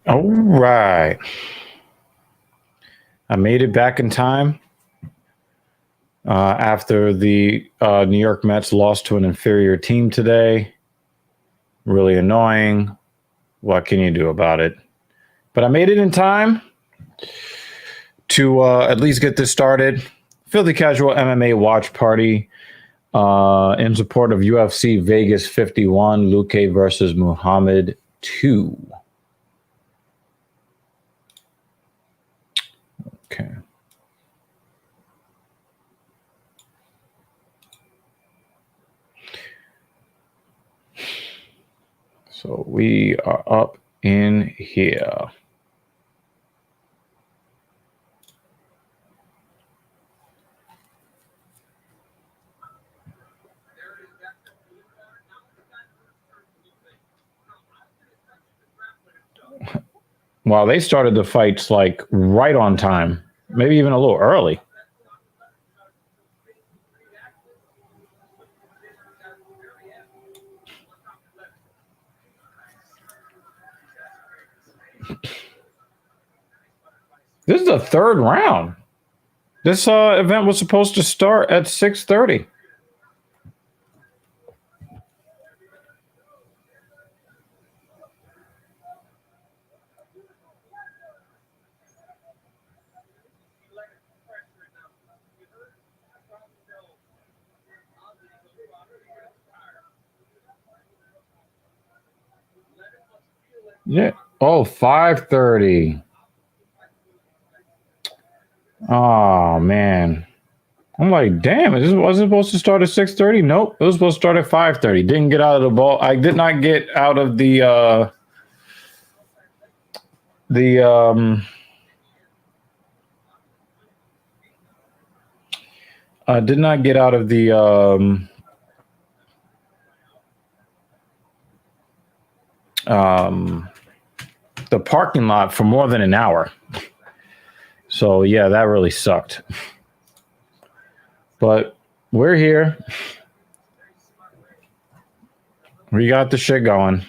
All right. I made it back in time after the New York Mets lost to an inferior team today. Really annoying. What can you do about it? But I made it in time to at least get this started. Filthy Casual MMA watch party in support of UFC Vegas 51, Luque versus Muhammad 2. Okay. So we are up in here. Wow, they started the fights like right on time, maybe even a little early. This is the third round. This event was supposed to start at 6:30. Yeah. Oh, 5:30. Oh man. I'm like, damn, this wasn't supposed to start at 6:30. Nope, it was supposed to start at 5:30. Didn't get out of the ball. I did not get out of the did not get out of um the parking lot for more than an hour. So yeah, that really sucked. But we're here. We got the shit going.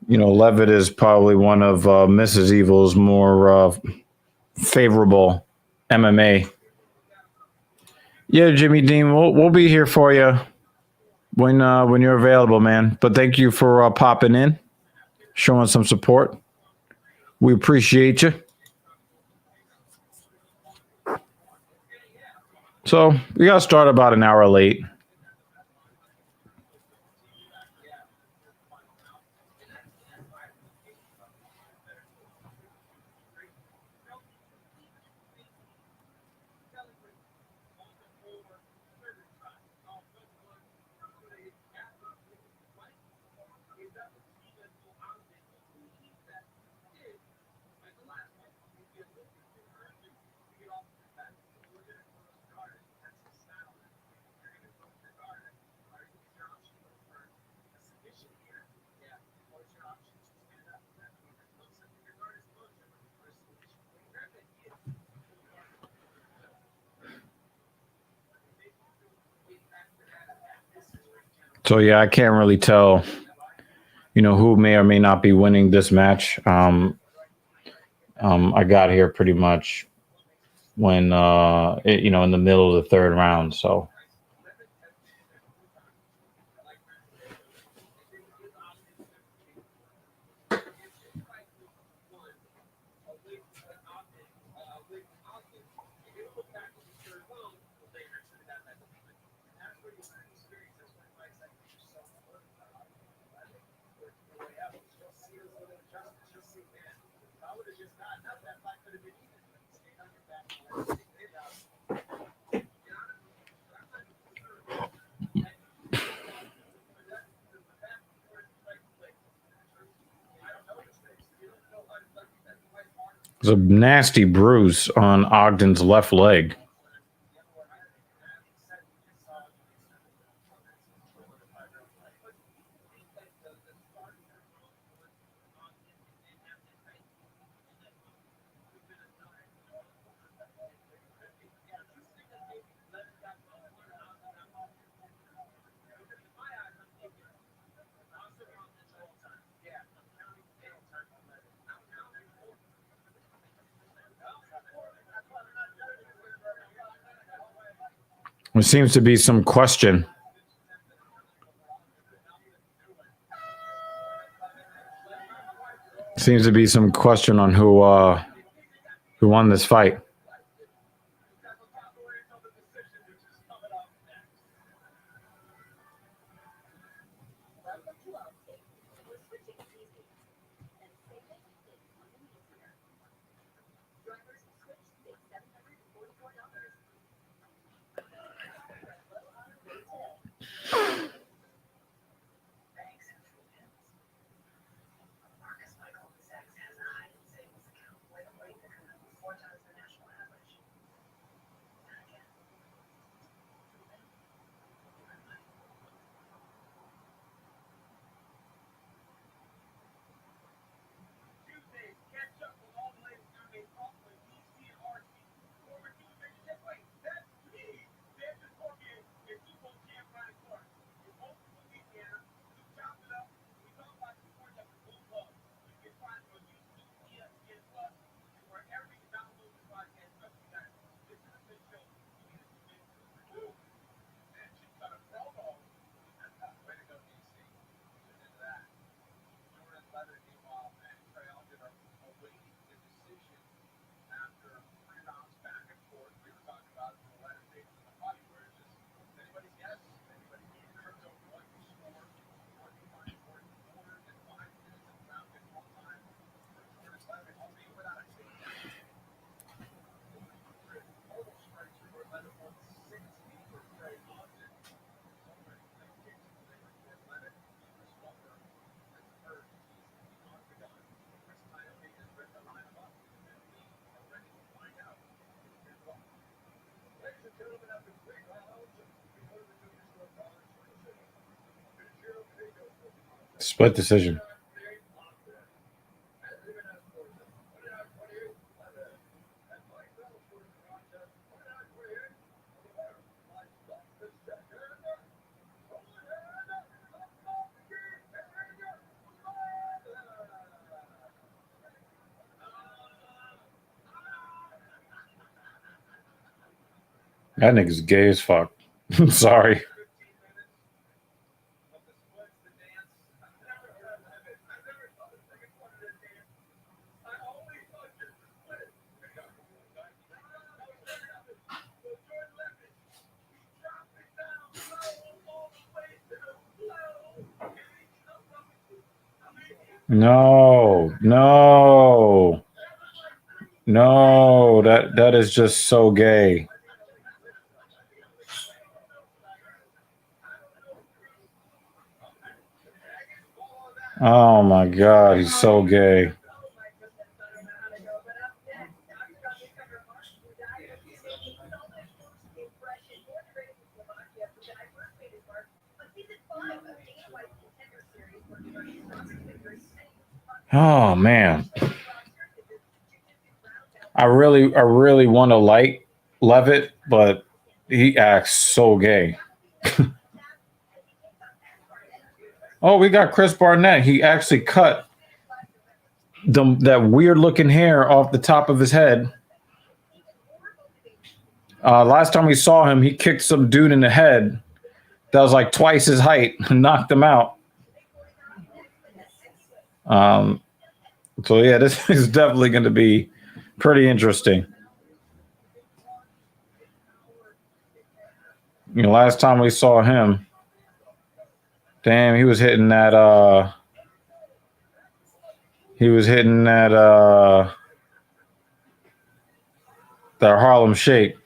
You know, Levitt is probably one of Mrs. Evil's more favorable MMA. Yeah, Jimmy Dean, we'll be here for you when you're available, man. But thank you for popping in, showing some support. We appreciate you. So we got to start about an hour late. So yeah, I can't really tell, who may or may not be winning this match. I got here pretty much when in the middle of the third round. So There's a nasty bruise on Ogden's left leg. There seems to be some question. Seems to be some question on who won this fight. Split decision. That nigga's gay as fuck. I'm sorry. No, no, no. That is just so gay. Oh my god, he's so gay. Oh man. I really want to like Levitt, but he acts so gay. Oh, we got Chris Barnett. He actually cut that weird looking hair off the top of his head. Last time we saw him, he kicked some dude in the head that was like twice his height and knocked him out. So yeah, this is definitely going to be pretty interesting. You know, last time we saw him, damn, he was hitting that that Harlem Shake.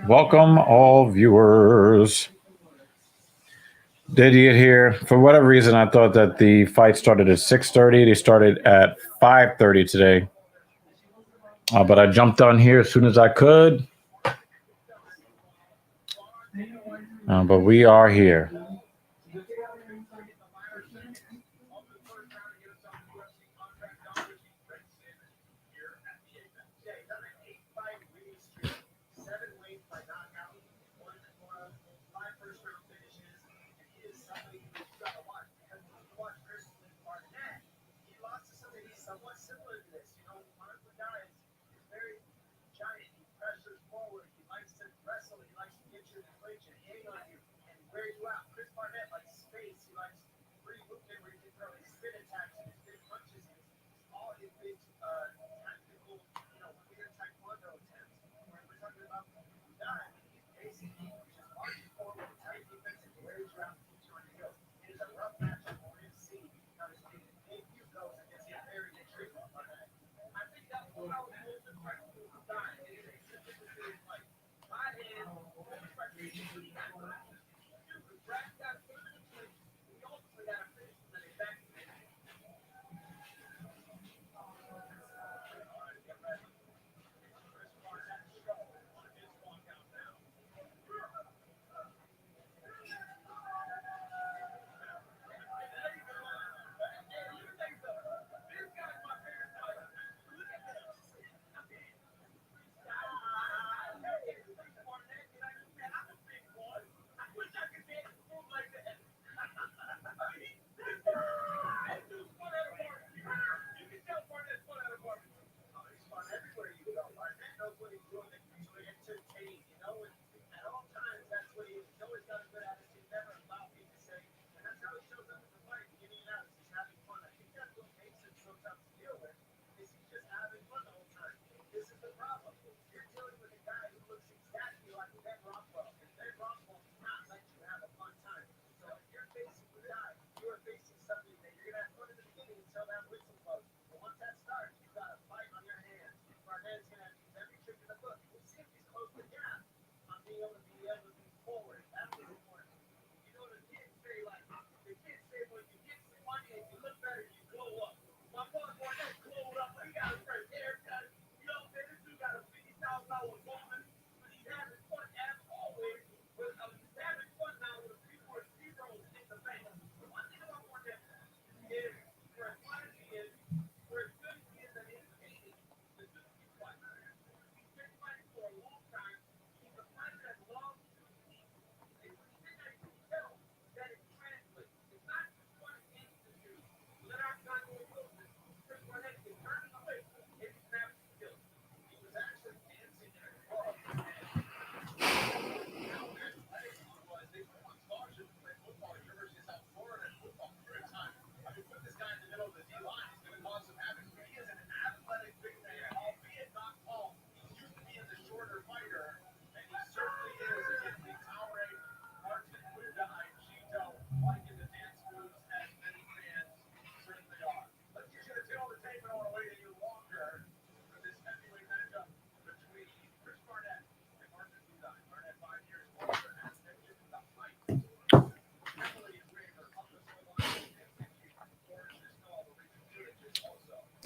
Welcome, all viewers. Did you hear? For whatever reason, I thought that the fight started at 6:30. They started at 5:30 today. But I jumped on here as soon as I could. But we are here.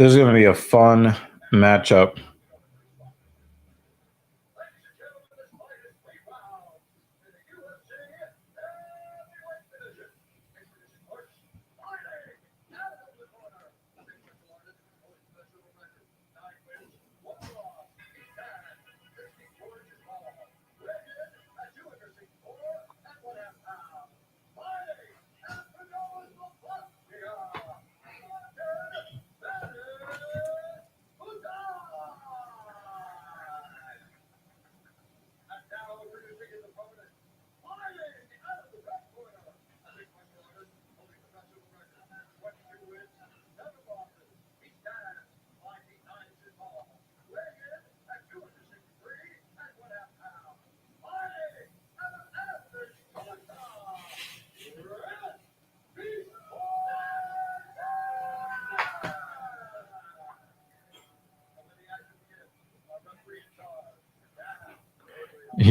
This is going to be a fun matchup.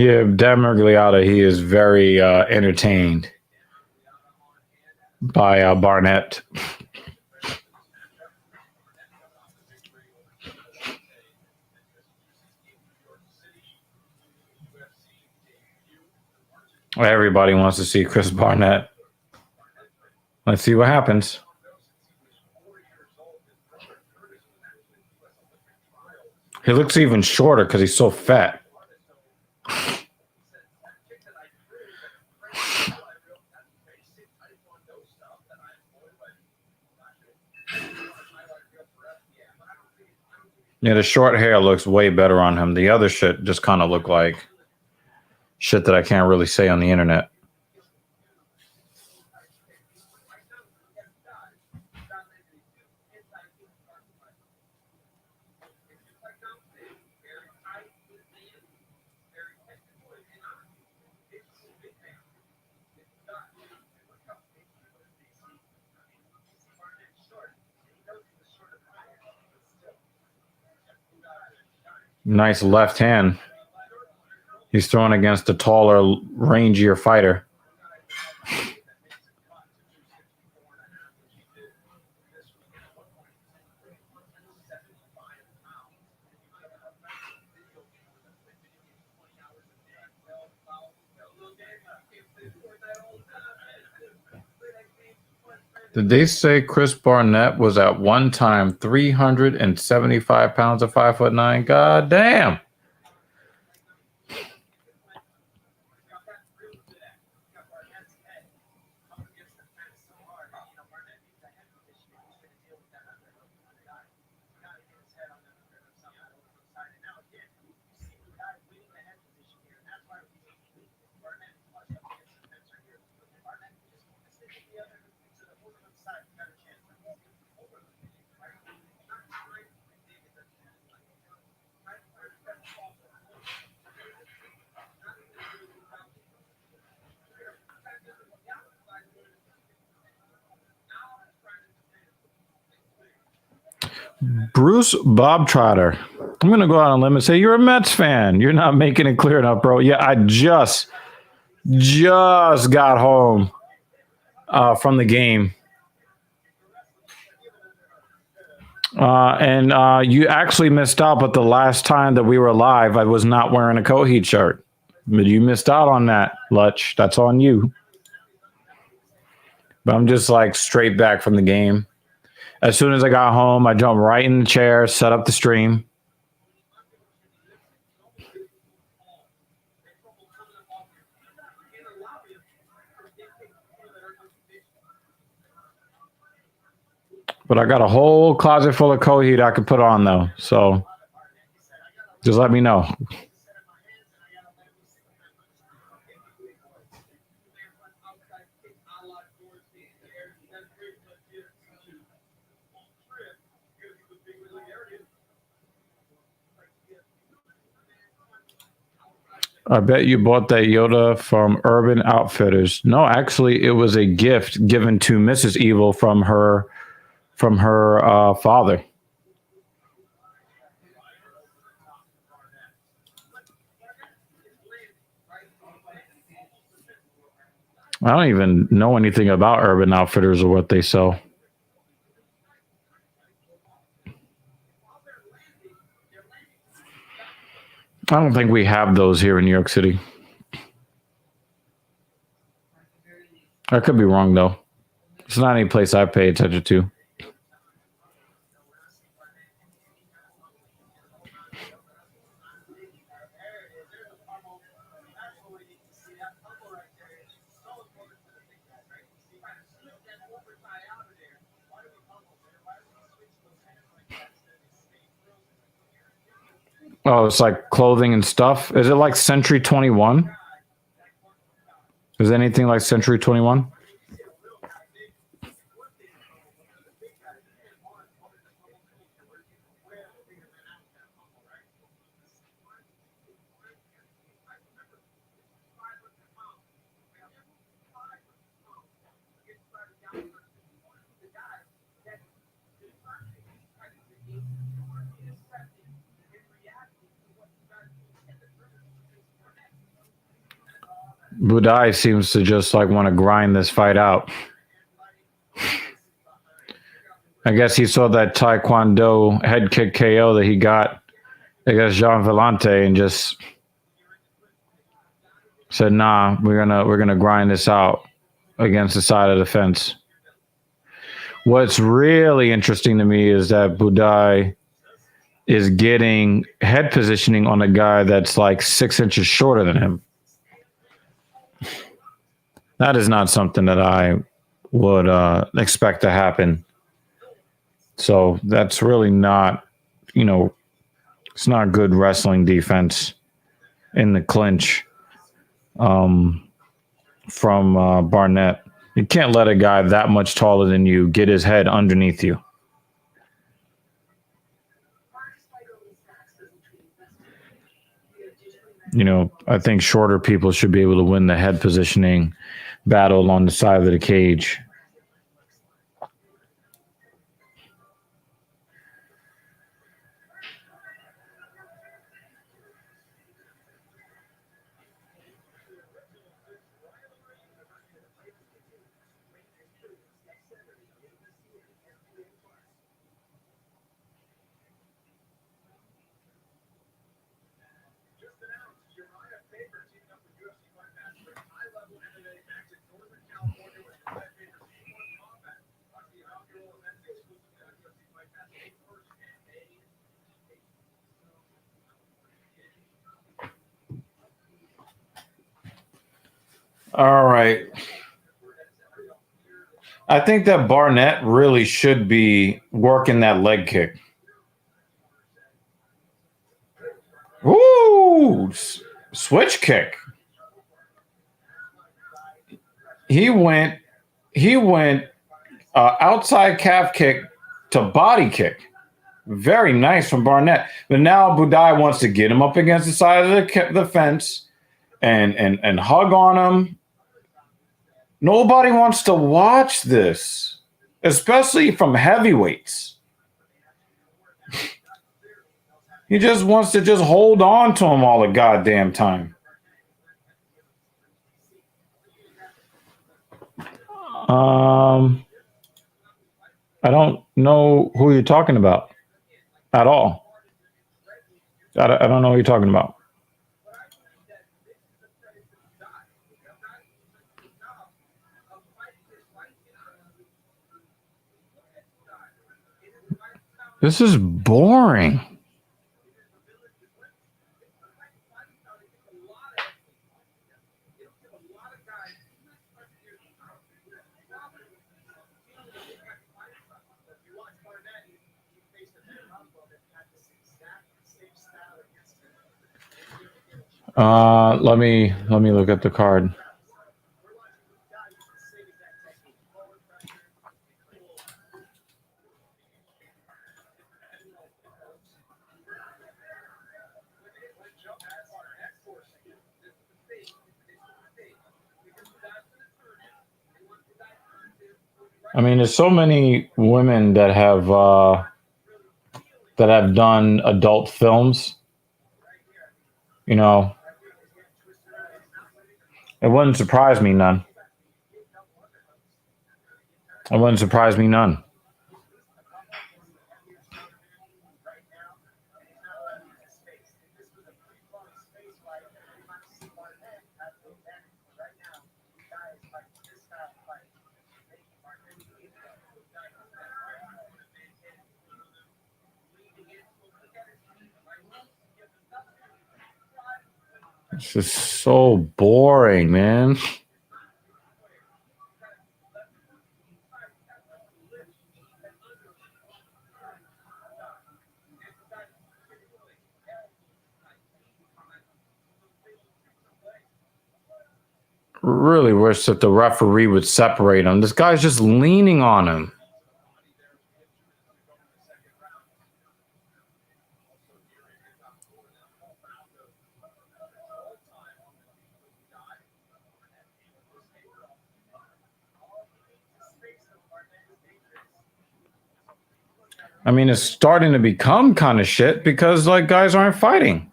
Yeah, Dan Mergliotta, he is very entertained by Barnett. Everybody wants to see Chris Barnett. Let's see what happens. He looks even shorter because he's so fat. Yeah, the short hair looks way better on him. The other shit just kind of look like shit that I can't really say on the internet. Nice left hand. He's throwing against a taller, rangier fighter. Did they say Chris Barnett was at one time 375 pounds at 5'9"? God damn. Bruce Bobtrotter. I'm going to go out on a limb and say you're a Mets fan. You're not making it clear enough, bro. Yeah, I just got home from the game. And you actually missed out, but the last time that we were live, I was not wearing a Coheed shirt. But you missed out on that, Lutch. That's on you. But I'm just like straight back from the game. As soon as I got home, I jumped right in the chair, set up the stream. But I got a whole closet full of Coheed I could put on, though. So just let me know. I bet you bought that Yoda from Urban Outfitters. No, actually, it was a gift given to Mrs. Evil from her father. I don't even know anything about Urban Outfitters or what they sell. I don't think we have those here in New York City. I could be wrong, though. It's not any place I pay attention to. Oh, it's like clothing and stuff. Is it like Century 21? Is anything like Century 21? Budai seems to just like want to grind this fight out. I guess he saw that Taekwondo head kick KO that he got against Jean Vellante and just said, "Nah, we're gonna grind this out against the side of the fence." What's really interesting to me is that Budai is getting head positioning on a guy that's like 6 inches shorter than him. That is not something that I would expect to happen. So that's really not, it's not good wrestling defense in the clinch from Barnett. You can't let a guy that much taller than you get his head underneath you. I think shorter people should be able to win the head positioning battle along the side of the cage. All right. I think that Barnett really should be working that leg kick. Woo! Switch kick. He went outside calf kick to body kick. Very nice from Barnett. But now Budai wants to get him up against the side of the fence and hug on him. Nobody wants to watch this, especially from heavyweights. He just wants to just hold on to him all the goddamn time. I don't know who you're talking about at all. I don't know who you're talking about. This is boring. Let me look at the card. I mean, there's so many women that have done adult films. It wouldn't surprise me none. It wouldn't surprise me none. This is so boring, man. Really wish that the referee would separate him. This guy's just leaning on him. I mean, it's starting to become kind of shit because like guys aren't fighting.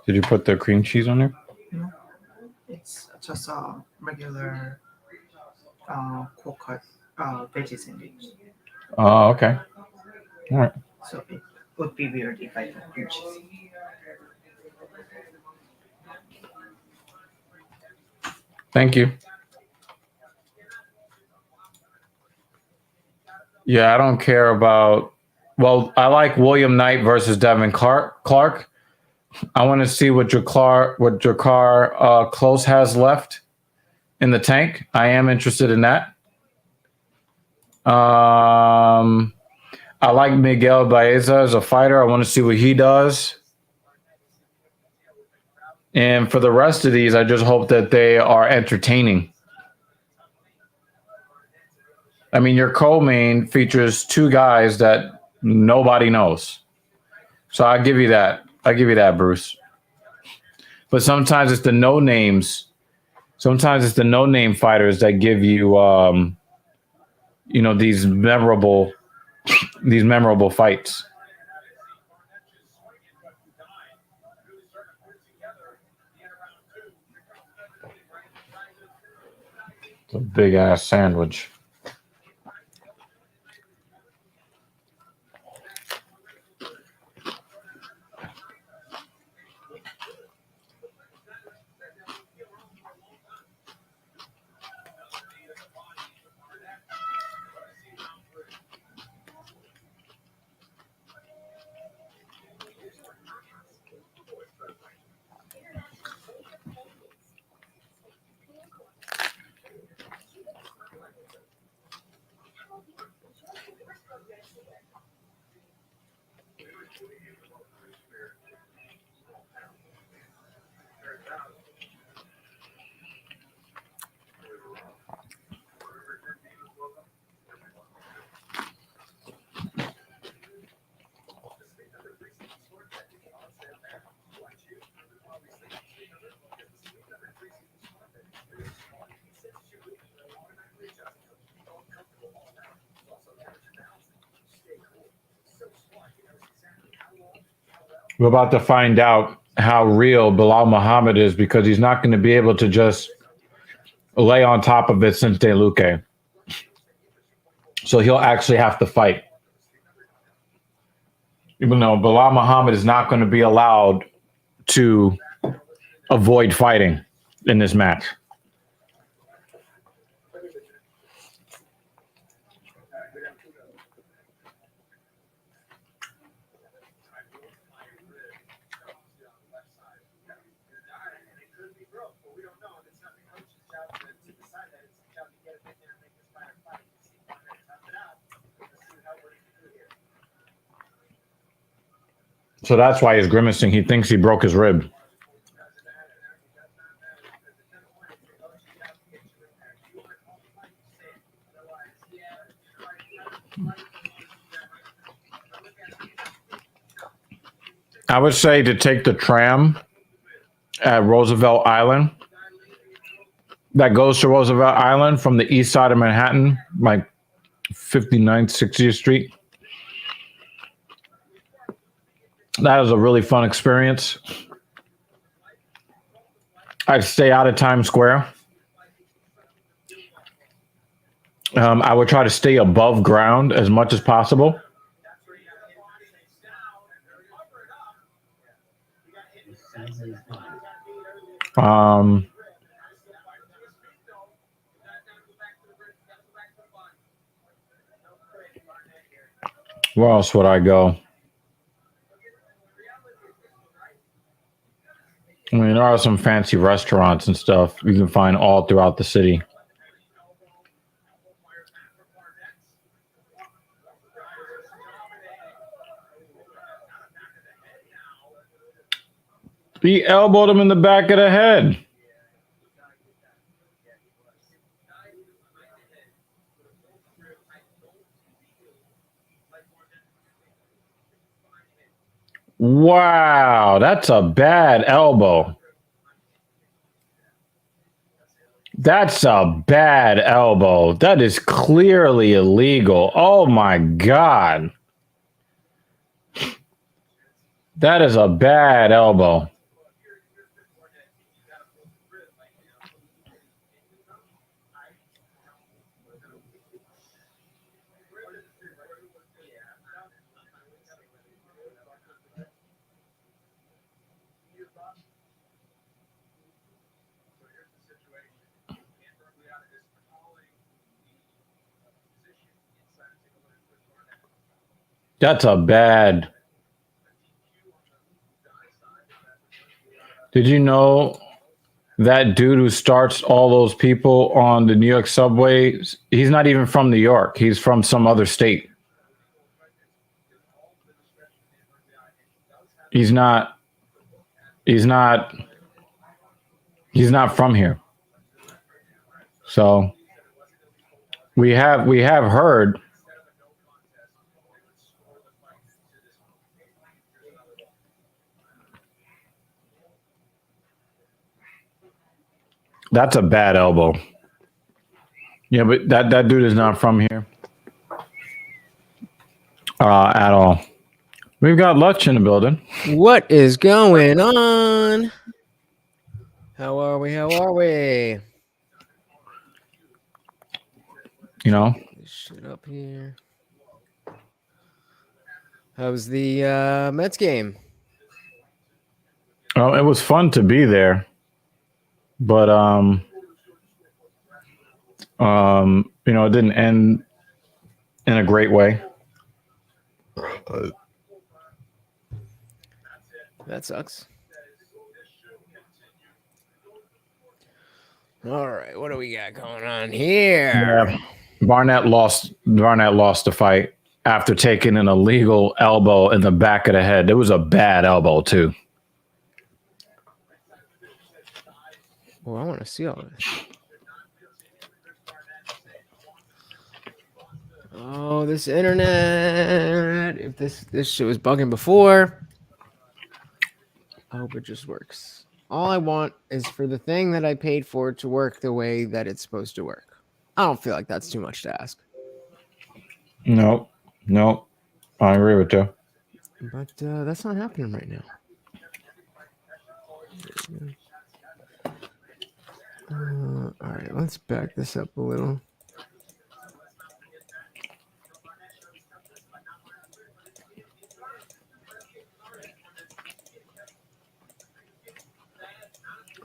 Did you put the cream cheese on there? No, it's just a regular cold cut veggie sandwich. Oh, okay. All right. So it would be weird if I put cream cheese. Thank you. Yeah, I don't care about. Well, I like William Knight versus Devin Clark. I want to see what Jakar Close has left in the tank. I am interested in that. I like Miguel Baeza as a fighter. I want to see what he does. And for the rest of these, I just hope that they are entertaining. I mean, your co-main features two guys that nobody knows. So I give you that. I give you that, Bruce. But sometimes it's the no names. Sometimes it's the no name fighters that give you, these memorable fights. It's a big ass sandwich. We're about to find out how real Bilal Muhammad is because he's not going to be able to just lay on top of Vicente Luque. So he'll actually have to fight. Even though Bilal Muhammad is not going to be allowed to avoid fighting in this match. So that's why he's grimacing. He thinks he broke his rib. I would say to take the tram at Roosevelt Island that goes to Roosevelt Island from the east side of Manhattan, like 59th, 60th Street. That was a really fun experience. I'd stay out of Times Square. I would try to stay above ground as much as possible. Where else would I go? I mean, there are some fancy restaurants and stuff you can find all throughout the city. He elbowed him in the back of the head. Wow, that's a bad elbow. That's a bad elbow. That is clearly illegal. Oh my God. That is a bad elbow. That's a bad. Did you know that dude who starts all those people on the New York subways? He's not even from New York. He's from some other state. He's not. He's not. He's not from here. So we have heard. That's a bad elbow. Yeah, but that dude is not from here at all. We've got Lutch in the building. What is going on? How are we? You know, This shit up here. How's the Mets game? well, it was fun to be there, but you know, it didn't end in a great way. That sucks. All right, what do we got going on here? Yeah. Barnett lost the fight after taking an illegal elbow in the back of the head. It was a bad elbow too. Well, I want to see all this. Oh, this internet. If this shit was bugging before, I hope it just works. All I want is for the thing that I paid for to work the way that it's supposed to work. I don't feel like that's too much to ask. No, I agree with you. But that's not happening right now. All right, let's back this up a little.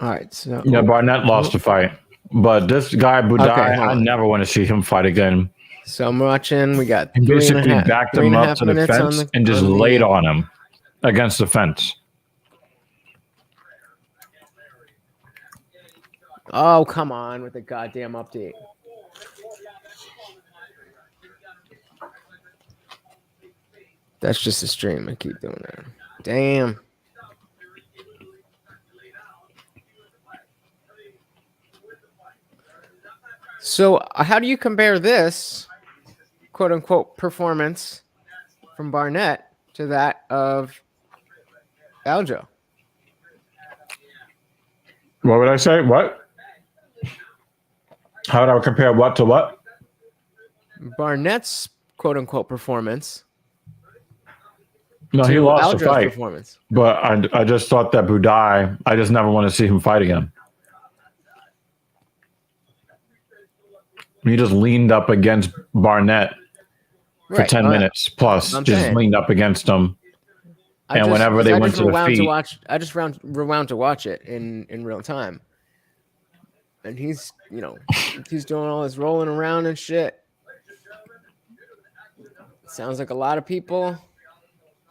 All right, so Yeah, Barnett lost the fight, but this guy Budai, Okay, I never want to see him fight again. So I'm watching. We got He three and a basically half- backed three him and a up half to the minutes fence on and just on the- laid on him against the fence. Oh, come on with the goddamn update. That's just a stream. I keep doing that. Damn. So, how do you compare this quote unquote performance from Barnett to that of Aljo? What would I say? What? How would I compare what to what? Barnett's quote unquote performance. No, he lost Aljo's the fight. performance. But I just thought that Budai, I just never want to see him fight again. He just leaned up against Barnett for 10 minutes plus, I'm just saying. leaned up against him. Whenever they went to the feet. I just rewound to watch it in real time. And he's doing all this rolling around and shit. Sounds like a lot of people.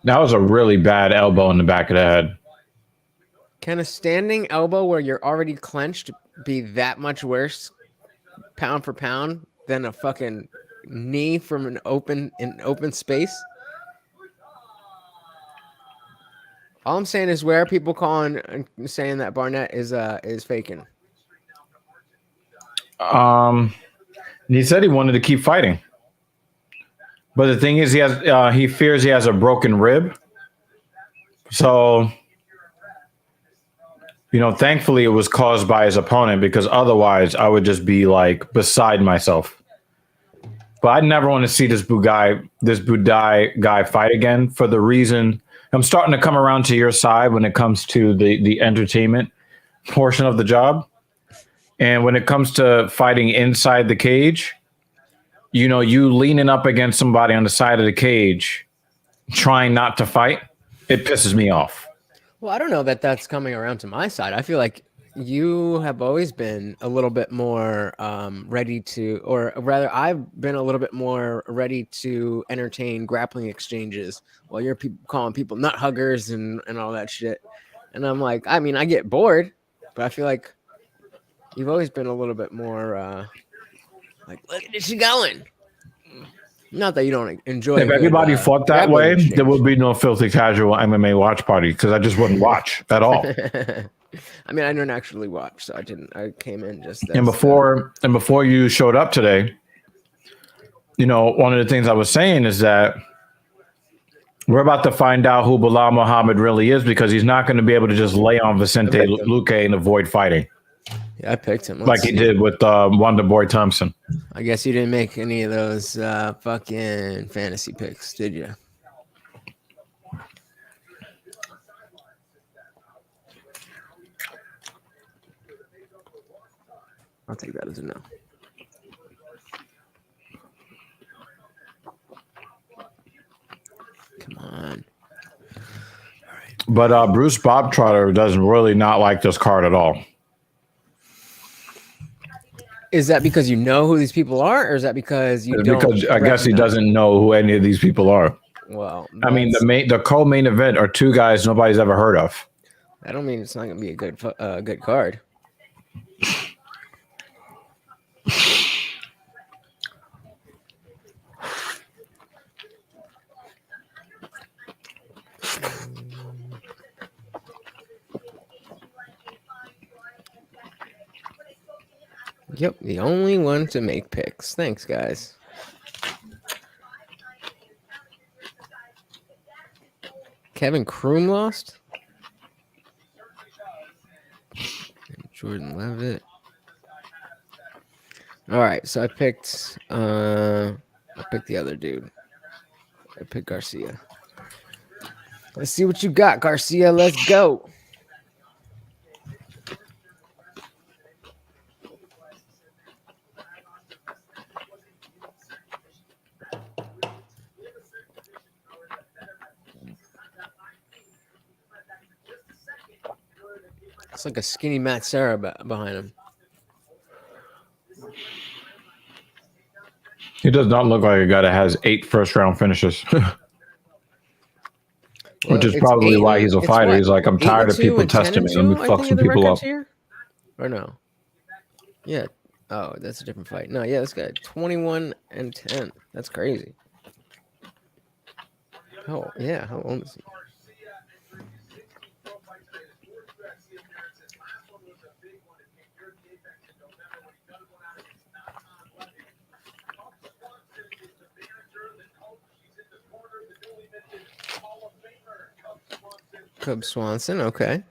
That was a really bad elbow in the back of the head. Can a standing elbow where you're already clenched be that much worse, pound for pound, than a fucking knee from an open space? All I'm saying is, where are people calling and saying that Barnett is faking? He said he wanted to keep fighting, but the thing is, he fears he has a broken rib. So, thankfully it was caused by his opponent, because otherwise I would just be like beside myself. But I never want to see this Budai guy fight again, for the reason I'm starting to come around to your side when it comes to the entertainment portion of the job. And when it comes to fighting inside the cage, you leaning up against somebody on the side of the cage, trying not to fight, it pisses me off. Well, I don't know that that's coming around to my side. I feel like you have always been a little bit more ready to, or rather, I've been a little bit more ready to entertain grappling exchanges while you're calling people nut huggers and all that shit. And I'm like, I mean, I get bored, but I feel like you've always been a little bit more like, look at this going. Not that you don't enjoy. If everybody fought that way, there would be no filthy casual MMA watch party because I just wouldn't watch at all. I mean, I don't actually watch, so I didn't. I came in just. And before you showed up today, one of the things I was saying is that we're about to find out who Bilal Muhammad really is because he's not going to be able to just lay on Vicente Luque and avoid fighting. Yeah, I picked him. He did with Wonder Boy Thompson. I guess you didn't make any of those fucking fantasy picks, did you? I'll take that as a no. Come on. All right. But Bruce Bobtrotter doesn't really not like this card at all. Is that because you know who these people are, or is that because you don't? Because I guess he doesn't know who any of these people are. Well, I mean, the co-main event are two guys nobody's ever heard of. I don't mean it's not going to be a good card. Yep, the only one to make picks. Thanks, guys. Kevin Kroom lost. And Jordan Levitt. All right, so I picked the other dude. I picked Garcia. Let's see what you got, Garcia. Let's go. It's like a skinny Matt Serra behind him. He does not look like a guy that has 8 first-round finishes. Which is probably why he's a fighter. He's like, I'm tired of people testing me. Let me fuck some people up. Here? Or no? Yeah. Oh, that's a different fight. No, yeah, this guy 21-10. That's crazy. Oh, yeah. How old is he? Cub Swanson, okay.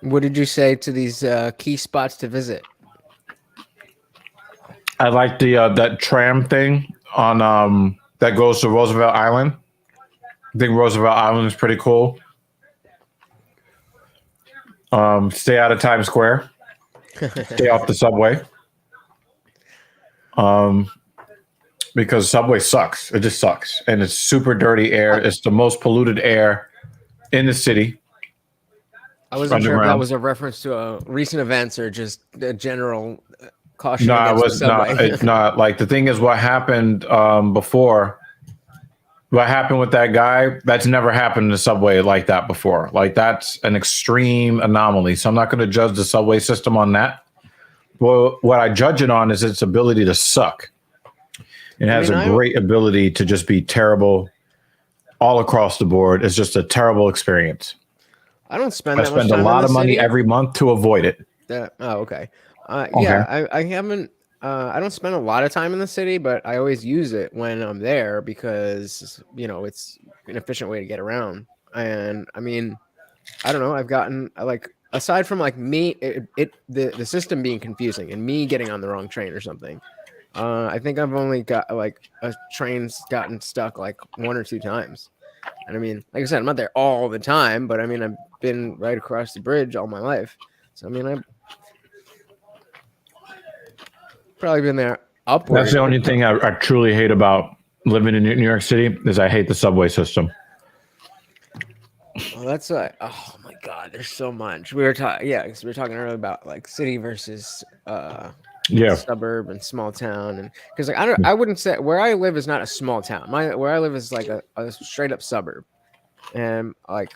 What did you say to these key spots to visit? I like the that tram thing on that goes to Roosevelt Island. I think Roosevelt Island is pretty cool. Stay out of Times Square. Stay off the subway. Because subway sucks. It just sucks. And it's super dirty air. It's the most polluted air in the city. I wasn't sure if that was a reference to recent events or just a general caution. No, it was not. It's not. Like, the thing is, what happened before, what happened with that guy, that's never happened in the subway like that before. Like, that's an extreme anomaly. So I'm not going to judge the subway system on that. Well, what I judge it on is its ability to suck. It has a great ability to just be terrible all across the board. It's just a terrible experience. I don't spend that much time. I spend a lot of money every month to avoid it. Okay. Yeah, I haven't. I don't spend a lot of time in the city, but I always use it when I'm there because it's an efficient way to get around. And I mean, I don't know. I've gotten aside from me, the system being confusing and me getting on the wrong train or something. I think I've only got a train's gotten stuck 1 or 2 times. And I mean, like I said, I'm not there all the time, but I mean, I've been right across the bridge all my life. So I mean, I've probably been there upward. That's the only thing I truly hate about living in New York City is I hate the subway system. Well, that's oh my god, there's so much. We were talking, yeah, because we were talking earlier about like city versus Yeah. suburb and small town, and because like I wouldn't say where I live is not a small town. Where I live is like a straight up suburb, and like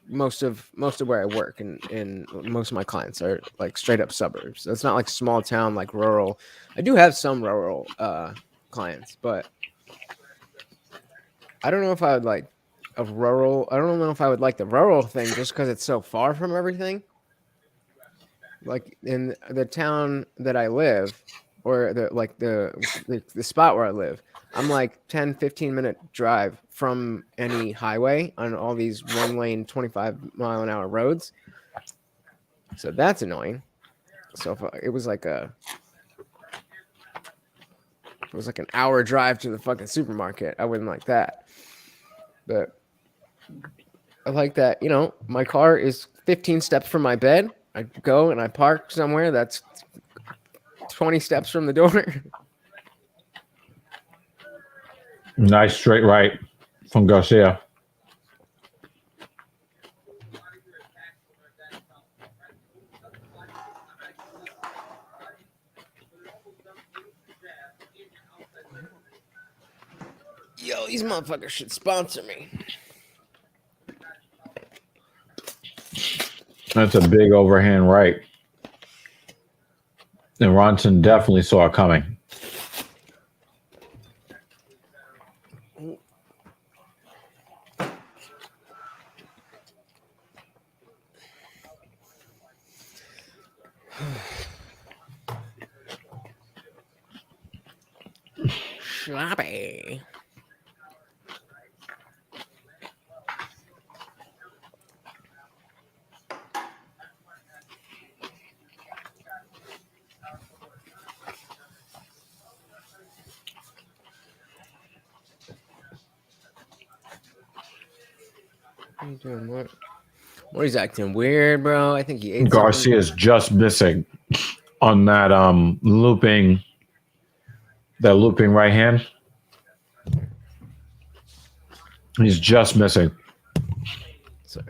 most of where I work and most of my clients are like straight up suburbs. So it's not like small town like rural. I do have some rural clients, but I don't know if I would like a rural. I don't know if I would like the rural thing just because it's so far from everything. Like in the town that I live, or the spot where I live, I'm like 10-15 minute drive from any highway on all these one lane 25-mile-an-hour roads. So that's annoying. So if it was like an hour drive to the fucking supermarket, I wouldn't like that. But I like that, my car is 15 steps from my bed. I go and I park somewhere that's 20 steps from the door. Nice straight right from Garcia. Yo, these motherfuckers should sponsor me. That's a big overhand right. And Ronson definitely saw it coming. Sloppy. What are you doing? What he's acting weird, bro. I think he ate Garcia's just missing on that looping right hand. He's just missing. Sorry.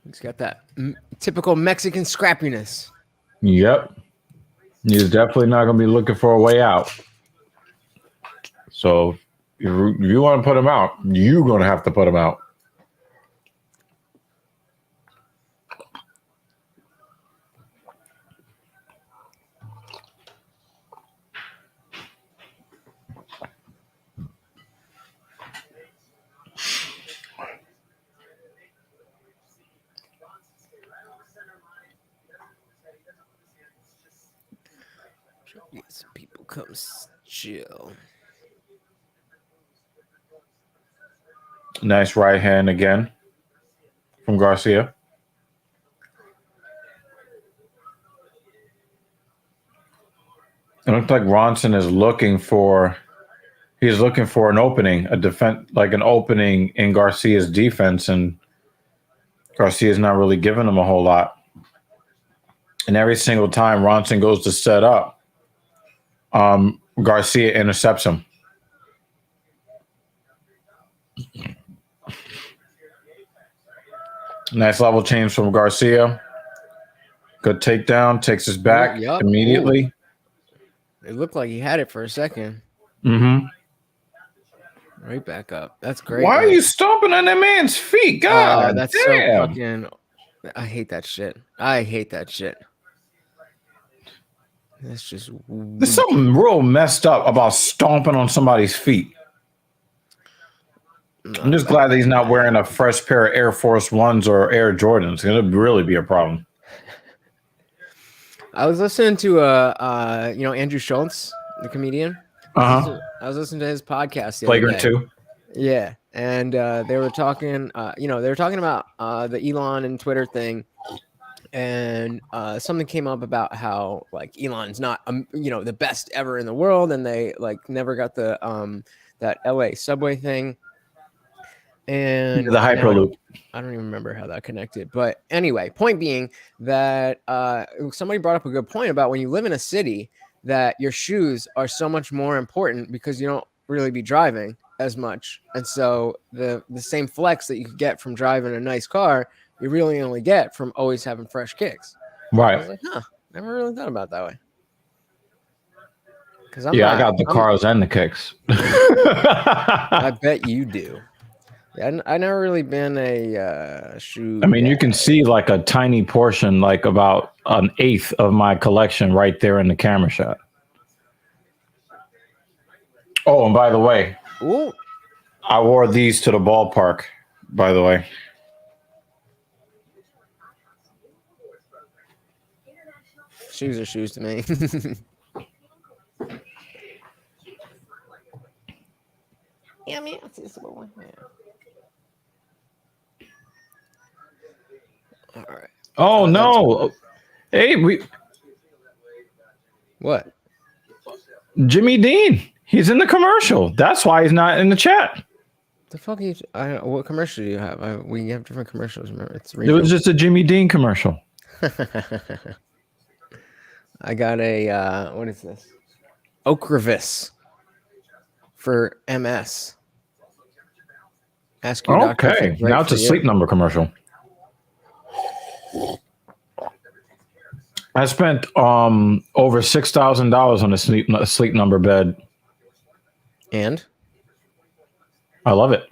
He's got that typical Mexican scrappiness. Yep. He's definitely not going to be looking for a way out. So if you want to put him out, you're going to have to put him out. Get some people come chill. Nice right hand again from Garcia. It looks like Ronson is looking for an opening, an opening in Garcia's defense, and Garcia's not really giving him a whole lot. And every single time Ronson goes to set up, Garcia intercepts him. Nice level change from Garcia. Good takedown. Takes his back immediately. Ooh. It looked like he had it for a second. Mm-hmm. Right back up. That's great. Why are you stomping on that man's feet? God, that's damn. So fucking. I hate that shit. That's just. There's something real messed up about stomping on somebody's feet. I'm just glad that he's not wearing a fresh pair of Air Force Ones or Air Jordans. It'll really be a problem. I was listening to Andrew Schultz, the comedian. I was listening to his podcast. Flagrant 2. Yeah, and they were talking. About the Elon and Twitter thing, and something came up about how like Elon's not the best ever in the world, and they like never got the that LA subway thing. And The now Hyperloop. I don't even remember how that connected. But anyway, point being that somebody brought up a good point about when you live in a city that your shoes are so much more important because you don't really be driving as much. And so the same flex that you could get from driving a nice car, you really only get from always having fresh kicks. I was Right. like, never really thought about it that way. Because I got the cars and the kicks. I bet you do. Yeah, I never really been a shoe. I mean, you can guy. see like a tiny portion, like about an eighth of my collection right there in the camera shot. Oh, and by the way, Ooh, I wore these to the ballpark, by the way. shoes are shoes to me. Yeah, I mean, it's a one. Yeah. All right. Oh no! Hey, What? Jimmy Dean. He's in the commercial. That's why he's not in the chat. The fuck? What commercial do you have? We have different commercials. Remember, it's It was just a Jimmy Dean commercial. I got a what is this? Ocrevus for MS. Ask your doctor. Okay, now it's a Sleep Number commercial. I spent over $6,000 on a Sleep Number bed. And I love it.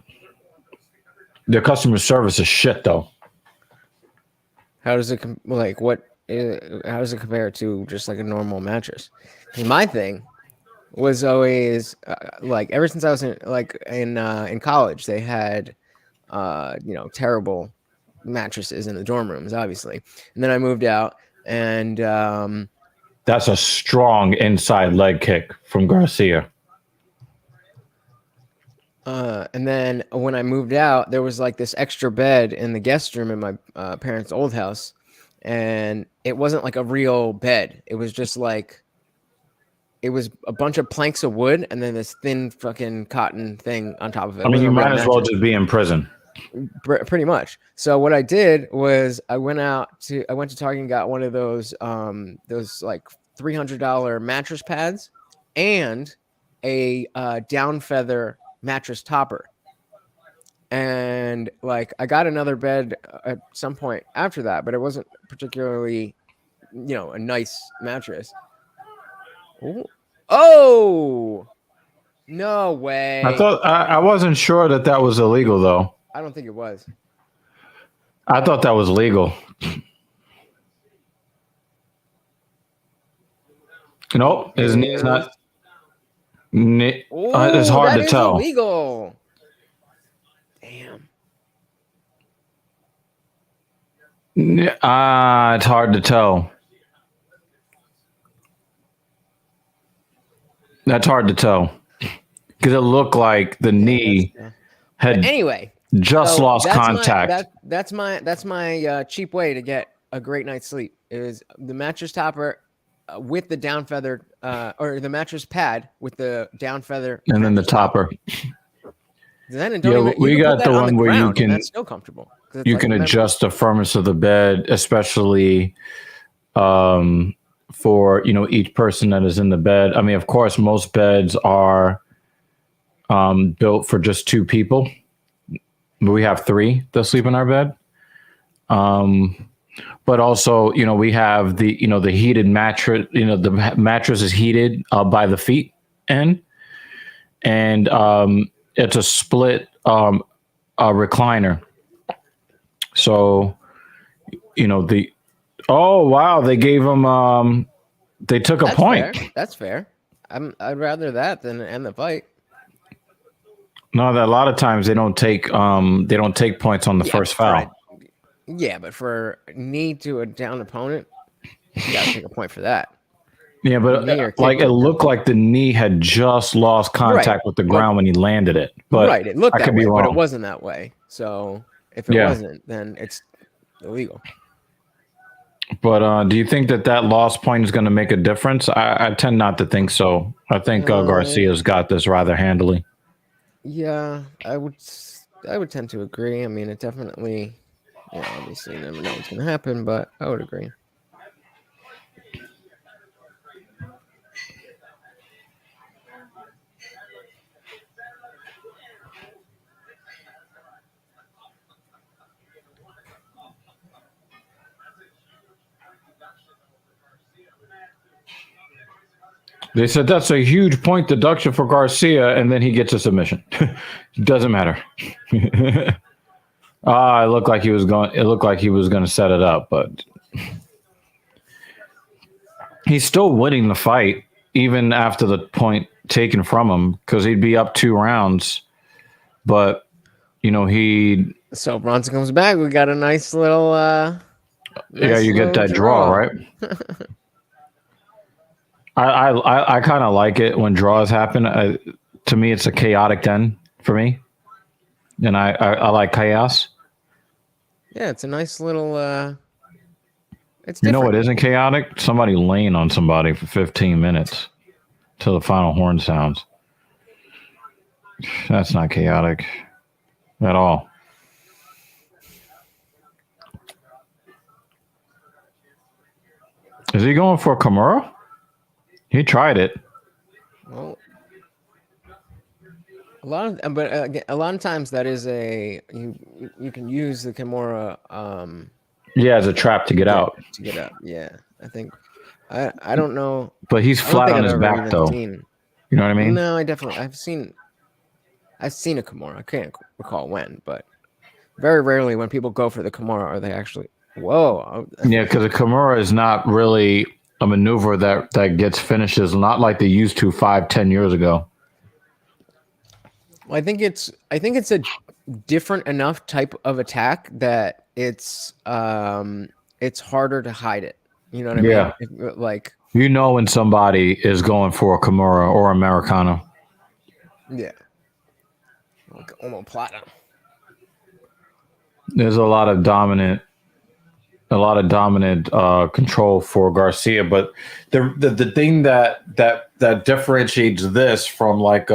The customer service is shit, though. how does it how does it compare to just like a normal mattress? My thing was always like ever since I was in college, they had terrible mattresses in the dorm rooms, obviously. And then I moved out, and that's a strong inside leg kick from Garcia. And then when I moved out, there was like this extra bed in the guest room in my parents' old house, and it wasn't like a real bed. It was just like it was a bunch of planks of wood and then this thin fucking cotton thing on top of it. I mean, you might as well just be in prison. Pretty much. So what I did was I went to Target and got one of those like $300 mattress pads and a down feather mattress topper. And like I got another bed at some point after that, but it wasn't particularly, a nice mattress. Ooh. Oh, no way. I thought I wasn't sure that was illegal, though. I don't think it was. I thought that was legal. Nope, it's not. It's hard to tell. Illegal. Damn. It's hard to tell. That's hard to tell because it looked like the knee had just lost contact. That's my cheap way to get a great night's sleep is the mattress topper with the down feather or the mattress pad with the down feather and then the topper. Then we got the one where you can. That's so comfortable. You can adjust the firmness of the bed, especially for each person that is in the bed. I mean, of course, most beds are built for just two people, but we have three that sleep in our bed. But also, we have the heated mattress. The mattress is heated by the feet end, and it's a split recliner. So, oh wow, they gave them. They took a point. Fair. That's fair. I'd rather that than end the fight. No, that a lot of times they don't take points on the first foul. Yeah, but for knee to a down opponent, you gotta take a point for that. Yeah, but like it looked like the knee had just lost contact with the ground when he landed it. But it looked that way, but it wasn't that way. So if it wasn't, then it's illegal. But do you think that lost point is going to make a difference? I tend not to think so. I think Garcia's got this rather handily. Yeah, I would tend to agree. I mean, it definitely, obviously you never know what's going to happen, but I would agree. They said that's a huge point deduction for Garcia, and then he gets a submission. Doesn't matter. It looked like he was going. It looked like he was going to set it up, but he's still winning the fight even after the point taken from him because he'd be up 2 rounds. But he So Bronson comes back. We got a nice little, you get that draw, right? I kind of like it when draws happen. To me, it's a chaotic end for me, and I like chaos. Yeah, it's a nice little. It's You know different. what isn't chaotic? Somebody laying on somebody for 15 minutes till the final horn sounds. That's not chaotic at all. Is he going for Kimura? He tried it. Well, a lot of times that is you can use the Kimura Yeah, as a trap to get out. to get up. Yeah, I think I don't know. But he's I don't flat think on I've his ever back, even though. seen. You know what I mean? No, I've seen a Kimura. I can't recall when, but very rarely when people go for the Kimura are they actually. Whoa. Yeah, because a Kimura is not really a maneuver that gets finishes, not like they used to 5-10 years ago. I think it's a different enough type of attack that it's harder to hide it. You know what I Yeah. mean? Like When somebody is going for a Kimura or Americana. yeah, like omoplata. There's a lot of dominant control for Garcia, but the thing that differentiates this from like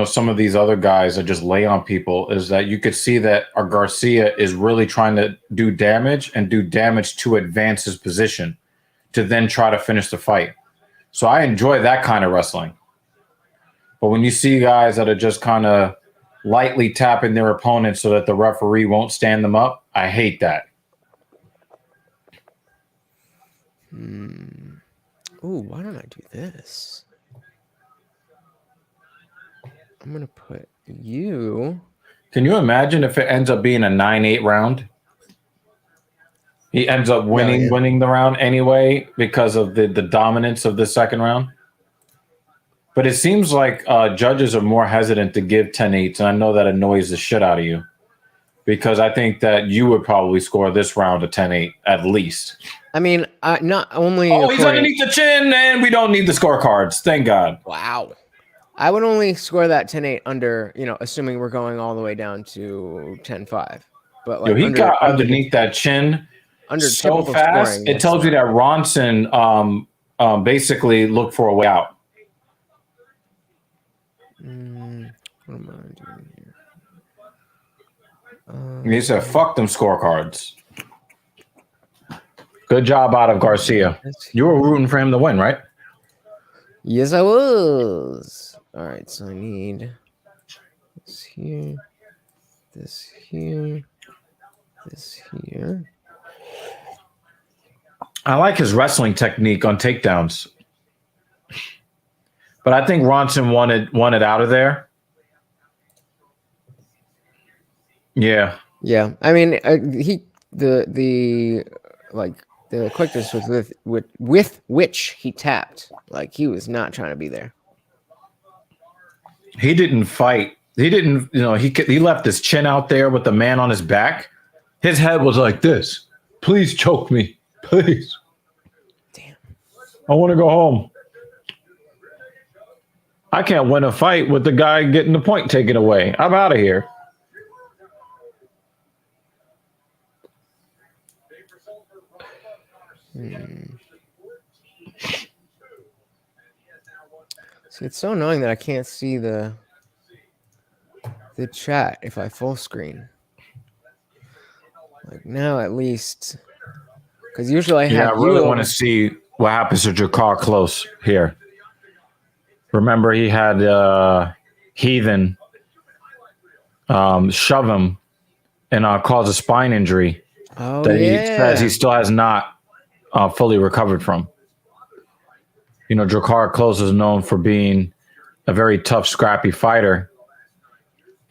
some of these other guys that just lay on people is that you could see that our Garcia is really trying to do damage to advance his position to then try to finish the fight. So I enjoy that kind of wrestling. But when you see guys that are just kind of lightly tapping their opponent so that the referee won't stand them up, I hate that. Ooh, why don't I do this? I'm gonna put you. Can you imagine if it ends up being a 9-8 round? He ends up winning the round anyway because of the dominance of the second round. But it seems like judges are more hesitant to give 10-8s, and I know that annoys the shit out of you because I think that you would probably score this round a 10-8 at least. I mean, not only. Oh, he's underneath the chin, and we don't need the scorecards. Thank God. Wow. I would only score that 10-8 under, assuming we're going all the way down to 10-5. But like he got underneath that chin so fast. Scoring, it tells you that Ronson basically looked for a way out. What am I doing here? He said, "Fuck them scorecards." Good job out of Garcia. You were rooting for him to win, right? Yes, I was. All right, so I need this here, this here, this here. I like his wrestling technique on takedowns, but I think Ronson wanted out of there. Yeah. Yeah, I mean, the quickness with which he tapped, like he was not trying to be there. He didn't fight. He didn't, he left his chin out there with the man on his back. His head was like this. Please choke me. Please. Damn. I want to go home. I can't win a fight with the guy getting the point taken away. I'm out of here. See, it's so annoying that I can't see the chat if I full screen. Like now, at least, because usually I Yeah, have I really you want to over. see what happens to Jakar Close here. Remember, he had Heathen shove him and cause a spine injury Oh that he says he yeah. still has not fully recovered from. You know, Jakar Close is known for being a very tough, scrappy fighter.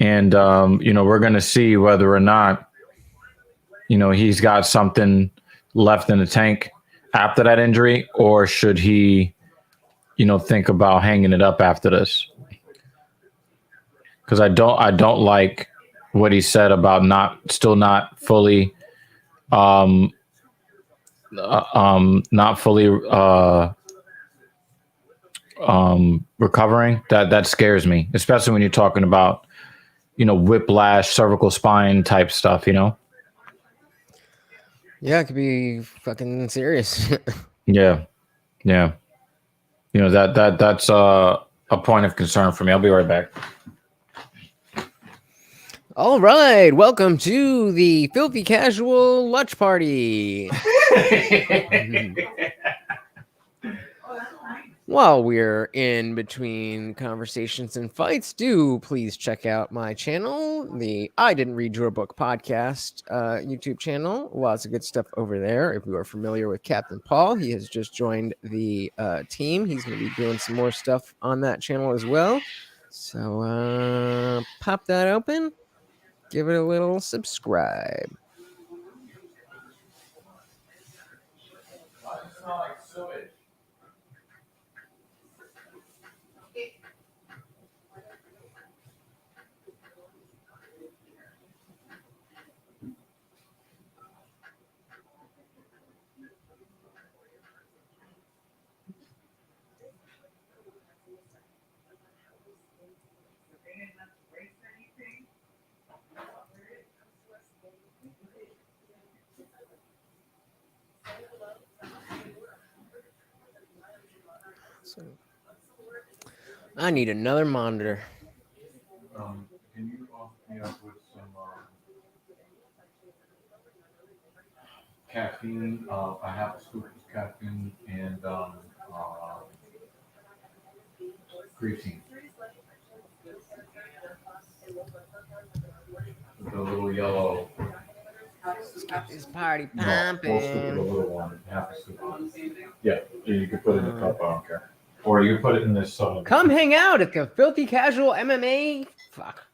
And, you know, we're going to see whether or not, you know, he's got something left in the tank after that injury, or should he, you know, think about hanging it up after this? Because I don't like what he said about still not fully, not fully recovering. That scares me, especially when you're talking about, you know, whiplash, cervical spine type stuff. You know. Yeah, it could be fucking serious. Yeah, yeah. You know that's a point of concern for me. I'll be right back. All right, welcome to the Filthy Casual Lunch Party. While we're in between conversations and fights, do please check out my channel, the I Didn't Read Your Book podcast YouTube channel. Lots of good stuff over there. If you are familiar with Captain Paul, he has just joined the team. He's going to be doing some more stuff on that channel as well. So pop that open, give it a little subscribe. So I need another monitor. Can you hook me up with some caffeine? I have a scoop of caffeine and creatine. The little yellow. Let's get this party No, full scoop of the pumping. little one. Half a scoop. Yeah, you can put it in the cup. I don't care. Or you can put it in this. Come hang out at the Filthy Casual MMA. Fuck.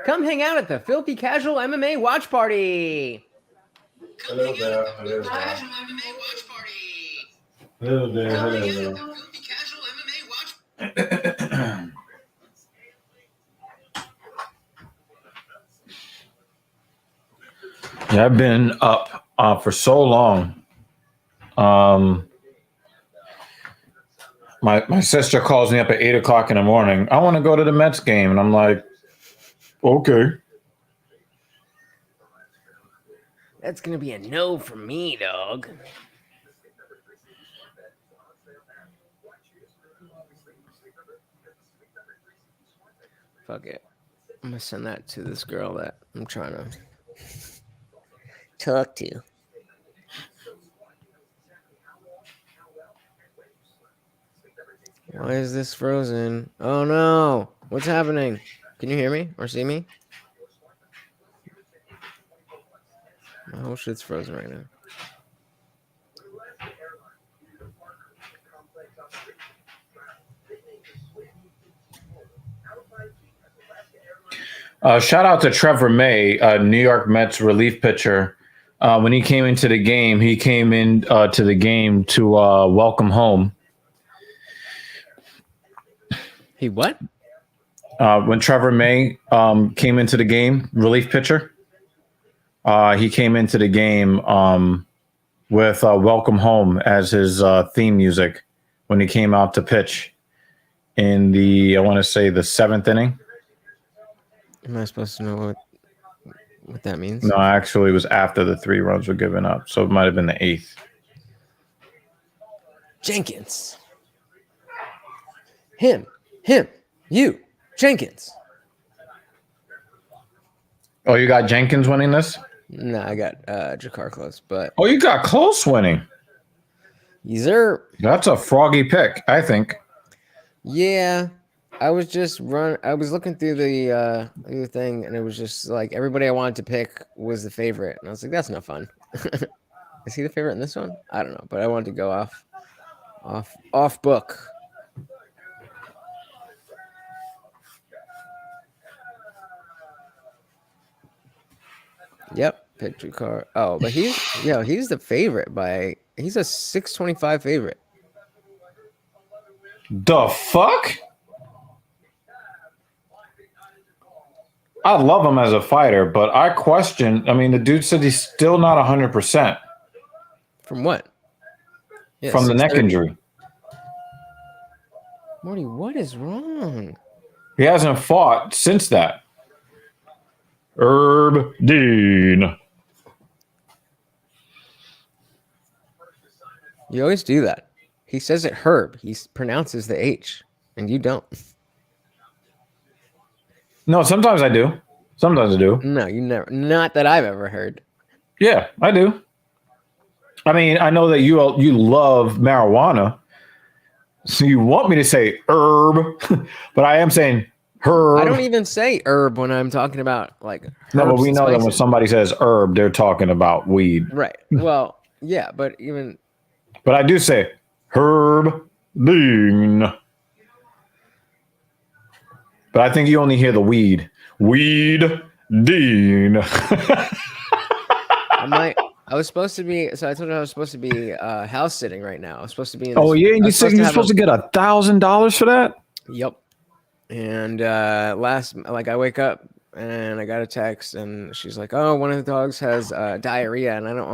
Come hang out at the Filthy Casual MMA watch party. Hello there. Hello there. Hello there. Hello there. Yeah, I've been up for so long. My sister calls me up at 8 o'clock in the morning. I want to go to the Mets game, and I'm like, okay. That's gonna be a no from me, dog. Fuck it. I'm gonna send that to this girl that I'm trying to talk to. Why is this frozen? Oh no! What's happening? Can you hear me or see me? My whole shit's frozen right now. Shout out to Trevor May, New York Mets relief pitcher. When he came into the game, he came in to the game to welcome home. He what? When Trevor May came into the game, relief pitcher, he came into the game with "Welcome Home" as his theme music when he came out to pitch in the, I want to say, the seventh inning. Am I supposed to know what that means? No, actually, it was after the 3 runs were given up, so it might have been the eighth. Jenkins. Him, you, Jenkins. Oh, you got Jenkins winning this? No, I got Jakar close, but Oh, you got Close winning. That's a froggy pick, I think. Yeah. I was looking through the thing, and it was just like everybody I wanted to pick was the favorite, and I was like, that's not fun. Is he the favorite in this one? I don't know, but I wanted to go off book. Yep, pick Jakar. Oh, but he's the favorite he's a 625 favorite. The fuck? I love him as a fighter, but I question. I mean, the dude said he's still not 100% From what? Yeah, from the neck 630. injury. Morty, what is wrong? He hasn't fought since that. Herb Dean. You always do that. He says it Herb. He pronounces the H, and you don't. No, sometimes I do. Sometimes I do. No, you never. Not that I've ever heard. Yeah, I do. I mean, I know that you love marijuana, so you want me to say herb, but I am saying herb. I don't even say herb when I'm talking about like. No, but herbs we and know that when spices. somebody says herb, they're talking about weed. Right. Well, yeah, but even. But I do say Herb Dean. But I think you only hear the weed. Weed Dean. I was supposed to be. So I told you I was supposed to be house sitting right now. I was supposed to be in. Oh yeah, and I you was said you're supposed to get $1,000 for that? Yep. And I wake up and I got a text and she's like, "Oh, one of the dogs has diarrhea, and I don't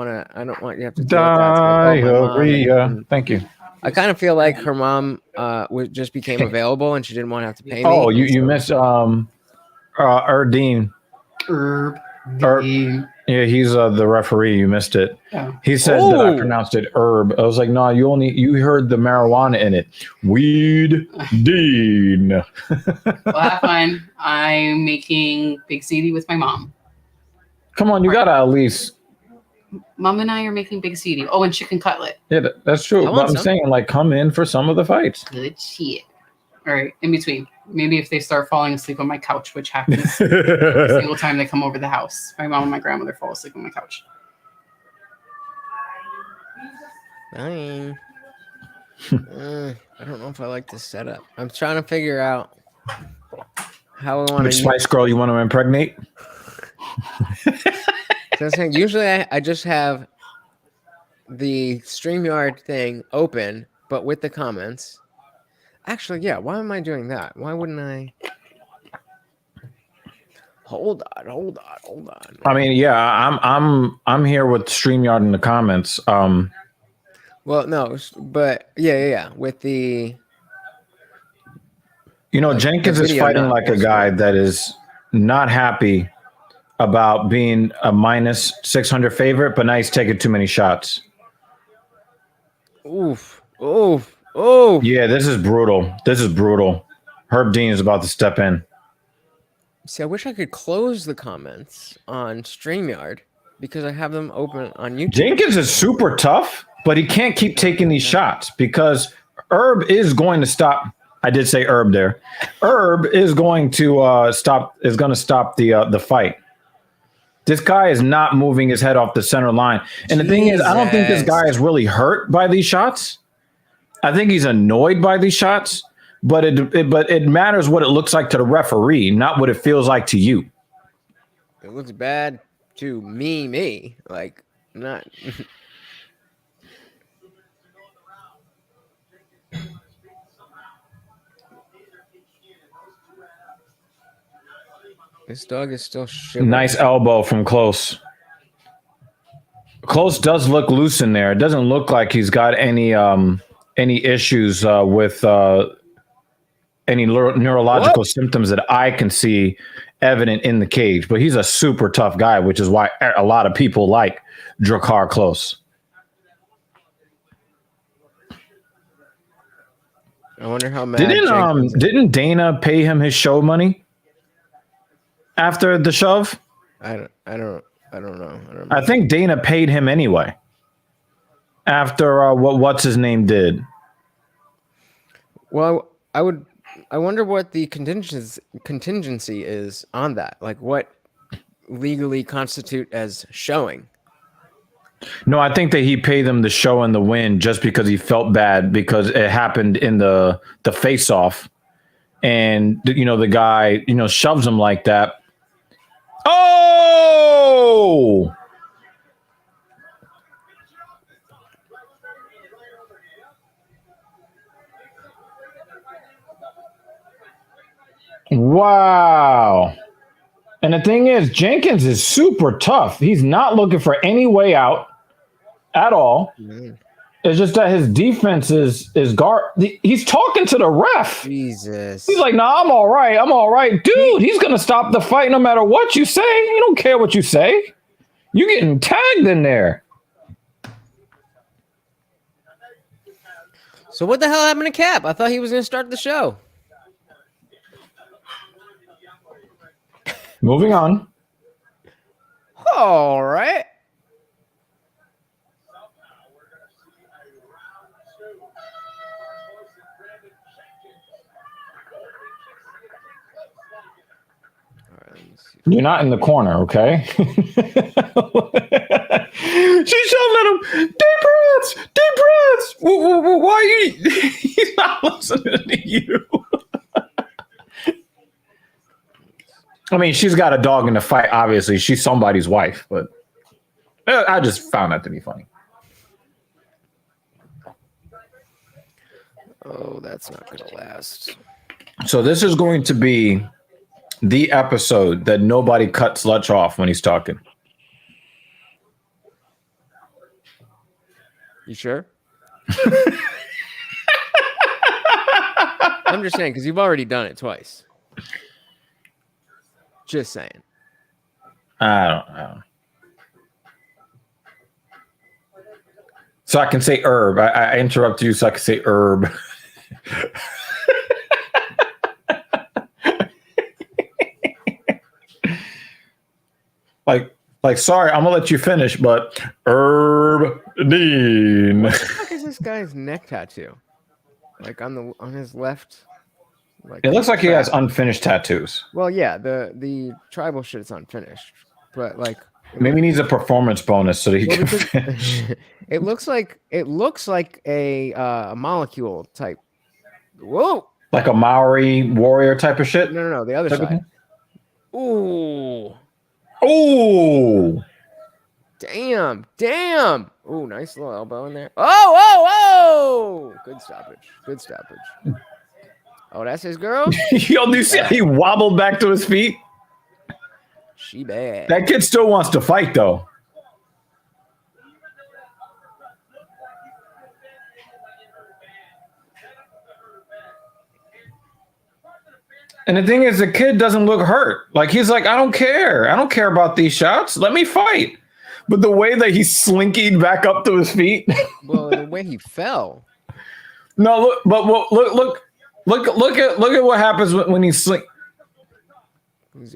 want you to have to deal with that." So I called my mom, Diarrhea. Thank you. I kind of feel like her mom just became available and she didn't want to have to pay me. Oh, you missed Dean. Herb. Dean. Yeah, he's the referee. You missed it. Oh. He said that I pronounced it herb. I was like, no, you heard the marijuana in it. Weed Dean. Well, have fun. I'm making Big CD with my mom. Come on, you gotta at least. Mom and I are making Big CD. Oh, and chicken cutlet. Yeah, that's true. I But want I'm some. saying, like, come in for some of the fights. Good shit. All right, in between. Maybe if they start falling asleep on my couch, which happens every single time they come over the house. My mom and my grandmother fall asleep on my couch. Bye. I don't know if I like this setup. I'm trying to figure out how I want Which to. Spice Girl you want to impregnate? Usually I just have the StreamYard thing open, but with the comments. Actually, yeah. Why am I doing that? Why wouldn't I? Hold on. I mean, yeah, I'm here with StreamYard in the comments. Well, no, but yeah. With the Jenkins the is video fighting not like a guy that is not happy about being a minus 600 favorite, but now he's taking too many shots. oof. Yeah, this is brutal. Herb Dean is about to step in. See, I wish I could close the comments on StreamYard because I have them open on YouTube. Jenkins is super tough, but he can't keep taking these shots because Herb is going to stop. I did say Herb there. Herb is going to stop the fight. This guy is not moving his head off the center line. And the thing is, I don't think this guy is really hurt by these shots. I think he's annoyed by these shots, but it matters what it looks like to the referee, not what it feels like to you. It looks bad to me. Like, not. This dog is still shivering. Nice elbow from Close. Close does look loose in there. It doesn't look like he's got any issues with any neurological symptoms that I can see evident in the cage. But he's a super tough guy, which is why a lot of people like Drakkar Close. I wonder how mad Didn't Jenkins is. didn't Dana pay him his show money after the shove? I don't know. I don't know. I think Dana paid him anyway. After what's his name did. Well, I wonder what the contingency is on that. Like what legally constitute as showing. No, I think that he paid them the show and the win just because he felt bad because it happened in the face off, and the guy shoves him like that. Oh! Wow. And the thing is, Jenkins is super tough. He's not looking for any way out at all. It's just that his defense is guard. He's talking to the ref. Jesus. He's like, "Nah, I'm all right. I'm all right, dude." He's gonna stop the fight no matter what you say. He don't care what you say. You're getting tagged in there. So what the hell happened to Cap? I thought he was going to start the show. Moving on. All right. You're not in the corner, okay? She's shouting at him, deep breaths, deep breaths. Why are you? He's not listening to you. I mean, she's got a dog in the fight, obviously. She's somebody's wife, but I just found that to be funny. Oh, that's not going to last. So this is going to be the episode that nobody cuts Lutch off when he's talking. You sure? I'm just saying, because you've already done it twice. Just saying. I don't know. So I can say herb. I interrupt you so I can say herb. Like, sorry, I'm gonna let you finish, but Herb Dean. What the fuck is this guy's neck tattoo? Like on his left. Like It looks like he has unfinished tattoos. Well, yeah, the tribal shit's unfinished, but like maybe he needs a performance bonus so that he can finish. It looks like a molecule type. Whoa! Like a Maori warrior type of shit. No, the other side. Ooh. Oh, damn. Oh, nice little elbow in there. Oh. Good stoppage. Oh, that's his girl? Yo, do you see how he wobbled back to his feet? She bad. That kid still wants to fight, though. And the thing is, the kid doesn't look hurt. Like, he's like, I don't care. I don't care about these shots. Let me fight. But the way that he slinkied back up to his feet. Well, the way he fell. No, look at what happens when he slink.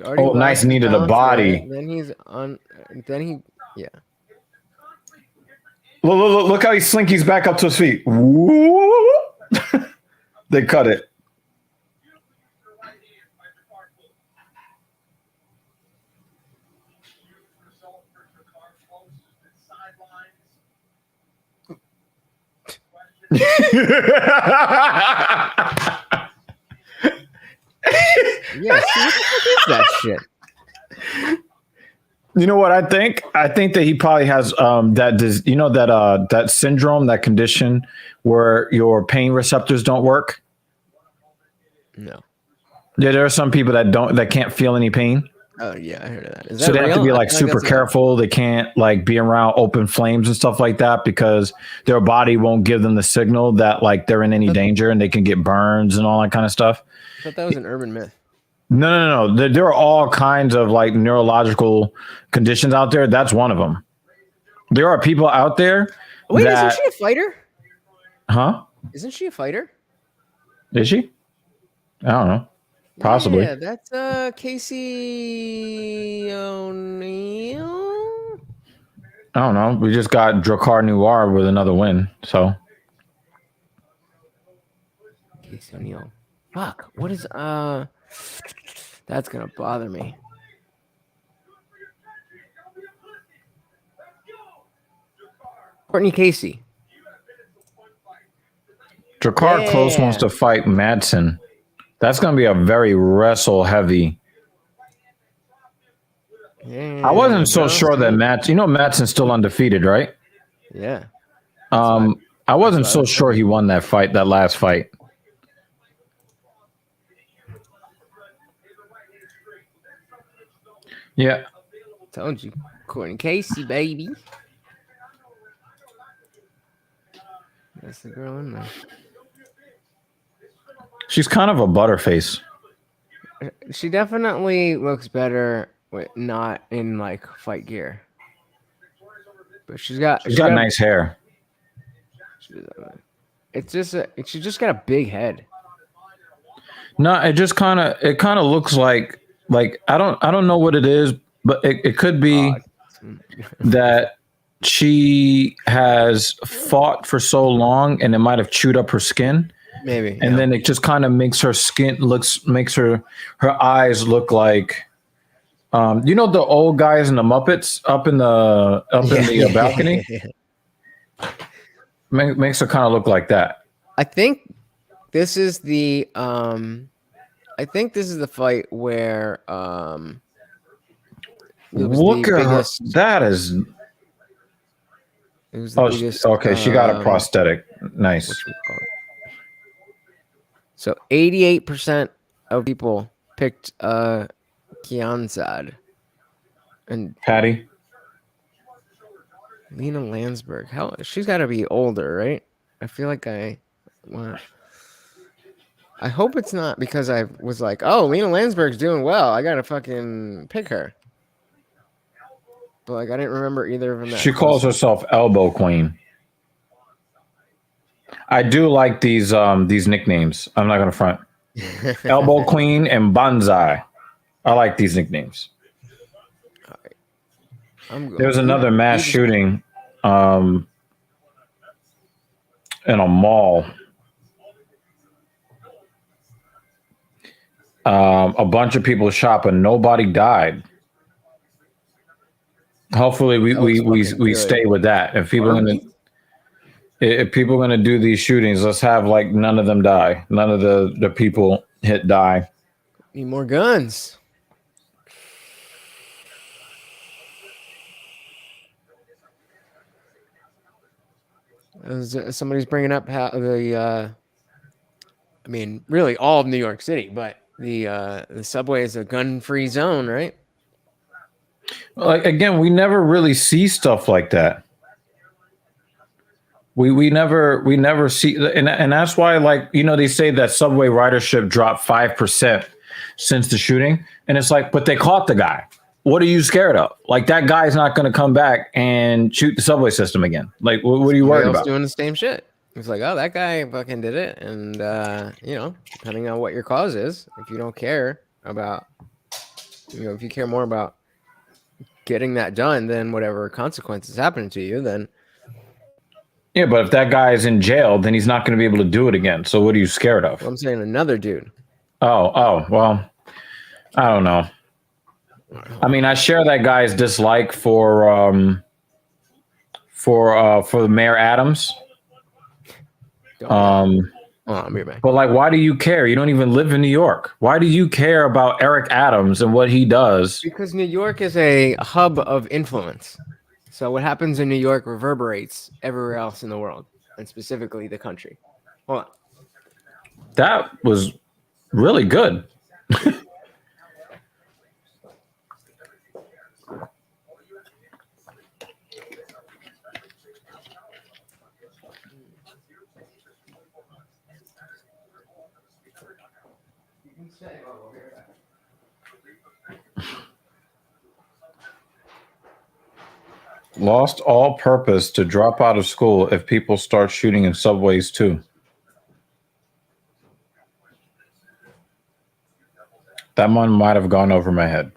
Oh, nice knee to the body. Then yeah. Look how he slinkies back up to his feet. Woo! They cut it. Yeah, see, what the fuck is that shit? You know what I think? I think that he probably has that syndrome, that condition where your pain receptors don't work. No. Yeah, there are some people that can't feel any pain. Oh yeah, I heard of that. Is so that they real? have to be like super careful. They can't like be around open flames and stuff like that because their body won't give them the signal that like they're in any danger and they can get burns and all that kind of stuff. I thought that was an urban myth. No. There are all kinds of like neurological conditions out there. That's one of them. There are people out there. Wait, isn't she a fighter? Huh? Isn't she a fighter? Is she? I don't know. Possibly. Yeah, that's Casey O'Neill. I don't know. We just got Drakkar Noir with another win. So Casey O'Neill. Fuck. What is that's gonna bother me. Courtney Casey. Drakkar Close wants to fight Madsen. That's going to be a very wrestle heavy. Yeah, I wasn't so sure that Madsen's still undefeated, right? Yeah. I wasn't so sure he won that fight, that last fight. Yeah. Told you. Courtney Casey, baby. That's the girl in there. She's kind of a butterface. She definitely looks better not in like fight gear. But she's got nice hair. It's just she just got a big head. No, it just kind of looks like I don't know what it is, but it could be that she has fought for so long and it might have chewed up her skin. Maybe. And then it just kind of makes her makes her eyes look like the old guys in the Muppets up in the balcony. Makes her kind of look like that. I think this is the fight where look at her. That is. It was the biggest, okay. She got a prosthetic. Nice. So 88% of people picked Kianzad. And Patty. Lena Landsberg. She's got to be older, right? I feel like I hope it's not because I was like, oh, Lena Landsberg's doing well. I got to fucking pick her. But like I didn't remember either of them. She calls herself Elbow Queen. I do like these nicknames. I'm not gonna front. Elbow Queen and Banzai. I like these nicknames. There was another mass shooting in a mall. A bunch of people shopping. Nobody died. Hopefully we stay with that. If people are gonna do these shootings, let's have like none of them die. None of the people die. Need more guns. Somebody's bringing up how really all of New York City, but the subway is a gun-free zone, right? Like again, we never really see stuff like that. We never see, and that's why, like, they say that subway ridership dropped 5% since the shooting, and it's like, but they caught the guy. What are you scared of? Like, that guy's not going to come back and shoot the subway system again. Like, what are you worried about? Doing the same shit. It's like, oh, that guy fucking did it, and depending on what your cause is, if you don't care about, if you care more about getting that done than whatever consequences happen to you, then. Yeah, but if that guy is in jail, then he's not going to be able to do it again. So what are you scared of? Well, I'm saying another dude. Oh, well, I don't know. I mean, I share that guy's dislike for Mayor Adams. But like, why do you care? You don't even live in New York. Why do you care about Eric Adams and what he does? Because New York is a hub of influence. So what happens in New York reverberates everywhere else in the world, and specifically the country. Hold on. That was really good. Lost all purpose to drop out of school if people start shooting in subways too. That one might have gone over my head.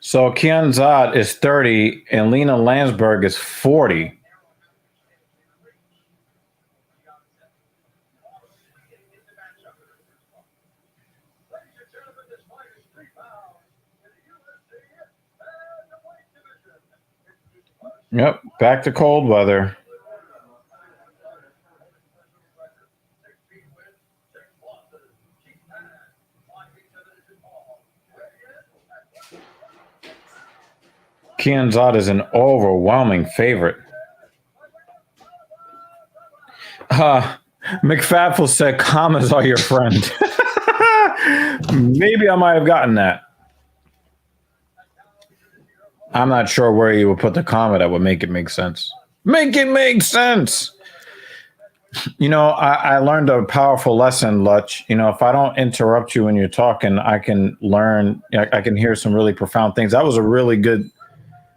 So Kian Zad is 30 and Lena Landsberg is 40. Yep, back to cold weather. Kian Zad is an overwhelming favorite. McFadful said commas are your friend. Maybe I might have gotten that. I'm not sure where you would put the comma that would make it make sense. Make it make sense. You know, I learned a powerful lesson, Lutch. You know, if I don't interrupt you when you're talking, I can learn. I can hear some really profound things. That was a really good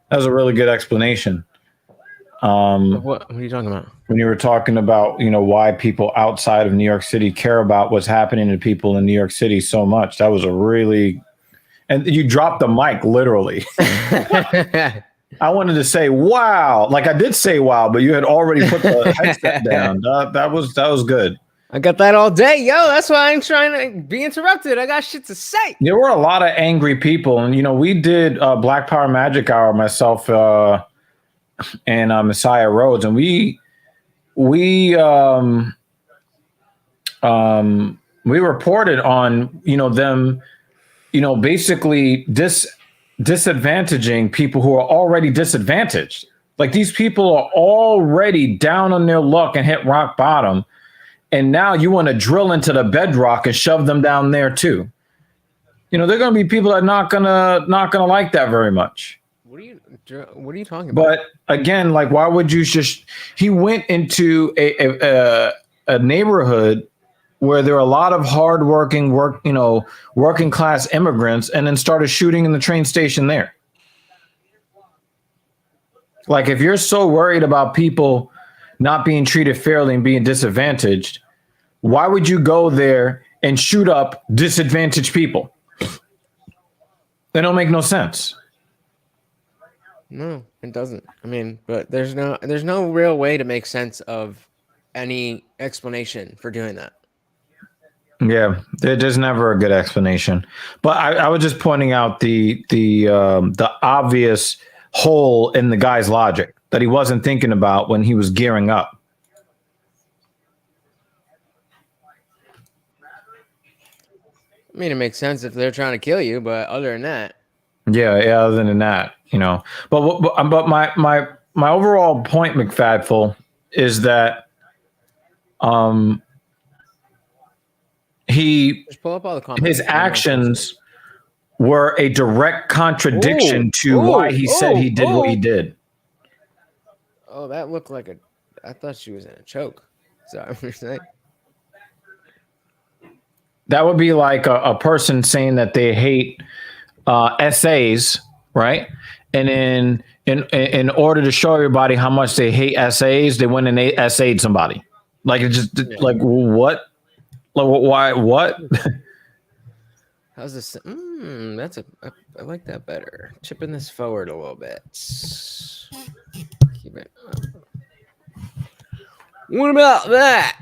explanation. What are you talking about? When you were talking about, you know, why people outside of New York City care about what's happening to people in New York City so much. That was a really, and you dropped the mic literally. I wanted to say wow, like I did say wow, but you had already put the headset down. That was good. I got that all day, yo. That's why I'm trying to be interrupted. I got shit to say. There were a lot of angry people, and you know, we did Black Power Magic Hour, myself and Messiah Rhodes, and we reported on, you know, them, you know, basically disadvantaging people who are already disadvantaged. Like these people are already down on their luck and hit rock bottom, and now you want to drill into the bedrock and shove them down there too. You know, they're going to be people that not gonna like that very much. What are you talking about? But again, like, why would you just? He went into a neighborhood where there are a lot of hardworking working class immigrants, and then started shooting in the train station there. Like, if you're so worried about people not being treated fairly and being disadvantaged, why would you go there and shoot up disadvantaged people? That don't make no sense. No, it doesn't. I mean, but there's no real way to make sense of any explanation for doing that. Yeah, there's never a good explanation. But I was just pointing out the obvious hole in the guy's logic that he wasn't thinking about when he was gearing up. I mean, it makes sense if they're trying to kill you, but other than that, Yeah. Other than that, you know. But my overall point, McFadful, is that just pull up all the comments. his actions were a direct contradiction to why he said he did what he did. Oh, that looked like I thought she was in a choke. Sorry, what you're saying. That would be like a person saying that they hate essays, right? And then in order to show everybody how much they hate essays, they went and they essayed somebody. Like, it just like, what? Like, why? What? How's this? I like that better. Chipping this forward a little bit. Keep it up. What about that?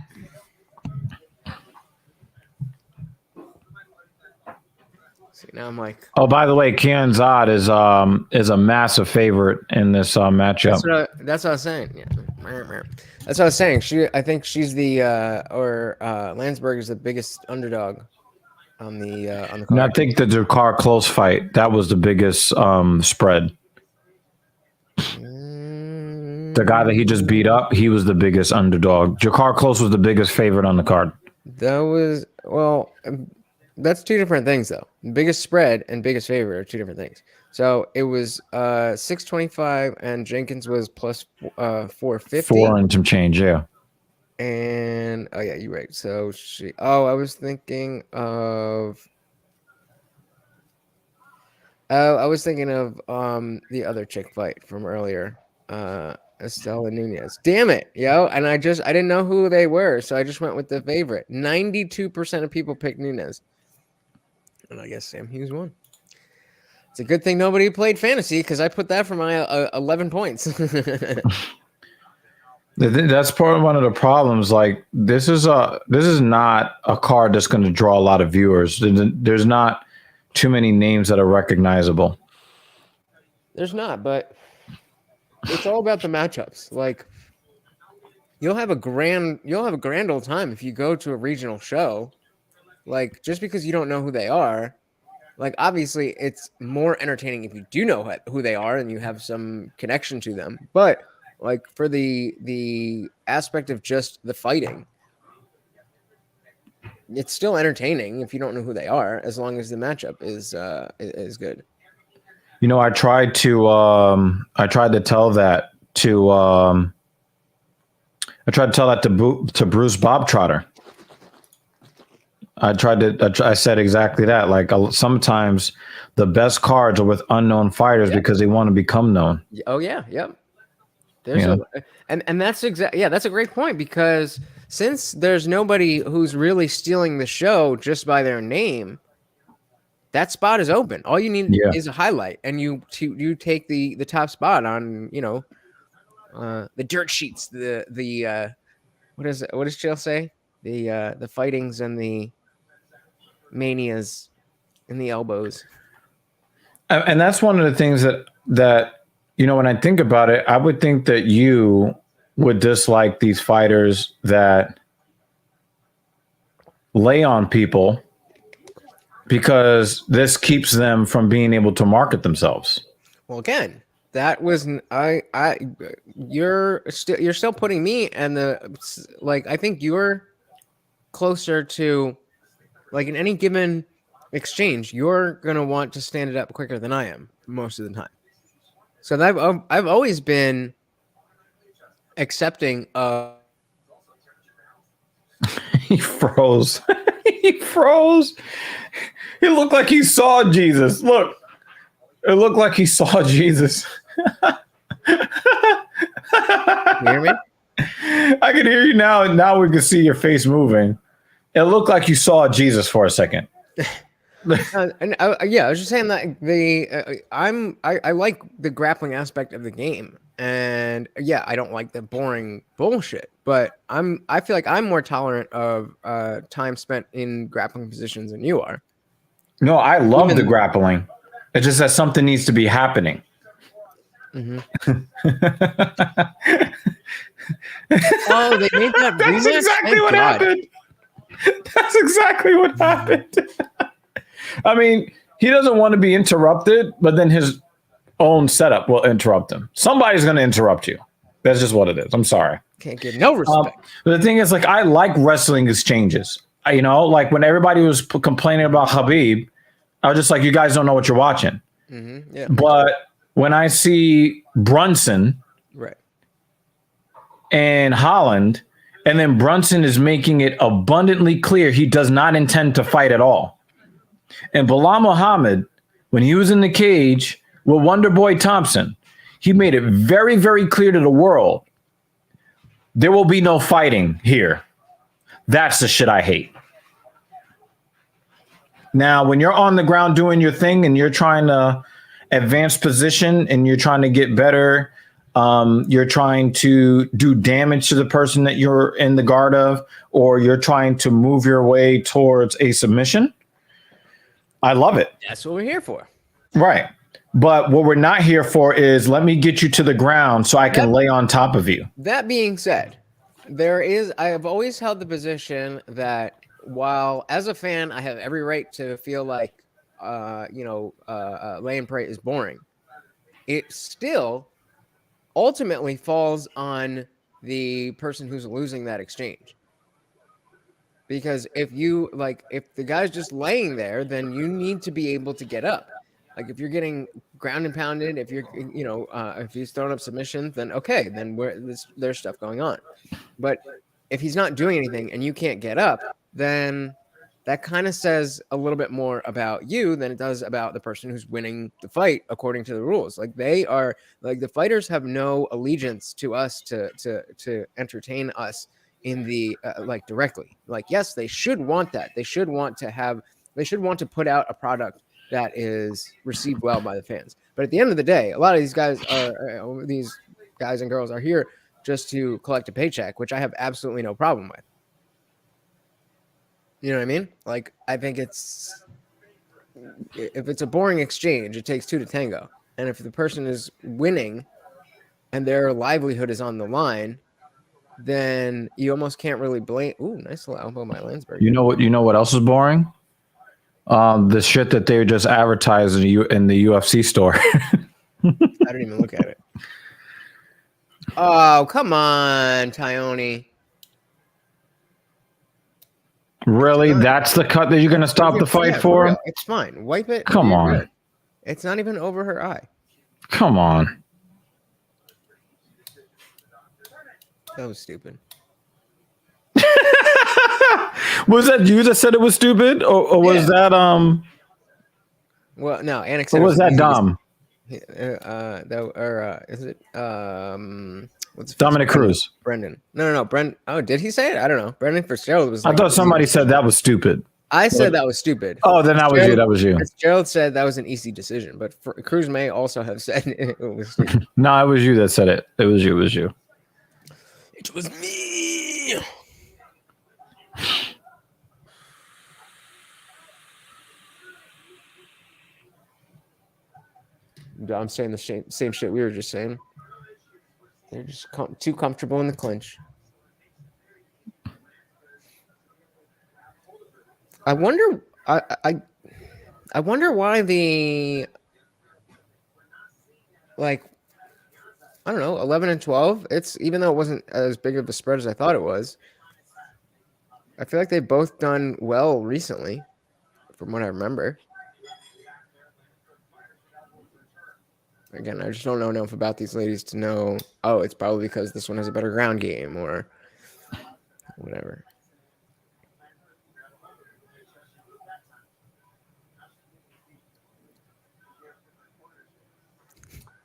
See, now I'm like, Oh, by the way, Kian Zad is a massive favorite in this matchup. that's what I was saying. Yeah, that's what I was saying. I think she's the Landsberg is the biggest underdog on the card. And I think the Dakar close fight, that was the biggest spread. The guy that he just beat up, he was the biggest underdog. Jakar Close was the biggest favorite on the card. That was that's two different things though. Biggest spread and biggest favorite are two different things. So it was 625 and Jenkins was plus 450. 4 and some change, yeah. And oh yeah, you're right. So I was thinking of the other chick fight from earlier. Estella Nunez. Damn it, yo. And I didn't know who they were, so I just went with the favorite. 92% of people picked Nunez. And I guess Sam Hughes won. It's a good thing nobody played fantasy because I put that for my 11 points. That's part of one of the problems. Like this is not a card that's going to draw a lot of viewers. There's not too many names that are recognizable. There's not, but it's all about the matchups. Like you'll have a grand old time if you go to a regional show. Like just because you don't know who they are, like obviously it's more entertaining if you do know who they are and you have some connection to them. But like for the aspect of just the fighting, it's still entertaining if you don't know who they are, as long as the matchup is good. You know, I tried to tell that to Bruce Bobtrotter. I said exactly that. Like sometimes the best cards are with unknown fighters because they want to become known. Oh yeah, yep. And that's that's a great point because since there's nobody who's really stealing the show just by their name, that spot is open. All you need is a highlight, and you take the top spot on the dirt sheets. The what does Jill say? The fightings and the manias and the elbows. And that's one of the things that when I think about it, I would think that you would dislike these fighters that lay on people because this keeps them from being able to market themselves. Well, again, that was you're still putting me and I think you're closer to like in any given exchange, you're gonna want to stand it up quicker than I am most of the time. So I've always been accepting of. He froze. He froze. It looked like he saw Jesus. Look, it looked like he saw Jesus. You hear me? I can hear you now, and now we can see your face moving. It looked like you saw Jesus for a second. I was just saying that I like the grappling aspect of the game, and I don't like the boring bullshit. But I feel like I'm more tolerant of time spent in grappling positions than you are. No, I love the grappling. It's just that something needs to be happening. Mm-hmm. Oh, they made that. That's exactly what happened. That's exactly what happened. I mean, he doesn't want to be interrupted, but then his own setup will interrupt him. Somebody's going to interrupt you. That's just what it is. I'm sorry. Can't get no respect. But the thing is, like, I like wrestling exchanges. Like when everybody was complaining about Khabib, I was just like, you guys don't know what you're watching. Mm-hmm. Yeah. But when I see Brunson and Holland, and then Brunson is making it abundantly clear he does not intend to fight at all. And Bilal Muhammad, when he was in the cage with Wonder Boy Thompson, he made it very, very clear to the world, there will be no fighting here. That's the shit I hate. Now, when you're on the ground doing your thing and you're trying to advance position and you're trying to get better, you're trying to do damage to the person that you're in the guard of, or you're trying to move your way towards a submission, I love it. That's what we're here for. Right. But what we're not here for is let me get you to the ground so I can lay on top of you. That being said, I have always held the position that while as a fan, I have every right to feel like, lay and pray is boring. It still ultimately falls on the person who's losing that exchange. Because if the guy's just laying there, then you need to be able to get up. Like if you're getting ground and pounded, if you're, if he's throwing up submissions, then okay, then there's stuff going on. But if he's not doing anything and you can't get up, then that kind of says a little bit more about you than it does about the person who's winning the fight according to the rules. Like the fighters have no allegiance to us to entertain us in the directly. Like, yes, they should want that. They should want to put out a product that is received well by the fans. But at the end of the day, a lot of these guys and girls are here just to collect a paycheck, which I have absolutely no problem with. You know what I mean? Like, I think if it's a boring exchange, it takes two to tango. And if the person is winning and their livelihood is on the line, then you almost can't really blame. Ooh, nice little elbow by Landsberg. You know what else is boring? The shit that they just advertised in the UFC store. I didn't even look at it. Oh, come on, Tyone. Really? That's the cut that you're going to stop the fight for? It's fine. Wipe it. Come on. Good. It's not even over her eye. Come on. That was stupid. Was that you that said it was stupid? Or was that Well, no, Annex. Or was that Dom? Is it what's Dominic Cruz? Brendan. No. Brendan. Oh, did he say it? I don't know. Brendan Fitzgerald was. I thought somebody said that was stupid. I said that was stupid. Oh, then that was you. That was you. Fitzgerald said that was an easy decision, but Cruz may also have said it was stupid. No, it was you that said it. It was you. It was you. It was me. I'm saying the same shit we were just saying. They're just too comfortable in the clinch. I wonder. I wonder why the I don't know, 11 and 12. It's even though it wasn't as big of a spread as I thought it was. I feel like they've both done well recently, from what I remember. Again, I just don't know enough about these ladies to know, oh, it's probably because this one has a better ground game or whatever.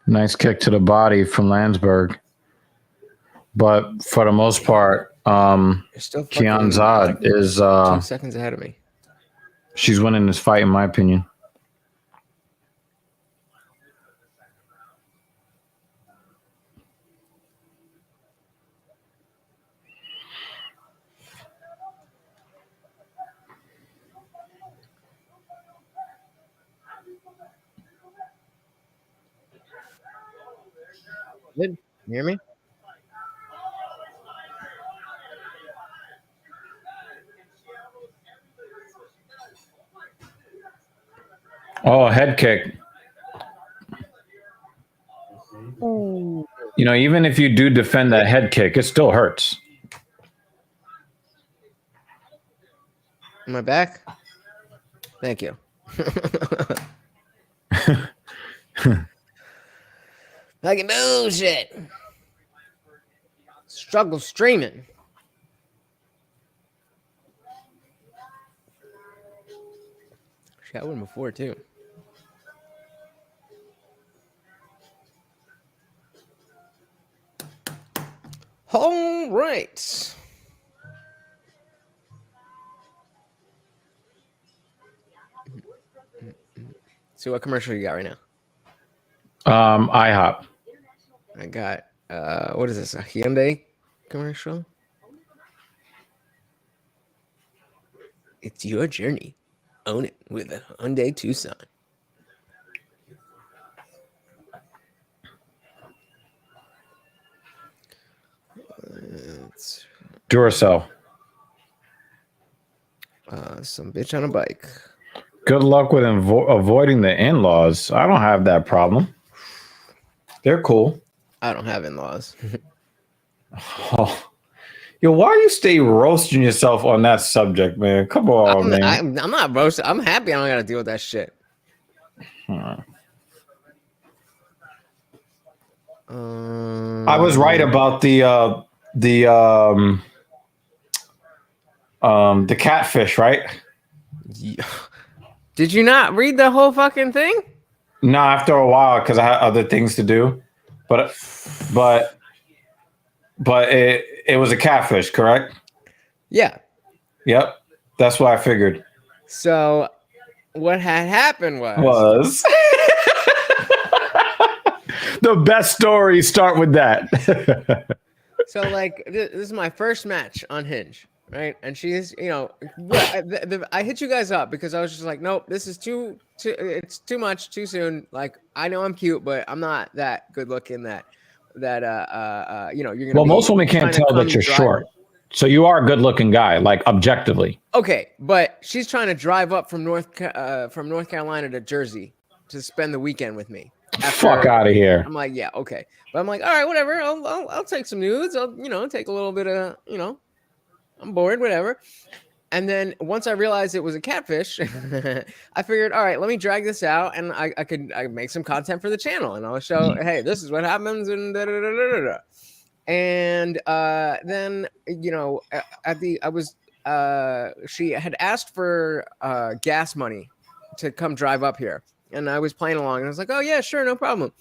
Nice kick to the body from Landsberg. But for the most part, Kianzad is 2 seconds ahead of me. She's winning this fight, in my opinion. Good. You hear me? Oh, a head kick. Oh. You know, even if you do defend that head kick, it still hurts. Am I back? Thank you. Fucking bullshit. Struggle streaming. She had one before too. All right. So what commercial you got right now? IHOP. I got what is this? A Hyundai commercial? It's your journey. Own it with a Hyundai Tucson. Duracell. Some bitch on a bike. Good luck with avoiding the in-laws. I don't have that problem. They're cool. I don't have in-laws. Oh. Yo, why do you stay roasting yourself on that subject, man? Come on, man. I'm not roasting. I'm happy I don't got to deal with that shit. I was right about the catfish, right? Yeah. Did you not read the whole fucking thing? No, after a while, because I had other things to do. But it was a catfish, correct? Yeah. Yep. That's what I figured. So what had happened was the best stories start with that. so like this is my first match on Hinge, right? And she's, I hit you guys up because I was just like, nope, this is too it's too much too soon. Like I know I'm cute, but I'm not that good looking that you're gonna. Well, most women can't tell that you're short. So you are a good looking guy, like objectively. Okay, but she's trying to drive up from North Carolina to Jersey to spend the weekend with me. Fuck out of here. I'm like, yeah, okay. But I'm like, all right, whatever. I'll take some nudes. I'll, take a little bit of, I'm bored, whatever. And then once I realized it was a catfish, I figured, all right, let me drag this out and I could make some content for the channel and I'll show, hey, this is what happens and da da da da da. And then, she had asked for gas money to come drive up here. And I was playing along and I was like, oh, yeah, sure, no problem.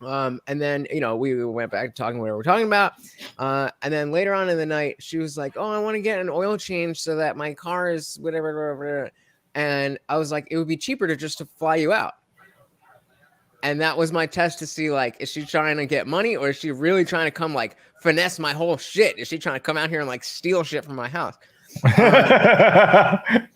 And then, we went back to talking what we were talking about. And then later on in the night, she was like, oh, I want to get an oil change so that my car is whatever. And I was like, it would be cheaper to fly you out. And that was my test to see, like, is she trying to get money or is she really trying to come, like, finesse my whole shit? Is she trying to come out here and, like, steal shit from my house?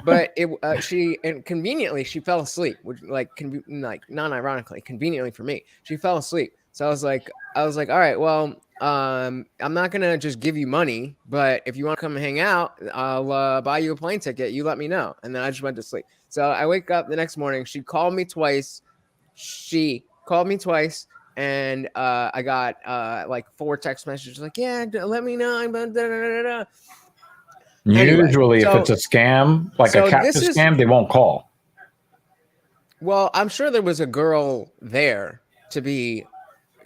But she conveniently she fell asleep, which like non-ironically, conveniently for me, she fell asleep. So I was like, all right, well, I'm not gonna just give you money, but if you want to come hang out, I'll buy you a plane ticket. You let me know, and then I just went to sleep. So I wake up the next morning. She called me twice, and I got like 4 text messages like, yeah, let me know. Usually, if it's a scam, like a catfish scam, they won't call. Well, I'm sure there was a girl there to be,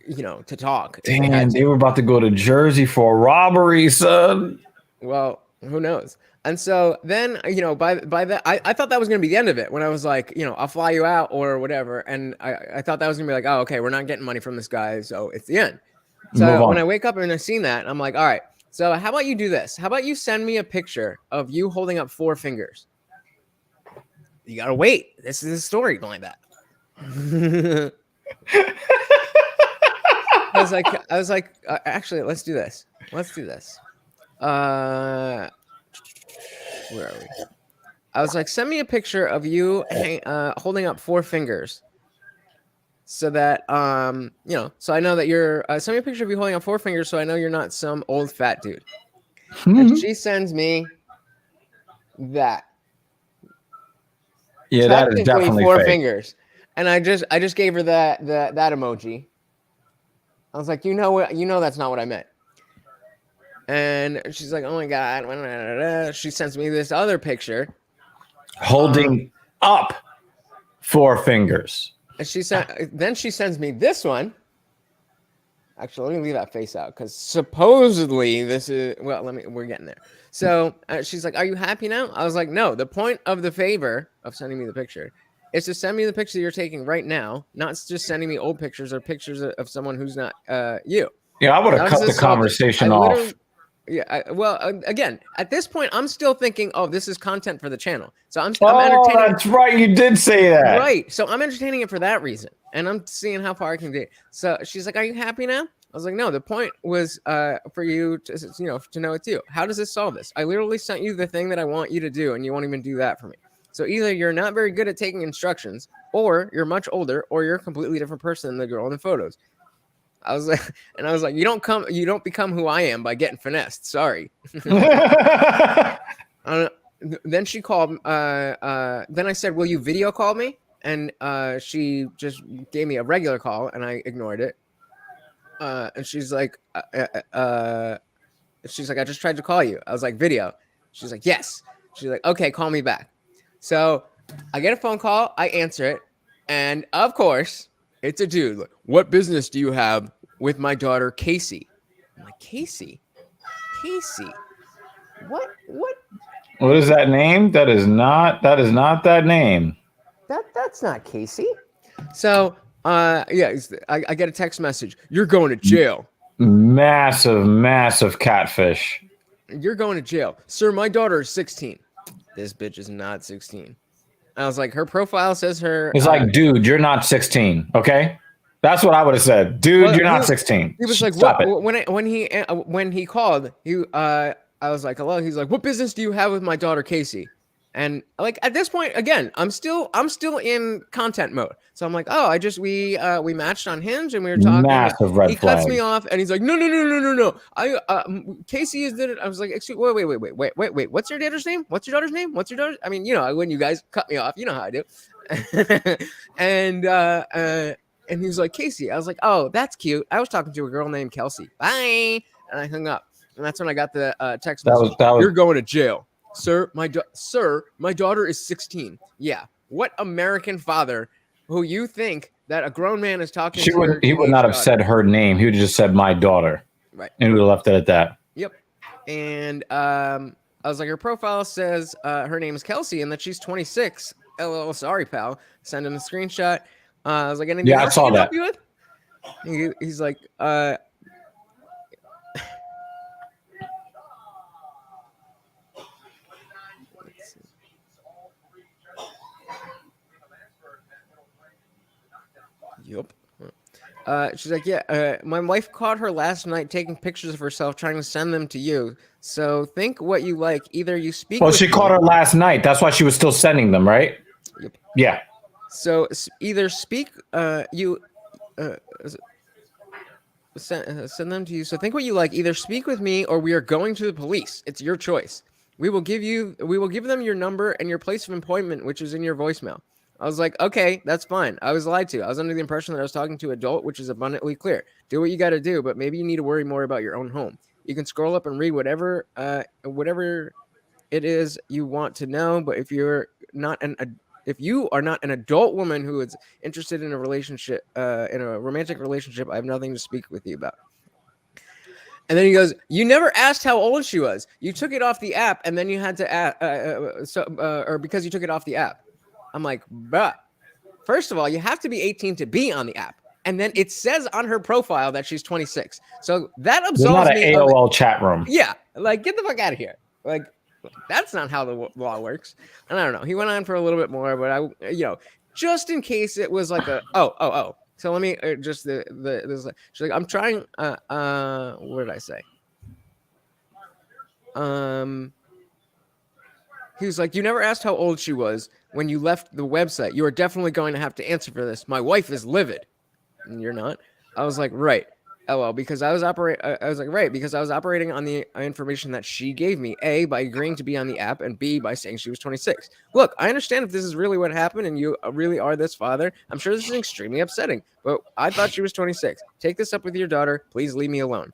to talk. Damn, they were about to go to Jersey for a robbery, son. Well, who knows? And so then, by that, I thought that was going to be the end of it when I was like, I'll fly you out or whatever. And I thought that was going to be like, oh, okay, we're not getting money from this guy. So it's the end. So when I wake up and I seen that, I'm like, all right. So how about you do this? How about you send me a picture of you holding up 4 fingers? You gotta wait. This is a story behind that. I was like, actually, let's do this. Where are we? I was like, send me a picture of you holding up 4 fingers. So that, so I know that you're, send me a picture of you holding up 4 fingers so I know you're not some old fat dude. And she sends me that. Yeah, that is definitely 4 fake. fingers. And I just gave her that emoji. I was like, that's not what I meant. And she's like, oh my God. She sends me this other picture. Holding up 4 fingers. And then she sends me this one. Actually, let me leave that face out because supposedly this is, we're getting there. So she's like, are you happy now? I was like, no, the point of the favor of sending me the picture is to send me the picture you're taking right now, not just sending me old pictures or pictures of someone who's not you. Yeah, I would have cut the conversation off. Yeah, again, at this point, I'm still thinking, oh, this is content for the channel. So I'm entertaining. That's right. You did say that. Right. So I'm entertaining it for that reason. And I'm seeing how far I can get. So she's like, are you happy now? I was like, no, the point was for you to, to know it's you. How does this solve this? I literally sent you the thing that I want you to do, and you won't even do that for me. So either you're not very good at taking instructions, or you're much older, or you're a completely different person than the girl in the photos. I was like, you don't become who I am by getting finessed. Sorry. Then she called. Then I said, will you video call me? And she just gave me a regular call, and I ignored it. And she's like, I just tried to call you. I was like, video. She's like, yes. She's like, okay, call me back. So I get a phone call. I answer it. And of course, it's a dude. Like, what business do you have with my daughter, Casey? I'm like, Casey? Casey? What? What is that name? That is not that name. That's not Casey. So, yeah, I get a text message. You're going to jail. Massive catfish. You're going to jail. Sir, my daughter is 16. This bitch is not 16. I was like, her profile says her. It's like, dude, you're not 16. Okay. That's what I would have said. Dude, you're not 16. He was like, stop what? it. When he called, I was like, hello. He's like, what business do you have with my daughter, Casey? And like at this point, again, I'm still in content mode. So I'm like, oh, we matched on Hinge and we were talking. Massive red He cuts flag. me off and he's like, no. Casey is did it. I was like, excuse, wait. What's your daughter's name? What's your daughter's name? What's your daughter's? I mean, you know, when you guys cut me off, you know how I do. And he was like, Casey. I was like, oh, that's cute. I was talking to a girl named Kelsey. Bye. And I hung up. And that's when I got the text message. That was You're going to jail. Sir, my daughter is 16. Yeah. What American father who you think that a grown man is talking to? He would not have said her name. He would have just said my daughter. Right. And he would have left it at that. Yep. And I was like, her profile says her name is Kelsey and that she's 26. LOL, sorry, pal. Send him a screenshot. I was like, anything Yeah, I else saw I can that. help you with? He's like, Yep. She's like, yeah, my wife caught her last night taking pictures of herself trying to send them to you. So think what you like. Either you speak. Well, with she me- caught her last night. That's why she was still sending them, right? Yep. Yeah. So either speak, send them to you. So think what you like. Either speak with me or we are going to the police. It's your choice. We will give them your number and your place of employment, which is in your voicemail. I was like, okay, that's fine. I was lied to. I was under the impression that I was talking to an adult, which is abundantly clear. Do what you got to do, but maybe you need to worry more about your own home. You can scroll up and read whatever it is you want to know. But if you are not an adult woman who is interested in a relationship, in a romantic relationship, I have nothing to speak with you about. And then he goes, you never asked how old she was. You took it off the app, and then you had to ask, or because you took it off the app. I'm like, bruh, first of all, you have to be 18 to be on the app. And then it says on her profile that she's 26. So that absolves me. There's not an AOL chat room. Yeah. Like, get the fuck out of here. Like, that's not how the law works. And I don't know. He went on for a little bit more, but just in case it was like oh. So let me just this. She's like, I'm trying. What did I say? He was like, you never asked how old she was when you left the website. You are definitely going to have to answer for this. My wife is livid. And you're not. I was like, right. LOL, because I was operating on the information that she gave me, A, by agreeing to be on the app, and B, by saying she was 26. Look, I understand if this is really what happened and you really are this father. I'm sure this is extremely upsetting, but I thought she was 26. Take this up with your daughter. Please leave me alone.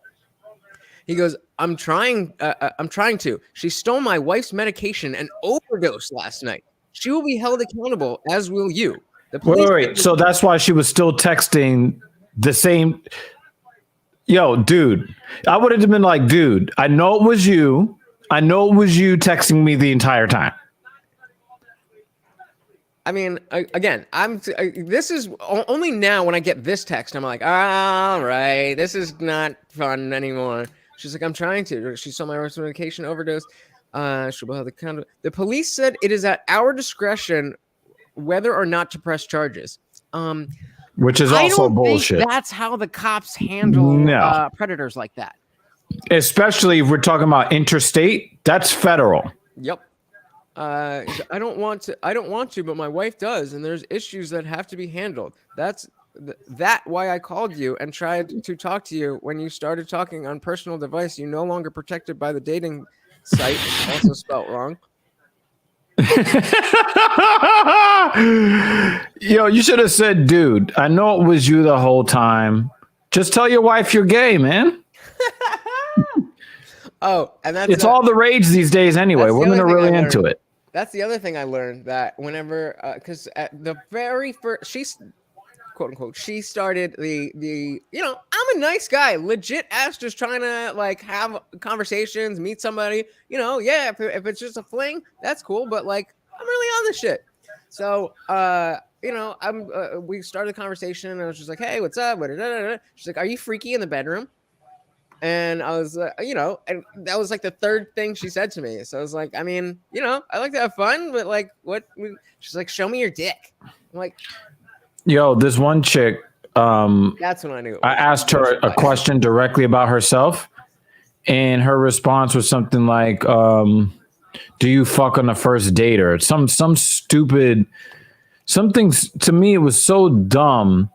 He goes, I'm trying to. She stole my wife's medication and overdosed last night. She will be held accountable, as will you. The police Wait. So that's why she was still texting the same. Yo, dude, I would have been like, dude, I know it was you. I know it was you texting me the entire time. I mean, again, this is only now when I get this text, I'm like, all right, this is not fun anymore. She's like, I'm trying to. She saw my medication overdose. She'll be held accountable. The police said it is at our discretion whether or not to press charges. Which is also bullshit. Think that's how the cops handle predators like that. Especially if we're talking about interstate, that's federal. Yep. I don't want to, but my wife does, and there's issues that have to be handled. That's why I called you and tried to talk to you when you started talking on personal device. You no longer protected by the dating site, also spelt wrong. Yo, you should have said, dude, I know it was you the whole time. Just tell your wife you're gay, man. Oh, and that's It's all the rage these days anyway. That's the Women other are thing I really learned. into it. That's the other thing I learned, that whenever, because at the very first, she's quote unquote, she started the I'm a nice guy, legit ass, just trying to like have conversations, meet somebody, yeah, if it's just a fling, that's cool, but like I'm really on this shit. So we started the conversation and I was just like, hey, what's up? She's like, are you freaky in the bedroom? And I was, and that was like the third thing she said to me. So I was like, I mean, I like to have fun, but like, what? She's like, show me your dick. I'm like, yo, this one chick, that's when I knew. I asked her a question directly about herself, and her response was something like, do you fuck on the first date, or some stupid something. To me, it was so dumb.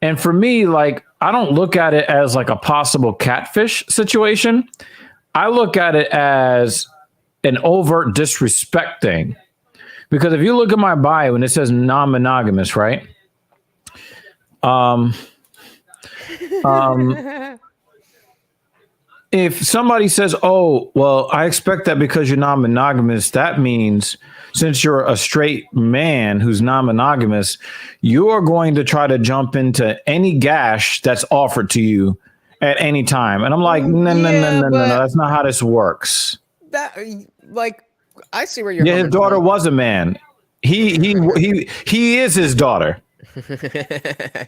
And for me, like, I don't look at it as like a possible catfish situation. I look at it as an overt disrespect thing. Because if you look at my bio and it says non-monogamous, right? If somebody says, oh, well, I expect that because you're non-monogamous, that means since you're a straight man who's non-monogamous, you're going to try to jump into any gash that's offered to you at any time. And I'm like, no, that's not how this works. That, like, I see where you're his daughter was a man. He is his daughter.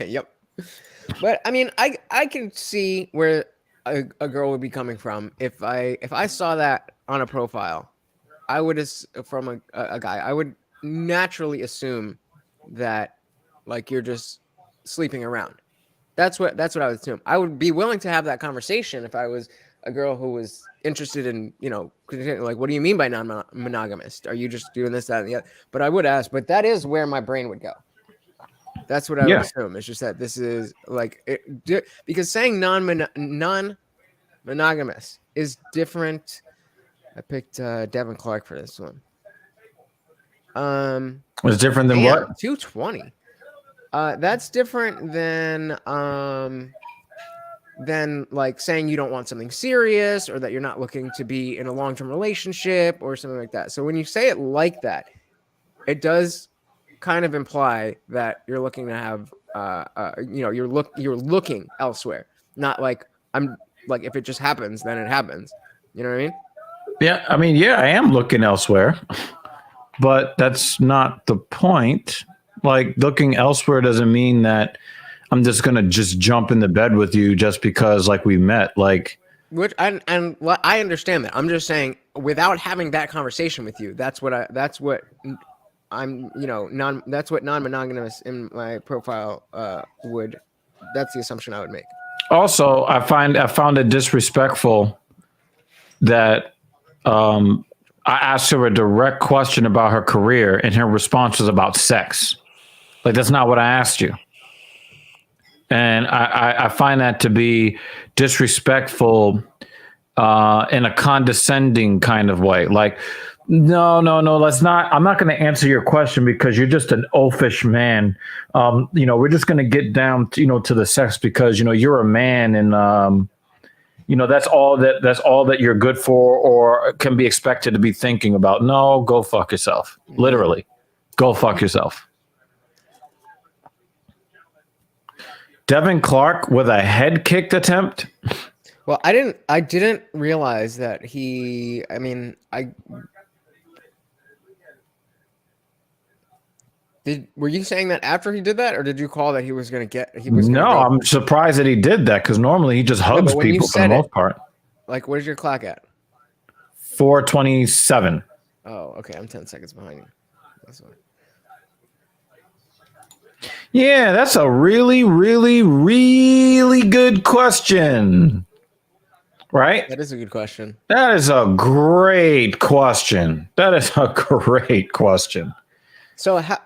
Yep. But I mean, I can see where a girl would be coming from if I saw that on a profile. I would, from a guy, I would naturally assume that like you're just sleeping around. That's what I would assume. I would be willing to have that conversation if I was a girl who was interested in, like, what do you mean by non-monogamous? Are you just doing this, that, and the other? But I would ask, but that is where my brain would go. That's what I would assume. It's just that this is like because saying non-monogamous is different. I picked Devin Clark for this one. It's different than what? 220. That's different than like saying you don't want something serious or that you're not looking to be in a long-term relationship or something like that. So when you say it like that, it does kind of imply that you're looking to have you're looking elsewhere, not like I'm like, if it just happens, then it happens. You know what I mean? Yeah, I mean, I am looking elsewhere, but that's not the point. Like, looking elsewhere doesn't mean that I'm just gonna just jump in the bed with you just because like we met. Like, which I understand that. I'm just saying, without having that conversation with you, that's what I'm, that's what non-monogamous in my profile would. That's the assumption I would make. Also, I found it disrespectful that I asked her a direct question about her career and her response was about sex. Like, that's not what I asked you. And I find that to be disrespectful in a condescending kind of way. Like, no, let's not. I'm not going to answer your question because you're just an oafish man. We're just going to get down, to the sex because, you're a man and, that's all that you're good for or can be expected to be thinking about. No, go fuck yourself. Literally, go fuck yourself. Devin Clark with a head kicked attempt. Well, I didn't realize that were you saying that after he did that, or did you call that he was going to get? I'm surprised that he did that because normally he just hugs people for the most part. Like, where's your clock at? 4:27. Oh, okay. I'm 10 seconds behind you. That's fine. Yeah, that's a really, really, really good question. Right? That is a good question. That is a great question. So how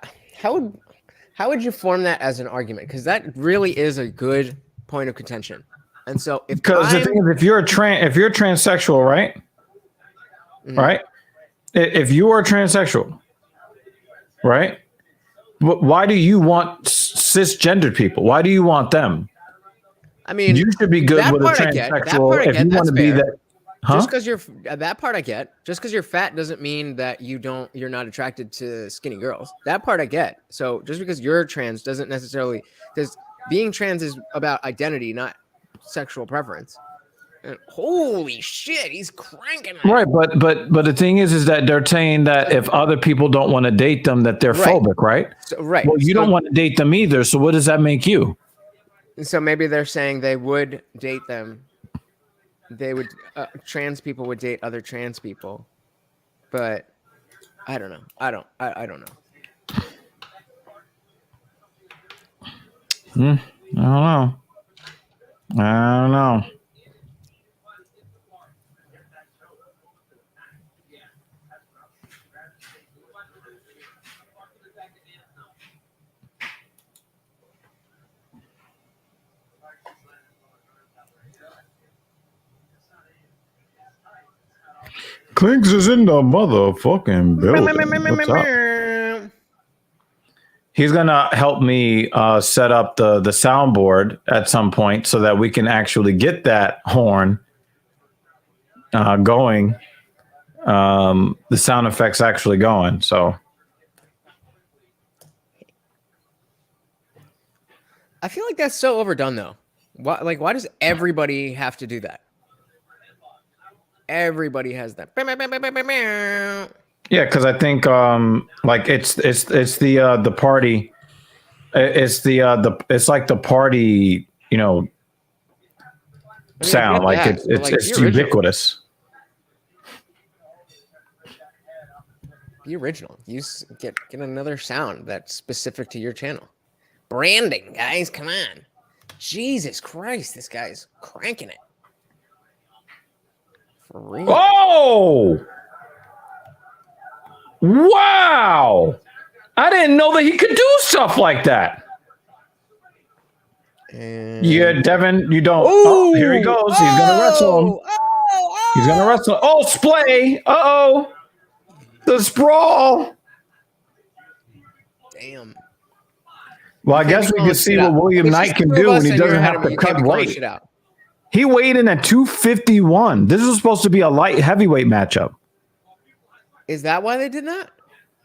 would you form that as an argument? Because that really is a good point of contention. And so the thing is, if you're transsexual, right? Mm-hmm. Right? If you are transsexual, right? Why do you want cisgendered people? Why do you want them? I mean, you should be good that with a part I get. That transsexual part I if get. you want That's to be fair. that. Huh? Just because you're that part I get. Just because you're fat doesn't mean that you're not attracted to skinny girls. That part I get. So just because you're trans doesn't necessarily, because being trans is about identity, not sexual preference. And holy shit, he's cranking it. Right, but the thing is that they're saying that if other people don't want to date them, that they're Right. phobic, right? So, right. Well, you don't want to date them either. So what does that make you? So maybe they're saying they would date them. They would trans people would date other trans people, but I don't know. I don't know. I don't know. I don't know. Clinks is in the motherfucking building. What's up? He's gonna help me set up the soundboard at some point so that we can actually get that horn going. The sound effects actually going. So I feel like that's so overdone, though. Why does everybody have to do that? Everybody has that. yeah, because I think like it's the party. It's it's like the party, sound. Like that, it's ubiquitous. Be original. Get another sound that's specific to your channel. Branding, guys, come on. Jesus Christ, this guy's cranking it. For real. Oh! Wow! I didn't know that he could do stuff like that. And... Yeah, Devin, you don't. Oh, here he goes. He's gonna wrestle him. He's gonna wrestle. Oh, splay. Uh-oh. The sprawl. Damn. Well, I guess we can see what William Knight can do when he doesn't have to cut weight. He weighed in at 251. This was supposed to be a light heavyweight matchup. Is that why they did that?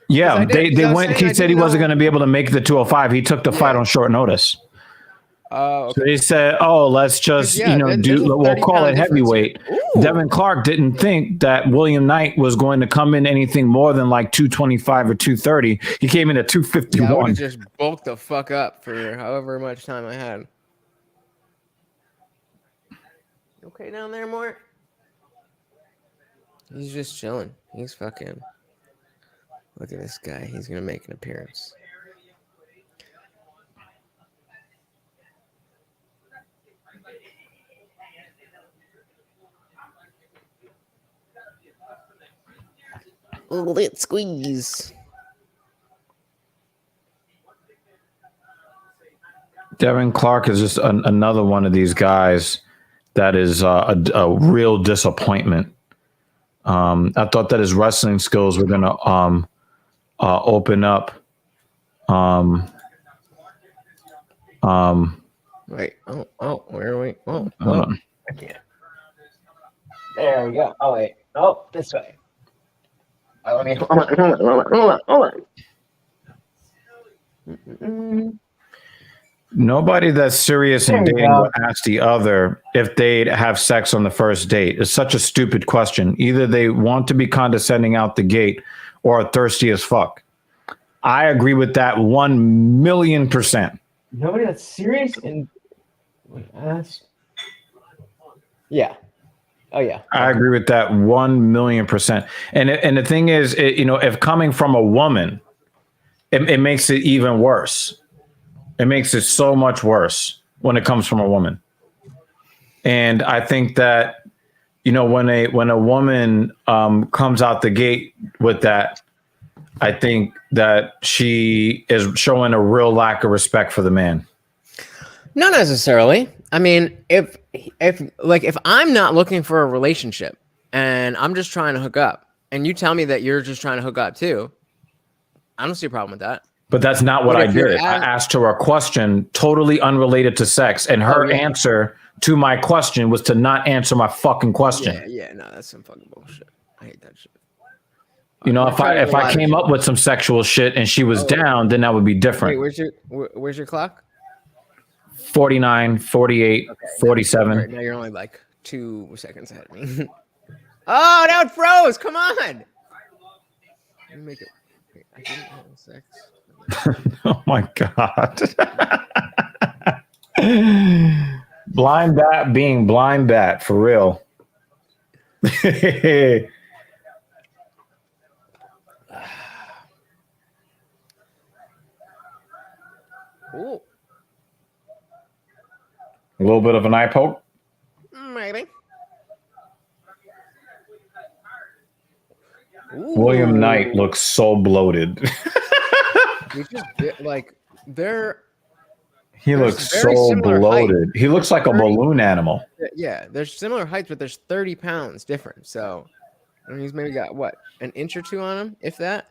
Yeah, they went. He said he wasn't going to be able to make the 205. He took the fight on short notice. Oh, okay. So they said, "Oh, let's just we'll call it heavyweight." Devin Clark didn't think that William Knight was going to come in anything more than like 225 or 230. He came in at 251. Yeah, I would have just bulked the fuck up for however much time I had. Okay, down there, Mort? He's just chilling. He's fucking. Look at this guy. He's gonna make an appearance. Let's squeeze. Devin Clark is just another one of these guys that is a real disappointment. I thought that his wrestling skills were going to open up. Wait. Oh, where are we? Oh, I can't. There we go. Oh, wait. Oh, this way. Oh, let me. Hold on. Nobody that's serious in dating will ask the other if they'd have sex on the first date. It's such a stupid question. Either they want to be condescending out the gate or are thirsty as fuck. I agree with that 1,000,000%. Nobody that's serious and ask. Yeah. Oh yeah. I agree with that 1,000,000%. And the thing is, if coming from a woman, it makes it even worse. It makes it so much worse when it comes from a woman. And I think that, when a woman comes out the gate with that, I think that she is showing a real lack of respect for the man. Not necessarily. I mean, if I'm not looking for a relationship and I'm just trying to hook up, and you tell me that you're just trying to hook up too, I don't see a problem with that. But that's not what But I if you're did. I asked her a question totally unrelated to sex, and her yeah. answer to my question was to not answer my fucking question. Yeah, no, that's some fucking bullshit. I hate that shit. You know, if I came up with some sexual shit and she was down, then that would be different. Wait, where's your clock? 49, 48, 47. Now you're only like 2 seconds ahead of me. Oh, now it froze. Come on. Let me make it. Wait, I didn't have sex. Oh my God. Blind bat being blind bat for real. Ooh, A little bit of an eye poke. maybe. William Knight looks so bloated. He's just like they're. He There's looks very so similar bloated. height. He looks like a balloon animal. Yeah, there's similar heights, but there's 30 pounds different. So, I mean, he's maybe got what, an inch or two on him, if that.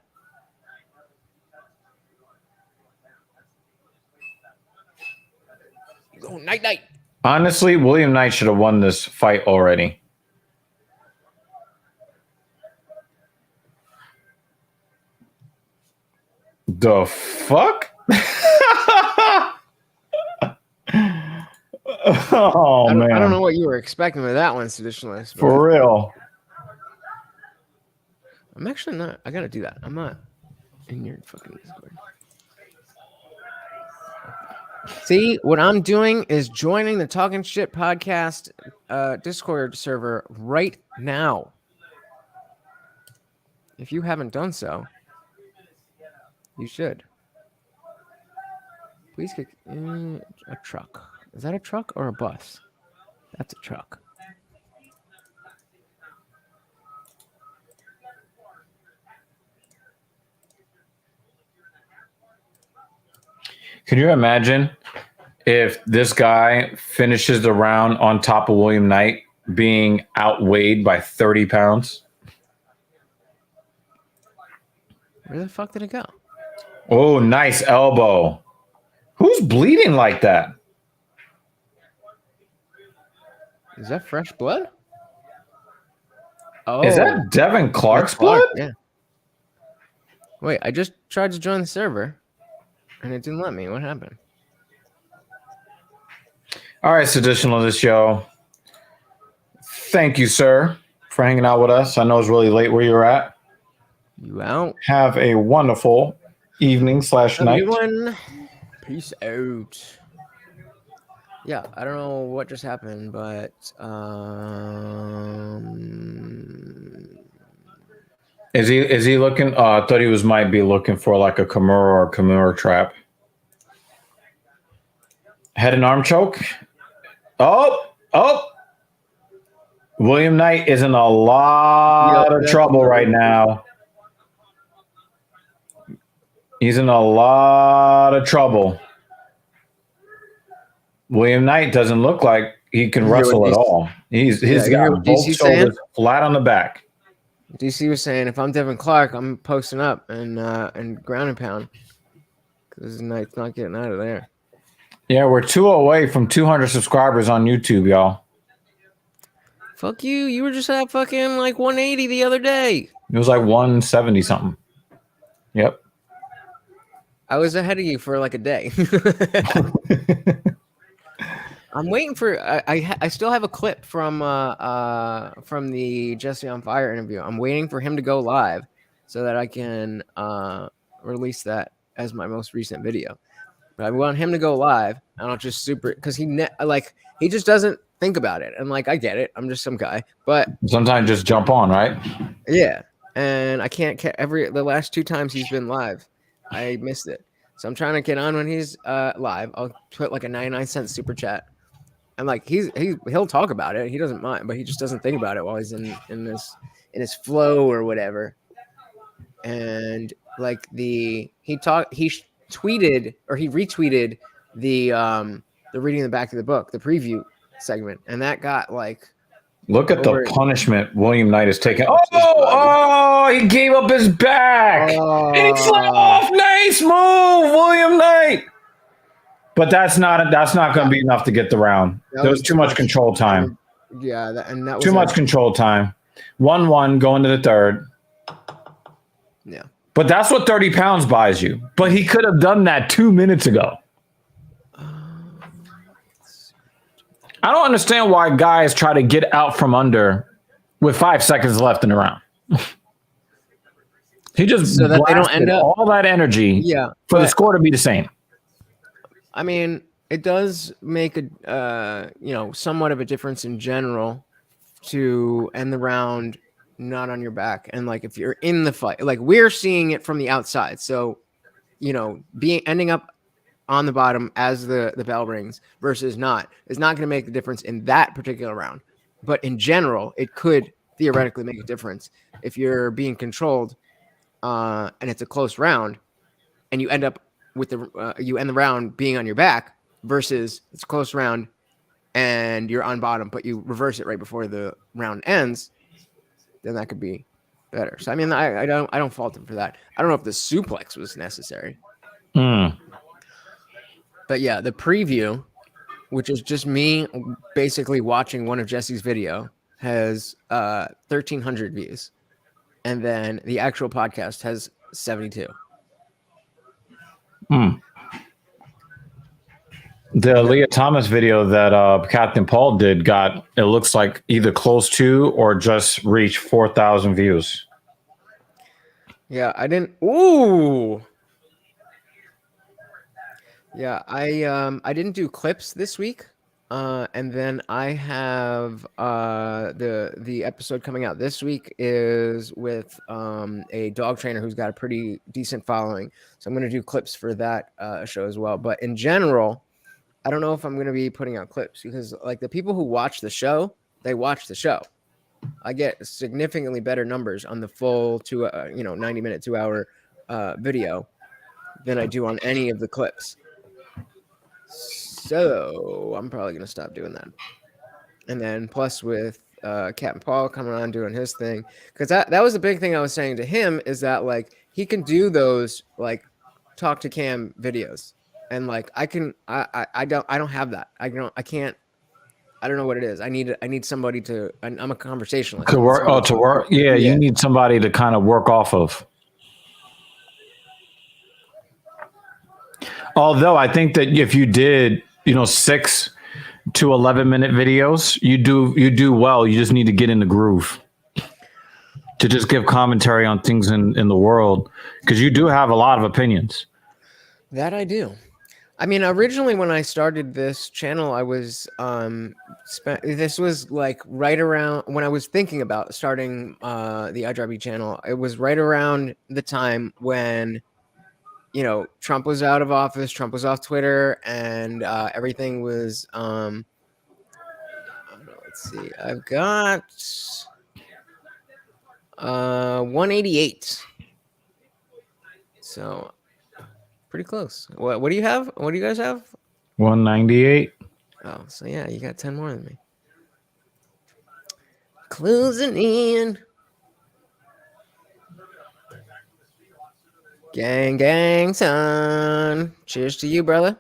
Oh, night. Honestly, William Knight should have won this fight already. The fuck? Oh, man. I don't know what you were expecting with that one, Seditionalist. For real. I'm actually not. I gotta do that. I'm not in your fucking Discord. See, what I'm doing is joining the Talking Shit podcast Discord server right now. If you haven't done so, you should. Please kick in a truck. Is that a truck or a bus? That's a truck. Can you imagine if this guy finishes the round on top of William Knight being outweighed by 30 pounds? Where the fuck did it go? Oh, nice elbow. Who's bleeding like that? Is that fresh blood? Oh, Is that Devin Clark's blood? Yeah. Wait, I just tried to join the server and it didn't let me. What happened? All right, Seditionalist, yo. Thank you, sir, for hanging out with us. I know it's really late where you're at. You out? Have a wonderful evening / night. Everyone, peace out. Yeah, I don't know what just happened, but Is he looking? I thought he might be looking for like a Kimura or Kimura trap. Head and arm choke. Oh! William Knight is in a lot of trouble right now. He's in a lot of trouble. William Knight doesn't look like he can wrestle at all. He's got both shoulders flat on the back. DC was saying, if I'm Devin Clark, I'm posting up and ground and pound because Knight's not getting out of there. Yeah, we're 2 away from 200 subscribers on YouTube, y'all. Fuck you! You were just at fucking like 180 the other day. It was like 170 something. Yep. I was ahead of you for like a day. I'm waiting for. I still have a clip from the Jesse on Fire interview. I'm waiting for him to go live so that I can release that as my most recent video. But I want him to go live, and I'll just because he just doesn't think about it. And like I get it, I'm just some guy, but sometimes just jump on, right? Yeah, and I can't the last 2 times he's been live, I missed it. So I'm trying to get on when he's live. I'll put like a 99-cent super chat. And like he'll talk about it. He doesn't mind, but he just doesn't think about it while he's in his flow or whatever. And like he tweeted or he retweeted the reading the back of the book, the preview segment, and that got like look at the punishment William Knight is taking. Oh Oh, he gave up his back. And he fell off. Nice move, William Knight. But that's not going to be enough to get the round. There was too much control time. Yeah, that was Too much control time. 1-1 going to the third. Yeah. But that's what 30 pounds buys you. But he could have done that 2 minutes ago. I don't understand why guys try to get out from under with 5 seconds left in the round. He just so that they don't end up all that energy for the score to be the same. I mean, it does make a somewhat of a difference in general to end the round not on your back. And like if you're in the fight, like we're seeing it from the outside. So, ending up on the bottom as the bell rings versus not is not going to make the difference in that particular round. But in general, it could theoretically make a difference if you're being controlled and it's a close round and you end up with you end the round being on your back versus it's a close round and you're on bottom, but you reverse it right before the round ends, then that could be better. So I mean, I don't fault him for that. I don't know if the suplex was necessary. But yeah, the preview, which is just me basically watching one of Jesse's video, has 1,300 views. And then the actual podcast has 72. The Leah Thomas video that Captain Paul did it looks like either close to or just reached 4,000 views. Yeah, I didn't. Ooh. Yeah, I didn't do clips this week. And then I have the episode coming out this week is with a dog trainer who's got a pretty decent following. So I'm going to do clips for that show as well. But in general, I don't know if I'm going to be putting out clips because like the people who watch the show, they watch the show. I get significantly better numbers on the full 90-minute, 2-hour video than I do on any of the clips. So I'm probably going to stop doing that. And then plus with Captain Paul coming on doing his thing, because that was the big thing I was saying to him is that like he can do those like talk to cam videos. And like I don't have that. I don't know what it is. I need somebody to. I'm a conversationalist. To work. Yeah, you need somebody to kind of work off of. Although I think that if you did, 6 to 11-minute videos, you do well. You just need to get in the groove to just give commentary on things in the world because you do have a lot of opinions. That I do. I mean, originally when I started this channel, I was this was like right around when I was thinking about starting the iDrive channel. It was right around the time when Trump was out of office, Trump was off Twitter, and everything was let's see. I've got 188. So pretty close. What do you have? What do you guys have? 198. Oh, so yeah, you got 10 more than me. Closing in. Gang, son. Cheers to you, brother.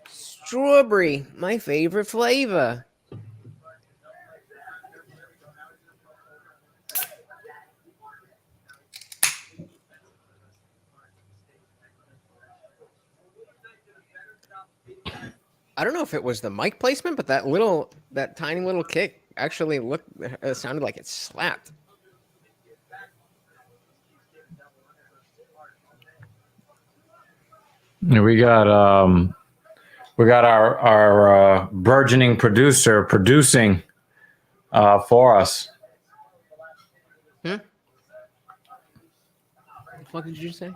Strawberry, my favorite flavor. I don't know if it was the mic placement, but that tiny little kick actually sounded like it slapped. We got our burgeoning producer producing for us. What the fuck did you say?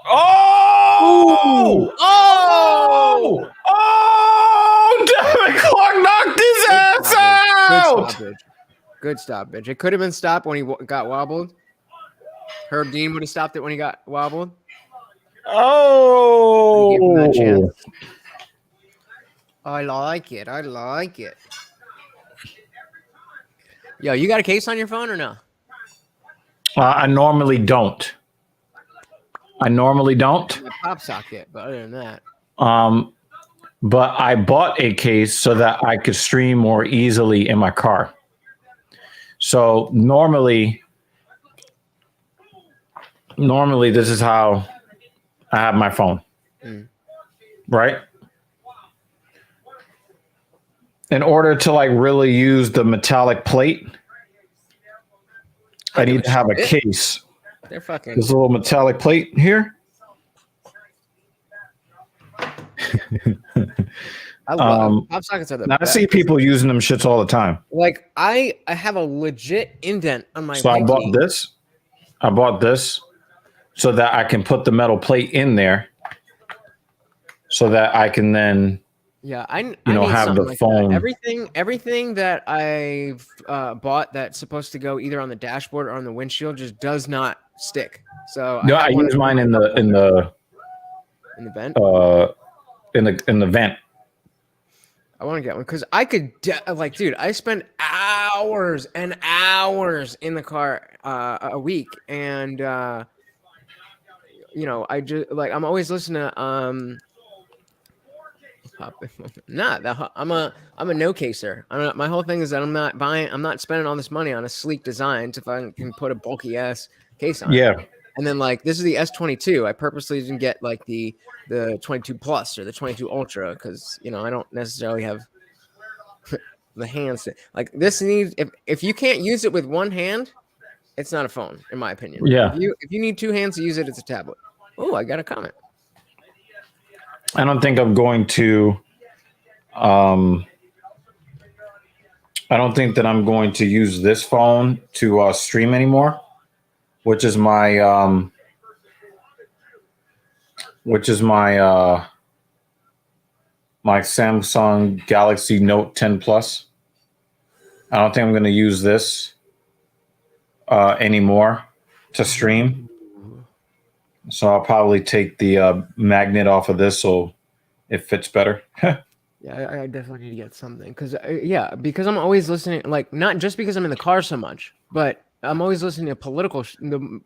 Oh! Oh! Oh! Devin Clark knocked his ass out! Good stoppage. It could have been stopped when he got wobbled. Herb Dean would have stopped it when he got wobbled. Oh! I like it. I like it. Yo, you got a case on your phone or no? I normally don't. My pop socket, but other than that, But I bought a case so that I could stream more easily in my car. So normally this is how I have my phone. Right? In order to like really use the metallic plate, I need to have a case. they're fucking. This little metallic plate here. I love pop sockets are the Now I best. see people using them shits all the time. Like I have a legit indent on my. So I bought this. I bought this so that I can put the metal plate in there, so that I can then I need have something the like phone. that. Everything that I've bought that's supposed to go either on the dashboard or on the windshield just does not stick. So No, I use mine in the vent. In the vent. I want to get one because I could dude, I spend hours and hours in the car a week, and I just like I'm always listening to I'm a no caser. My whole thing is that I'm not spending all this money on a sleek design if I can put a bulky ass case on. Yeah. And then like this is the S22. I purposely didn't get like the 22 Plus or the 22 Ultra because I don't necessarily have the hands like this. Needs if you can't use it with one hand, it's not a phone in my opinion. Yeah. If you need two hands to use it, it's a tablet. Oh, I got a comment. I don't think I'm going to. I don't think that I'm going to use this phone to stream anymore, which is my my Samsung Galaxy Note 10 Plus. I don't think I'm going to use this anymore to stream. So I'll probably take the magnet off of this so it fits better. Yeah, I definitely need to get something because I'm always listening, like not just because I'm in the car so much, but I'm always listening to political,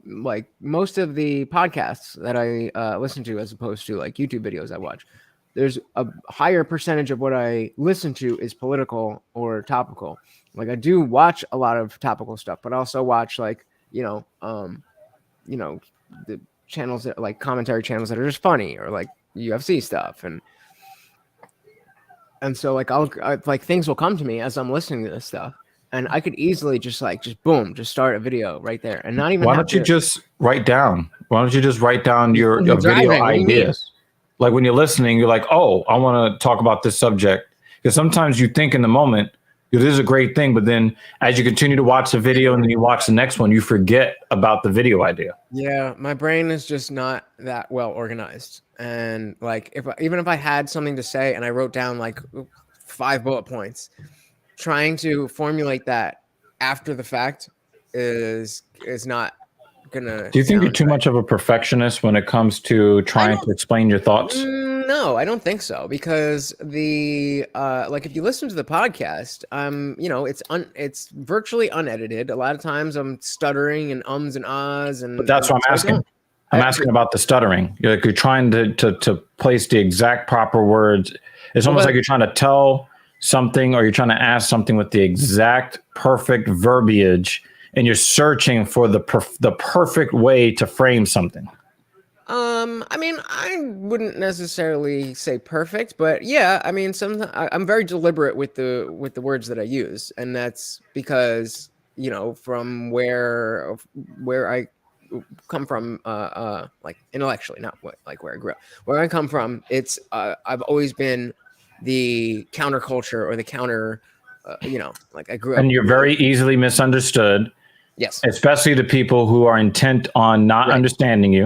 like most of the podcasts that I listen to as opposed to like YouTube videos I watch. There's a higher percentage of what I listen to is political or topical. Like I do watch a lot of topical stuff, but I also watch like the channels that like commentary channels that are just funny or like UFC stuff and so like I'll like things will come to me as I'm listening to this stuff and I could easily just boom, just start a video right there and not even. Why don't you just write down your video ideas? Like when you're listening, you're like, oh, I want to talk about this subject. Because sometimes you think in the moment, this is a great thing, but then as you continue to watch the video and then you watch the next one, you forget about the video idea. Yeah, my brain is just not that well organized. And like even if I had something to say and I wrote down like 5 bullet points, trying to formulate that after the fact is not gonna. Do you think you're too much of a perfectionist when it comes to trying to explain your thoughts? No, I don't think so because the like if you listen to the podcast, it's virtually unedited. A lot of times I'm stuttering and ums and ahs and. But that's what I'm asking. I'm asking about the stuttering. You're trying to place the exact proper words. It's almost like you're trying to tell something or you're trying to ask something with the exact perfect verbiage, and you're searching for the perfect way to frame something. I mean, I wouldn't necessarily say perfect, but yeah, I mean, I'm very deliberate with the words that I use, and that's because from where I come from, like intellectually, not like where I grew up. Where I come from, it's I've always been the counterculture or the counter, like I grew up. And you're very easily misunderstood. Yes, especially the people who are intent on not understanding you.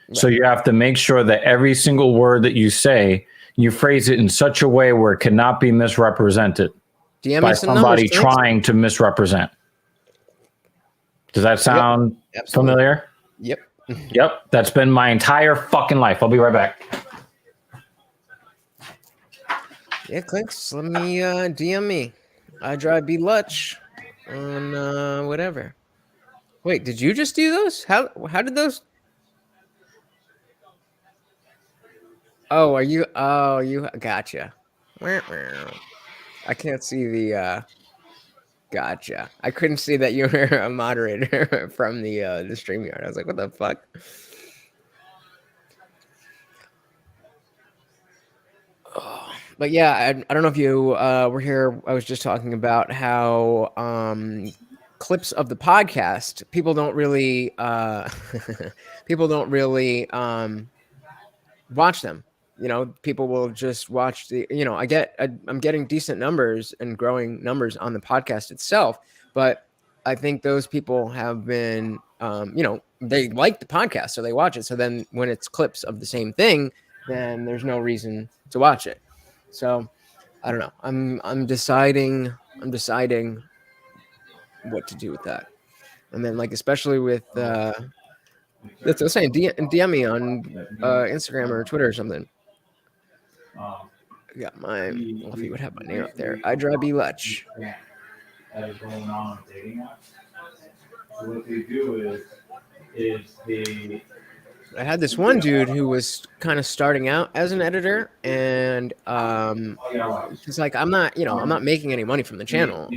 Right. So you have to make sure that every single word that you say, you phrase it in such a way where it cannot be misrepresented by somebody trying to misrepresent. Does that sound familiar? Yep. Yep. That's been my entire fucking life. I'll be right back. Yeah, Clinks, let me DM me. I drive B Lutch on whatever. Wait, did you just do those? How did those? Oh, are you? Oh, you gotcha. I can't see the. Gotcha. I couldn't see that you were a moderator from the StreamYard. I was like, what the fuck? Oh, but yeah, I don't know if you were here. I was just talking about how clips of the podcast people don't really people don't really watch them. You know, people will just watch the. You know, I'm getting decent numbers and growing numbers on the podcast itself, but I think those people have been, you know, they like the podcast, so they watch it. So then when it's clips of the same thing, then there's no reason to watch it. So I don't know. I'm deciding what to do with that. And then like especially with that's what I'm saying. DM me on Instagram or Twitter or something. I got my. Well, if you would have my name up there, I drive B Lutch. That is going on dating apps. So what they do is they. I had this one dude who was kind of starting out as an editor, and he's like, I'm not making any money from the channel,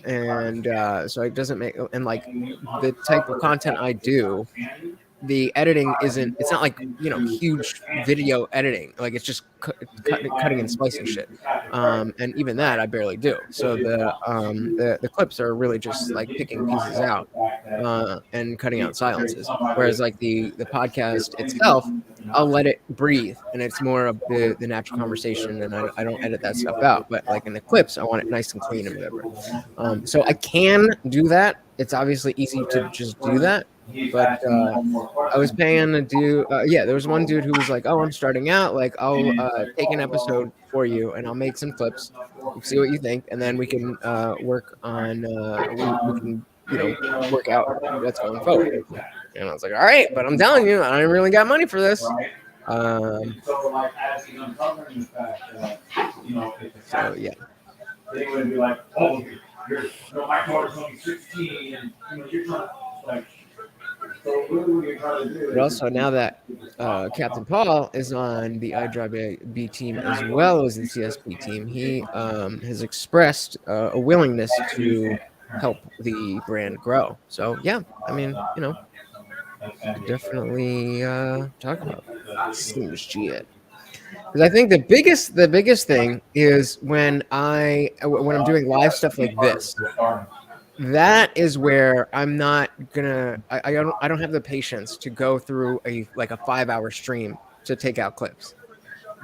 and so it doesn't make, and like the type of content I do, the editing it's not like, you know, huge video editing, like it's just cutting and splicing shit, and even that I barely do. So the clips are really just like picking pieces out and cutting out silences, whereas like the podcast itself, I'll let it breathe, and it's more of the natural conversation, and I don't edit that stuff out. But like in the clips, I want it nice and clean and whatever. So I can do that. It's obviously easy to just do that. But I was paying a dude. There was one dude who was like, "Oh, I'm starting out. Like, I'll take an episode for you, and I'll make some clips, see what you think, and then we can work on we can, you know, work out what's going forward." And I was like, "All right, but I'm telling you, I ain't really got money for this." So yeah. They would be like, "Oh, my daughter's only 16, and you're trying like." But also now that Captain Paul is on the iDrive B team as well as the CSP team, he has expressed a willingness to help the brand grow. So yeah, I mean, you know, definitely talk about some shit. Because I think the biggest thing is when I'm doing live stuff like this. That is where I'm not gonna. I don't have the patience to go through a 5-hour stream to take out clips.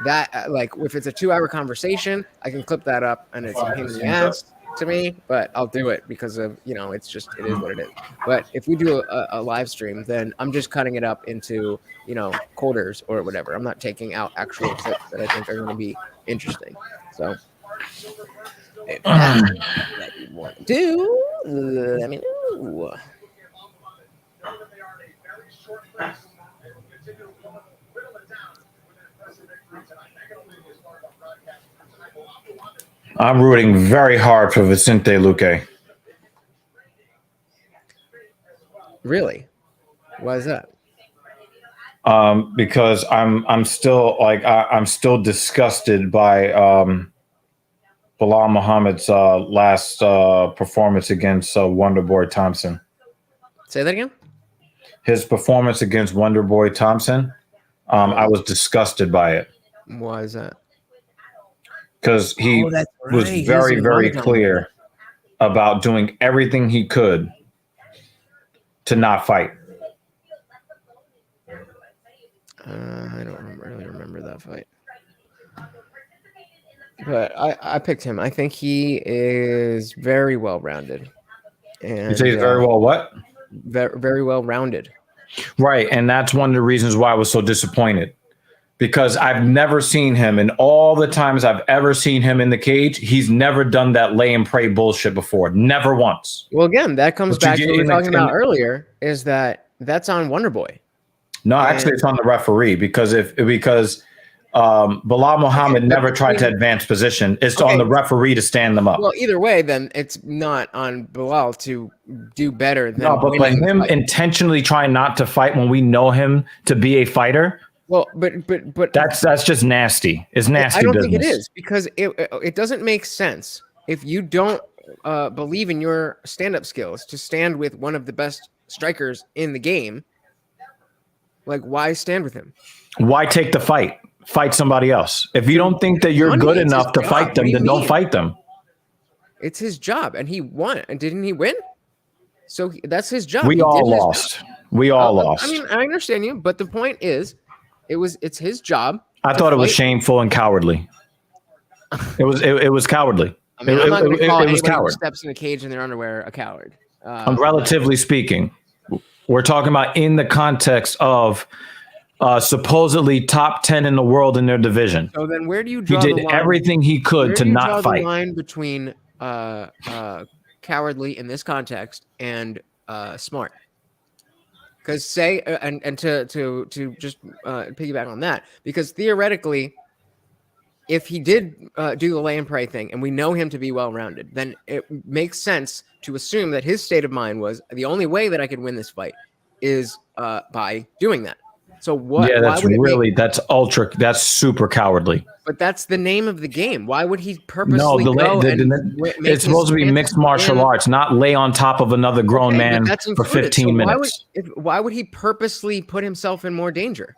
That like if it's a 2-hour conversation, I can clip that up, and it's a pain in the ass to me, but I'll do it because of, you know, it is what it is. But if we do a live stream, then I'm just cutting it up into, you know, quarters or whatever. I'm not taking out actual clips that I think are going to be interesting. So if that's what you want to do, let me know. I'm rooting very hard for Vicente Luque. Really? Why is that? Because I'm still I'm still disgusted by Bilal Muhammad's last performance against Wonderboy Thompson. Say that again? His performance against Wonderboy Thompson, I was disgusted by it. Why is that? Because he was very, very clear about doing everything he could to not fight. I don't really remember that fight. But I picked him. I think he is very well rounded. And You say he's very well what? Very, very well rounded. Right. And that's one of the reasons why I was so disappointed. Because I've never seen him, and all the times I've ever seen him in the cage, he's never done that lay and pray bullshit before. Never once. Well, again, that comes back to what we were talking about earlier, is that's on Wonderboy. No, actually, it's on the referee because Bilal Muhammad Okay, never but tried to between- advance position. It's Okay. on the referee to stand them up. Well, either way, then it's not on Bilal to do better than No, but winning the him fight. intentionally trying not to fight when we know him to be a fighter, Well, but that's just nasty. It's nasty I don't business. think it is, because it doesn't make sense if you don't believe in your stand-up skills to stand with one of the best strikers in the game. Like, why stand with him? Why take the fight? Fight somebody else. If you don't think that you're Money, good it's his enough to job. fight What them, do you then don't mean? fight them. It's his job, and he won. And didn't he win? So that's his job. We He all did his lost. job. We all I lost. mean, I understand you, but the point is, it's his job. I to thought it was fight. shameful and cowardly. It was cowardly. I mean, I'm not going to call it was anybody who coward. steps in a cage in their underwear a coward. Relatively speaking, we're talking about in the context of supposedly top 10 in the world in their division. So then, where do you He draw the did line? everything he Where could to do you not draw fight. the line between cowardly in this context and smart? Because say and to just piggyback on that, because theoretically, if he did do the lay and pray thing, and we know him to be well-rounded, then it makes sense to assume that his state of mind was the only way that I could win this fight is by doing that. So what? Yeah, that's why would it really make, that's super cowardly. but that's the name of the game. Why would he No, purposely go and make it's supposed to be his mixed stance martial win? arts, not lay on top of another grown Okay, man but that's for included. 15 So minutes. Why would he purposely put himself in more danger?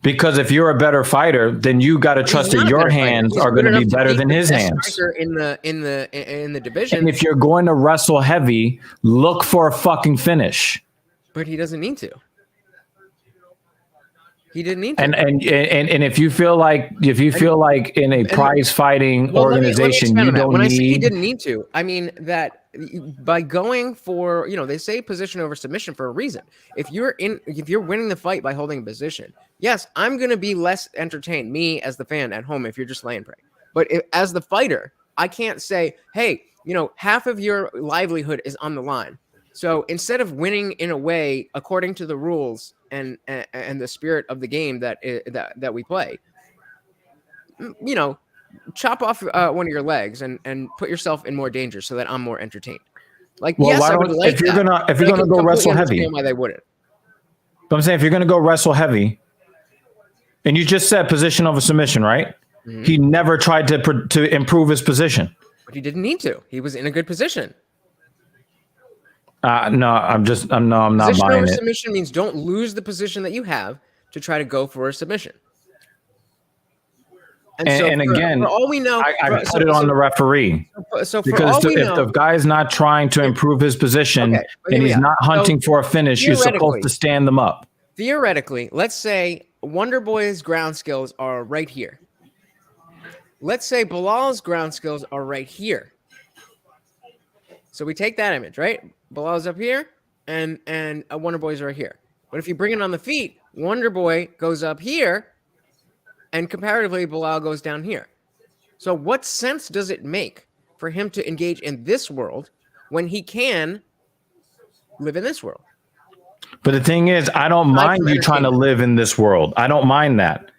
Because if you're a better fighter, then you got to trust He's that not a your better fighter. hands He's are good going to be enough better beat than the his best hands. striker in the division. And if you're going to wrestle heavy, look for a fucking finish. But he doesn't need to. He didn't need to. And if you feel like in a prize fighting Well, let me organization expand you on that. don't When I say he need didn't need to, I mean that by going for, they say position over submission for a reason. If you're winning the fight by holding a position, yes, I'm going to be less entertained, me as the fan at home, if you're just laying prey. But as the fighter, I can't say, hey, half of your livelihood is on the line. So instead of winning in a way according to the rules and the spirit of the game that we play, chop off one of your legs and put yourself in more danger so that I'm more entertained. Like, Well, yes, why I would don't- like if you're that, gonna but I go can wrestle completely heavy, understand why they wouldn't. but I'm saying if you're going to go wrestle heavy, and you just said position over submission, right? Mm-hmm. He never tried to improve his position. But he didn't need to. He was in a good position. No, I'm not Position buying over it. submission means don't lose the position that you have to try to go for a submission. And again, for all we know, I put it on the referee. So for Because all we if know, the guy's not trying to improve his position Okay, but and hear me he's out. not hunting for a finish, you're supposed theoretically- to stand them up. theoretically, let's say Wonder Boy's ground skills are right here. Let's say Bilal's ground skills are right here. So we take that image, right? Bilal's up here, and Wonder Boy's right here. But if you bring it on the feet, Wonder Boy goes up here, and comparatively, Bilal goes down here. So what sense does it make for him to engage in this world when he can live in this world? But the thing is, I don't mind you trying to live in this world. I don't mind that.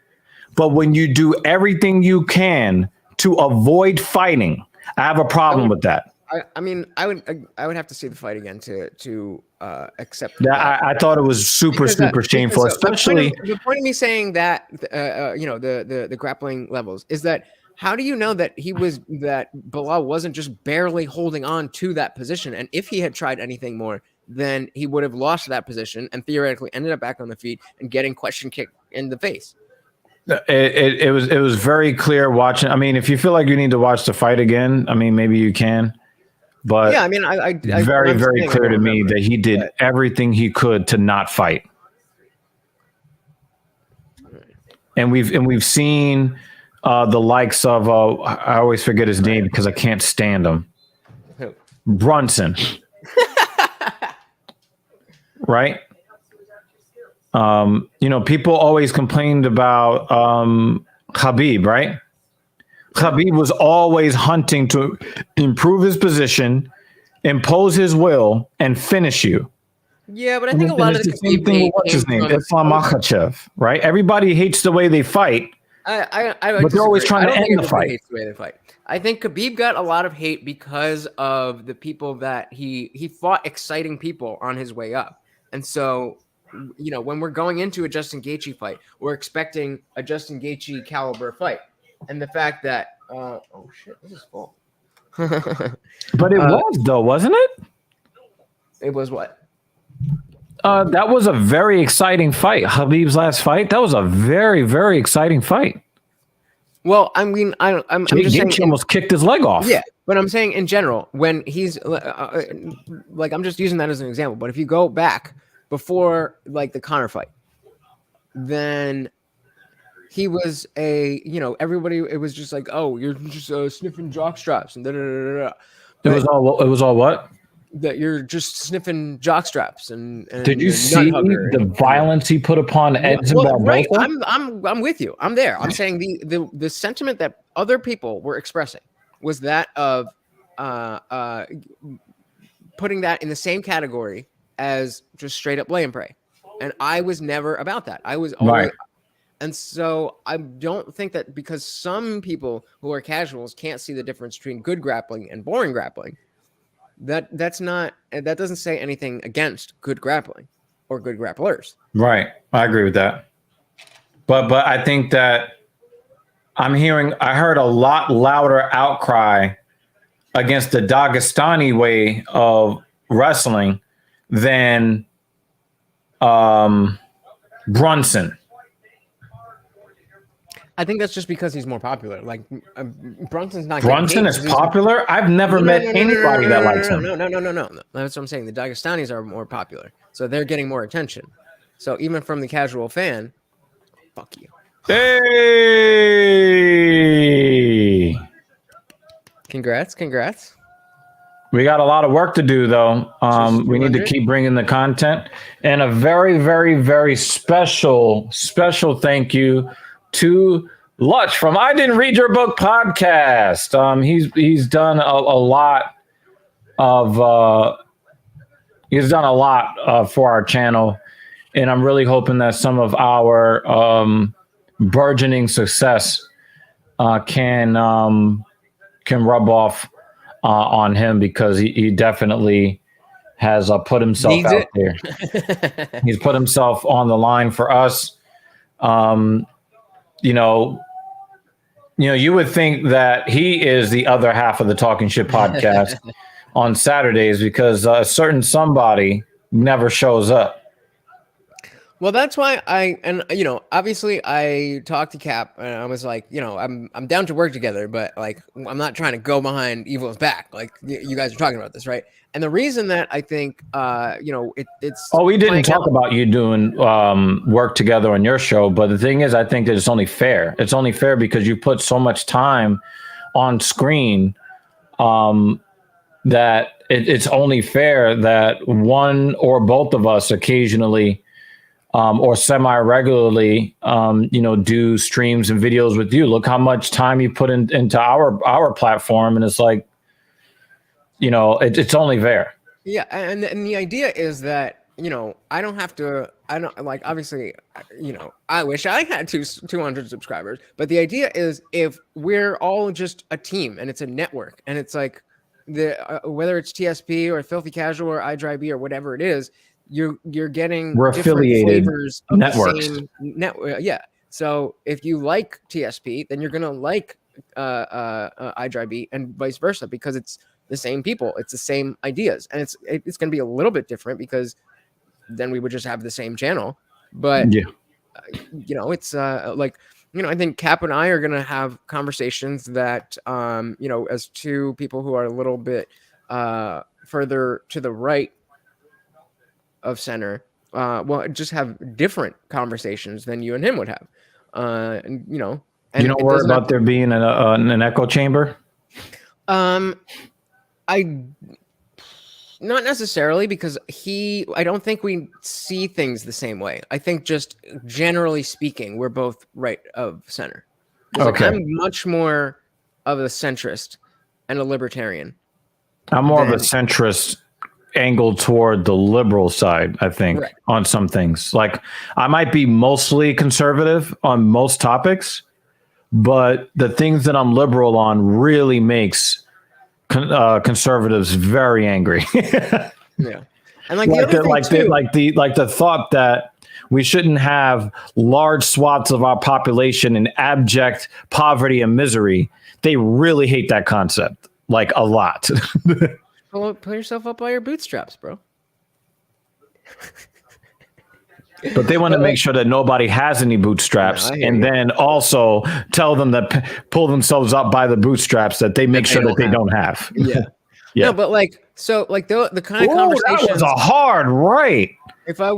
But when you do everything you can to avoid fighting, I have a problem with that. I mean, I would have to see the fight again to accept that. I thought it was super shameful, especially the point of me saying that the grappling levels is that how do you know that Bilal wasn't just barely holding on to that position, and if he had tried anything more, then he would have lost that position and theoretically ended up back on the feet and getting question kicked in the face. It was very clear watching. I mean, if you feel like you need to watch the fight again, I mean, maybe you can. But yeah, I mean, I very clear to me that he did everything he could to not fight. And we've seen the likes of I always forget his name because I can't stand him. Who? Brunson. Right? People always complained about Khabib, right? Khabib was always hunting to improve his position, impose his will, and finish you. Yeah, but I think a lot of it's the the same thing with what's his name, Islam Makhachev, right? Everybody hates the way they fight, but they're always trying to end the fight. Hates the way they fight. I think Khabib got a lot of hate because of the people that he fought exciting people on his way up, and so when we're going into a Justin Gaethje fight, we're expecting a Justin Gaethje caliber fight, and the fact that oh shit, this is full. But it was though, wasn't it? It was what? That was a very exciting fight. Khabib's last fight. That was a very, very exciting fight. Well, I mean, I'm just saying. Gaethje almost kicked his leg off. Yeah, but I'm saying in general, when he's like, I'm just using that as an example. But if you go back before like the Conor fight, then he was everybody. It was just like, oh, you're just sniffing jock straps and da da da da. It was all what? That you're just sniffing jock straps and did you see the violence he put upon Edson Barboza? Right. I'm with you. I'm there. I'm saying the sentiment that other people were expressing was that of putting that in the same category as just straight up lay and pray. And I was never about that. I was always right. And so I don't think that because some people who are casuals can't see the difference between good grappling and boring grappling. That doesn't say anything against good grappling or good grapplers. Right. I agree with that. But I think that I heard a lot louder outcry against the Dagestani way of wrestling than Brunson. I think that's just because he's more popular. Like Brunson's not. Brunson is popular. I've never met anybody that likes him. No. That's what I'm saying. The Dagestanis are more popular, so they're getting more attention. So even from the casual fan, fuck you. Hey! Congrats. We got a lot of work to do, though. We need to keep bringing the content, and a very, very, very special thank you to Lutch from I Didn't Read Your Book podcast. He's done a lot for our channel, and I'm really hoping that some of our burgeoning success can rub off on him, because he definitely has put himself out there. He's put himself on the line for us. You would think that he is the other half of the Talking Shit podcast on Saturdays, because a certain somebody never shows up. Well, that's why obviously I talked to Cap and I was like, I'm down to work together, but like, I'm not trying to go behind Evil's back. Like you guys are talking about this, right? And the reason that I think, it's. Oh, we didn't talk about you doing work together on your show. But the thing is, I think that it's only fair. It's only fair because you put so much time on screen that it's only fair that one or both of us occasionally or semi-regularly, do streams and videos with you. Look how much time you put into our platform. And it's like, it's only fair. Yeah. And the idea is that, I don't have to, obviously, I wish I had 200 subscribers, but the idea is if we're all just a team and it's a network and it's like whether it's TSP or Filthy Casual or iDrive or whatever it is, you're getting we're affiliated flavors of networks. The same network. Yeah. So if you like TSP, then you're gonna like iDrive and vice versa, because it's the same people, it's the same ideas, and it's gonna be a little bit different because then we would just have the same channel. But yeah, it's I think Cap and I are gonna have conversations that as two people who are a little bit further to the right of center, just have different conversations than you and him would have. And you don't worry about there being an echo chamber. I not necessarily, because I don't think we see things the same way. I think just generally speaking, we're both right of center. Okay. I'm much more of a centrist and a libertarian. I'm more of a centrist angled toward the liberal side, I think, Right. on some things. Like I might be mostly conservative on most topics, but the things that I'm liberal on really makes conservatives very angry. Yeah. And like the other thing too, like the thought that we shouldn't have large swaths of our population in abject poverty and misery. They really hate that concept, like a lot. pull yourself up by your bootstraps, bro. But they want to make sure that nobody has any bootstraps, No, I hear and you. then also tell them that pull themselves up by the bootstraps that they make sure that they don't have. Yeah. Yeah. No, but like so like the kind of Ooh, conversations that was a hard right. if I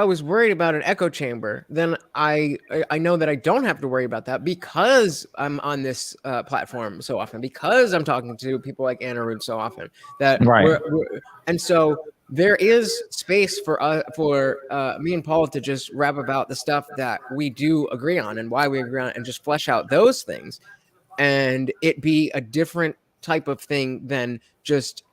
was worried about an echo chamber, then I know that I don't have to worry about that because I'm on this platform so often, because I'm talking to people like Anna Rood so often that Right. and so there is space for me and Paul to just rap about the stuff that we do agree on and why we agree on and just flesh out those things, and it be a different type of thing than just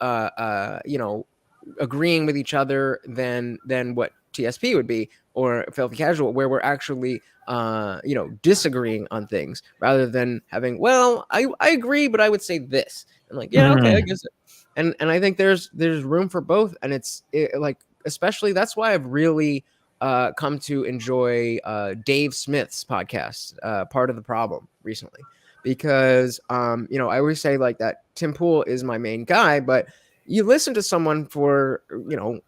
agreeing with each other than what TSP would be or Filthy Casual, where we're actually disagreeing on things rather than having, well, I agree, but I would say this. And like, yeah, okay, I guess. And I think there's room for both, and like especially that's why I've really come to enjoy Dave Smith's podcast, Part of the Problem, recently, because I always say like that Tim Pool is my main guy, but you listen to someone for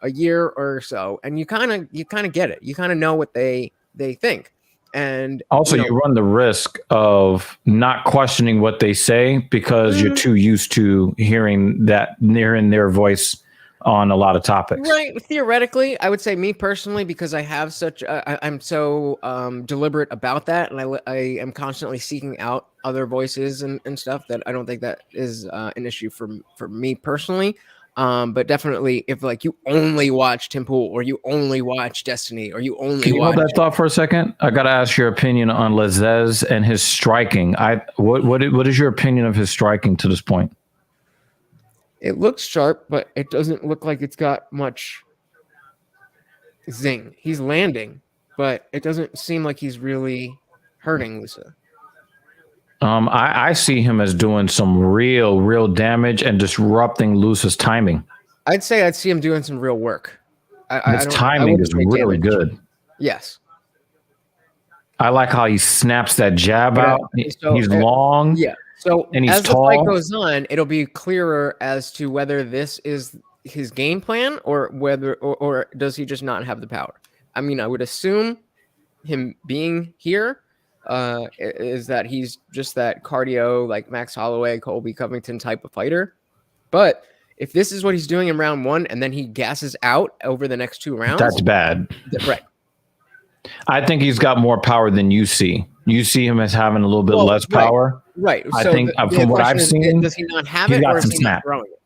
a year or so, and you kind of get it. You kind of know what they think, and also you run the risk of not questioning what they say because you're too used to hearing their voice on a lot of topics. Right. Theoretically, I would say me personally, because I have such, I'm so deliberate about that, and I am constantly seeking out other voices and stuff, that I don't think that is an issue for me personally. But definitely, if like you only watch Tim Pool or you only watch Destiny or you only Can you watch hold that thought for a second? I got to ask your opinion on Lezez and his striking. What is your opinion of his striking to this point? It looks sharp, but it doesn't look like it's got much zing. He's landing, but it doesn't seem like he's really hurting Lisa. I see him as doing some real damage and disrupting Lusa's timing. I'd say I'd see him doing some real work. His timing is really good. Yes. I like how he snaps that jab out. He's long. Yeah. So and he's as tall. the fight goes on, it'll be clearer as to whether this is his game plan or whether or does he just not have the power. I mean, I would assume him being here is that he's just that cardio, like Max Holloway, Colby Covington type of fighter. But if this is what he's doing in round one and then he gasses out over the next two rounds, that's bad. Right. I think he's got more power than you see. You see him as having a little bit less power. Right. I think from what I've seen, does he not have it or is he not throwing it?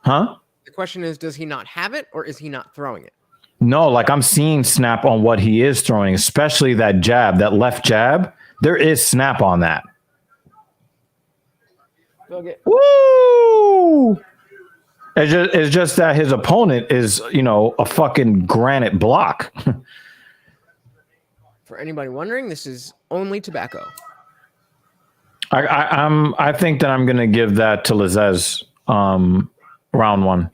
Huh? The question is, does he not have it or is he not throwing it? No, like I'm seeing snap on what he is throwing, especially that jab, that left jab. There is snap on that. Okay. Woo! It's just that his opponent is, a fucking granite block. For anybody wondering, this is only tobacco. I think that I'm gonna give that to Lezez round one.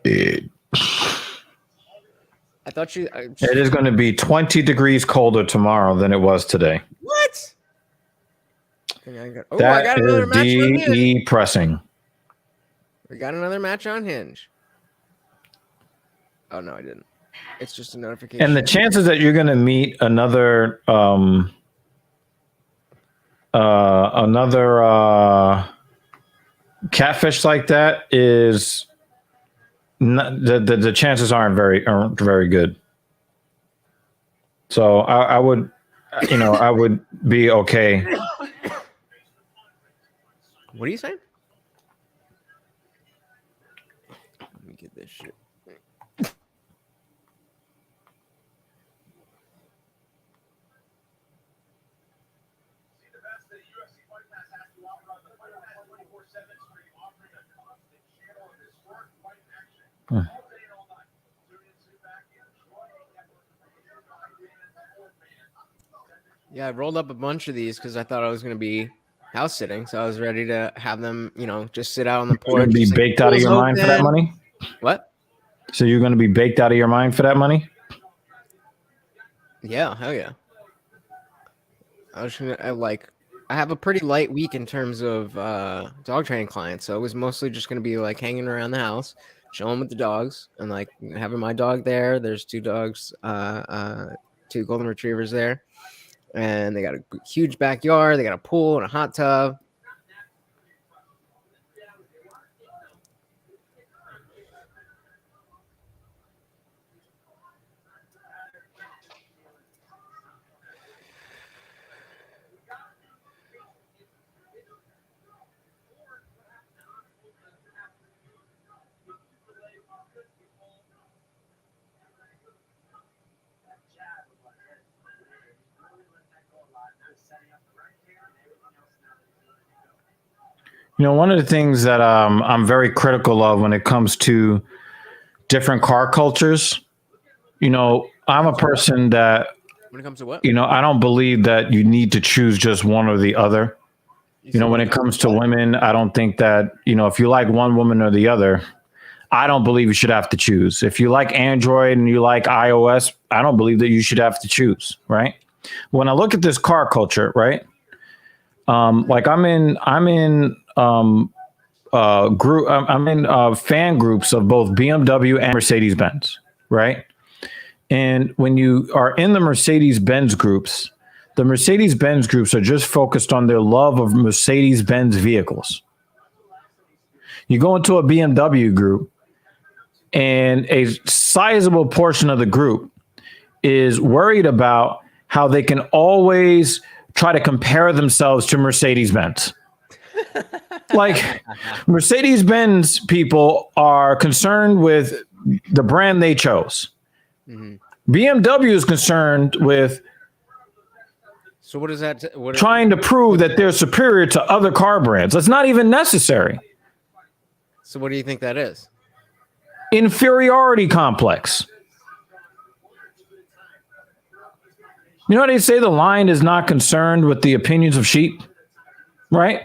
I thought you. It is going to be 20 degrees colder tomorrow than it was today. What? I got another match on Hinge. Depressing. We got another match on Hinge. Oh no, I didn't. It's just a notification. And the chances that you're going to meet another catfish like that is not, the chances aren't very good. So I would, I would be okay. What are you saying? Let me get this shit. Yeah, I rolled up a bunch of these because I thought I was going to be house sitting. So I was ready to have them, just sit out on the You're going porch. to be just, baked out of your mind for that open. money? What? So you're going to be baked out of your mind for that money? Yeah, hell yeah. I have a pretty light week in terms of dog training clients. So it was mostly just going to be like hanging around the house, chilling with the dogs, and like having my dog there. There's two dogs, two golden retrievers there, and they got a huge backyard. They got a pool and a hot tub. One of the things that I'm very critical of when it comes to different car cultures, I'm a person that, When it comes to what? I don't believe that you need to choose just one or the other. When it comes to women, I don't think that, if you like one woman or the other, I don't believe you should have to choose. If you like Android and you like iOS, I don't believe that you should have to choose, right? When I look at this car culture, right? Like I'm in fan groups of both BMW and Mercedes-Benz, right? And when you are in the Mercedes-Benz groups, the Mercedes-Benz groups are just focused on their love of Mercedes-Benz vehicles. You go into a BMW group, and a sizable portion of the group is worried about how they can always try to compare themselves to Mercedes-Benz. Like Mercedes-Benz people are concerned with the brand they chose. Mm-hmm. BMW is concerned with So what is that? trying to prove that they're superior to other car brands. That's not even necessary. So what do you think that is? Inferiority complex. You know what they say? The lion is not concerned with the opinions of sheep, right?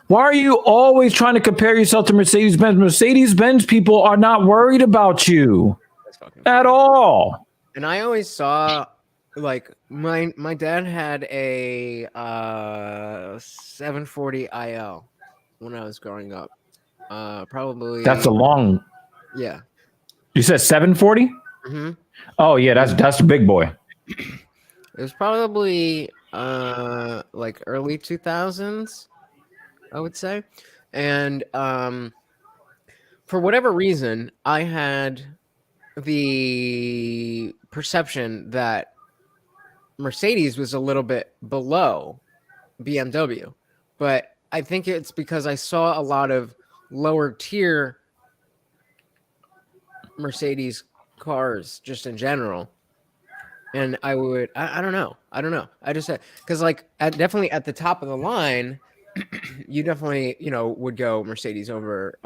Why are you always trying to compare yourself to Mercedes-Benz? Mercedes-Benz people are not worried about you at all. And I always saw, like, my dad had a 740 IL when I was growing up. Probably. That's a long. Yeah. You said 740? Mm-hmm. Oh yeah, that's the big boy. It was probably like early 2000s, I would say. And for whatever reason, I had the perception that Mercedes was a little bit below BMW. But I think it's because I saw a lot of lower tier Mercedes cars just in general. And I don't know. I just said, because like definitely at the top of the line, you definitely, would go Mercedes over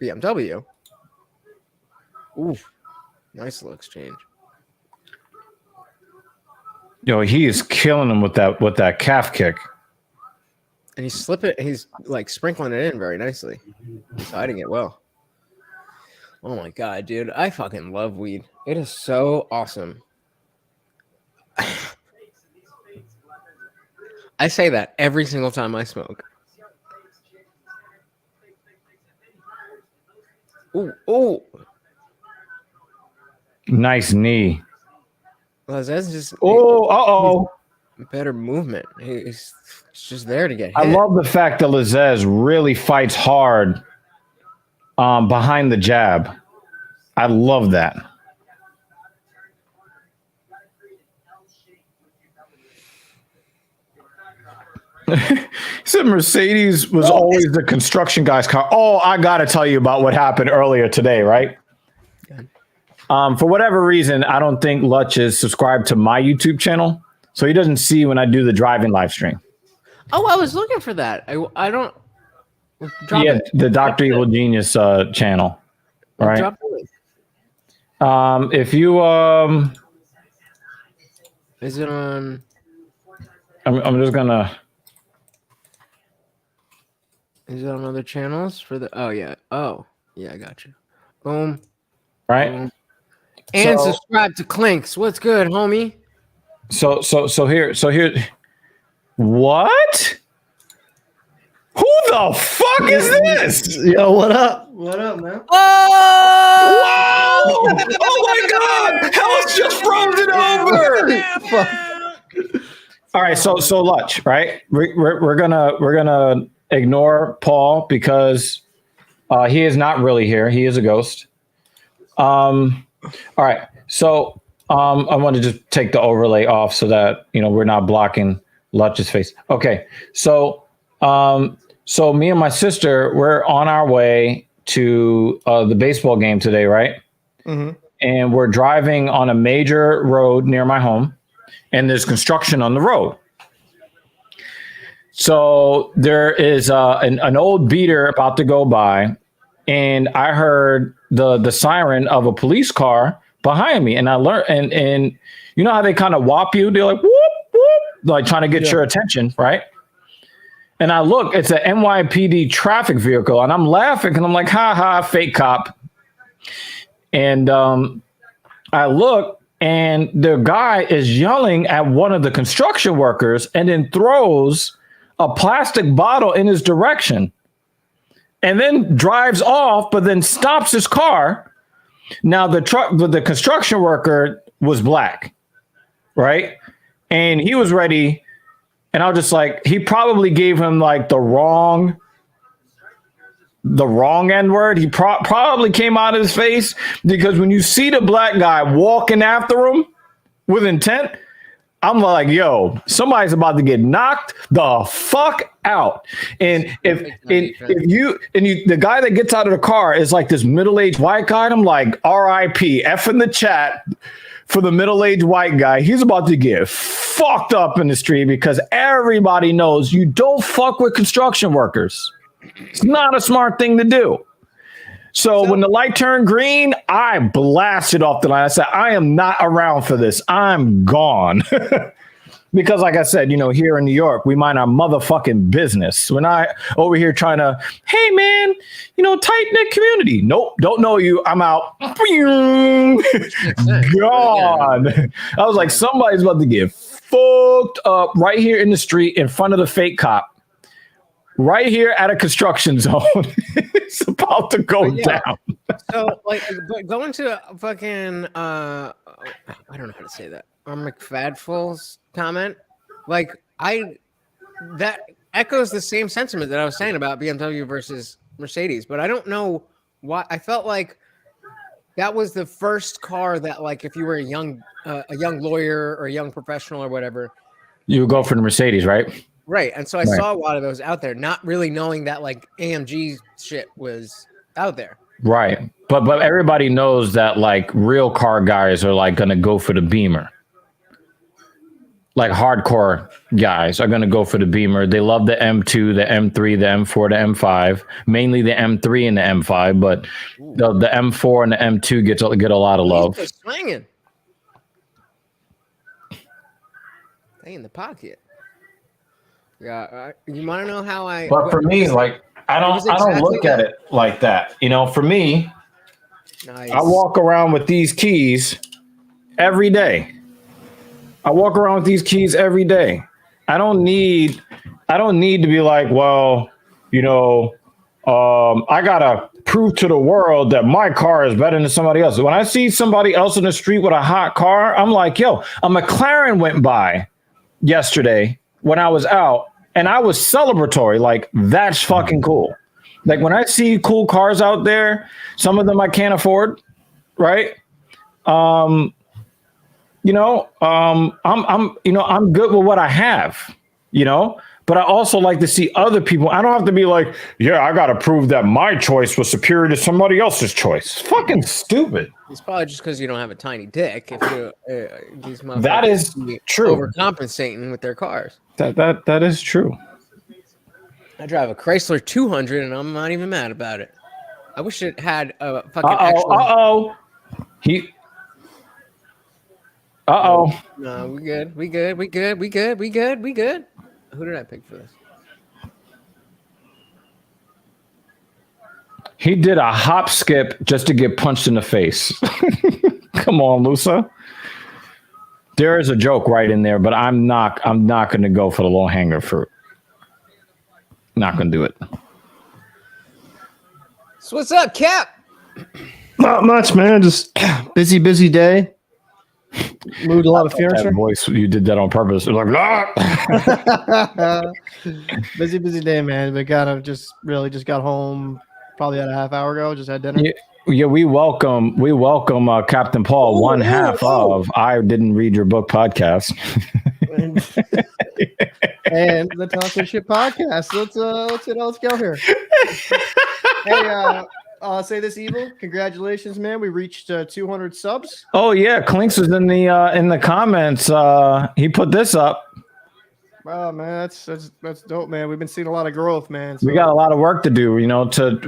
BMW. Ooh, nice little exchange. He is killing him with that calf kick. And he's like sprinkling it in very nicely. He's hiding it well. Oh my God, dude. I fucking love weed. It is so awesome. I say that every single time I smoke. Ooh. Nice knee. Well, that's just better movement. He's just there to get hit. I love the fact that Lazez really fights hard behind the jab. I love that. He said Mercedes was always the construction guy's car. Oh, I got to tell you about what happened earlier today, right? For whatever reason, I don't think Lutch is subscribed to my YouTube channel, so he doesn't see when I do the driving live stream. Oh, I was looking for that. I don't. The Dr. Evil Genius channel. Right. Drop the link. If you Is it on? I'm just gonna. Is it on other channels for the? Oh yeah. Oh yeah. I got you. Boom. Right. Boom. And So- subscribe to Clinks. What's good, homie? So here. What? Who the fuck is this? Yo, what up? What up, man? Wow! Oh my God! Hell's just frozen over. All right, so Lutch, right? We're gonna ignore Paul because he is not really here. He is a ghost. All right, so I want to just take the overlay off so that we're not blocking Lutch's face. Okay, so me and my sister, we're on our way to the baseball game today, right? Mm-hmm. And we're driving on a major road near my home, and there's construction on the road. So there is an old beater about to go by, and I heard the siren of a police car behind me, and I learned, and you know how they kind of whop you? They're like whoop whoop, like trying to get your attention, right? And I look, it's an NYPD traffic vehicle, and I'm laughing, and I'm like, ha ha, fake cop. And I look, and the guy is yelling at one of the construction workers, and then throws a plastic bottle in his direction, and then drives off, but then stops his car. Now the construction worker was black, right? And he was ready. And I was just like, he probably gave him like the wrong N word. He probably came out of his face, because when you see the black guy walking after him with intent, I'm like, yo, somebody's about to get knocked the fuck out. And if the guy that gets out of the car is like this middle-aged white guy, and I'm like, R.I.P. F in the chat for the middle-aged white guy. He's about to get fucked up in the street, because everybody knows you don't fuck with construction workers. It's not a smart thing to do. So when the light turned green, I blasted off the line. I said, I am not around for this. I'm gone. Because like I said, here in New York, we mind our motherfucking business. We're not over here trying to, hey man, tight-knit community. Nope, don't know you. I'm out. Gone. I was like, somebody's about to get fucked up right here in the street in front of the fake cop. Right here at a construction zone. It's about to go down. So, but going to fucking, I don't know how to say that. McFadful's comment, that echoes the same sentiment that I was saying about BMW versus Mercedes, but I don't know why. I felt like that was the first car that, if you were a young lawyer or a young professional or whatever, you would go for the Mercedes, right? Right. And so I saw a lot of those out there, not really knowing that AMG shit was out there. Right. But everybody knows that real car guys are going to go for the Beamer. Hardcore guys are going to go for the Beamer. They love the M2, the M3, the M4, the M5, mainly the M3 and the M5, but the M4 and the M2 get a lot of love. Swinging. They in the pocket. Yeah, you want to know how I? But for me, I don't look at it like that. For me, nice. I walk around with these keys every day. I don't need to be like, well, I gotta prove to the world that my car is better than somebody else. When I see somebody else in the street with a hot car, I'm like, yo, a McLaren went by yesterday when I was out, and I was celebratory. That's fucking cool. When I see cool cars out there, some of them I can't afford, right? I'm good with what I have, but I also like to see other people. I don't have to be like, yeah, I got to prove that my choice was superior to somebody else's choice. Fucking stupid. It's probably just because you don't have a tiny dick. If you, these motherfuckers that is true. Overcompensating with their cars. That is true. I drive a Chrysler 200, and I'm not even mad about it. I wish it had a fucking Uh actual. oh. He. No, we good. We good. We good. We good. We good. We good. Who did I pick for this? He did a hop skip just to get punched in the face. Come on, Lusa. There is a joke right in there, but I'm not going to go for the low hanger fruit. Not going to do it. So what's up, Cap? Not much, man. Just busy day. Moved a lot of That furniture. voice, you did that on purpose. It was like, ah! busy day, man. But kind of just got home probably about a half hour ago. Just had dinner. Yeah, we welcome Captain Paul, one half of I Didn't Read Your Book podcast. And the Talk Some Shit podcast. Let's go here. Hey, say this evil. Congratulations, man. We reached 200 subs. Oh yeah, Clinks was in the comments. He put this up. Oh man, that's dope, man. We've been seeing a lot of growth, man. So. We got a lot of work to do,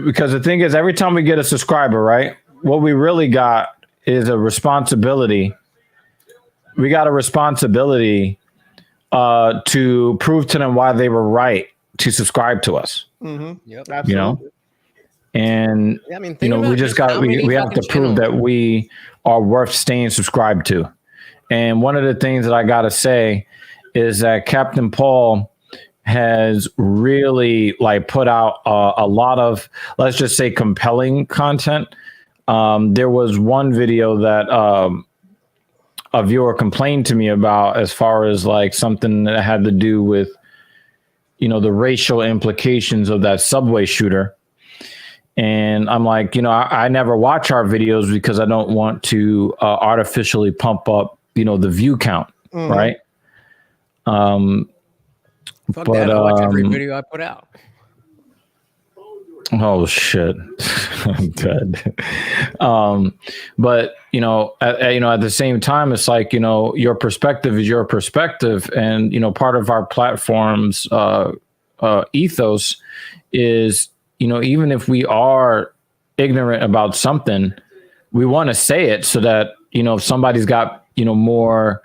because the thing is, every time we get a subscriber, right, what we really got is a responsibility. We got a responsibility to prove to them why they were right to subscribe to us. Mm-hmm. Yep. Absolutely. And Yeah, I mean, we just got we have to prove that we are worth staying subscribed to. And one of the things that I got to say is that Captain Paul has really put out a lot of, let's just say, compelling content. There was one video that a viewer complained to me about, as far as something that had to do with, the racial implications of that subway shooter. And I'm like, I never watch our videos because I don't want to artificially pump up, the view count. Mm-hmm. Right. Fuck that. I watch every video I put out. Oh shit. I'm dead. But at the same time, it's your perspective is your perspective. And, part of our platform's ethos is, even if we are ignorant about something, we want to say it so that, if somebody's got, more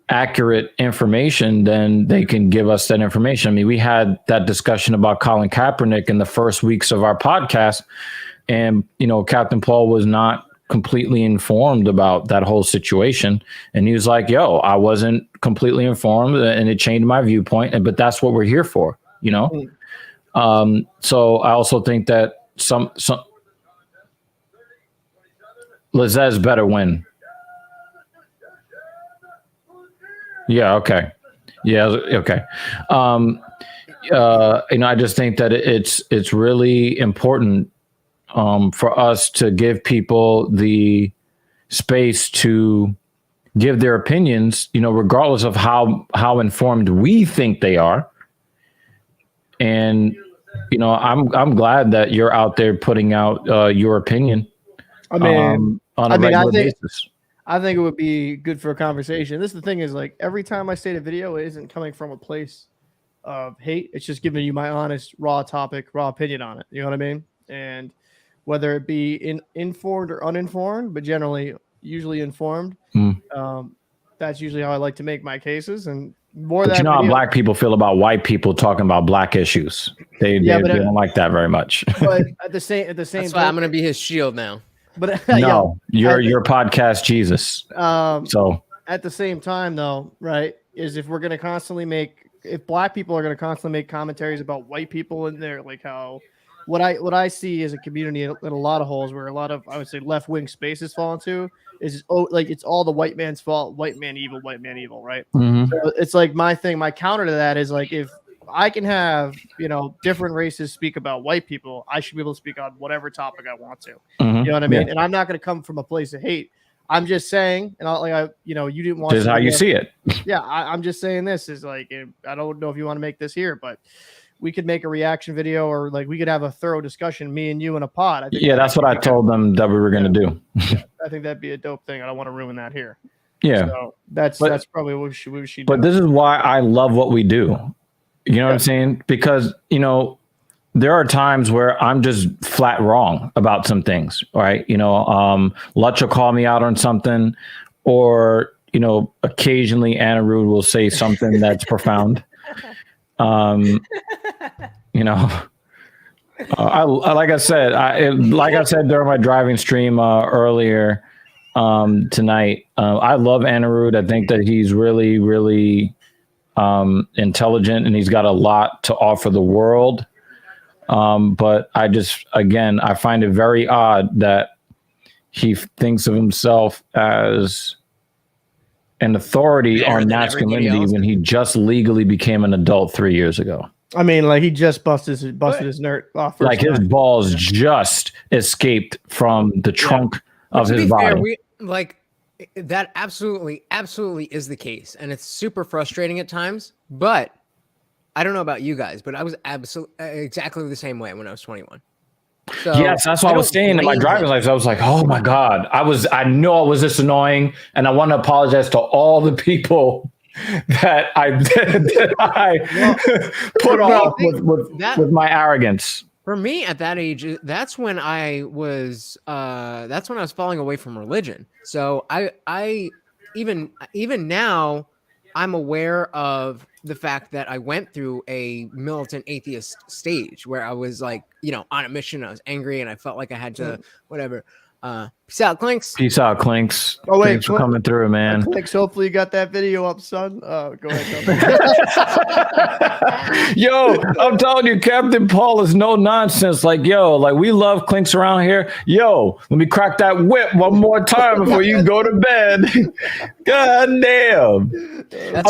accurate information, then they can give us that information. I mean, we had that discussion about Colin Kaepernick in the first weeks of our podcast, and, Captain Paul was not completely informed about that whole situation. And he was like, yo, I wasn't completely informed and it changed my viewpoint. But that's what we're here for, So I also think that some Lizez better win. Yeah. Okay. Yeah. Okay. I just think that it's really important for us to give people the space to give their opinions, regardless of how informed we think they are. And, I'm glad that you're out there putting out your opinion. I mean, on a regular basis. I think it would be good for a conversation. This is the thing is every time I state a video, it isn't coming from a place of hate. It's just giving you my honest, raw opinion on it. You know what I mean? And whether it be informed or uninformed, but usually informed, that's usually how I like to make my cases. And more but how black people feel about white people talking about black issues. They don't like that very much. But at the same that's why I'm going to be his shield now. But no, your podcast, Jesus. So at the same time, though, right, is if we're going to constantly if black people are going to constantly make commentaries about white people in there, how what I see as a community in a lot of holes where a lot of, I would say, left-wing spaces fall into is it's all the white man's fault, white man evil, right? Mm-hmm. So it's my counter to that is if I can have, different races speak about white people, I should be able to speak on whatever topic I want to. Mm-hmm. You know what I mean? Yeah. And I'm not going to come from a place of hate. I'm just saying, and you didn't want. This is how you see it. Yeah, I'm just saying this is I don't know if you want to make this here, but we could make a reaction video or we could have a thorough discussion, me and you in a pod. That's what I told them that we were going to do. Yeah, I think that'd be a dope thing. I don't want to ruin that here. Yeah, so that's probably what we should do. But this is why I love what we do. You know what I'm saying? Because, there are times where I'm just flat wrong about some things, right? Lutch will call me out on something, or, occasionally Anna Rude will say something that's profound. Like I said during my driving stream earlier tonight, I love Anna Rude. I think that he's really, really intelligent, and he's got a lot to offer the world. But I find it very odd that he thinks of himself as an authority Better on than everybody masculinity else. when he just legally became an adult 3 years ago. I mean, like he just busted his nerd off. Like his balls just escaped from the trunk of To his be body. fair, that absolutely is the case, and it's super frustrating at times. But I don't know about you guys, but I was exactly the same way when I was 21. So Yes, that's what I was don't saying in my blame driver's him. license. I was like, oh my God. I know I was this annoying, and I want to apologize to all the people that I put off with my arrogance. For me at that age, that's when I was falling away from religion. So I even now I'm aware of the fact that I went through a militant atheist stage where I was like, on a mission. I was angry and I felt like I had to whatever. Peace out, Clinks. Peace out, Clinks. Oh, wait, Thanks for coming through, man. Clicks, hopefully you got that video up, son. Go ahead. Yo, I'm telling you, Captain Paul is no nonsense. Like we love Clinks around here. Yo, let me crack that whip one more time before you go to bed. God damn.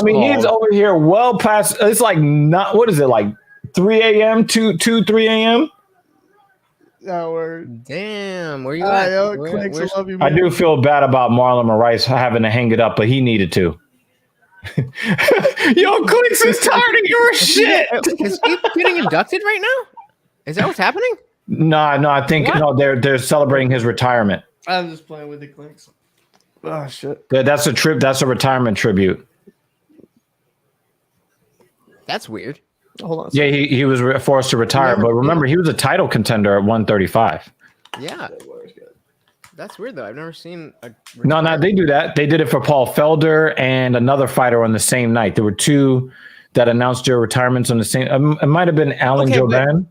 He's over here well past, it's like not, what is it, like 3 a.m., 3 a.m.? No, word. Damn, where you at? Clicks, I love you, I man. do feel bad about Marlon Moraes having to hang it up, but he needed to. Yo, Clinks is tired of your shit. Is he getting inducted right now? Is that what's happening? No, I think they're celebrating his retirement. I'm just playing with the Clicks. Oh shit. That's a trip. That's a retirement tribute. That's weird. Hold on. Yeah, he was forced to retire, but remember, he was a title contender at 135. Yeah. That's weird though. I've never seen a No, they do that. They did it for Paul Felder and another fighter on the same night. There were two that announced their retirements on the same. It might have been Alan Joban.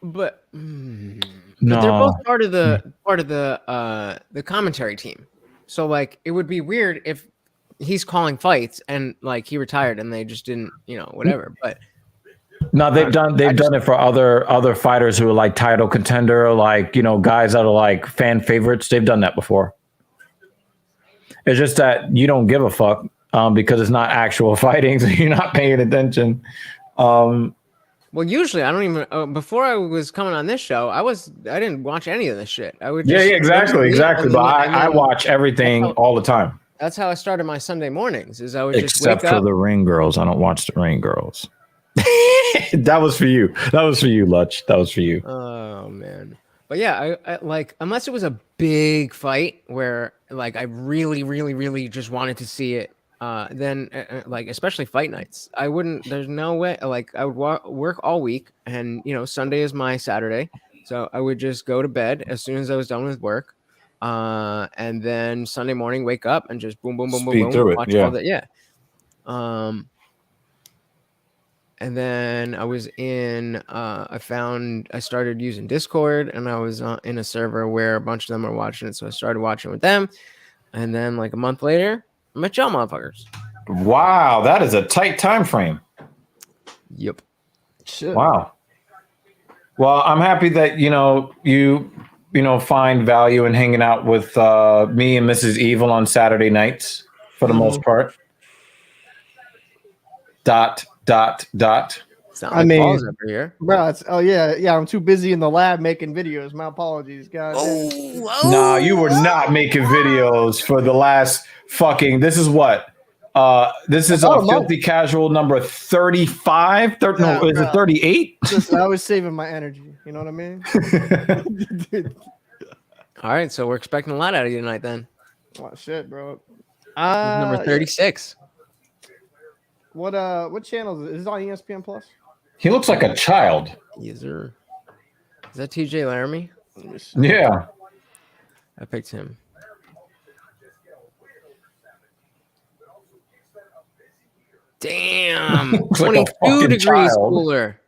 But No, they're both part of the commentary team. So like it would be weird if he's calling fights and like he retired and they just didn't, whatever. But no, they've done it for other fighters who are like title contender, like guys that are like fan favorites. They've done that before. It's just that you don't give a fuck because it's not actual fighting, so you're not paying attention. Well, usually I don't even. Before I was coming on this show, I didn't watch any of this shit. I would. Just exactly. But I watch everything all the time. That's how I started my Sunday mornings. Is I would just except wake for up. the Ring Girls. I don't watch the Ring Girls. That was for you. That was for you, Lutch. That was for you. Oh man. But yeah, I like unless it was a big fight where like I really, really, really just wanted to see it. Then like especially fight nights, I wouldn't. There's no way. Like I would work all week, and Sunday is my Saturday, so I would just go to bed as soon as I was done with work, and then Sunday morning wake up and just boom, boom, boom, Speed boom, through boom, it, watch yeah. all that. Yeah. And then I was I started using Discord, and I was in a server where a bunch of them were watching it. So I started watching with them. And then like a month later, I met y'all motherfuckers. Wow, that is a tight time frame. Yep. Shit. Wow. Well, I'm happy that, you find value in hanging out with me and Mrs. Evil on Saturday nights for the most part. ... Sound like balls over here. Bro, I'm too busy in the lab making videos. My apologies, guys. Nah, you were not making videos for the last fucking. This is what? This is Filthy Casual number 35. No, is it 38? Listen, I was saving my energy. You know what I mean? All right, so we're expecting a lot out of you tonight then. Oh shit, bro. Number 36. What channel is it? Is it on ESPN Plus? He looks like a child. Yes, sir. Is that TJ Laramie? Let me see. Yeah. I picked him. Damn, Looks like a 22 fucking degrees child. cooler.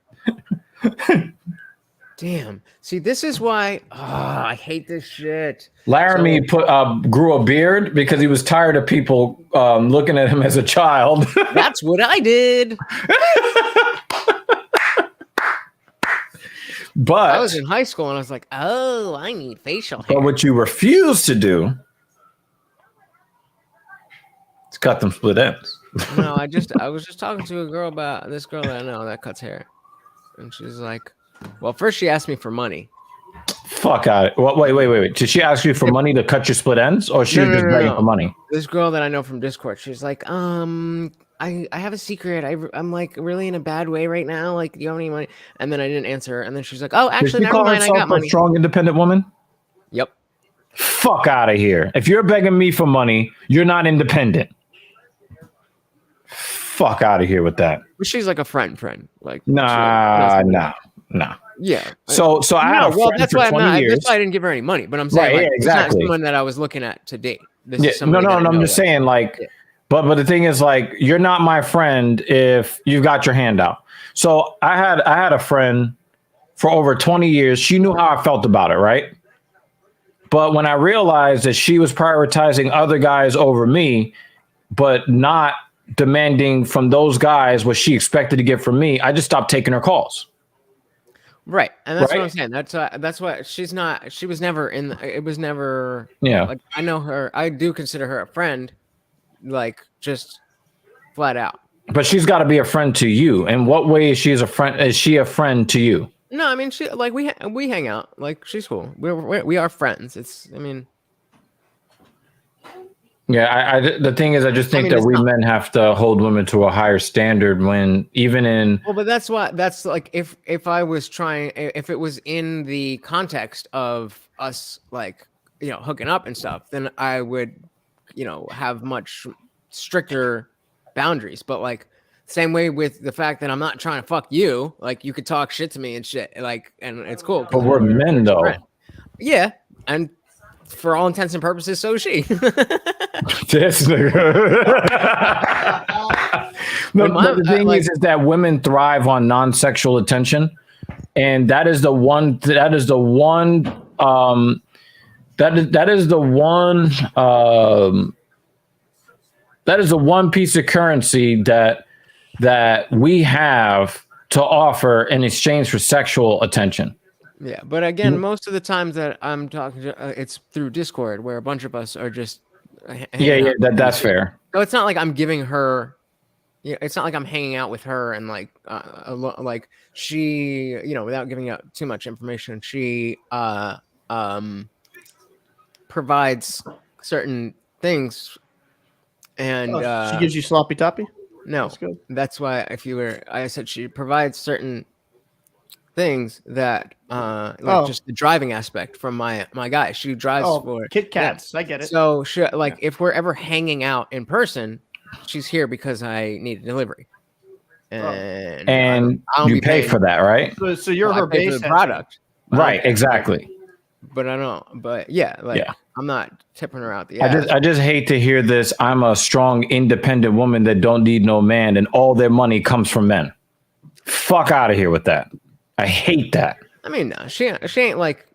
Damn. See, this is why I hate this shit. Laramie grew a beard because he was tired of people looking at him as a child. That's what I did. But I was in high school and I was like, oh, I need facial hair. but what you refuse to do is cut them split ends. No, I was just talking to a girl about this girl that I know that cuts hair. And she's like, well, first she asked me for money. Fuck out it. Wait. Did she ask you for money to cut your split ends, or she was just begging for money? This girl that I know from Discord, she's like, I have a secret. I'm like really in a bad way right now. Like, do you have any money? And then I didn't answer her. And then she's like, oh, Did actually, she never call mind. I herself got money. a strong, independent woman? Yep. Fuck out of here. If you're begging me for money, you're not independent. Fuck out of here with that. But she's like a friend. Like, Nah. Yeah. So I had a friend that's for why 20 years. That's why I didn't give her any money. But I'm saying, Right, like, yeah, it's not exactly. someone that I was looking at to date. This Yeah, is somebody that I I'm know just that- saying, like, Yeah. but the thing is, like, you're not my friend if you've got your hand out. So I had a friend for over 20 years. She knew how I felt about it, right? But when I realized that she was prioritizing other guys over me, but not demanding from those guys what she expected to get from me, I just stopped taking her calls. Right. And that's what Right? I'm saying. That's why she was never it was never. Yeah. Like, I know her. I do consider her a friend, like, just flat out. But she's got to be a friend to you. In what way is she a friend? Is she a friend to you? No, I mean, she, like, we hang out. Like, she's cool. We are friends. I mean, Yeah, the thing is, I just think mean, that it's we not- men have to hold women to a higher standard when even in well, but that's like, if I was trying, if it was in the context of us, like, hooking up and stuff, then I would, have much stricter boundaries. But, like, same way with the fact that I'm not trying to fuck you, like, you could talk shit to me and shit, like, and it's cool. 'cause but we're men though. friend. Yeah, and for all intents and purposes, so is she. This nigga. But But the thing like- is that women thrive on non-sexual attention, and that is the one piece of currency that we have to offer in exchange for sexual attention. Yeah, but again, most of the times that I'm talking to, it's through Discord, where a bunch of us are just. Yeah, that's fair. So it's not like I'm giving her. Yeah, it's not like I'm hanging out with her and, like, like, she, without giving out too much information, she provides certain things, and she gives you sloppy toppy. no, That's good. that's why I said she provides certain things that like, just the driving aspect from my guy. She drives for Kit Kats. I get it. So she, like, if we're ever hanging out in person, she's here because I need a delivery, And I'll you be pay paying- for that, right? So you're I her pay for base the product, but Right, exactly. But I don't. But yeah, like, Yeah. I'm not tipping her out the ass. I just hate to hear this. I'm a strong, independent woman that don't need no man, and all their money comes from men. Fuck out of here with that. I hate that. I mean, no, she ain't like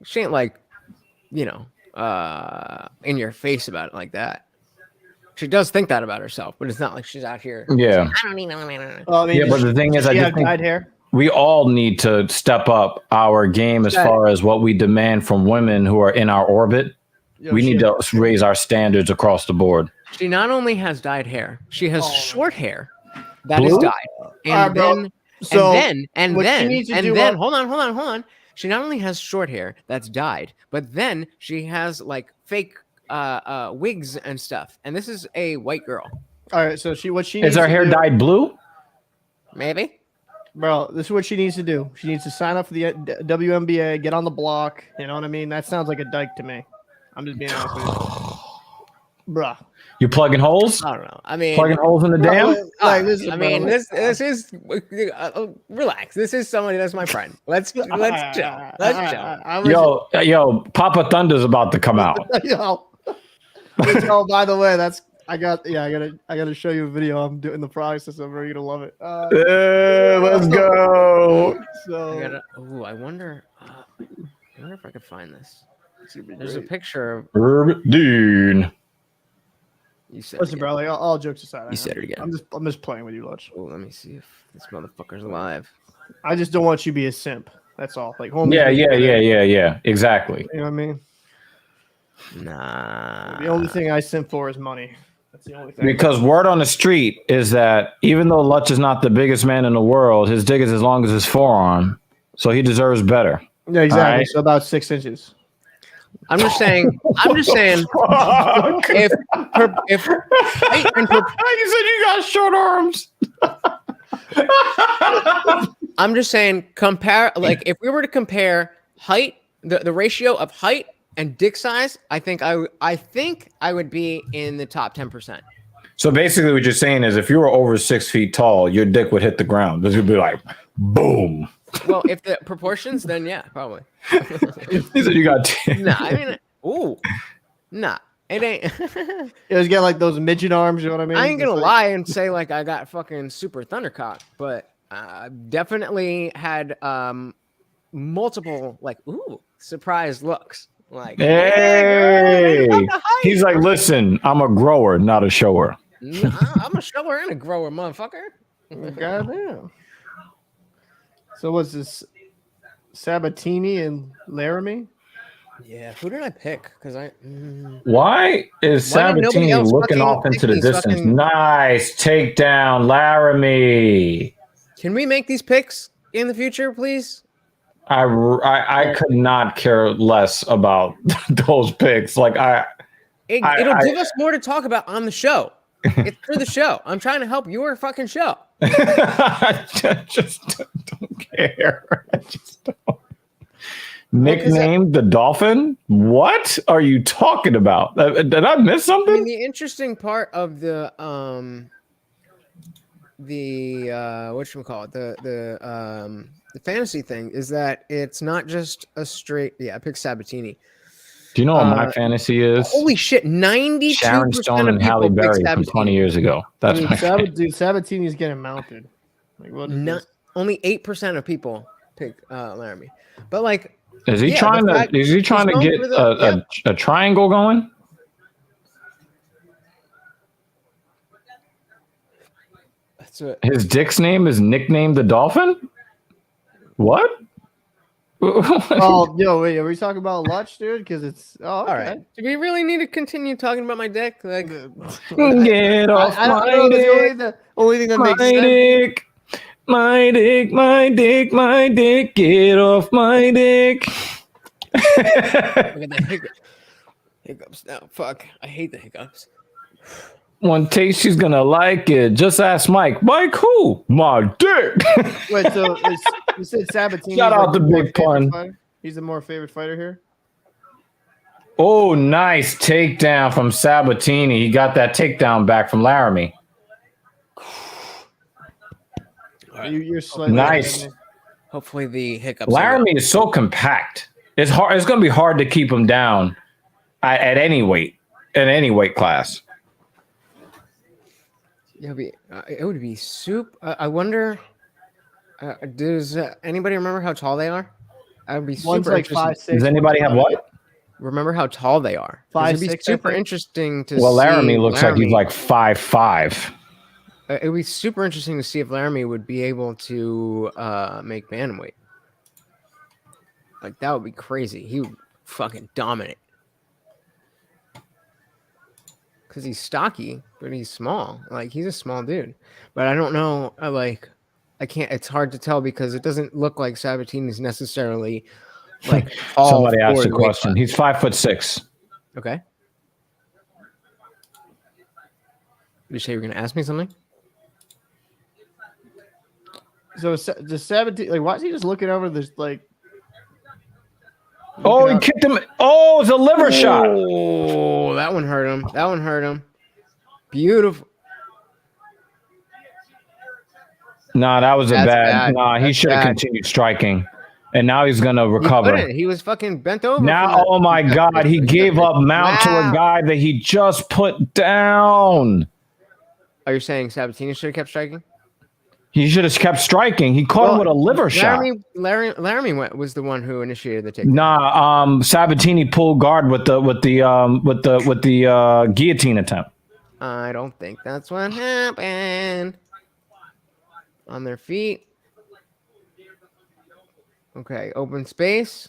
in your face about it like that. She does think that about herself, but it's not like she's out here. Yeah. I don't need no man. I mean, Yeah, but the thing is, does I she just have think dyed hair. we all need to step up our game as Right. far as what we demand from women who are in our orbit. We need to raise our standards across the board. She not only has dyed hair, she has short hair that Blue? is dyed, and Alright, bro. then So and what she then needs to and do then on- hold on. She not only has short hair that's dyed, but then she has, like, fake wigs and stuff. And this is a white girl, All right, so what she Is needs her to hair do- dyed blue? maybe. Bro, this is what she needs to do. She needs to sign up for the WNBA, get on the block. You know what I mean? That sounds like a dyke to me. I'm just being honest with you. bruh. You plugging holes? I don't know. I mean, Plugging holes in the dam? Listen, I mean, bro. this is relax. This is somebody that's my friend. Let's chill. Let's chill. Yo, Papa Thunder's about to come out. Yo. Oh, by the way, I gotta show you a video. I'm doing the process of. You're gonna love it. Let's go. So I wonder if I could find this. There's a picture of Herbert Dean. you said. listen, bro. Like all jokes aside, You said it again. I'm just playing with you, Lutch. Oh, let me see if this motherfucker's alive. I just don't want you to be a simp. That's all. Like, homie. Yeah. Exactly. You know what I mean? Nah. The only thing I simp for is money. That's the only thing. Because word on the street is that even though Lutch is not the biggest man in the world, his dick is as long as his forearm, so he deserves better. Yeah, exactly. Right. So about 6 inches. I'm just saying. Fuck. if You said you got short arms. I'm just saying, compare, like, if we were to compare height, the ratio of height and dick size, I think I would be in the top 10%. So basically, what you're saying is, if you were over 6 feet tall, your dick would hit the ground. This would be like, boom. Well, if the proportions, then yeah, probably. He said you got. Nah, I mean, nah, it ain't. You guys got like those midget arms. You know what I mean? I ain't gonna It's like- lie and say like I got fucking super thundercock, but definitely had multiple like surprise looks. Like, Hey, girl, you got the height. he's like, listen, I'm a grower, not a shower. Nah, I'm a shower and a grower, motherfucker. Goddamn. So what's this? Sabatini and Laramie? Yeah, who did I pick? Because Why is Why did nobody Sabatini else looking fucking off into pick the these distance? fucking- Nice takedown, Laramie. can we make these picks in the future, please? I could not care less about those picks. Like It'll give us more to talk about on the show. It's for the show. I'm trying to help your fucking show. I just don't care. I just don't. Nicknamed the Dolphin? What are you talking about? Did I miss I mean, something? the interesting part of the whatchamacallit, the fantasy thing is that it's not just a straight. Yeah, I picked Sabatini. Do you know what my fantasy is? Holy shit, 92% Sharon Stone of and Halle people pick Berry from 20 Sabatini. years ago. That's my Dude, Sabatini's getting mounted. Like what? Is this? Only 8% of people pick Laramie. But like, Is he yeah, trying the to? fact Is he trying to he's get going for a triangle going? that's a, His dick's name is nicknamed the Dolphin. What? Oh, yo, wait, are we talking about Lutch, dude? Because it's okay. all right. Do we really need to continue talking about my dick? Like, Get off I don't my know. dick. The only thing that makes My sense. dick. My dick. My dick. My dick. Get off my dick. look at the hiccups now. Fuck, I hate the hiccups. One taste, she's gonna like it. Just ask Mike. Mike, who? My dick. Wait, so you said Sabatini? Shout out to Big Pun. He's the more favorite fighter here. Oh, nice takedown from Sabatini. He got that takedown back from Laramie. You're slightly Nice. Hopefully the hiccups. Laramie is so compact. It's hard. It's going to be hard to keep him down at any weight, in any weight class. It would be soup. I wonder. Does anybody remember how tall they are? I would be super One's like interested. 5'6". Does anybody have what? Remember how tall they are? 'Cause it'd be 5'6", I super think. interesting to Well, see. Laramie looks like he's Laramie. like 5'5". It would be super interesting to see if Laramie would be able to make bantamweight. Like that would be crazy. He would fucking dominate. Because he's stocky, but he's small. Like he's a small dude. But I don't know. I can't. It's hard to tell because it doesn't look like Sabatini's necessarily like tall. Somebody asked for a the weight question. class. He's 5'6". Okay. You say you were gonna ask me something? So the Sabatini, like, why is he just looking over this? Like, Oh, he kicked him. Oh, it's a liver shot. Oh, that one hurt him. That one hurt him. Beautiful. Nah, that was a That's bad. bad. Nah, he That's should have bad. continued striking, and now he's gonna He recover. couldn't. He was fucking bent over. Now, oh my God, he gave up mount to a guy that he just put down. Are you saying Sabatini should have kept striking? He should have kept striking. He caught him with a liver shot. Laramie was the one who initiated the takedown. Nah, Sabatini pulled guard with the guillotine attempt. I don't think that's what happened. On their feet. Okay, open space.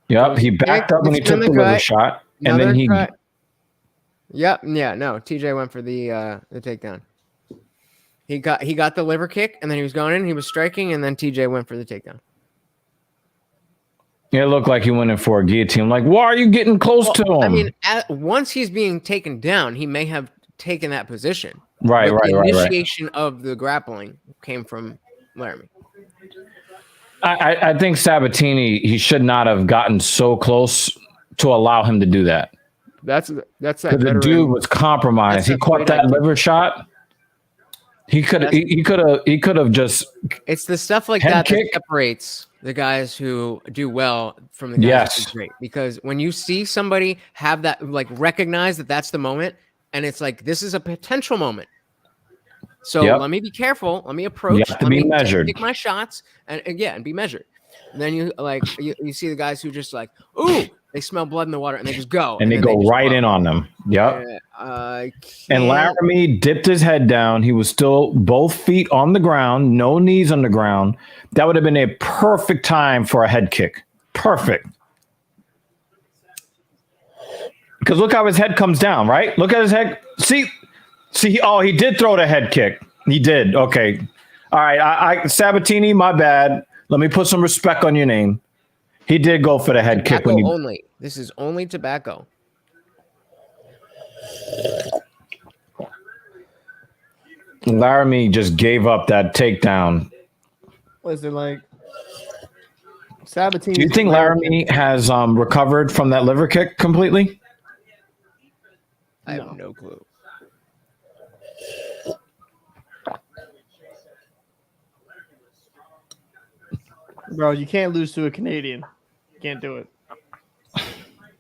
Yep, he backed up when he took the liver shot, and then he. Cut. Yep, yeah, no. TJ went for the takedown. He got the liver kick, and then he was going in. He was striking, and then TJ went for the takedown. It looked like he went in for a guillotine. Like, why are you getting close to him? I mean, once he's being taken down, he may have taken that position. Right. The initiation of the grappling came from Laramie. I think Sabatini, he should not have gotten so close to allow him to do that. That's that. The dude was compromised. He caught that liver shot. He could have just. It's the stuff like that separates the guys who do well from the guys who do great. Because when you see somebody have that, like, recognize that that's the moment, and it's like, this is a potential moment. So let me be careful. Let me approach. You have to be measured. Take my shots and be measured. And then you see the guys who just like, ooh, they smell blood in the water and they just go. And they go right in on them. Yep. And Laramie dipped his head down. He was still both feet on the ground, no knees on the ground. That would have been a perfect time for a head kick. Perfect. Because look how his head comes down, right? Look at his head. See, he did throw the head kick. He did. Okay. All right. Sabatini, my bad. Let me put some respect on your name. He did go for the head kick. Only. This is only tobacco. Laramie just gave up that takedown. Listen, like, Sabatini. Do you think Laramie has recovered from that liver kick completely? I have no clue. Bro, you can't lose to a Canadian. You can't do it.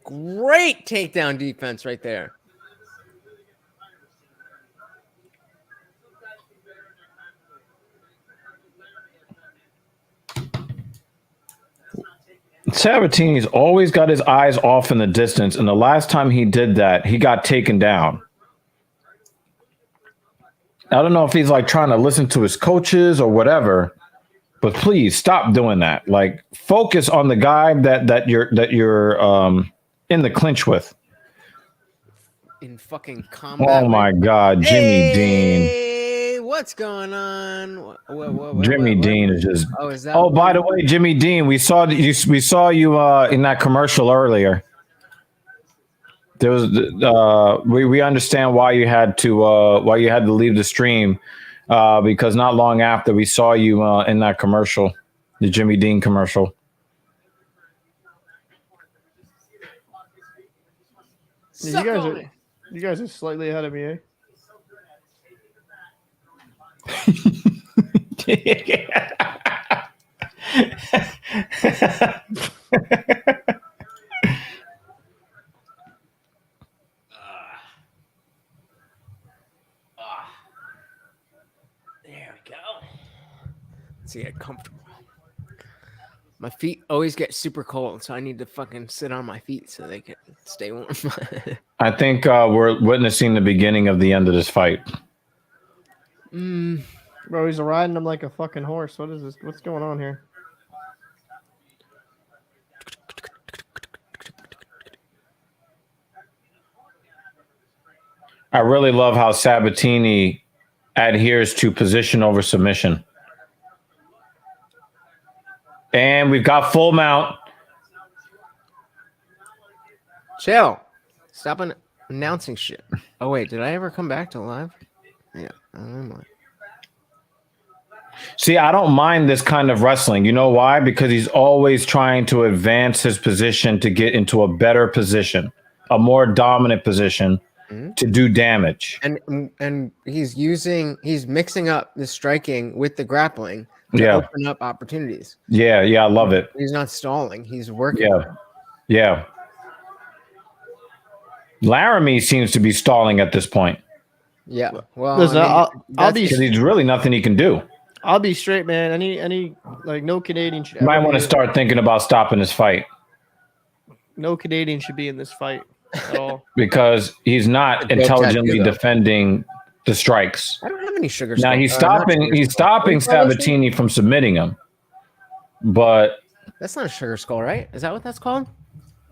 Great takedown defense right there. Sabatini's always got his eyes off in the distance, and the last time he did that, he got taken down. I don't know if he's like trying to listen to his coaches or whatever, but please stop doing that. Like, focus on the guy that you're in the clinch with. In fucking combat. Oh my God, Jimmy Dean. What's going on? What, Jimmy Dean is just. Oh, is that? Oh, by the way, Jimmy Dean, we saw you in that commercial earlier. There was we understand why you had to leave the stream because not long after we saw you in that commercial, the Jimmy Dean commercial. You guys are slightly ahead of me, eh? There we go. Let's get comfortable. My feet always get super cold, so I need to fucking sit on my feet so they can stay warm. I think we're witnessing the beginning of the end of this fight. Bro, he's riding him like a fucking horse. What is this? What's going on here? I really love how Sabatini adheres to position over submission. And we've got full mount. Chill. Stop announcing shit. Oh, wait. Did I ever come back to live? Yeah. See, I don't mind this kind of wrestling. You know why? Because he's always trying to advance his position to get into a better position, a more dominant position to do damage. And he's mixing up the striking with the grappling to open up opportunities. Yeah, I love it. He's not stalling. He's working. Yeah. Laramie seems to be stalling at this point. Yeah. Well, Listen, I'll be because there's really nothing he can do. I'll be straight, man. Any like no Canadian should Might want to start thinking about stopping this fight. No Canadian should be in this fight at all. Because he's not intelligently defending the strikes. I don't have any sugar. Now he's stopping Sabatini from submitting him. But that's not a sugar skull, right? Is that what that's called?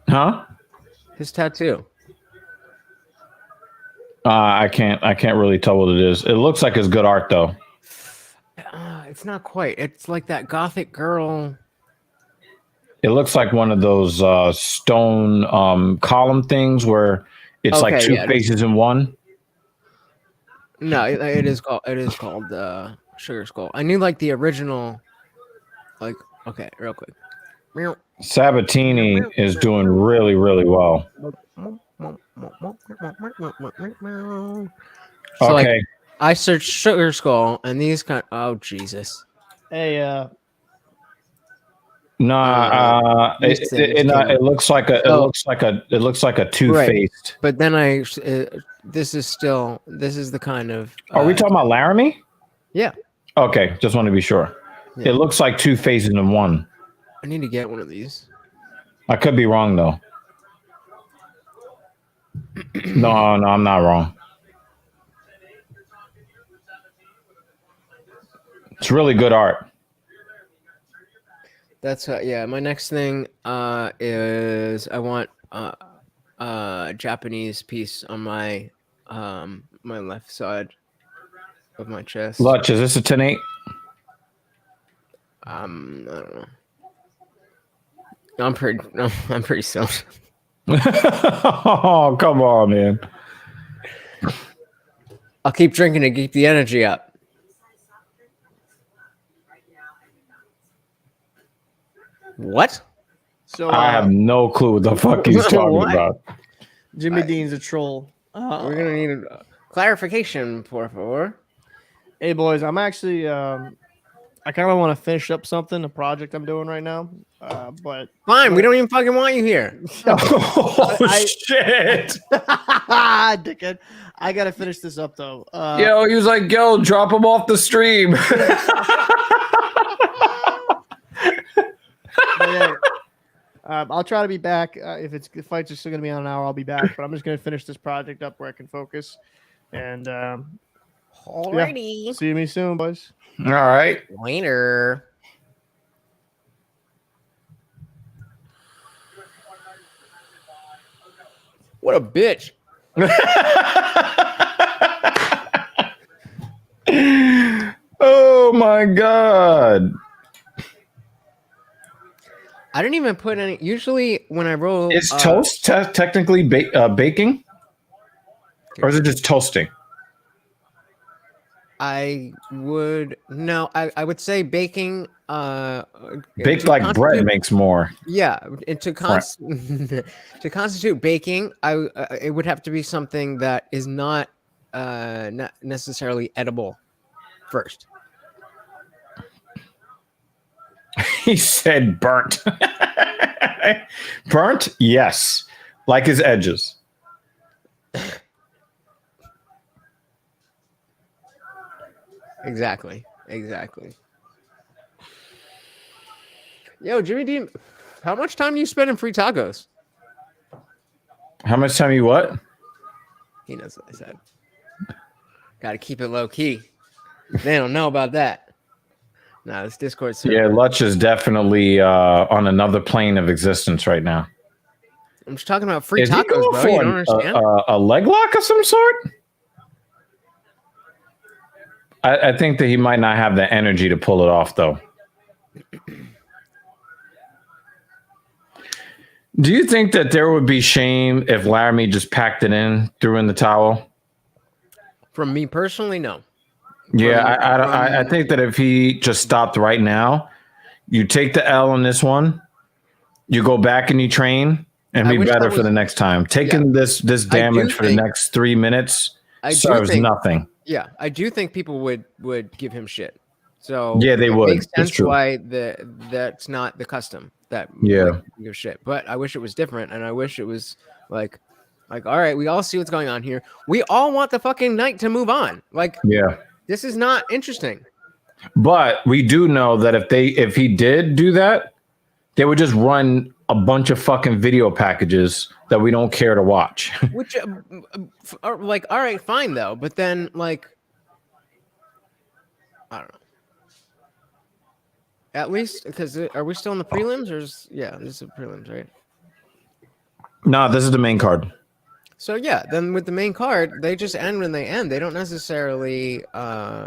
Huh? His tattoo. I can't really tell what it is. It looks like it's good art though. It's not quite. It's like that gothic girl. It looks like one of those stone column things where it's like two faces in one. No, it is called sugar skull. I knew like the original. Like, okay, real quick. Sabatini is doing really, really well. So, okay. Like, I searched sugar skull and these oh Jesus. Hey, it looks like a two-faced. Right. But then this is the kind of Are we talking about Laramie? Yeah. Okay, just want to be sure. Yeah. It looks like two faces in one. I need to get one of these. I could be wrong though. No, I'm not wrong. It's really good art. That's my next thing is I want a Japanese piece on my my left side of my chest. Lutch, is this a 10-8? I don't know. I'm pretty stoned. Oh, come on, man. I'll keep drinking to keep the energy up. What? So I have no clue what the fuck he's talking about. Jimmy Dean's a troll. We're gonna need a clarification, por favor. Hey boys, I'm actually I kind of want to finish up a project I'm doing right now. But fine, we don't even fucking want you here. Shit. Dickhead. I gotta finish this up though. Yo, he was like, yo, drop him off the stream. Yeah, I'll try to be back. If the fights are still gonna be on an hour, I'll be back. But I'm just gonna finish this project up where I can focus. And alrighty. Yeah, see me soon, boys. All right. Later. What a bitch. Oh my God. I didn't even put any. Usually when I roll. Is toast technically baking? Or is it just toasting? I would say baking. Baked like bread makes more. Yeah, and to constitute baking, it would have to be something that is not necessarily edible first. He said burnt. Burnt? Yes. Like his edges. Exactly. Yo, Jimmy Dean, how much time do you spend in free tacos? How much time you what? He knows what I said. Got to keep it low key. They don't know about that. No, this Discord server. Yeah, Lutch is definitely on another plane of existence right now. I'm just talking about free tacos, bro. You don't understand? A leg lock of some sort? I think that he might not have the energy to pull it off, though. Do you think that there would be shame if Laramie just packed it in, threw in the towel? From me personally, no. Yeah, I think that if he just stopped right now, you take the L on this one, you go back and you train, And I be wish that better for was- the next time. Taking this damage for the think- next 3 minutes I do serves think- nothing. Yeah, I do think people would give him shit. So Yeah, they it would. makes It's sense true. why that's not the custom that Yeah. like, give shit. But I wish it was different, and I wish it was like all right, we all see what's going on here. We all want the fucking night to move on. Like Yeah. this is not interesting. But we do know that if he did do that, they would just run a bunch of fucking video packages that we don't care to watch. Which are like all right, fine though. But then like I don't know. At least because are we still in the prelims or this is the prelims, right? No, this is the main card. So yeah, then with the main card, they just end when they end. They don't necessarily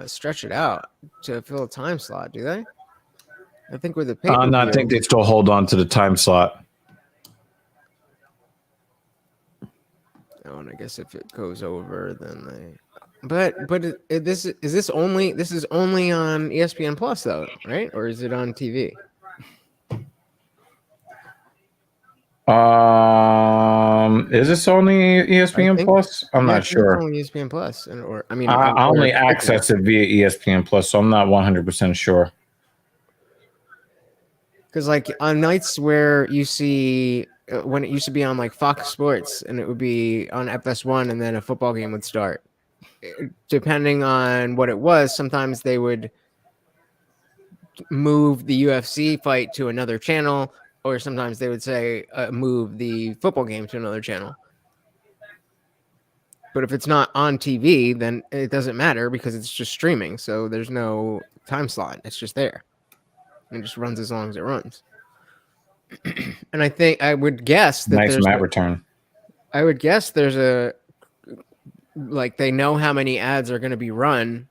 stretch it out to fill a time slot, do they? I think with the pay-per-view, No, I think they still hold on to the time slot. Oh, and I guess if it goes over, then they. But this is only on ESPN Plus though, right? Or is it on TV? Is this only ESPN Plus? I'm Yeah, I not think sure. It's only ESPN Plus, or I mean, I only access it via ESPN Plus, so I'm not 100% sure. Because like on nights where you see when it used to be on like Fox Sports and it would be on FS1 and then a football game would start. Depending on what it was, sometimes they would move the UFC fight to another channel, or sometimes they would say move the football game to another channel. But if it's not on TV, then it doesn't matter because it's just streaming. So there's no time slot. It's just there. It just runs as long as it runs. And I would guess that Nice mat return. I would guess there's a like they know how many ads are going to be run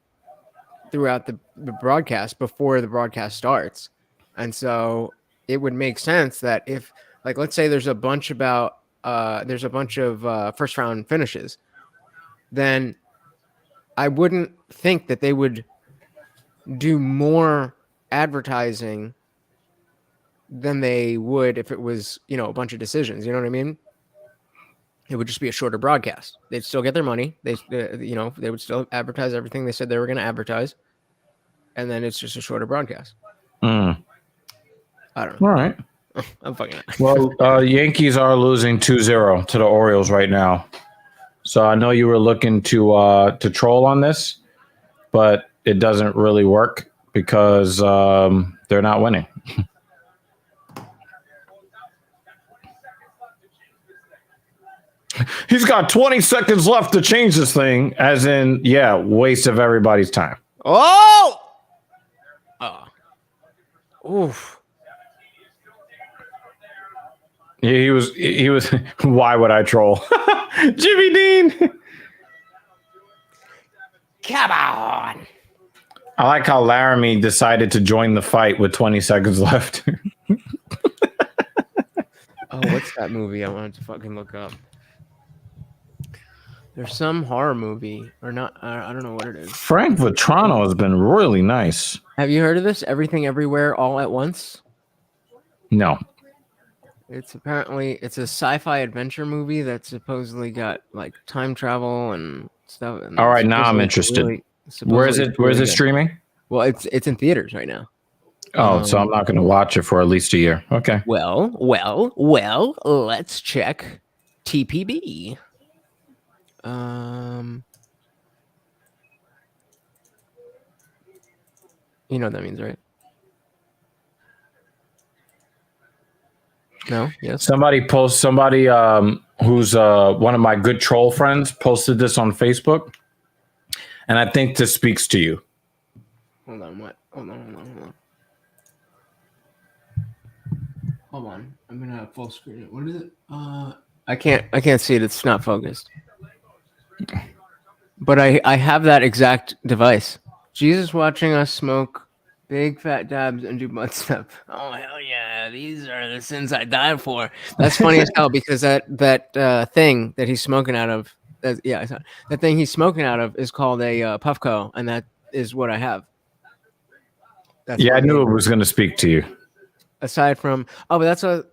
throughout the broadcast before the broadcast starts. And so it would make sense that if like let's say there's a bunch of first round finishes, then I wouldn't think that they would do more advertising than they would if it was, a bunch of decisions. You know what I mean? It would just be a shorter broadcast. They'd still get their money. They would still advertise everything they said they were going to advertise. And then it's just a shorter broadcast. I don't know. All right. I'm fucking up. Well, Yankees are losing 2-0 to the Orioles right now. So I know you were looking to troll on this, but it doesn't really work because they're not winning. He's got 20 seconds left to change this thing, as in, waste of everybody's time. Oh! Oof. He was. Why would I troll? Jimmy Dean. Come on. I like how Laramie decided to join the fight with 20 seconds left. Oh, what's that movie I wanted to fucking look up? There's some horror movie, or not, I don't know what it is. Frank Vetrano has been really nice. Have you heard of this? Everything Everywhere All at Once? No. It's a sci-fi adventure movie that supposedly got like time travel and stuff. And All right, now I'm interested. Where is it? Where is it streaming? Well, it's in theaters right now. Oh, so I'm not going to watch it for at least a year. Okay. Well, let's check TPB. You know what that means, right? No? Yes. Somebody who's one of my good troll friends posted this on Facebook, and I think this speaks to you. Hold on, what? Hold on. I'm gonna full screen it. What is it? I can't see it. It's not focused. But I have that exact device. Jesus watching us smoke big fat dabs and do butt stuff. Oh hell yeah! These are the sins I died for. That's funny as hell because that thing that he's smoking out of. That thing he's smoking out of is called a Puffco, and that is what I have. That's I knew it was going to speak to you. Aside from, but that's a.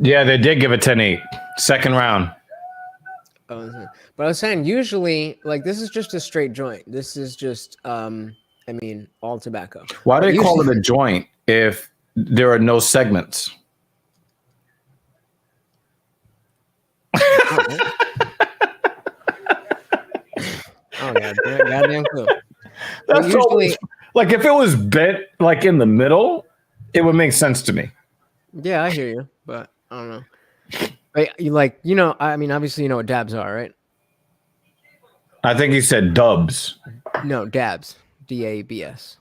Yeah, they did give it 10-8. Second round. But I was saying, usually, like, this is just a straight joint. This is just, all tobacco. Why do But they call usually- it a joint if there are no segments? Oh yeah, goddamn clue. That's usually- always, like if it was bent like in the middle, it would make sense to me. Yeah, I hear you, but I don't know. But obviously you know what dabs are, right? I think he said dubs. No, dabs. DABS.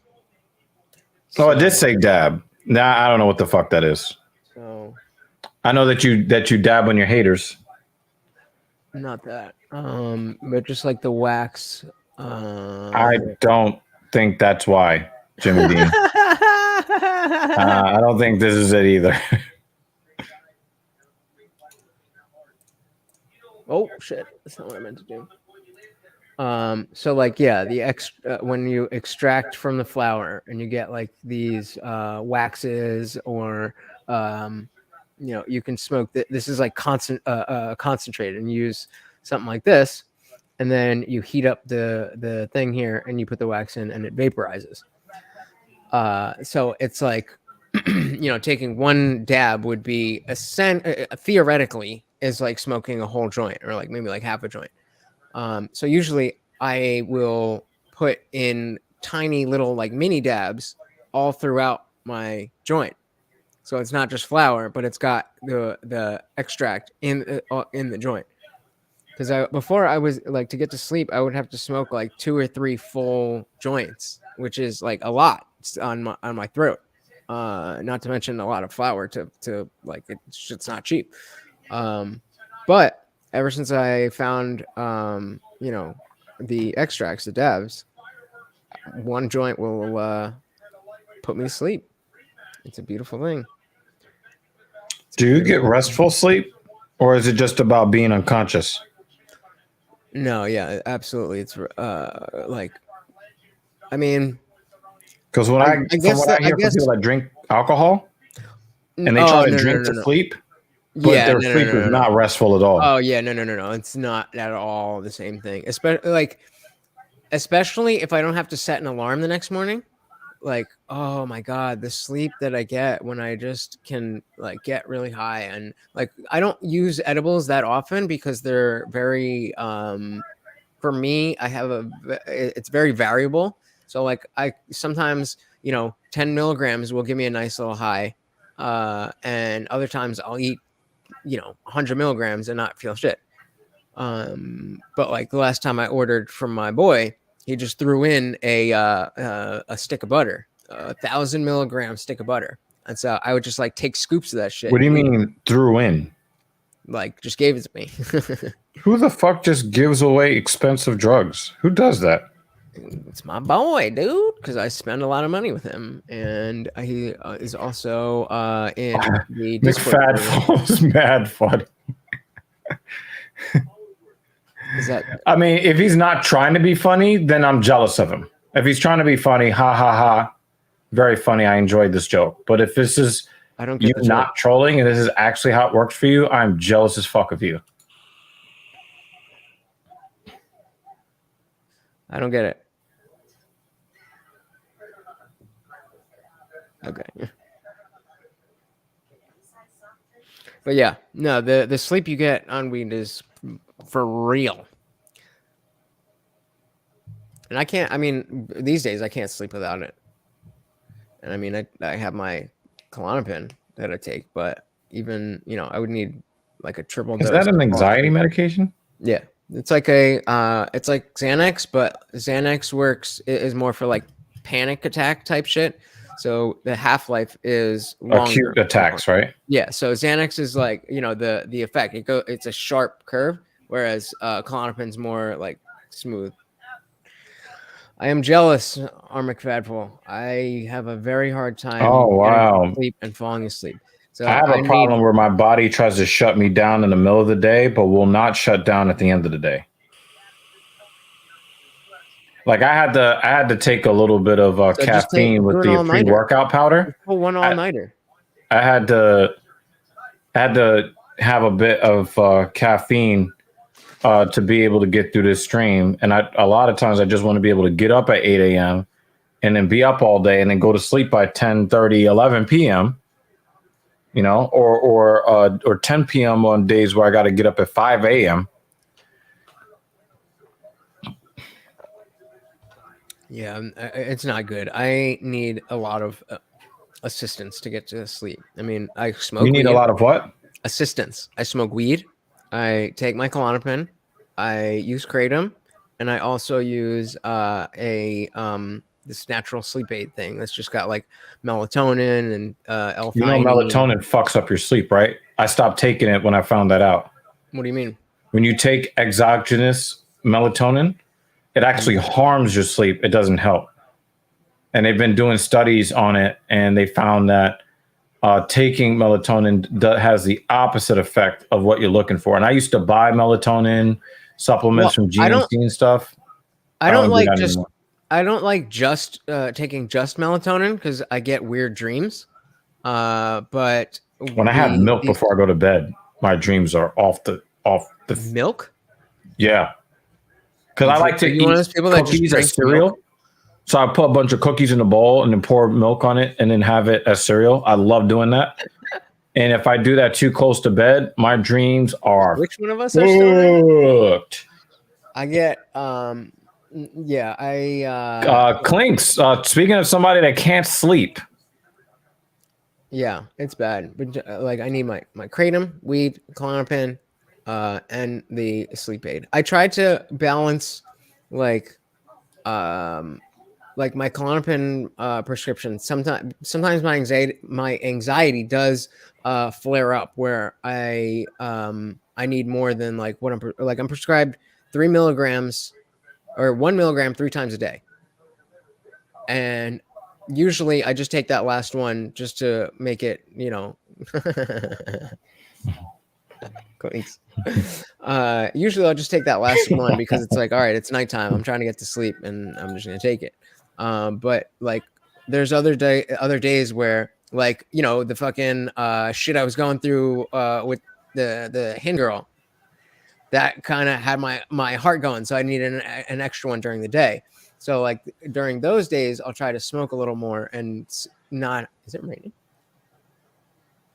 Oh, it did say dab. Nah, I don't know what the fuck that is. So I know that you dab on your haters. not that. But just like the wax. I don't think that's why, Jimmy Dean. I don't think this is it either. Oh shit! That's not what I meant to do. So like the when you extract from the flower and you get like these waxes or you can smoke this is like concentrated and use something like this, and then you heat up the thing here and you put the wax in and it vaporizes. So it's like taking one dab would be theoretically is like smoking a whole joint or like maybe like half a joint. So usually I will put in tiny little like mini dabs all throughout my joint. So it's not just flour, but it's got the extract in the joint. Because before I was like to get to sleep, I would have to smoke like 2 or 3 full joints, which is like a lot on my throat. Not to mention a lot of flour to like it's not cheap. But ever since I found the extracts, the dabs, one joint will put me to sleep. It's a beautiful thing. Do you get restful sleep, or is it just about being unconscious? No, yeah, absolutely. It's Because when I hear from people that drink alcohol and they try to drink to sleep, but their sleep is not restful at all. Oh yeah, no. It's not at all the same thing. Especially if I don't have to set an alarm the next morning. Like, oh my god, the sleep that I get when I just can like get really high, and like I don't use edibles that often because they're very for me it's very variable. So like I sometimes 10 milligrams will give me a nice little high, and other times I'll eat 100 milligrams and not feel shit. But like the last time I ordered from my boy, he just threw in a stick of butter, 1,000 milligram stick of butter. And so I would just like take scoops of that shit. What do you mean threw in? Like just gave it to me. Who the fuck just gives away expensive drugs? Who does that? It's my boy, dude, because I spend a lot of money with him. And he is also in the Discord. McFadful is mad funny. I mean, if he's not trying to be funny, then I'm jealous of him. If he's trying to be funny, ha ha ha, very funny. I enjoyed this joke. But if this is you not trolling and this is actually how it works for you, I'm jealous as fuck of you. I don't get it. Okay. But yeah, no, the sleep you get on weed is for real. And these days I can't sleep without it. And I mean, I have my Klonopin that I take, but even, I would need like a triple dose. Is that an anxiety medication? Yeah. It's like it's like Xanax, but Xanax is more for like panic attack type shit. So the half-life is longer. Acute attacks, right? Yeah. So Xanax is like, the effect. It's a sharp curve, whereas Klonopin's more like smooth. I am jealous, Armic Fadful. I have a very hard time getting to sleep and falling asleep. So I have a problem where my body tries to shut me down in the middle of the day, but will not shut down at the end of the day. Like I had to take a little bit of caffeine with the pre-workout powder. Pull one all-nighter. I had to I had to have a bit of caffeine to be able to get through this stream. And a lot of times I just want to be able to get up at 8 a.m. and then be up all day and then go to sleep by 10:30, 11 p.m. You know, or 10 p.m. on days where I got to get up at 5 a.m. Yeah, it's not good. I need a lot of assistance to get to sleep. I mean, I smoke. You need weed. a lot of what? Assistance. I smoke weed. I take my Klonopin. I use kratom, and I also use this natural sleep aid thing that's just got like melatonin and L-theanine. You know, melatonin fucks up your sleep, right? I stopped taking it when I found that out. What do you mean? When you take exogenous melatonin, it actually harms your sleep. It doesn't help. And they've been doing studies on it, and they found that taking melatonin has the opposite effect of what you're looking for. And I used to buy melatonin supplements from GNC and stuff. I don't like just taking just melatonin because I get weird dreams. But when I have milk before I go to bed, my dreams are off the milk. Yeah, because I like to eat cookies as cereal. Milk? So I put a bunch of cookies in a bowl and then pour milk on it and then have it as cereal. I love doing that. And if I do that too close to bed, my dreams are which one of us are still I get Clinks. Speaking of somebody that can't sleep. Yeah, it's bad. But like I need my kratom, weed, Klonopin, and the sleep aid. I tried to balance like my Klonopin prescription. Sometimes my anxiety does flare up where I need more than like what I'm prescribed 3 milligrams or 1 milligram 3 times a day. And usually I just take that last one just to make it, you know, usually I'll just take that last one because it's like, all right, it's nighttime. I'm trying to get to sleep and I'm just going to take it. But like there's other days where like, you know, the fucking shit I was going through with the Hin girl that kind of had my heart going. So I needed an extra one during the day. So like during those days, I'll try to smoke a little more and not. Is it raining?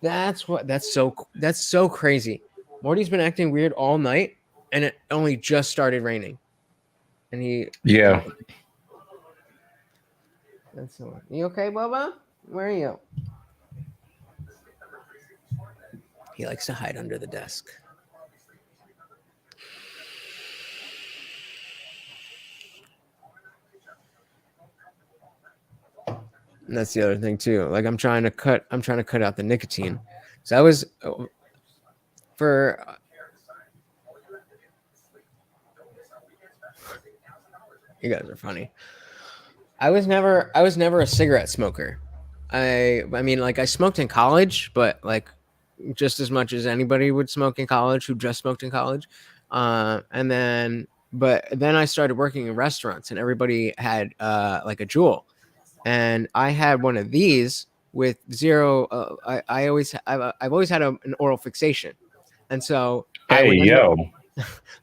That's so crazy. Morty's been acting weird all night, and it only just started raining. And yeah. That's so. You okay, Bubba? Where are you? He likes to hide under the desk. And that's the other thing too. Like I'm trying to cut out the nicotine. So I was you guys are funny. I was never a cigarette smoker. I mean like I smoked in college, but like just as much as anybody would smoke in college who just smoked in college. But then I started working in restaurants and everybody had like a Juul. And I had one of these with zero. I've always had an oral fixation, and so I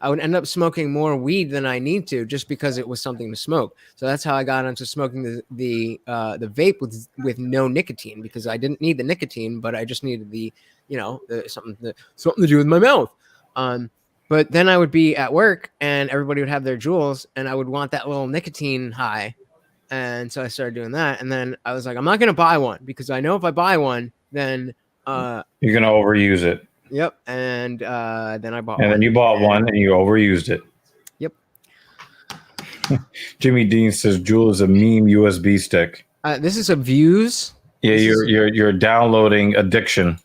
would end up smoking more weed than I need to, just because it was something to smoke. So that's how I got into smoking the vape with no nicotine, because I didn't need the nicotine, but I just needed something to do with my mouth. But then I would be at work and everybody would have their Juuls, and I would want that little nicotine high. And so I started doing that. And then I was like, I'm not going to buy one because I know if I buy one, then you're going to overuse it. Yep. And then I bought one. And then you bought one and you overused it. Yep. Jimmy Dean says Juul is a meme USB stick. This is a Views. Yeah, you're downloading addiction.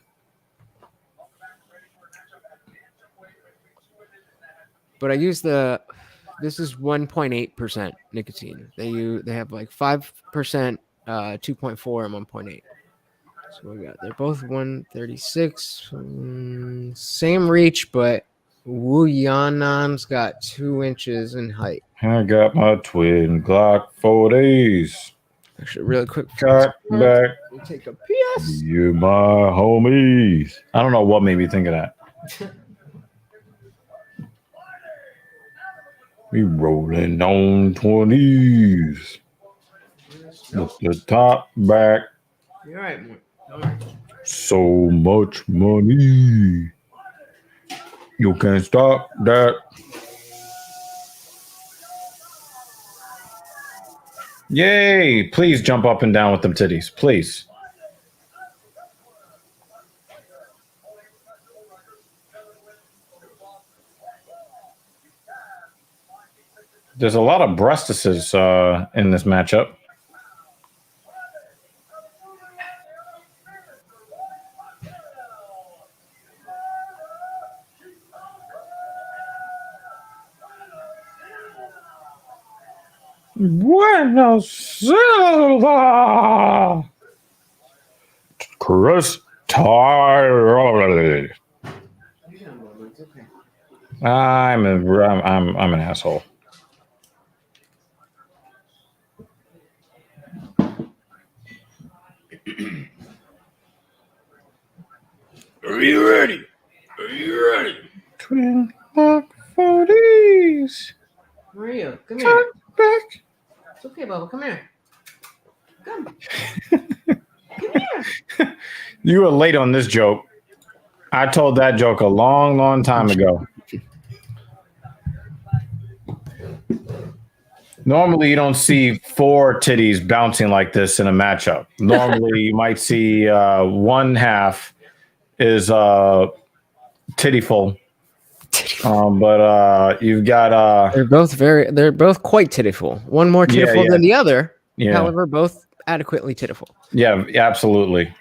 But I use this is 1.8% nicotine. They have like 5%, 2.4 and 1.8. So we got they're both 136. Same reach, but Wu Yanan's got 2 inches in height. I got my twin Glock 40s. Actually, really quick. Got back We'll take a PS. You my homies. I don't know what made me think of that. We rolling on 20s. With the top back. You're right, man. All right. So much money. You can't stop that. Yay! Please jump up and down with them titties. Please. There's a lot of breastises in this matchup. Bueno Silva. Chris Tyler. I'm an asshole. Are you ready? Are you ready? Twin lock 40s. Where are you? Come here. Back. It's okay, Bubba. Come here. Come. Come here. You were late on this joke. I told that joke a long, long time ago. Normally, you don't see 4 titties bouncing like this in a matchup. Normally, you might see one half is tittyful. But you've got they're both quite tittyful. One more tittyful than the other. Yeah. However, both adequately tittyful. Yeah, absolutely.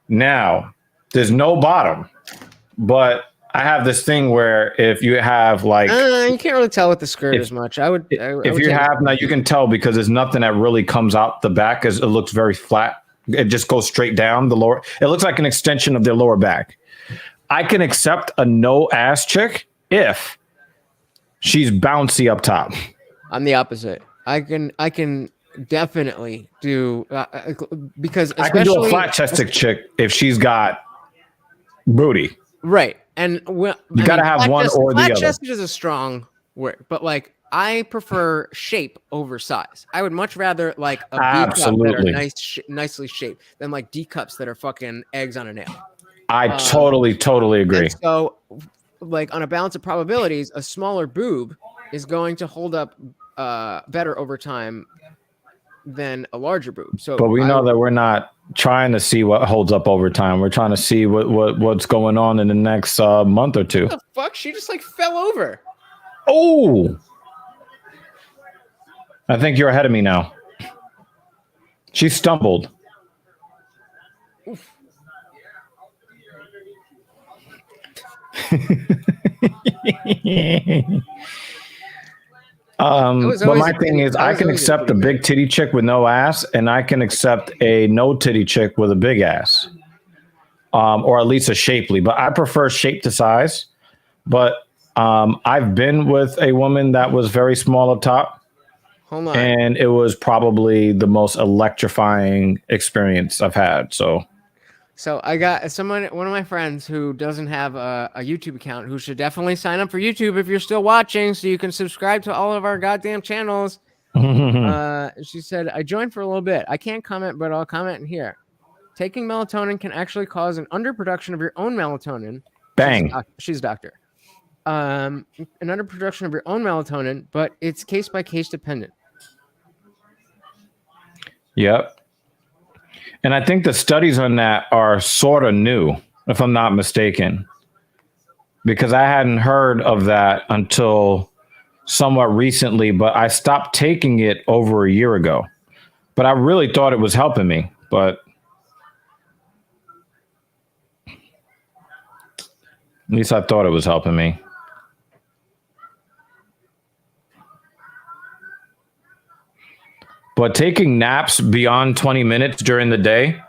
Now, there's no bottom, but I have this thing where if you have like you can't really tell with the skirt as much. Now you can tell because there's nothing that really comes out the back as it looks very flat. It just goes straight down the lower. It looks like an extension of their lower back. I can accept a no ass chick if she's bouncy up top. I'm the opposite. I can definitely do because I can do a flat chested chick if she's got booty. Right. And you got to have one or the other. Flat chested is a strong word, but like I prefer shape over size. I would much rather like a B cup that are nicely shaped than like D cups that are fucking eggs on a nail. I totally agree. So, like on a balance of probabilities, a smaller boob is going to hold up better over time than a larger boob. So, but we know that we're not trying to see what holds up over time. We're trying to see what's going on in the next month or two. What the fuck? She just like fell over. Oh, I think you're ahead of me now. She stumbled. Oof. But my thing is, I can accept a big titty chick with no ass, and I can accept a no titty chick with a big ass, or at least a shapely. But I prefer shape to size. But I've been with a woman that was very small up top, and it was probably the most electrifying experience I've had. So I got one of my friends who doesn't have a YouTube account who should definitely sign up for YouTube if you're still watching so you can subscribe to all of our goddamn channels. She said, I joined for a little bit. I can't comment, but I'll comment in here. Taking melatonin can actually cause an underproduction of your own melatonin. Bang. She's a doctor. An underproduction of your own melatonin, but it's case by case dependent. Yep. And I think the studies on that are sort of new, if I'm not mistaken, because I hadn't heard of that until somewhat recently, but I stopped taking it over a year ago. But I really thought it was helping me, but at least I thought it was helping me. But taking naps beyond 20 minutes during the day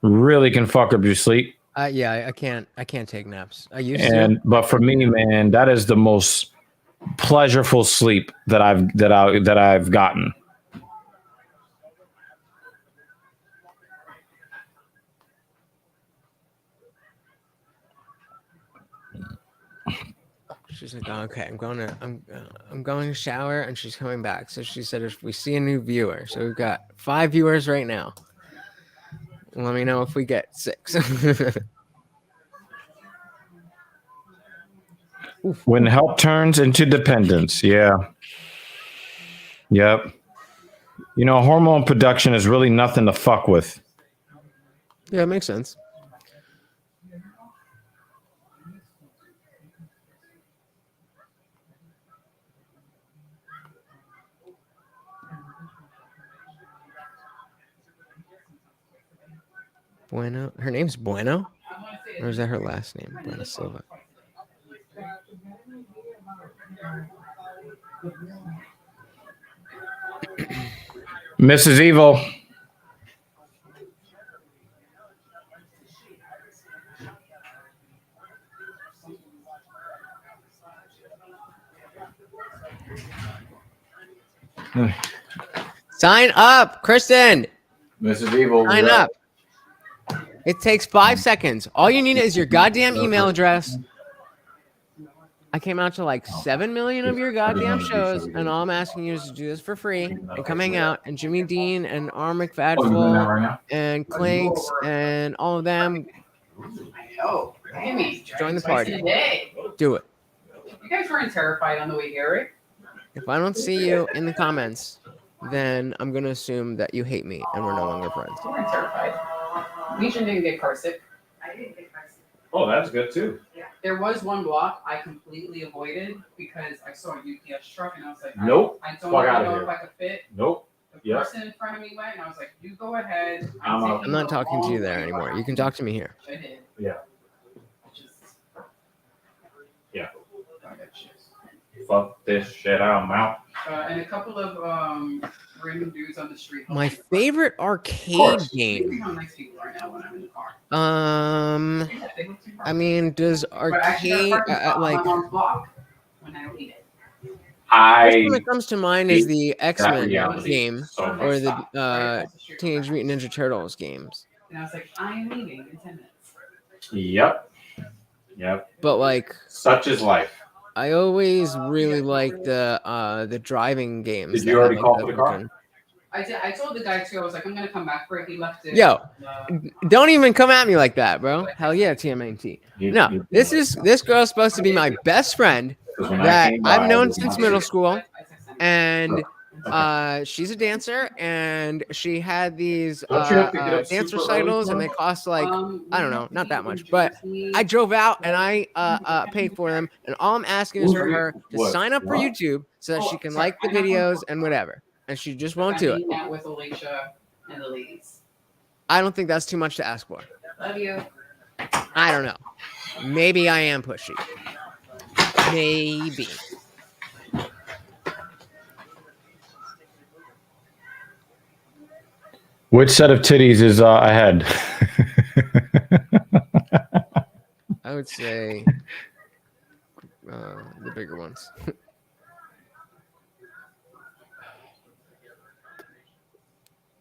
really can fuck up your sleep. Yeah, I can't take naps. I used to. But for me, man, that is the most pleasureful sleep that I've gotten. She's like, oh, okay, I'm going to shower, and she's coming back. So she said, if we see a new viewer, so we've got 5 viewers right now. Let me know if we get 6. When help turns into dependence. Yeah. Yep. You know, hormone production is really nothing to fuck with. Yeah, it makes sense. Bueno. Her name's Bueno? Or is that her last name? Bueno Silva. Mrs. Evil. Sign up, Kristen. Mrs. Evil. Sign up. It takes 5 seconds. All you need is your goddamn email address. I came out to like 7 million of your goddamn shows, and all I'm asking you is to do this for free and come hang out. And Jimmy Dean and R. McFadful and Clinks and all of them. Oh, Amy, Join the party. Today. Do it. You guys weren't terrified on the way here, right? If I don't see you in the comments, then I'm going to assume that you hate me and we're no longer friends. You weren't terrified. Legion didn't get car sick. I didn't get my seat. Oh, that's good too. There was one block I completely avoided because I saw a UPS truck and I was like, Nope. I don't Fuck outta know here. if I could fit. Nope. The Yeah. person in front of me went and I was like, you go ahead. I'm not talking to you there anymore. You can talk to me here. I did. Yeah. Just... Yeah. I got shit. Fuck this shit. I'm out. And a couple of random dudes on the street. My favorite arcade course. game. See how nice people are now when I'm in the car. I They look too mean, does But I actually got a arcade parking spot on like my mom's block when I don't need it. first one that comes to mind is the X-Men reality. game So or the Right across the street from Teenage my Mutant house. Ninja Turtles games. And I was like, I am leaving in 10 minutes. Yep. Yep. But like, Such is life. I always really liked the driving games. Did you that already had, call like, for the the car? built-in- I did. I told the guy too. I was like, I'm gonna come back for it. He left it. Yo. Don't even come at me like that, bro. Hell yeah, TMNT. No, this girl's supposed to be my best friend that I've known since middle school, and she's a dancer, and she had these Don't you have to get up dance super recitals, early and they cost like I don't know, not that much, but I I drove out and I paid for them, and all I'm asking is for her to What? sign up for What? YouTube so that Oh, she can sorry, like the I have one videos more. and whatever, and she just won't do it. Out with Alicia and the ladies. I don't think that's too much to ask for. Love you. I don't know. Maybe I am pushy. Maybe. Which set of titties is ahead? I would say the bigger ones.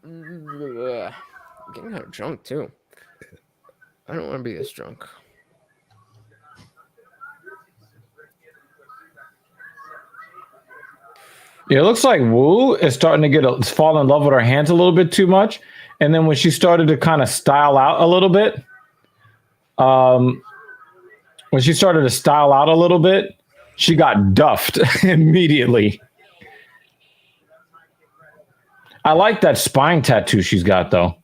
I'm getting kind of drunk too. I don't want to be this drunk. Yeah, it looks like Wu is starting to fall in love with her hands a little bit too much. And then when she started to kind of style out a little bit, she got duffed immediately. I like that spine tattoo she's got, though.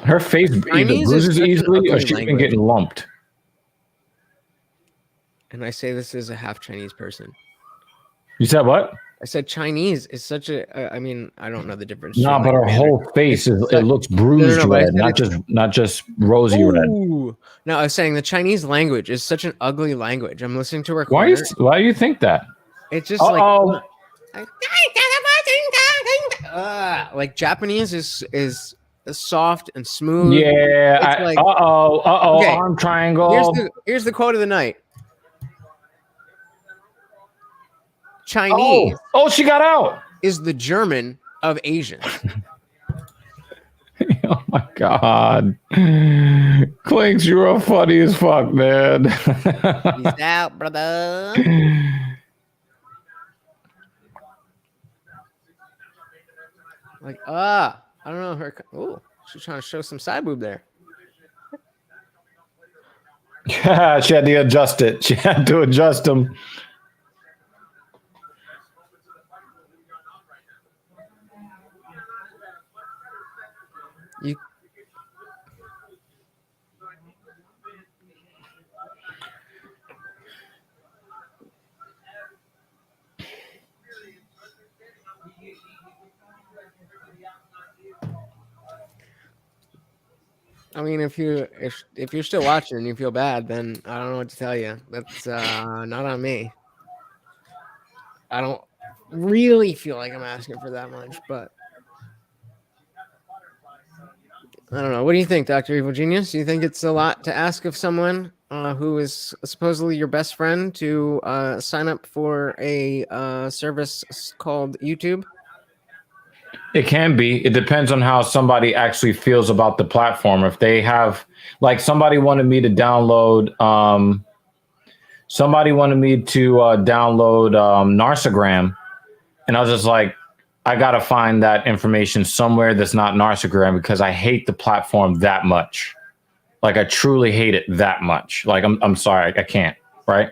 Her face either Chinese is bruises such an easily or ugly she's been language. getting lumped. And I say this as a half Chinese person. You said what? I said Chinese is such a. I mean, I don't know the difference. No, between, but her like, whole face is it looks bruised No, but I red, said not just rosy red. Ooh. No, I was saying the Chinese language is such an ugly language. I'm listening to her. Why do you think that? It's just like Japanese is soft and smooth. Yeah. It's like- Okay. Arm triangle. Here's the quote of the night. Chinese Oh, she got out. is the German of Asians. Oh my god. Clinks, you are funny as fuck, man. Peace out, brother. Like, I don't know her. Oh, she's trying to show some side boob there. Yeah, she had to adjust it. She had to adjust them. You. I mean, if you're still watching and you feel bad, then I don't know what to tell you. That's not on me. I don't really feel like I'm asking for that much, but I don't know. What do you think, Dr. Evil Genius? Do you think it's a lot to ask of someone who is supposedly your best friend to sign up for a service called YouTube? It can be. It depends on how somebody actually feels about the platform. If they have, like, somebody wanted me to download Narcigram, and I was just like, I gotta find that information somewhere that's not Narcigram because I hate the platform that much. Like, I truly hate it that much. Like, I'm sorry, I can't. Right?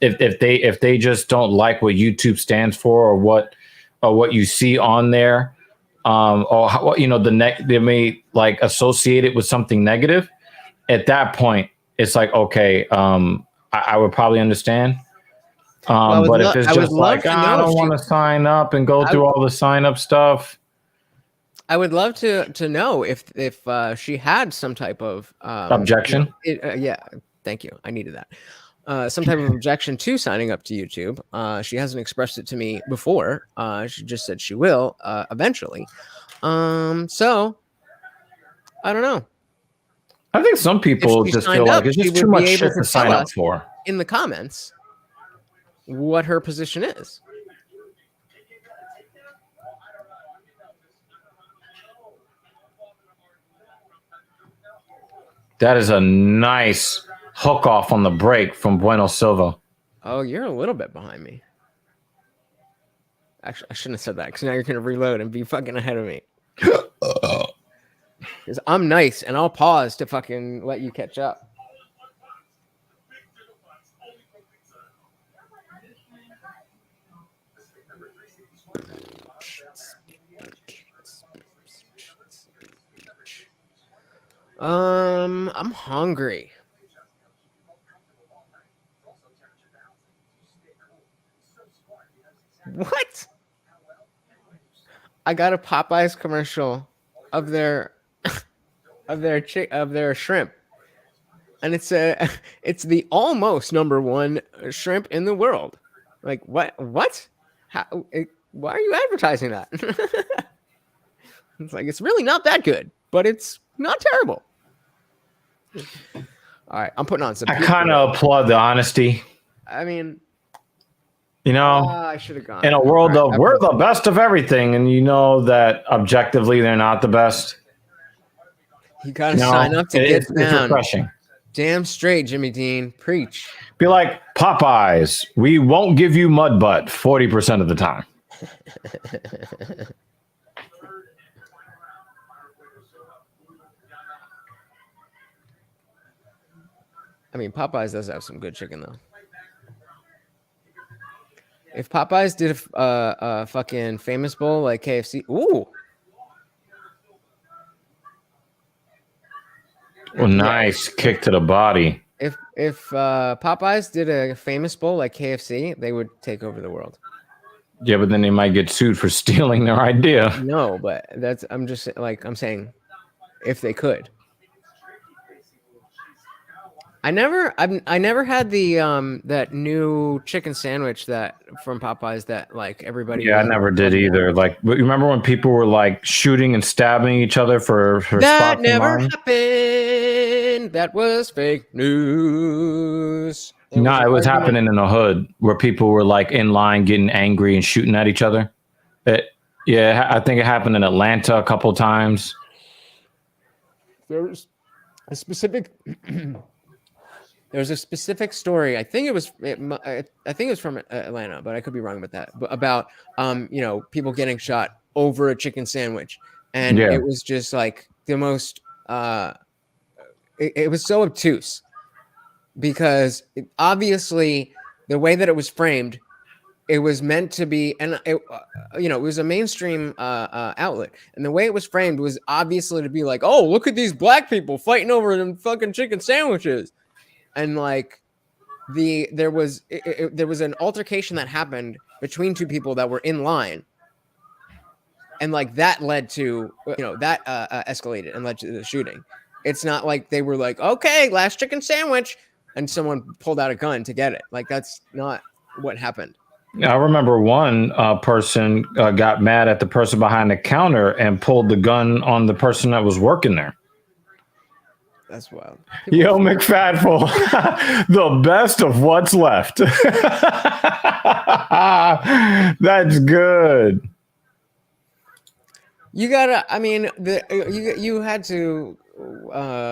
If they just don't like what YouTube stands for or what you see on there, or how, they may like associate it with something negative. At that point, it's like, okay, I would probably understand. But if it's just like, I don't want to sign up and go through all the sign up stuff. I would love to know if she had some type of objection. Yeah, thank you. I needed that. Some type of objection to signing up to YouTube. She hasn't expressed it to me before. She just said she will eventually. So I don't know. I think some people just feel like it's just too much shit to sign up for. In the comments, what her position is. That is a nice hook off on the break from Bueno Silva. Oh, you're a little bit behind me. Actually, I shouldn't have said that because now you're going to reload and be fucking ahead of me. Because I'm nice and I'll pause to fucking let you catch up. I'm hungry. What? I got a Popeyes commercial of their shrimp, and it's the almost #1 shrimp in the world. Like what? How? Why are you advertising that? It's like it's really not that good, but it's not terrible. All right, I'm putting on some. I kind of applaud the honesty. I mean, I should have gone in a world of we're the best of everything, and that objectively they're not the best. You gotta sign up to get down. It's refreshing. Damn straight, Jimmy Dean. Preach. Be like Popeyes. We won't give you mud butt 40% of the time. I mean, Popeyes does have some good chicken, though. If Popeyes did a fucking famous bowl like KFC, ooh. Well, nice kick to the body. If Popeyes did a famous bowl like KFC, they would take over the world. Yeah, but then they might get sued for stealing their idea. No, but I'm saying if they could. I never had the that new chicken sandwich that from Popeyes that like everybody. Yeah, I never did either. Like, remember when people were like shooting and stabbing each other for that never happened. That was fake news. It was happening in the hood where people were like in line getting angry and shooting at each other. I think it happened in Atlanta a couple times. There's a specific there's a specific story. I think it was from Atlanta, but I could be wrong about that. But about people getting shot over a chicken sandwich, and Yeah. it was just like the most. It was so obtuse because obviously the way that it was framed, it was meant to be, and it was a mainstream outlet, and the way it was framed was obviously to be like, oh, look at these black people fighting over them fucking chicken sandwiches, and like there was an altercation that happened between two people that were in line, and like that led to that escalated and led to the shooting. It's not like they were like, okay, last chicken sandwich, and someone pulled out a gun to get it. Like that's not what happened. I remember one person got mad at the person behind the counter and pulled the gun on the person that was working there. That's wild. Yo, McFadful, the best of what's left. That's good. You gotta. I mean, you had to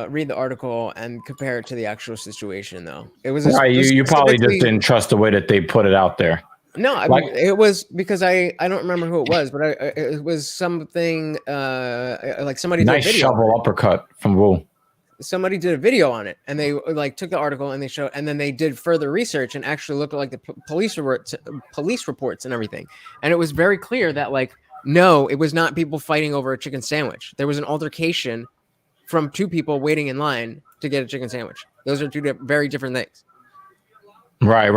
read the article and compare it to the actual situation, though. It was Right, you probably just didn't trust the way that they put it out there. No, I mean, it was because I don't remember who it was, but it was something like somebody Nice did a video. shovel uppercut from Wu. Somebody did a video on it, and they like took the article and they showed, and then they did further research and actually looked at like the police reports and everything, and it was very clear that like no, it was not people fighting over a chicken sandwich. There was an altercation from two people waiting in line to get a chicken sandwich. Those are two very different things. Right.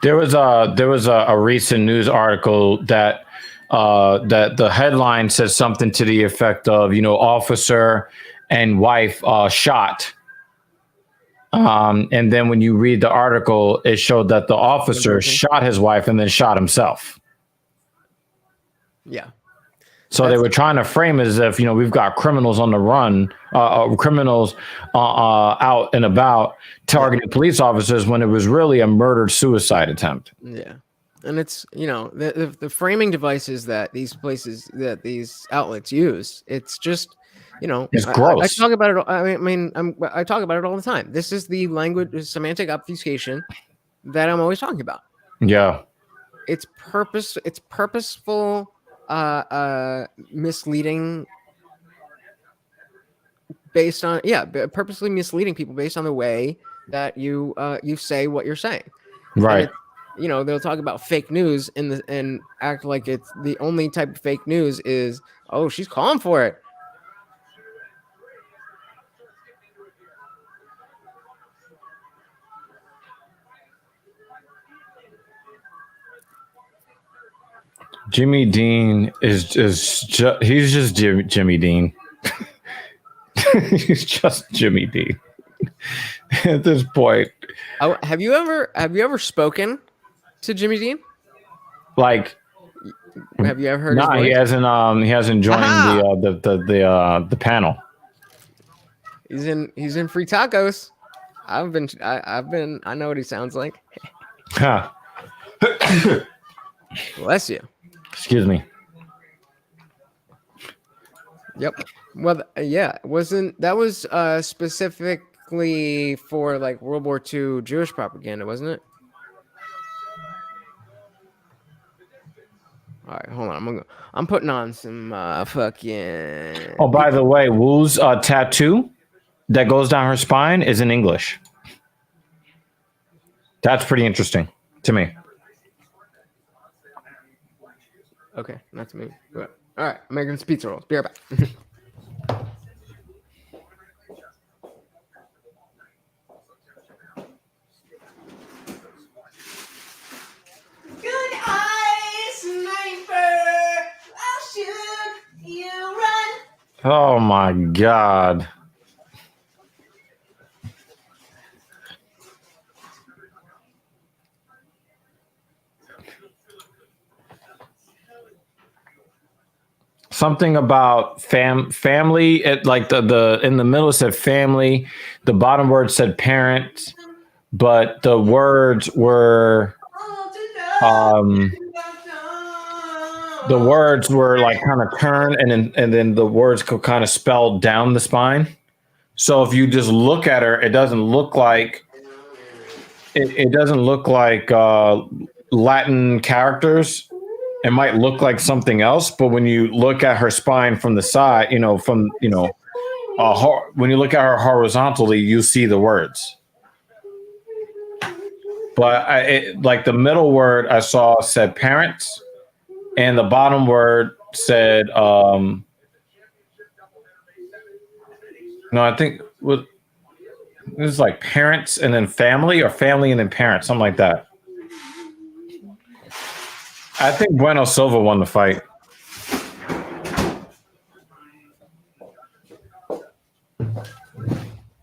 There was a recent news article that the headline says something to the effect of, officer and wife shot. And then when you read the article, it showed that the officer shot his wife and then shot himself. Yeah. So they were trying to frame it as if, we've got criminals on the run, criminals out and about targeting police officers when it was really a murder-suicide attempt. Yeah. And it's, the framing devices that these outlets use, it's just, it's gross. I talk about it. I talk about it all the time. This is the language, semantic obfuscation that I'm always talking about. Yeah. It's purposeful misleading based on purposely misleading people based on the way that you say what you're saying. Right. They'll talk about fake news and act like it's the only type of fake news is, oh, she's calling for it. Jimmy Dean he's just Jimmy Dean. He's just Jimmy Dean at this point. Oh, have you ever spoken to Jimmy Dean? Like, have you ever heard? No, he hasn't joined the panel. He's in Free Tacos. I know what he sounds like. Huh. Bless you. Excuse me. Yep. Well, yeah, that was specifically for like World War II Jewish propaganda, wasn't it? All right, hold on. I'm putting on some fucking. Oh, by the way, Wu's tattoo that goes down her spine is in English. That's pretty interesting to me. Okay, not to me. But, all right, I'm making some pizza rolls. Be right back. Good eye, sniper. I'll shoot you, run. Oh my God. Something about family. It like the in the middle said family. The bottom word said parent, but the words were the words were like kind of turn, and then the words could kind of spell down the spine. So if you just look at her, it doesn't look like Latin characters. It might look like something else, but when you look at her spine from the side, when you look at her horizontally, you see the words. But like the middle word I saw said parents, and the bottom word said no, I think it was like parents and then family, or family and then parents, something like that. I think Bueno Silva won the fight.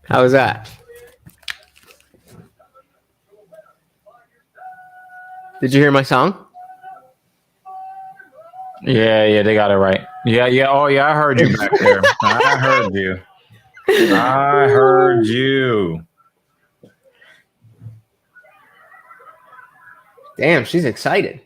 How was that? Did you hear my song? Yeah, they got it right. Yeah. Oh, yeah, I heard you back there. I heard you. I heard you. Damn, she's excited.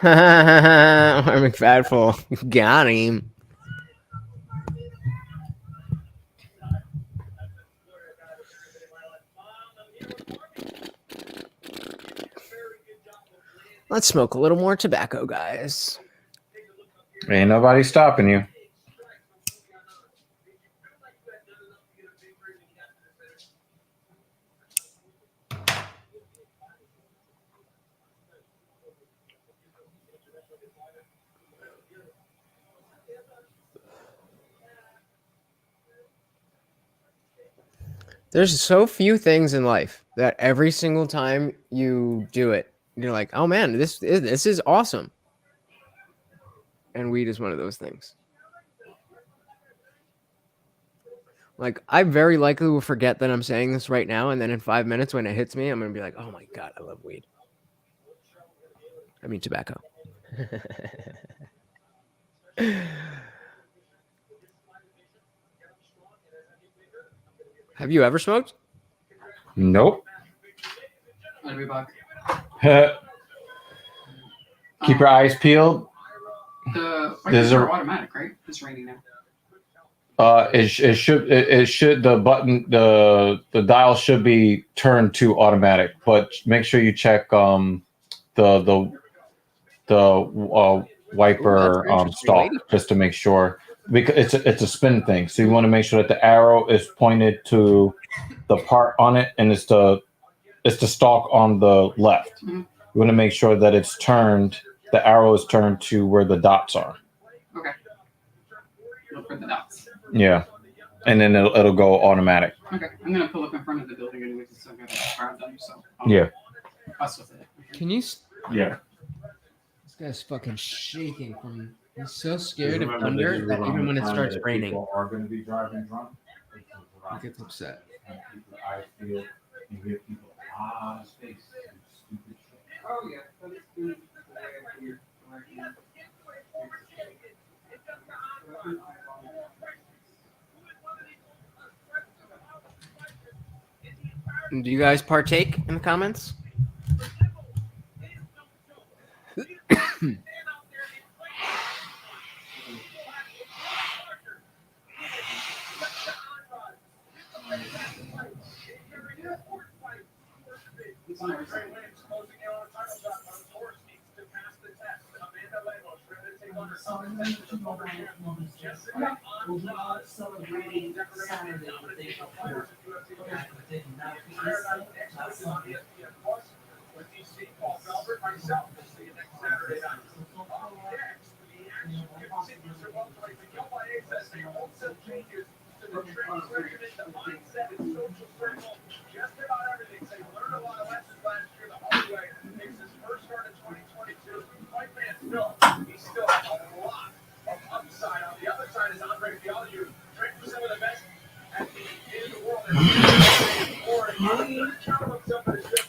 Mark McFadful. Got him. Let's smoke a little more tobacco, guys. Ain't nobody stopping you. There's so few things in life that every single time you do it, you're like, oh man, this is awesome. And weed is one of those things. Like, I very likely will forget that I'm saying this right now, and then in 5 minutes when it hits me, I'm gonna be like, oh my god, I love weed. I mean tobacco. Have you ever smoked? Nope. Every buck. Keep your eyes peeled. The There's a- automatic, right? It's raining now. It should the button the dial should be turned to automatic, but make sure you check the wiper stalk just to make sure, because it's a spin thing. So you want to make sure that the arrow is pointed to the part on it, and it's the stalk on the left. Mm-hmm. You want to make sure that it's turned. The arrow is turned to where the dots are. Okay. Look for the dots. Yeah, and then it'll go automatic. Okay, I'm gonna pull up in front of the building anyway, so I gotta grab them. So Yeah. Fuss with it. Can you? Yeah. This guy's fucking shaking from. He's so scared of thunder that even when it starts raining, People are going to be driving drunk. he gets upset. I feel you give people a lot of space. Stupid shit. Oh yeah, that is good. Do you guys partake in the comments? Celebrating Saturday with the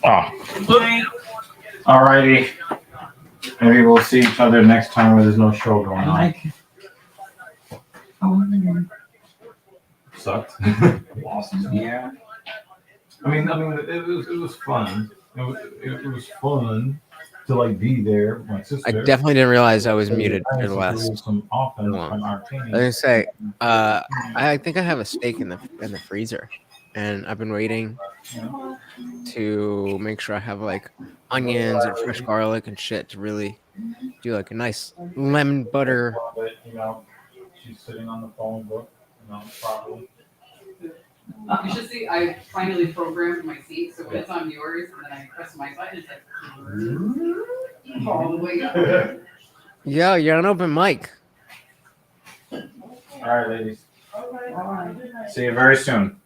Oh. All righty. Maybe we'll see each other next time where there's no show going I on. like. Oh, Sucked. awesome. Yeah. I mean, it was fun. It was fun to like be there. My sister. I definitely didn't realize I was muted for the There last. was some offense Hold on. from our I team. was gonna say, I think I have a steak in the freezer, and I've been waiting to make sure I have like onions and fresh garlic and shit to really do like a nice lemon butter. But, you know, she's sitting on the phone book, you know, properly. You should see, I finally programmed my seat, so when it's on yours, and then I press my side, it's like all the way up. Yo, you're on open mic. All right, ladies. See you very soon.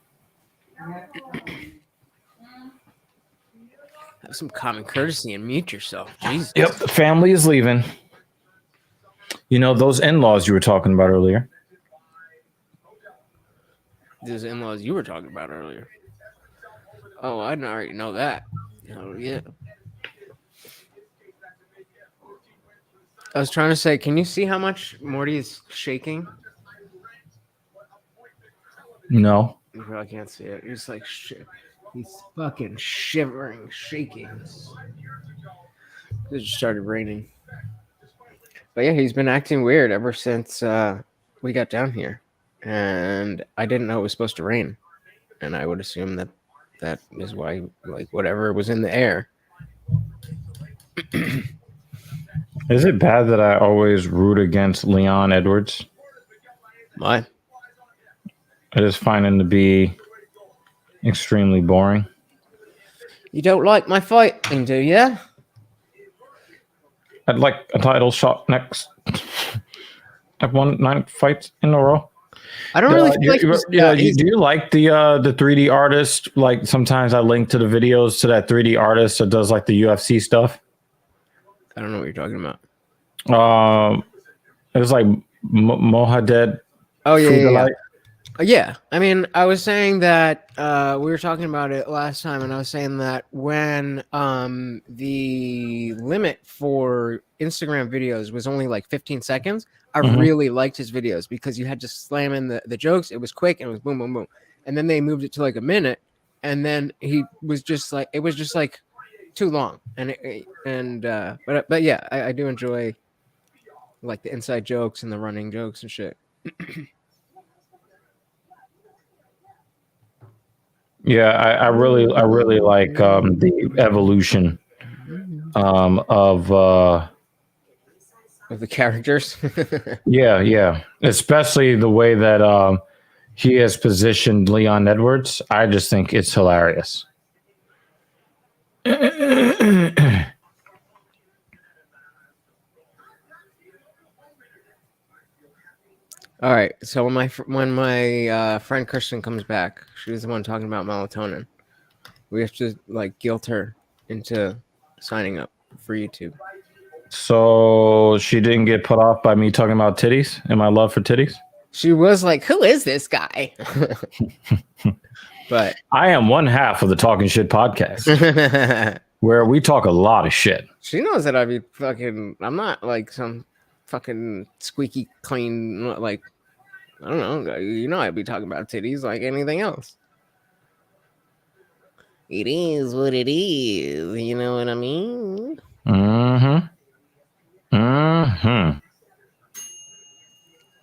Have some common courtesy and mute yourself. Jesus. Yep, the family is leaving. You know, those in-laws you were talking about earlier. Those in-laws you were talking about earlier. Oh, I already know that. Oh yeah. I was trying to say, can you see how much Morty is shaking? No. You probably can't see it. He's like shit. He's fucking shivering, shaking. It just started raining. But yeah, he's been acting weird ever since we got down here. And I didn't know it was supposed to rain. And I would assume that that is why, like, whatever was in the air. Is it bad that I always root against Leon Edwards? Why? I just find him to be extremely boring. You don't like my fighting, do you? I'd like a title shot next. I've won 9 fights in a row. I don't really feel like do you like the 3D artist? Like sometimes I link to the videos to that 3D artist that does like the UFC stuff. I don't know what you're talking about. It was like Mohaded. Oh yeah, Fudalite. yeah. I mean, I was saying that we were talking about it last time, and I was saying that when the limit for Instagram videos was only like 15 seconds, I really liked his videos because you had to slam in the jokes. It was quick and it was boom, boom, boom. And then they moved it to like a minute, and then he was just like, it was just like too long. But yeah, I do enjoy like the inside jokes and the running jokes and shit. Yeah, I really like the evolution of Of the characters. yeah, especially the way that he has positioned Leon Edwards. I just think it's hilarious. All right. So when my friend Kristen comes back, she was the one talking about melatonin. We have to like guilt her into signing up for YouTube. So she didn't get put off by me talking about titties and my love for titties. She was like, "Who is this guy?" But I am one half of the Talking Shit podcast, where we talk a lot of shit. she knows that I be fucking. I'm not like some fucking squeaky clean. Like I don't know. You know, I'd be talking about titties like anything else. It is what it is. You know what I mean?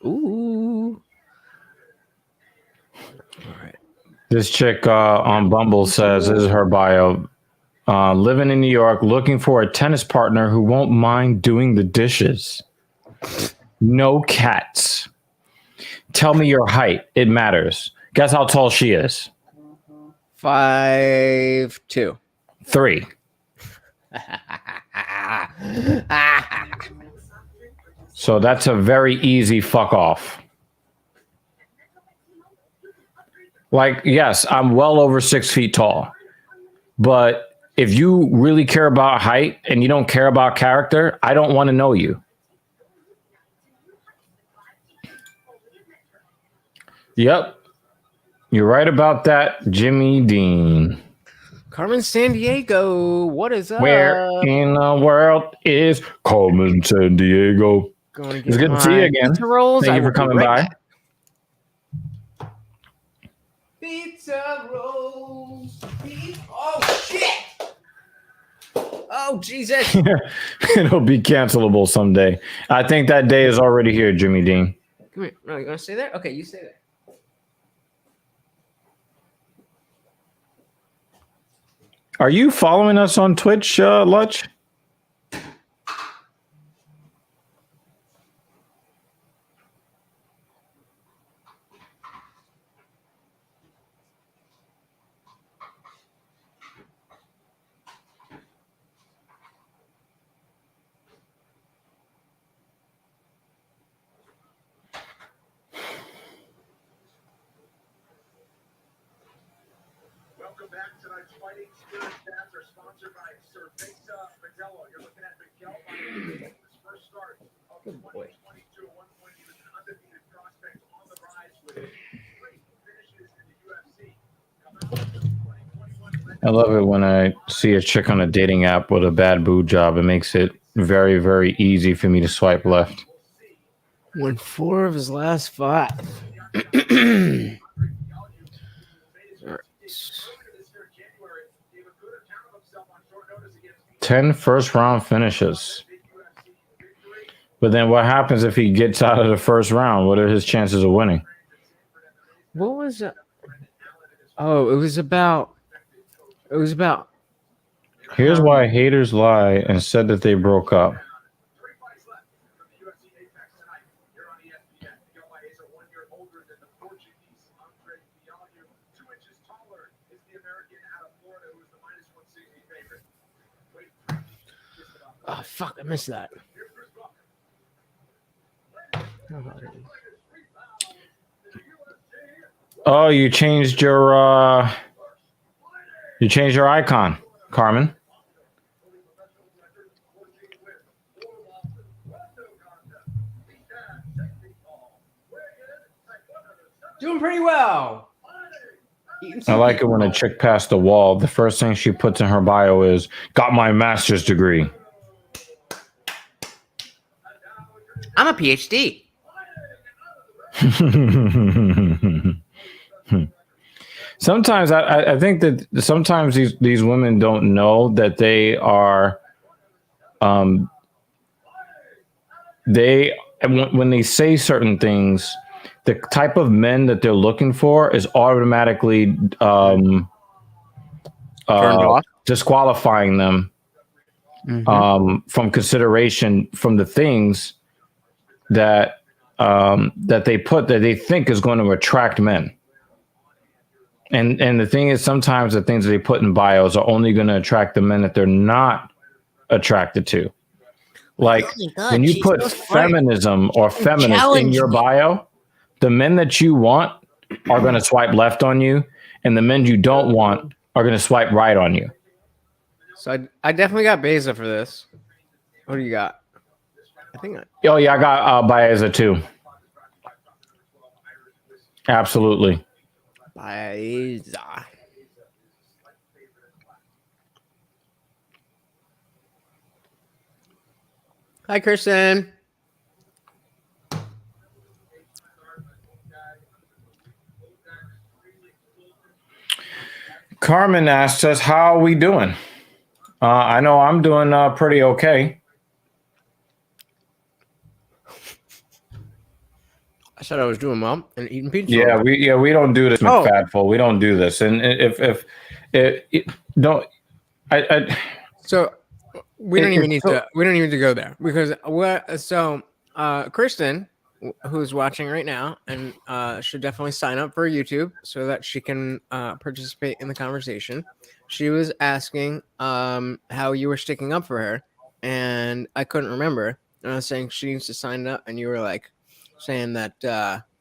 Ooh. All right. This chick on Bumble says, this is her bio, living in New York, looking for a tennis partner who won't mind doing the dishes. No cats. Tell me your height. It matters. Guess how tall she is? 5'2". 3. So that's a very easy fuck off. Like, yes, I'm well over 6 feet tall. But if you really care about height and you don't care about character, I don't want to know you. Yep. You're right about that, Jimmy Dean. Carmen San Diego, what is up? Where in the world is Carmen San Diego? Going to It's get good to see you my again. pizza rolls. Thank I you for will be coming right by. back. Pizza rolls. Oh shit! Oh Jesus! It'll be cancelable someday. I think that day is already here, Jimmy Dean. Come here. No, you want to stay there? Okay, you stay there. Are you following us on Twitch, Lutch? Welcome back. Tonight's Fighting Spirit stats are sponsored by Cerveza Modelo. You're looking at Miguel Baez, his first start of 2022. At one point, he was an undefeated prospect on the rise with 3 finishes in the UFC. I love it when I see a chick on a dating app with a bad boob job. It makes it very, very easy for me to swipe left. Won 4 of his last 5. 10 first-round finishes. But then what happens if he gets out of the first round? What are his chances of winning? What was it? Oh, it was about. Here's why haters lie and said that they broke up. Oh fuck! I missed that. Oh, you changed your icon, Carmen. Doing pretty well. I like it when a chick passed the wall. The first thing she puts in her bio is "got my master's degree." I'm a PhD. Sometimes I think that sometimes these women don't know that they are when they say certain things, the type of men that they're looking for is automatically Turned off. disqualifying them from consideration from the things that that they put that they think is going to attract men. And the thing is, sometimes the things that they put in bios are only going to attract the men that they're not attracted to. Like when you put feminism or feminist in your bio, the men that you want are going to swipe left on you, and the men you don't want are going to swipe right on you. So I definitely got Beza for this. What do you got? I think. Oh yeah, I got Baeza too. Absolutely. Beza. Hi, Kirsten. Carmen asked us, how are we doing? I know I'm doing pretty okay. I said I was doing well and eating pizza. Yeah, we don't do this, McFatful. We don't do this. And if don't, So we don't even need to go there because what? So Kristen, who's watching right now, and should definitely sign up for YouTube so that she can participate in the conversation. She was asking how you were sticking up for her, and I couldn't remember. And I was saying she needs to sign up, and you were like saying that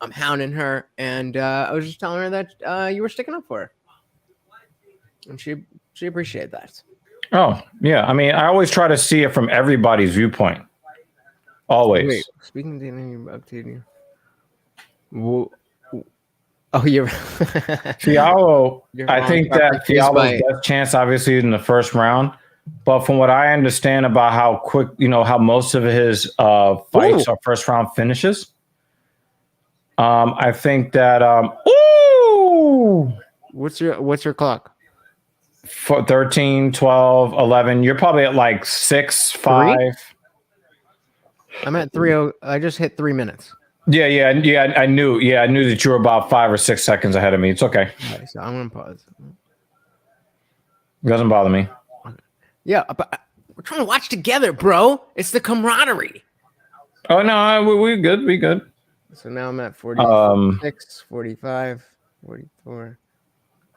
I'm hounding her, and I was just telling her that you were sticking up for her, and she appreciated that. Oh, yeah. I mean, I always try to see it from everybody's viewpoint. Always. Wait, speaking to you, updating you. Oh, you're Fialho, You're I wrong. think Got that confused by- Fialho's best chance, obviously, is in the first round. But from what I understand about how quick, how most of his fights are first round finishes, I think that What's your clock? for 13, 12, 11, you're probably at like 6, 5. I'm at 3. I just hit 3 minutes. Yeah. I knew that you were about 5 or 6 seconds ahead of me. It's okay. Okay, so I'm gonna pause. It doesn't bother me. Yeah, but we're trying to watch together, bro. It's the camaraderie. Oh no, we're good. We good. So now I'm at 46, 45, 44.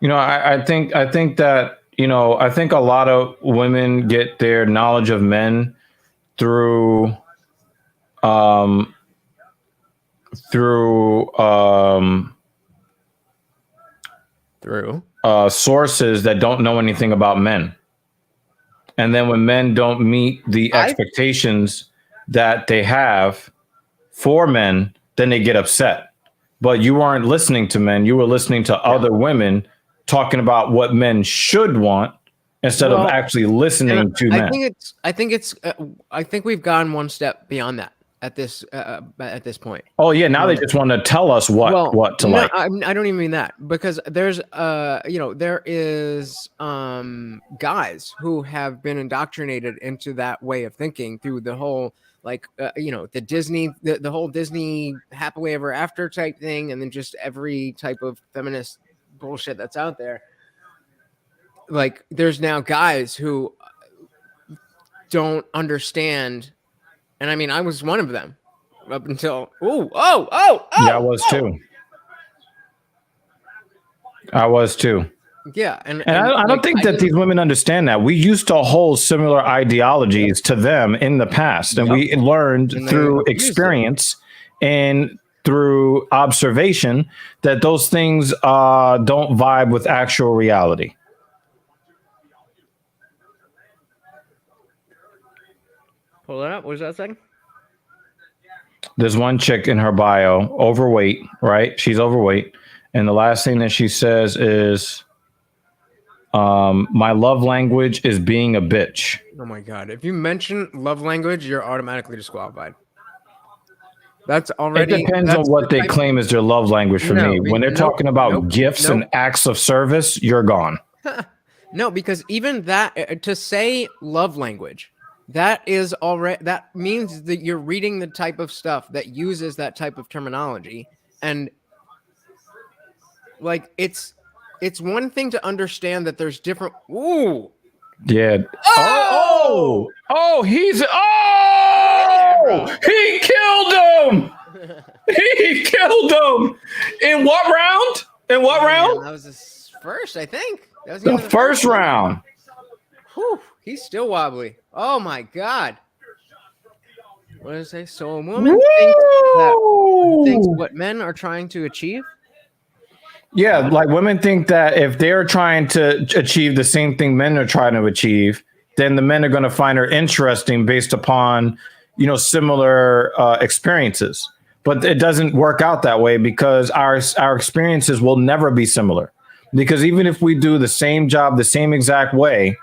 I think that I think a lot of women get their knowledge of men through sources that don't know anything about men. And then when men don't meet the expectations that they have for men, then they get upset. But you weren't listening to men. You were listening to other women talking about what men should want instead of actually listening to men. I think we've gone one step beyond that at this point. Oh yeah, now they just want to tell us what to like. I don't even mean that, because there's there is guys who have been indoctrinated into that way of thinking through the whole the Disney, the whole Disney happily ever after type thing, and then just every type of feminist bullshit that's out there. Like, there's now guys who don't understand, and I mean, I was one of them up until yeah, I was too. Yeah, and I don't think that these women understand that. We used to hold similar ideologies to them in the past, and we learned through experience and through observation that those things don't vibe with actual reality. Pull it up. What was that saying? There's one chick in her bio, overweight, right? She's overweight. And the last thing that she says is, my love language is being a bitch. Oh my God. If you mention love language, you're automatically disqualified. That's already. It depends on what they claim is their love language for me. When they're talking about gifts and acts of service, you're gone. No, because even that, to say love language, that means that you're reading the type of stuff that uses that type of terminology. And like, it's one thing to understand that there's different. Ooh. Yeah. He killed him. He killed him. In what round? That was his first, I think. That was the first round. Whew, he's still wobbly. Oh my God. What did I say? So a woman thinks what men are trying to achieve. Yeah, like women think that if they're trying to achieve the same thing men are trying to achieve, then the men are going to find her interesting based upon, similar experiences. But it doesn't work out that way, because our experiences will never be similar. Because even if we do the same job the same exact way,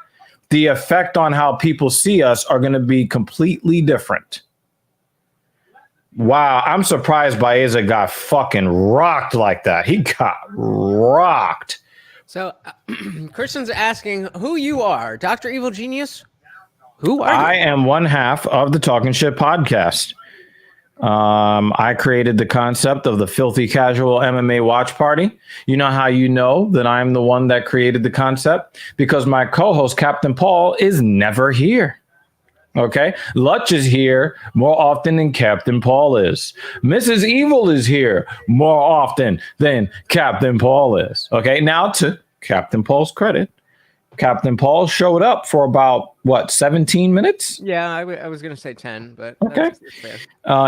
the effect on how people see us are going to be completely different. Wow, I'm surprised Baeza got fucking rocked like that. He got rocked. So, Kristen's asking who you are, Dr. Evil Genius. Who are you? I am one half of the Talking Shit podcast. I created the concept of the Filthy Casual MMA Watch Party. You know how you know that I'm the one that created the concept? Because my co-host, Captain Paul, is never here. Okay, Lutch is here more often than Captain Paul is. Mrs. Evil is here more often than Captain Paul is. Okay, now to Captain Paul's credit, Captain Paul showed up for about 17 minutes? Yeah, I was gonna say 10, but okay, that's fair.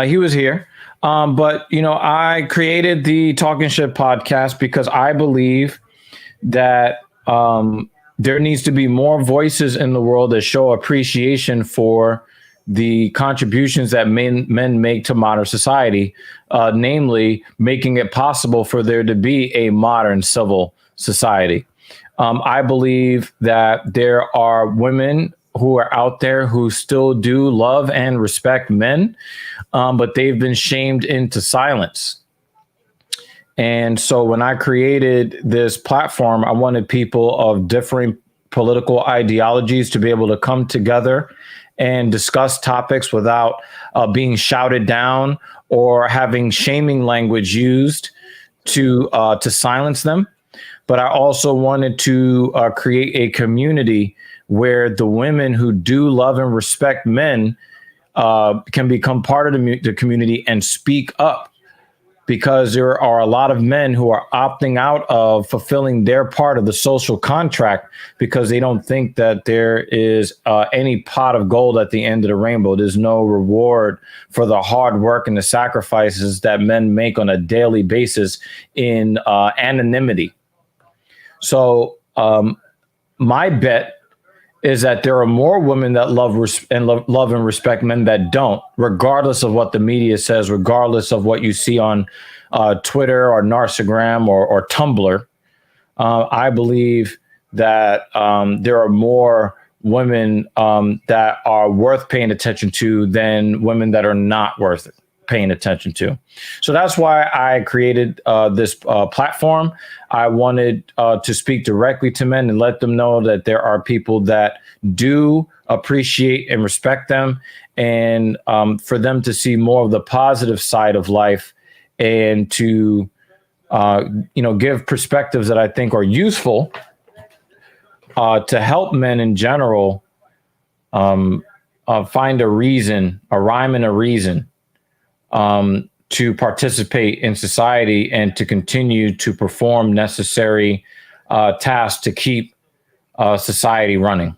He was here. But I created the Talking Shit podcast because I believe that there needs to be more voices in the world that show appreciation for the contributions that men make to modern society, namely making it possible for there to be a modern civil society. I believe that there are women who are out there who still do love and respect men, but they've been shamed into silence. And so when I created this platform, I wanted people of differing political ideologies to be able to come together and discuss topics without being shouted down or having shaming language used to silence them. But I also wanted to create a community where the women who do love and respect men can become part of the community and speak up, because there are a lot of men who are opting out of fulfilling their part of the social contract because they don't think that there is any pot of gold at the end of the rainbow. There's no reward for the hard work and the sacrifices that men make on a daily basis in anonymity. So my bet is that there are more women that love and respect men that don't, regardless of what the media says, regardless of what you see on Twitter or Narcigram or Tumblr. I believe that there are more women that are worth paying attention to than women that are not worth paying attention to. So that's why I created this platform. I wanted to speak directly to men and let them know that there are people that do appreciate and respect them, and for them to see more of the positive side of life, and to give perspectives that I think are useful to help men in general find a reason, a rhyme and a reason to participate in society and to continue to perform necessary tasks to keep society running.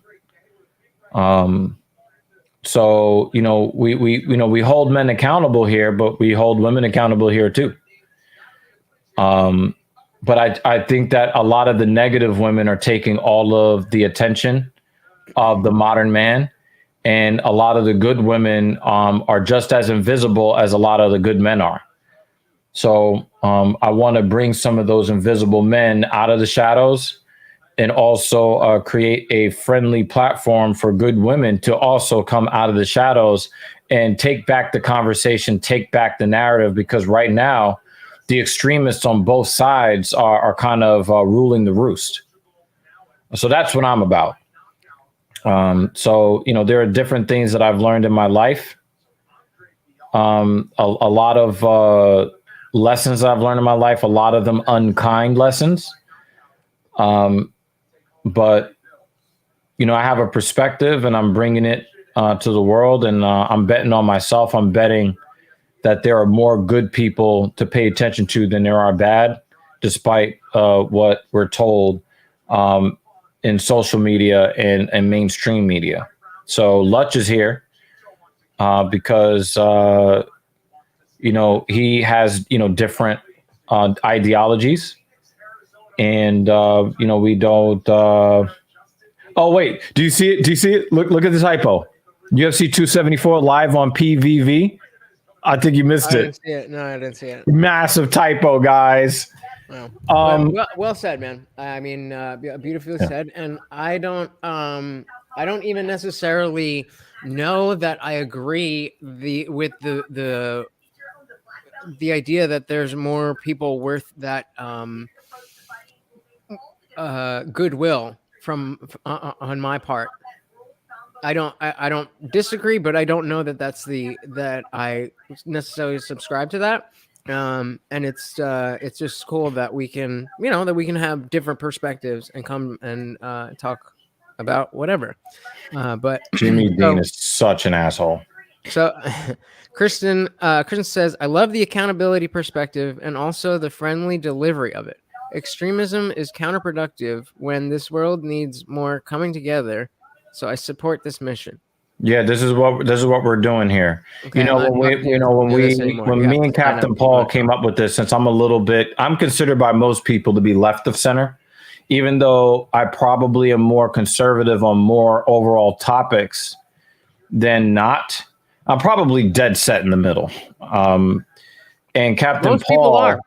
So, we hold men accountable here, but we hold women accountable here too. But I think that a lot of the negative women are taking all of the attention of the modern man, and a lot of the good women are just as invisible as a lot of the good men are. So I want to bring some of those invisible men out of the shadows, and also create a friendly platform for good women to also come out of the shadows and take back the conversation, take back the narrative, because right now the extremists on both sides are kind of ruling the roost. So that's what I'm about. So there are different things that I've learned in my life. A lot of lessons I've learned in my life, a lot of them unkind lessons. But I have a perspective, and I'm bringing it to the world, and I'm betting on myself. I'm betting that there are more good people to pay attention to than there are bad, despite what we're told in social media and mainstream media. So Lutch is here because he has different ideologies, and we don't. Oh wait, do you see it? Do you see it? Look at this hypo. UFC 274 live on PVV. I think you missed I it. didn't see it. No, I didn't see it. Massive typo, guys. Wow. Well said, man. I mean, beautifully said. And I don't even necessarily know that I agree with the idea that there's more people worth that goodwill from on my part. I don't disagree, but I don't know that I necessarily subscribe to that. And it's just cool that we can have different perspectives and come and talk about whatever. But Jimmy Dean is such an asshole. So Kristen says, I love the accountability perspective and also the friendly delivery of it. Extremism is counterproductive when this world needs more coming together. So I support this mission. Yeah, this is what we're doing here. Okay, when me and Captain Paul came up with this, since I'm considered by most people to be left of center, even though I probably am more conservative on more overall topics. than not. I'm probably dead set in the middle. And Captain Most people Paul, are.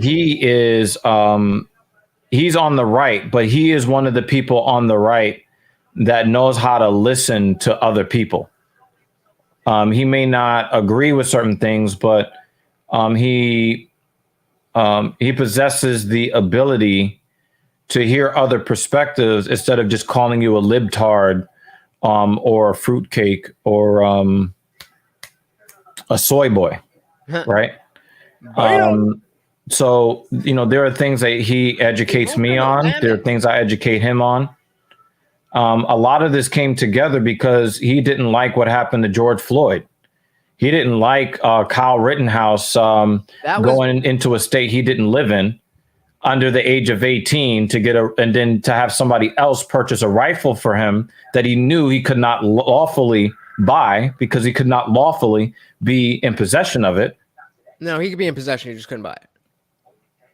he is he's on the right, but he is one of the people on the right that knows how to listen to other people. He may not agree with certain things, but he possesses the ability to hear other perspectives instead of just calling you a libtard or a fruitcake or a soy boy, right? So, there are things that he educates me on. There are things I educate him on. A lot of this came together because he didn't like what happened to George Floyd. He didn't like Kyle Rittenhouse going into a state he didn't live in under the age of 18 and then to have somebody else purchase a rifle for him that he knew he could not lawfully buy because he could not lawfully be in possession of it. No, he could be in possession. He just couldn't buy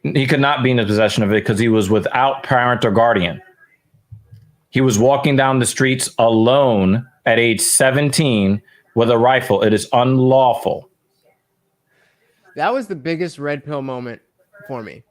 it. He could not be in possession of it because he was without parent or guardian. He was walking down the streets alone at age 17 with a rifle. It is unlawful. That was the biggest red pill moment for me.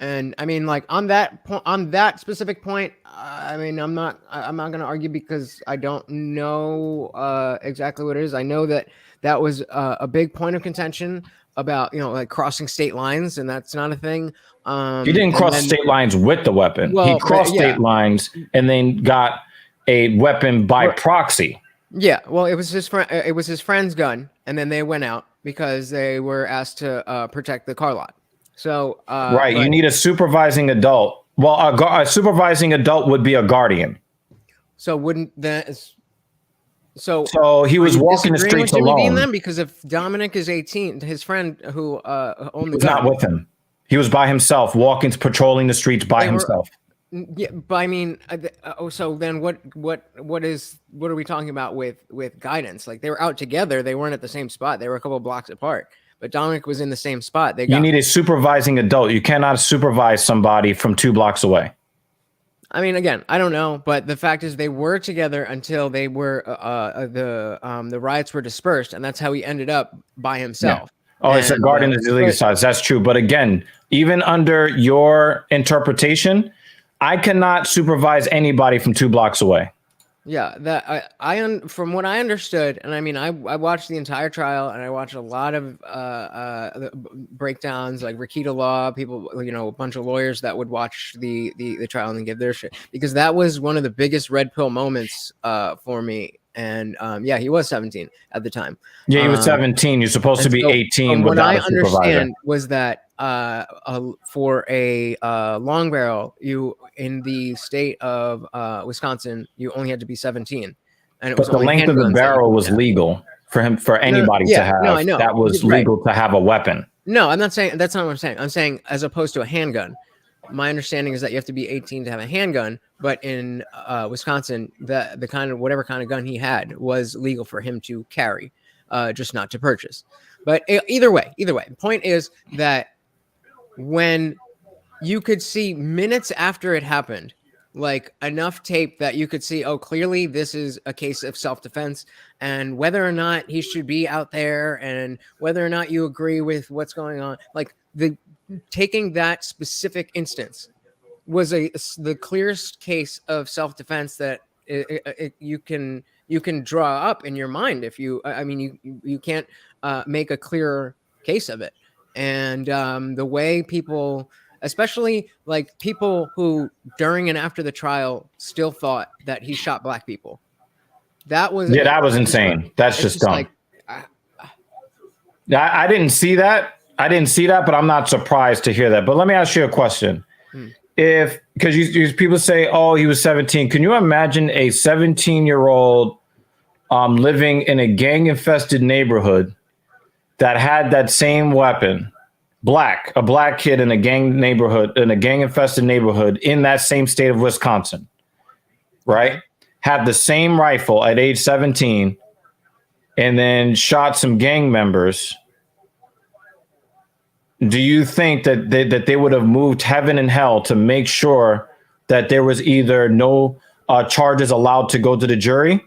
And I mean, like on that specific point, I mean, I'm not going to argue because I don't know exactly what it is. I know that was a big point of contention about, like crossing state lines, and that's not a thing. He didn't cross state lines with the weapon. He crossed state lines and then got a weapon by proxy. Yeah, well, it was his friend. It was his friend's gun, and then they went out because they were asked to protect the car lot. So right, you need a supervising adult. Well, a supervising adult would be a guardian. So wouldn't that? So he was walking the streets alone. Then? Because if Dominic is 18, his friend who owned the was gun, not with him. He was by himself, patrolling the streets by himself. Yeah, but I mean, so then what are we talking about with guidance? Like they were out together, they weren't at the same spot. They were a couple of blocks apart. But Dominic was in the same spot. You need a supervising adult. You cannot supervise somebody from 2 blocks away. I mean, again, I don't know, but the fact is they were together until they were the riots were dispersed, and that's how he ended up by himself. Yeah. Oh, it's a guardian is illegal size. That's true. But again, even under your interpretation, I cannot supervise anybody from 2 blocks away. Yeah, that I from what I understood, and I mean, I watched the entire trial, and I watched a lot of breakdowns, like Rakita Law, people, a bunch of lawyers that would watch the trial and give their shit, because that was one of the biggest red pill moments for me. And he was 17 at the time. Yeah, he was 17. You're supposed to be 18 without a supervisor. What I understand was that for a long barrel, you in the state of Wisconsin, you only had to be 17, and but the length of the barrel was legal for anybody to have. No, I know that was legal to have a weapon. No, I'm not saying that's not what I'm saying. I'm saying as opposed to a handgun. My understanding is that you have to be 18 to have a handgun, but in Wisconsin, the kind of whatever kind of gun he had was legal for him to carry, just not to purchase. But either way, the point is that when you could see minutes after it happened, like enough tape that you could see, oh, clearly this is a case of self-defense, and whether or not he should be out there and whether or not you agree with what's going on, like taking that specific instance was the clearest case of self-defense that you can draw up in your mind. If you can't make a clearer case of it. And the way people, especially like people who during and after the trial still thought that he shot black people. That was insane. That's just dumb. I didn't see that. But I'm not surprised to hear that. But let me ask you a question. Because people say, oh, he was 17. Can you imagine a 17-year-old living in a gang-infested neighborhood that had that same weapon, a black kid in a gang-infested neighborhood in that same state of Wisconsin, right? Had the same rifle at age 17 and then shot some gang members. Do you think that they would have moved heaven and hell to make sure that there was either no charges allowed to go to the jury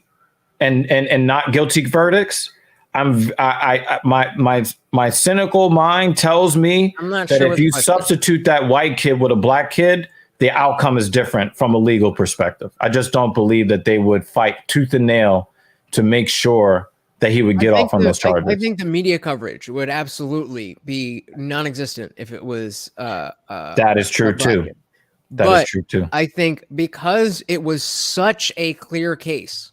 and not guilty verdicts, my cynical mind tells me I'm not that sure if what you the question is. substitute that white kid with a black kid, the outcome is different from a legal perspective. I just don't believe that they would fight tooth and nail to make sure that he would get off on those charges. I think the media coverage would absolutely be non-existent if it was That is true too. That is true too. I think because it was such a clear case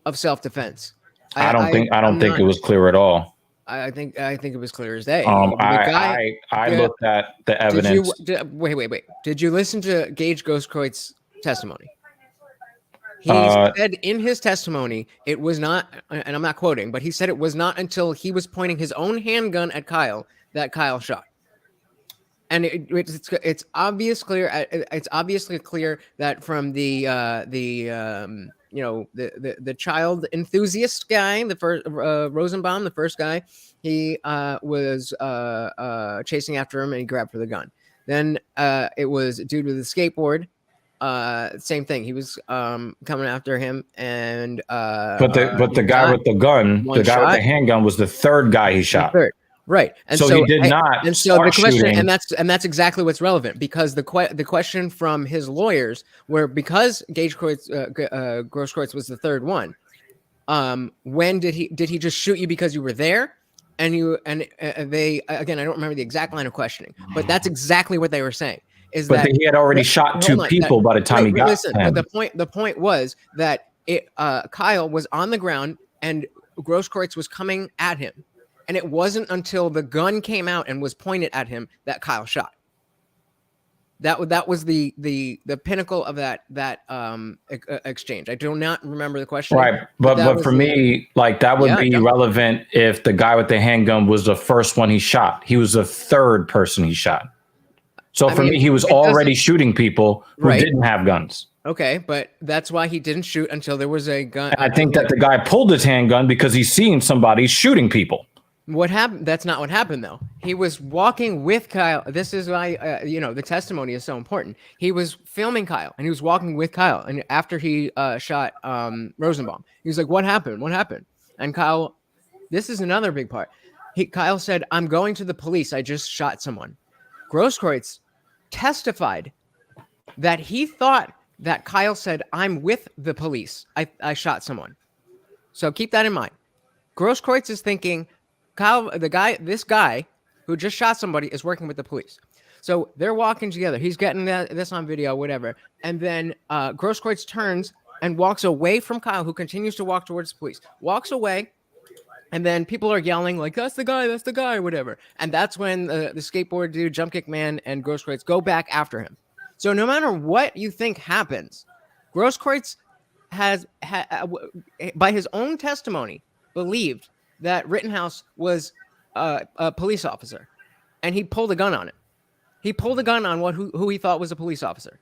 of self-defense. I don't think it was clear at all. I think it was clear as day. I looked at the evidence. Wait. Did you listen to Gage Grosskreuz's testimony? He said in his testimony, it was not, and I'm not quoting, but he said it was not until he was pointing his own handgun at Kyle that Kyle shot. And it's obviously clear that from the child enthusiast guy, the first Rosenbaum, the first guy, he was chasing after him and he grabbed for the gun. Then it was a dude with a skateboard. Same thing. He was coming after him, and but the guy with the gun, the guy with the handgun, was the third guy he shot. Right, and so he did not. And so the question, and that's exactly what's relevant, because the question from his lawyers were, because Gage Grosskreutz was the third one. When did he just shoot you because you were there? And they, again, I don't remember the exact line of questioning, but that's exactly what they were saying. But he had already shot two people by the time he got to him. But the point was that Kyle was on the ground and Grosskreutz was coming at him. And it wasn't until the gun came out and was pointed at him that Kyle shot. That was the pinnacle of that exchange. I do not remember the question. Right, but for me, like, that would be relevant if the guy with the handgun was the first one he shot. He was the third person he shot. So for me, he was already shooting people who didn't have guns. Okay, but that's why he didn't shoot until there was a gun. And I think that the guy pulled his handgun because he's seen somebody shooting people. What happened? That's not what happened, though. He was walking with Kyle. This is why, the testimony is so important. He was filming Kyle, and he was walking with Kyle. And after he shot Rosenbaum, he was like, "What happened? What happened?" And Kyle, this is another big part. Kyle said, "I'm going to the police. I just shot someone." Grosskreutz testified that he thought that Kyle said, "I'm with the police. I shot someone." So keep that in mind. Grosskreutz is thinking, Kyle, this guy who just shot somebody is working with the police. So they're walking together. He's getting this on video, whatever. And then Grosskreutz turns and walks away from Kyle, who continues to walk towards the police. Walks away, and then people are yelling like, that's the guy, whatever. And that's when the skateboard dude, jump kick man, and Grosskreutz go back after him. So no matter what you think happens, Grosskreutz has by his own testimony, believed that Rittenhouse was a police officer, and he pulled a gun on him. He pulled a gun on who he thought was a police officer.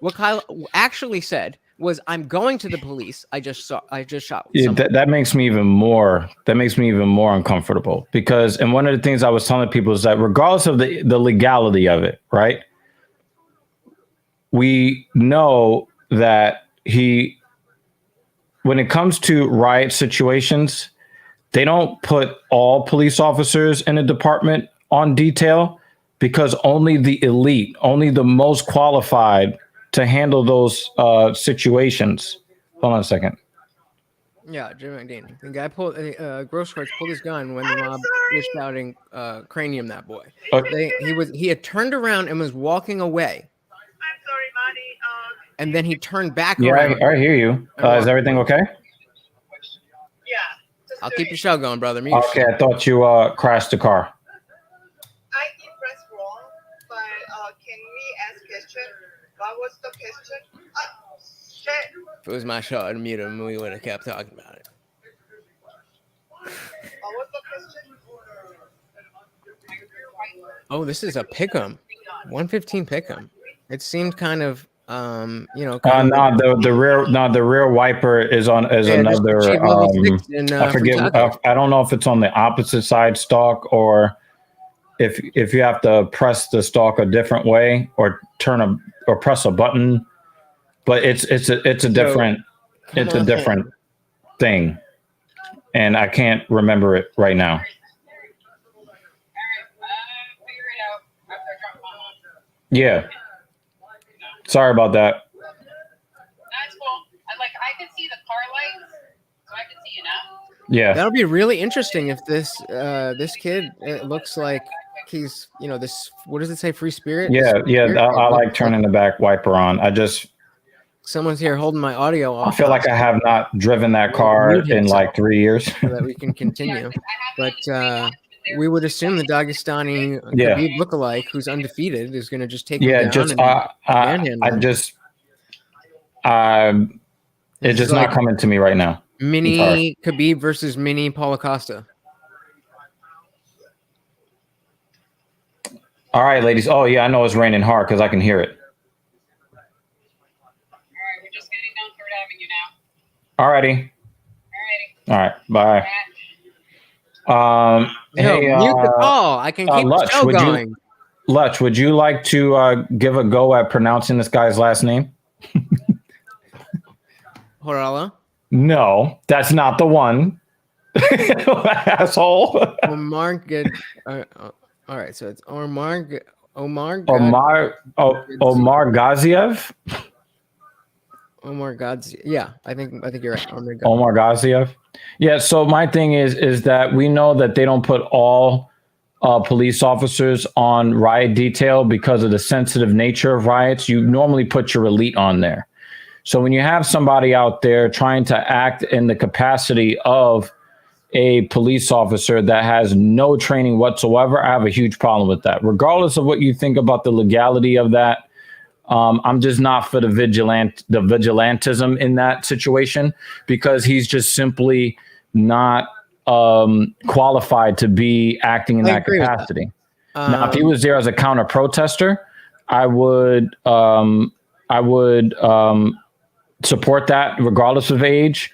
What Kyle actually said was, "I'm going to the police. I just shot." That makes me even more. That makes me even more uncomfortable, because, and one of the things I was telling people is that regardless of the legality of it, right? We know that when it comes to riot situations, they don't put all police officers in a department on detail, because only the elite, only the most qualified to handle those situations. Hold on a second. Yeah, Jim McDaniel. The guy Grosskreutz pulled his gun when the mob was shouting, "Cranium that boy." He had turned around and was walking away. I'm sorry, Marty. And then he turned back around. I hear you. Is everything okay? Yeah. I'll keep your show going, brother. Okay, I thought you crashed the car. I did press wrong, but can we ask question? What was the question? Shit. If it was my show, I'd mute him and we would have kept talking about it. What was the question? Oh, this is a pick'em. 115 pick'em. It seemed kind of the rear wiper is another. I forget. I don't know if it's on the opposite side stalk, or if you have to press the stalk a different way or press a button. But it's a different. thing, and I can't remember it right now. Yeah. Sorry about that. That's cool. I can see the car lights, so I can see you now. Yeah. That'll be really interesting if this this kid looks like he's this, what does it say, free spirit? Yeah. This Yeah. spirit? I It like looks turning the back wiper on. someone's here holding my audio I off. feel like I have not driven that car Mute in himself like 3 years. so that we can continue. But we would assume the Dagestani Yeah. Khabib lookalike, who's undefeated, is going to just take him Yeah. down Just and manhandle I him. just This it's is just not coming to me right now. mini Khabib versus mini Paulo Costa. All right, ladies. Oh yeah, I know it's raining hard because I can hear it. All right, we're just getting down 3rd Avenue now. All righty. All All right. Bye. Yo, Hey, mute the call. I can keep the Lutch, show going. Lutch, would you like to give a go at pronouncing this guy's last name? Horala. No, that's not the one. Asshole. Omar good. All right, so it's Omar Omar Gaziev. Omar God's. Yeah, I think you're right. Omar Gaziev. Yeah. So my thing is that we know that they don't put all police officers on riot detail because of the sensitive nature of riots. You normally put your elite on there. So when you have somebody out there trying to act in the capacity of a police officer that has no training whatsoever, I have a huge problem with that. Regardless of what you think about the legality of that, I'm just not for the vigilantism in that situation, because he's just simply not qualified to be acting in that capacity. Now, if he was there as a counter protester, I would support that regardless of age.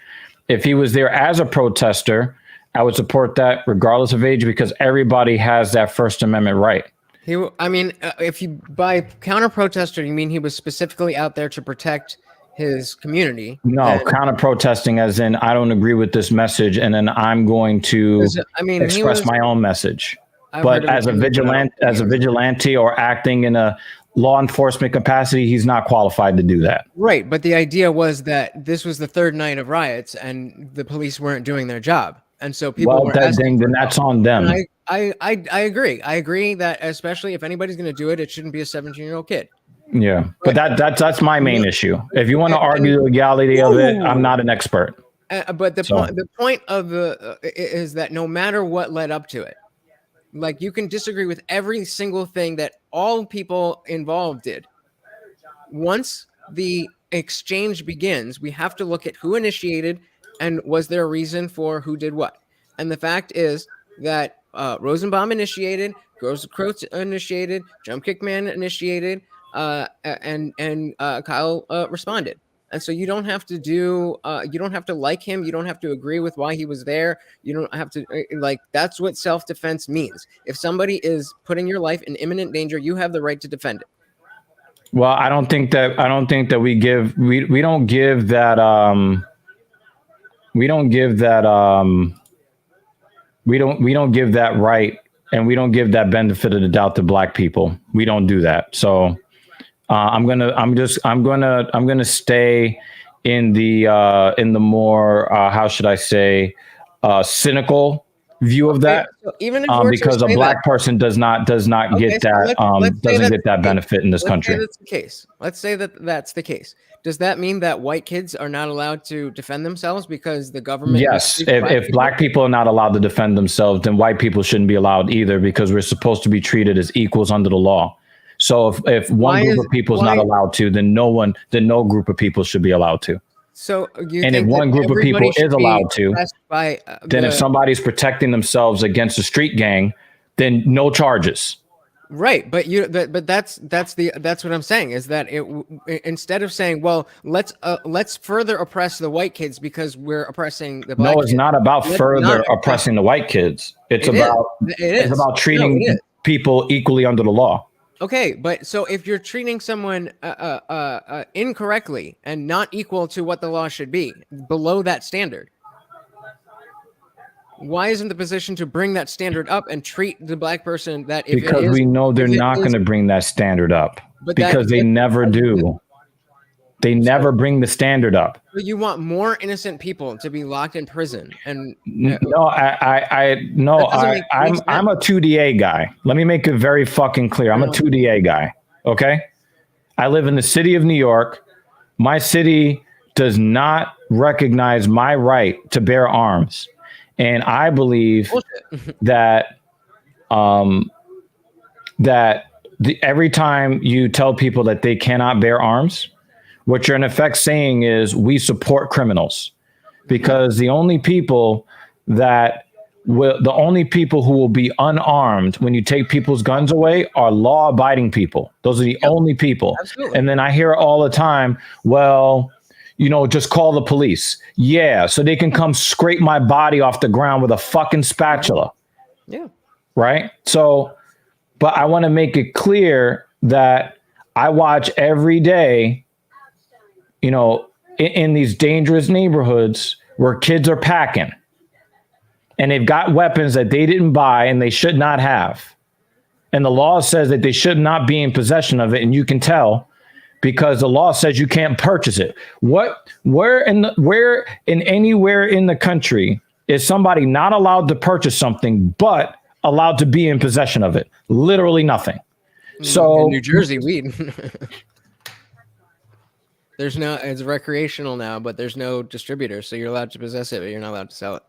If he was there as a protester, I would support that regardless of age, because everybody has that First Amendment right. If you by counter protester, you mean he was specifically out there to protect his community? No, counter protesting as in I don't agree with this message, and then I'm going to express my own message. But as a vigilante or acting in a law enforcement capacity, he's not qualified to do that. Right, but the idea was that this was the 3rd night of riots, and the police weren't doing their job, and so people were asking. Then that's on them. I agree. I agree that especially if anybody's going to do it, it shouldn't be a 17-year-old kid. Yeah, but that's my main issue. If you want to argue the legality of it, I'm not an expert. But the point of is that no matter what led up to it, like, you can disagree with every single thing that all people involved did. Once the exchange begins, we have to look at who initiated and was there a reason for who did what. And the fact is that Rosenbaum initiated, Gross initiated, Jump Kick Man initiated, and Kyle responded. And so you don't have to you don't have to like him. You don't have to agree with why he was there. You don't have to that's what self-defense means. If somebody is putting your life in imminent danger, you have the right to defend it. Well, I don't think that we don't give that right, and we don't give that benefit of the doubt to Black people. We don't do that. So I'm gonna stay in the more how should I say cynical view of that. So even if because a Black person does not get that doesn't get that benefit in this country. That's the case. Let's say that that's the case. Does that mean that white kids are not allowed to defend themselves because the government? Yes. If Black people are not allowed to defend themselves, then white people shouldn't be allowed either, because we're supposed to be treated as equals under the law. So if one group of people is not allowed to, then no group of people should be allowed to. So if one group of people is allowed to, then if somebody's protecting themselves against a street gang, then no charges. Right, but that's what I'm saying is that instead of saying, well, let's further oppress the white kids because we're oppressing the Black kids. It's not about further oppressing the white kids. It's about treating people equally under the law. Okay, but so if you're treating someone incorrectly and not equal to what the law should be, below that standard, why isn't the position to bring that standard up and treat the black person that if because it is, we know they're if it not is- going to bring that standard up But because they never do. They never bring the standard up. But you want more innocent people to be locked in prison, and No, That doesn't make any I'm a 2DA guy. Let me make it very fucking clear. I'm a 2DA guy. Okay. I live in the city of New York. My city does not recognize my right to bear arms. And I believe that, every time you tell people that they cannot bear arms, what you're in effect saying is we support criminals, because the only people who will be unarmed when you take people's guns away are law-abiding people. Those are the only people. Absolutely. And then I hear all the time, well, just call the police. Yeah, so they can come scrape my body off the ground with a fucking spatula. yeah. Right? So, but I want to make it clear that I watch every day, in these dangerous neighborhoods where kids are packing and they've got weapons that they didn't buy and they should not have. And the law says that they should not be in possession of it. And you can tell because the law says you can't purchase it. Where anywhere in the country is somebody not allowed to purchase something, but allowed to be in possession of it? Literally nothing. So in New Jersey, weed. It's recreational now, but there's no distributor, so you're allowed to possess it, but you're not allowed to sell it.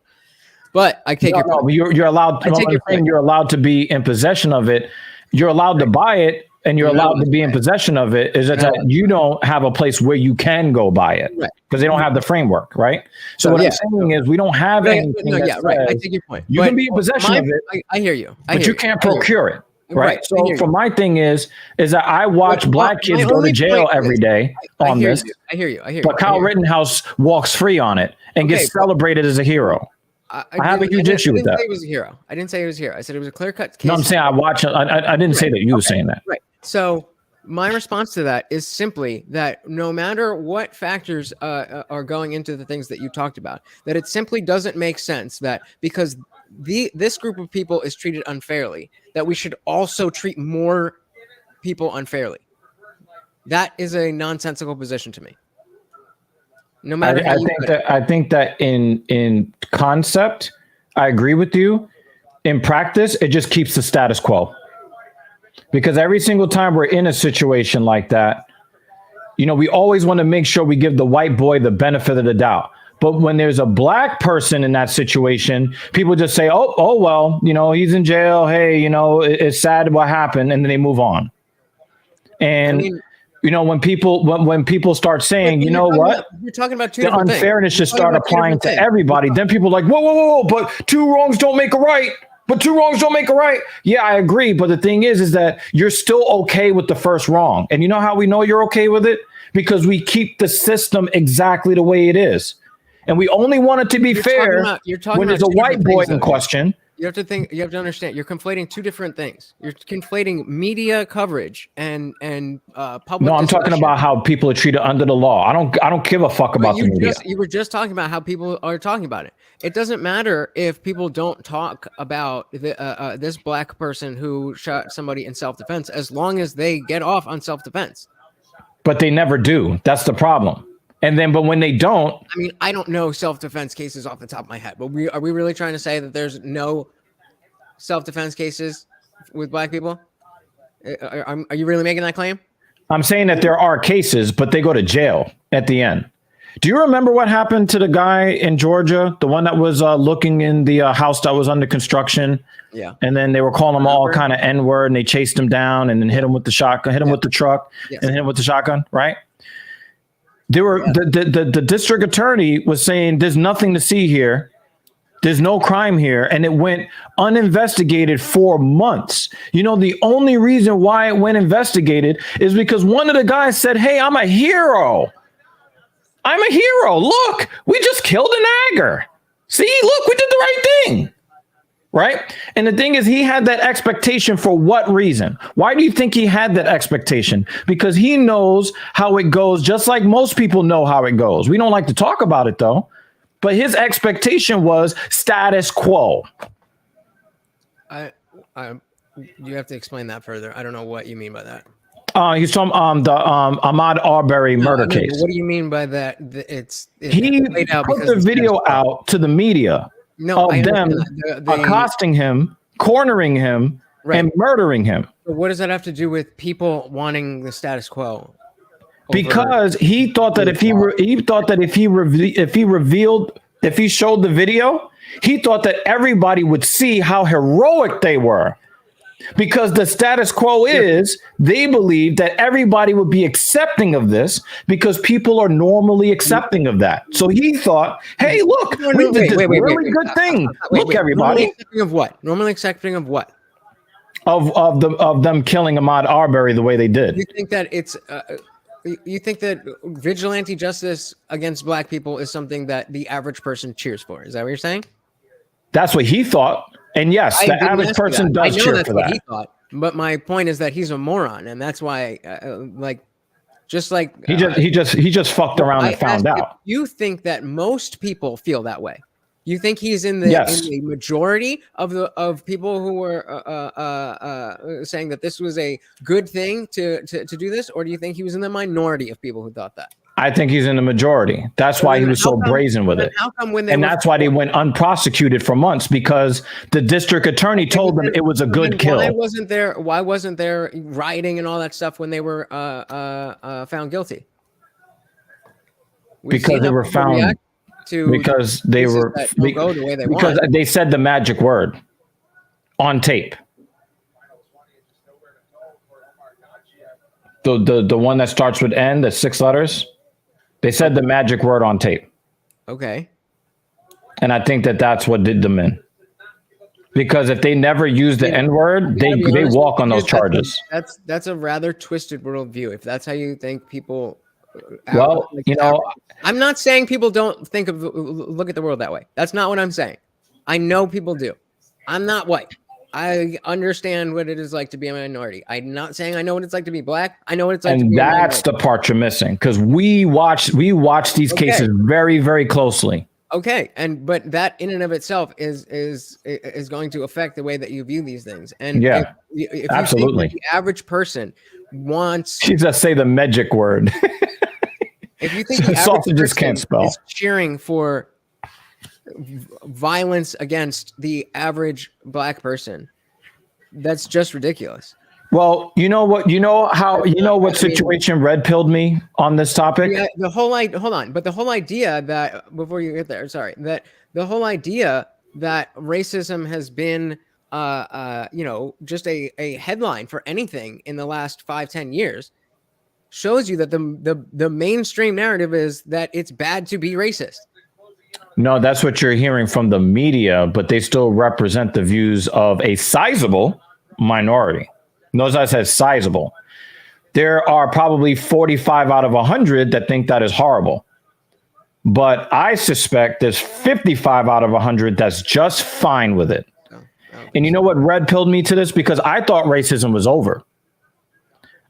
But I take your point. You're allowed. You're allowed to be in possession of it. You're allowed to buy it, and you're allowed to be in possession of it. Is that you don't have a place where you can go buy it because they don't have the framework, right? So what I'm saying is we don't have anything. I take your point. You can be in possession of it. I hear you. But you can't procure it. Right. So for my thing is that I watch black kids go to jail every day on this. I hear you. But Kyle Rittenhouse walks free on it and gets celebrated as a hero. I have a huge issue with that. I didn't say he was a hero. I didn't say he was a hero. I said it was a clear-cut case. No, I'm saying I watch. I didn't say that you were saying that. Right. So my response to that is simply that no matter what factors are going into the things that you talked about, that it simply doesn't make sense that because this group of people is treated unfairly, that we should also treat more people unfairly. That is a nonsensical position to me. No matter I think that in concept, I agree with you. In practice, it just keeps the status quo. Because every single time we're in a situation like that, we always want to make sure we give the white boy the benefit of the doubt. But when there's a black person in that situation, people just say, oh, well, he's in jail. Hey, it's sad what happened. And then they move on. And, when people start saying, you're talking about two the unfairness should start applying to everybody. Then people are like, whoa, but two wrongs don't make a right. Yeah, I agree. But the thing is that you're still okay with the first wrong. And you know how we know you're okay with it? Because we keep the system exactly the way it is. And we only want it to be fair when there's a white boy in question. You have to understand, you're conflating two different things. You're conflating media coverage and public. No, I'm talking about how people are treated under the law. I don't give a fuck about the media. You were just talking about how people are talking about it. It doesn't matter if people don't talk about this black person who shot somebody in self-defense, as long as they get off on self-defense. But they never do. That's the problem. But when they don't, I mean, I don't know self-defense cases off the top of my head, but are we really trying to say that there's no self-defense cases with black people? Are you really making that claim? I'm saying that there are cases, but they go to jail at the end. Do you remember what happened to the guy in Georgia, the one that was looking in the house that was under construction? Yeah. And then they were calling him all kind of N-word, and they chased him down and then hit him with the shotgun, hit him with the truck, and hit him with the shotgun, right? The district attorney was saying there's nothing to see here. There's no crime here. And it went uninvestigated for months. The only reason why it went investigated is because one of the guys said, hey, I'm a hero. Look, we just killed an agger. See, look, we did the right thing. Right. And the thing is, he had that expectation for what reason? Why do you think he had that expectation? Because he knows how it goes, just like most people know how it goes. We don't like to talk about it, though. But his expectation was status quo. I you have to explain that further. I don't know what you mean by that. He's from the Ahmaud Arbery murder case. What do you mean by that? It's He laid out put because the it's video status quo. out to the media No, I of them understand that. accosting him, cornering him, Right. and murdering him. But what does that have to do with people wanting the status quo? Because he thought that if he showed the video, he thought that everybody would see how heroic they were. Because the status quo is they believe that everybody would be accepting of this because people are normally accepting of that. So he thought, hey, look, we did this really good thing. Look, everybody. Normally accepting of what? Normally accepting of what? Of them killing Ahmaud Arbery the way they did. You think that it's you think that vigilante justice against black people is something that the average person cheers for? Is that what you're saying? That's what he thought. And yes, the average person does cheer for that. He thought, but my point is that he's a moron, and that's why, he just fucked around and found out. You think that most people feel that way? You think he's in the majority of people who were saying that this was a good thing to do this, or do you think he was in the minority of people who thought that? I think he's in the majority. That's why he was so brazen with it. How come that's why they went unprosecuted for months, because the district attorney told them it was a good kill. Why wasn't there rioting and all that stuff when they were found guilty? Because they were found because they were the way they because want. They said the magic word on tape. The one that starts with N, the 6 letters. They said the magic word on tape. Okay. And I think that that's what did them in. Because if they never use the N word, they walk on those charges. That's a rather twisted worldview. If that's how you think people. Well, I'm not saying people don't look at the world that way. That's not what I'm saying. I know people do. I'm not white. I understand what it is like to be a minority. I'm not saying I know what it's like to be black. I know what it's like to be a minority. And that's the part you're missing, because we watch these cases very, very closely. Okay, but that in and of itself is going to affect the way that you view these things. And if absolutely, you think the average person wants, she just say the magic word. If you think the average person can't spell. Is cheering for violence against the average black person, that's just ridiculous. Well, you know what? What situation red pilled me on this topic? Yeah, but the whole idea that before you get there, that the whole idea that racism has been, just a headline for anything in the last 5-10 years shows you that the mainstream narrative is that it's bad to be racist. No, that's what you're hearing from the media, but they still represent the views of a sizable minority. Notice I said sizable. There are probably 45 out of 100 that think that is horrible. But I suspect there's 55 out of 100 that's just fine with it. And you know what red pilled me to this? Because I thought racism was over.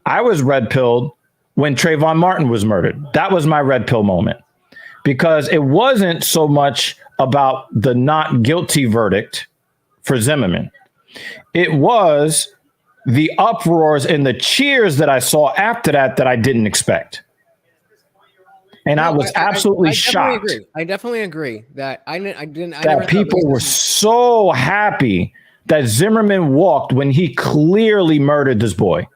I was red pilled when Trayvon Martin was murdered. That was my red pill moment. Because it wasn't so much about the not guilty verdict for Zimmerman. It was the uproars and the cheers that I saw after that I didn't expect. And I was absolutely shocked. I definitely agree that people were so happy that Zimmerman walked when he clearly murdered this boy.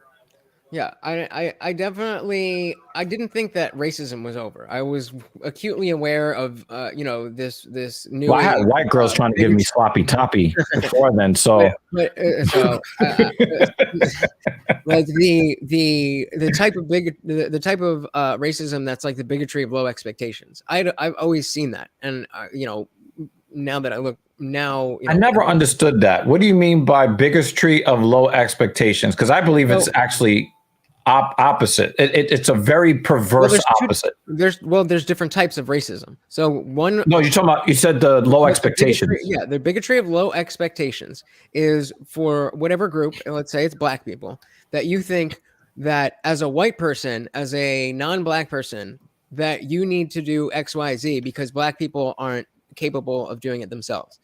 Yeah, I definitely didn't think that racism was over. I was acutely aware of this new. Well, I had white girls trying to give me sloppy toppy before then, so like the type of racism that's like the bigotry of low expectations. I've always seen that, and now that I look. I never understood that. What do you mean by bigotry of low expectations? Because I believe it's actually opposite. It's a very perverse opposite. There's different types of racism. So one. No, you're talking about. You said the low expectations. The bigotry of low expectations is for whatever group. Let's say it's black people that you think that as a white person, as a non-black person, that you need to do X, Y, Z because black people aren't capable of doing it themselves.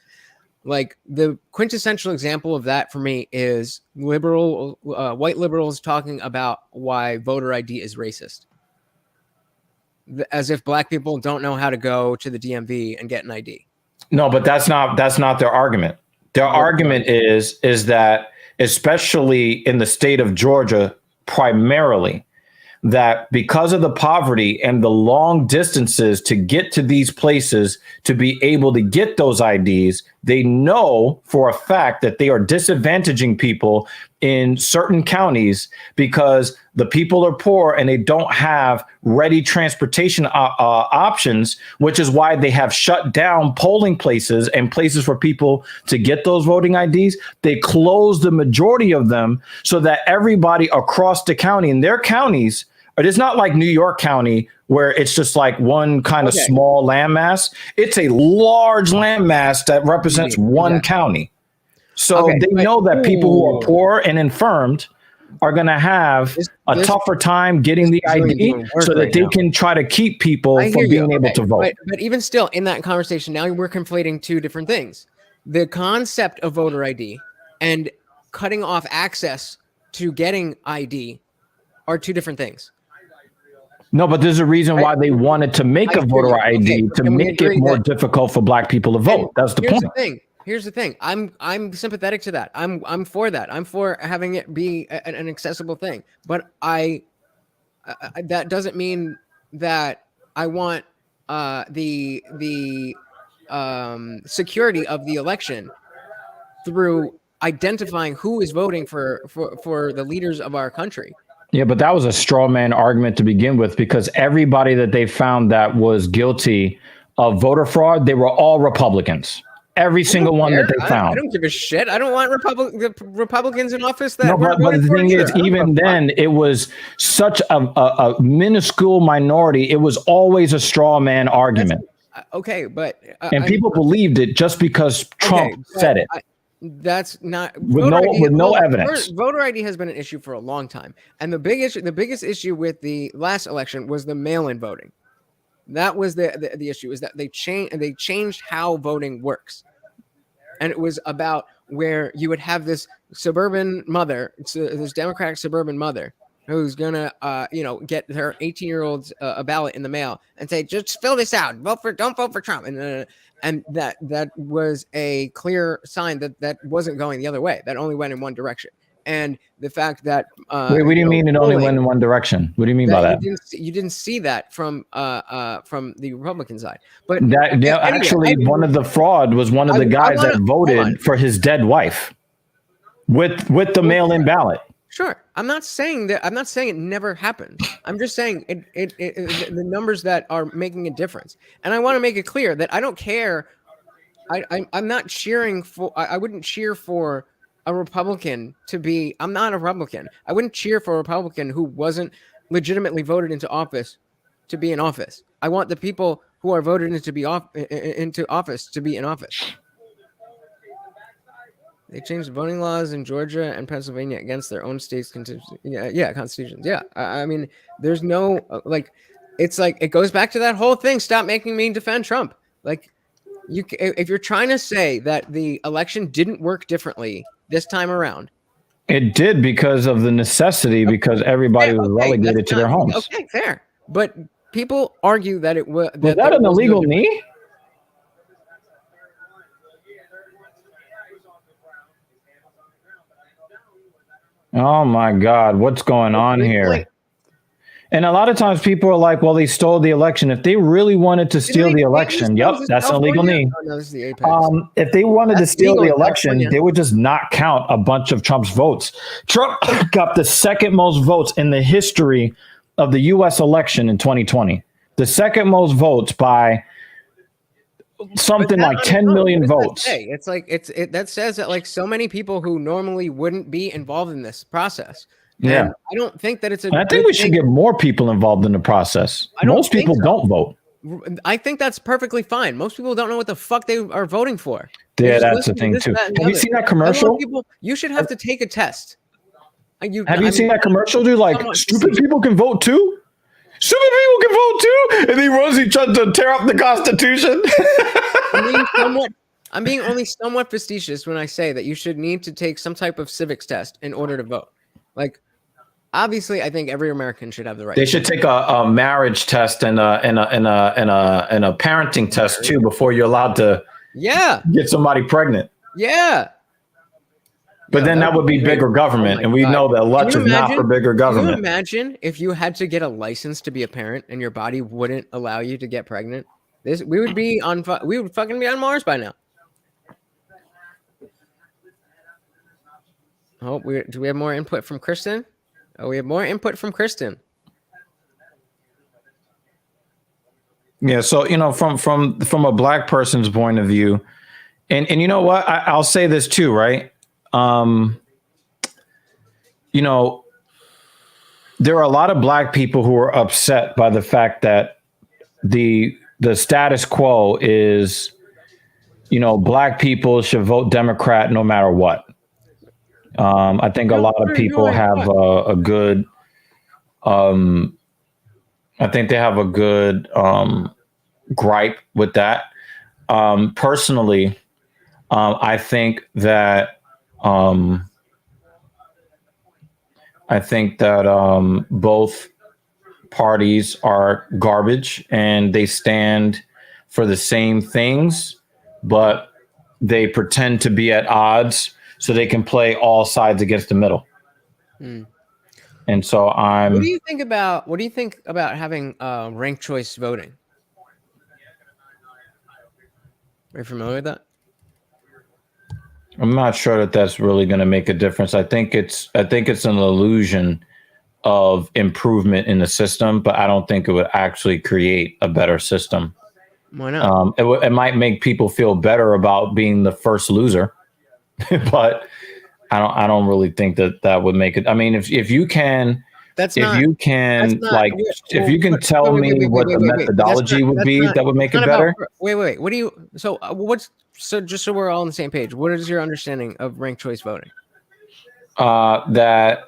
Like the quintessential example of that for me is white liberals talking about why voter ID is racist. As if black people don't know how to go to the DMV and get an ID. No, but that's not their argument. Their argument is that, especially in the state of Georgia, primarily, that because of the poverty and the long distances to get to these places to be able to get those IDs, they know for a fact that they are disadvantaging people in certain counties because the people are poor and they don't have ready transportation options, which is why they have shut down polling places and places for people to get those voting IDs. They closed the majority of them so that everybody across the county in their counties, it's not like New York County where it's just like one kind of small landmass. It's a large landmass that represents one county. So they know that people who are poor and infirmed are going to have a tougher time getting the ID so that they can try to keep people from being able to vote. But even still, in that conversation, now we're conflating two different things. The concept of voter ID and cutting off access to getting ID are two different things. No, but there's a reason why they wanted to make a voter ID to make it more difficult for black people to vote. That's the point. Here's the thing. I'm sympathetic to that. I'm for that. I'm for having it be an accessible thing. But that doesn't mean that I want the security of the election through identifying who is voting for the leaders of our country. Yeah, but that was a straw man argument to begin with, because everybody that they found that was guilty of voter fraud, they were all Republicans. Every single one that they found. I don't give a shit. I don't want Republicans in office. But the thing is, even then, it was such a minuscule minority. It was always a straw man argument. And people believed it just because Trump said it. That's not with no evidence. Voter ID has been an issue for a long time, and the biggest issue with the last election was the mail-in voting. That was the issue, is that they changed how voting works, and it was about where you would have this suburban mother, this Democratic suburban mother, who's gonna get her 18-year-old a ballot in the mail and say, just fill this out, don't vote for Trump, and that was a clear sign that wasn't going the other way. That only went in one direction. And the fact that wait, what do you mean it only went in one direction? What do you mean by that? You didn't see that from the Republican side. But actually, one of the fraud was one of the guys that voted for his dead wife with the mail-in ballot. Sure, I'm not saying that. I'm not saying it never happened. I'm just saying the numbers that are making a difference. And I want to make it clear that I don't care. I'm not cheering for. I wouldn't cheer for a Republican to be. I'm not a Republican. I wouldn't cheer for a Republican who wasn't legitimately voted into office to be in office. I want the people who are voted into office to be in office. They changed voting laws in Georgia and Pennsylvania against their own states' constitutions. Yeah. I mean, there's no it's like it goes back to that whole thing. Stop making me defend Trump. Like, if you're trying to say that the election didn't work differently this time around, it did because of the necessity, because everybody was relegated to their homes. Okay, fair. But people argue that it was. Was that an illegal knee? Oh my God, what's going on here? And a lot of times people are like, well, they stole the election. If they really wanted to steal the election, that's an illegal knee. If they wanted to steal the election, they would just not count a bunch of Trump's votes. Trump got the second most votes in the history of the U.S. election in 2020. The second most votes by something like 10 million votes. It's like that says that like so many people who normally wouldn't be involved in this process. Yeah, and I don't think that it's I think we should get more people involved in the process. Most people don't vote. I think that's perfectly fine. Most people don't know what the fuck they are voting for. Yeah, that's the thing too. Have you seen that commercial? You should have to take a test. Have you seen that commercial, dude? Like, stupid people can vote too? Stupid people can vote too. And he runs, he tries to tear up the Constitution. I'm being only somewhat facetious when I say that you should need to take some type of civics test in order to vote. Like, obviously, I think every American should have the right. They should take a marriage test and a parenting test too before you're allowed to get somebody pregnant. Yeah. But then that would be bigger government, and we know that Lutch is not for bigger government. Can you imagine if you had to get a license to be a parent and your body wouldn't allow you to get pregnant? We would fucking be on Mars by now. Oh, do we have more input from Kristen? Oh, we have more input from Kristen. Yeah, so from a black person's point of view, and you know what, I'll say this too, right? There are a lot of black people who are upset by the fact that the status quo is, black people should vote Democrat no matter what. I think a lot of people have a good, I think they have a good gripe with that. Personally, I think that both parties are garbage and they stand for the same things, but they pretend to be at odds so they can play all sides against the middle. And so What do you think about having ranked choice voting? Are you familiar with that? I'm not sure that that's really going to make a difference. I think it's an illusion of improvement in the system, but I don't think it would actually create a better system. Why not? It might make people feel better about being the first loser, but I don't really think that would make it. I mean, if you can tell me what the methodology would be, that would make it better. Wait. So just so we're all on the same page, what is your understanding of ranked choice voting? That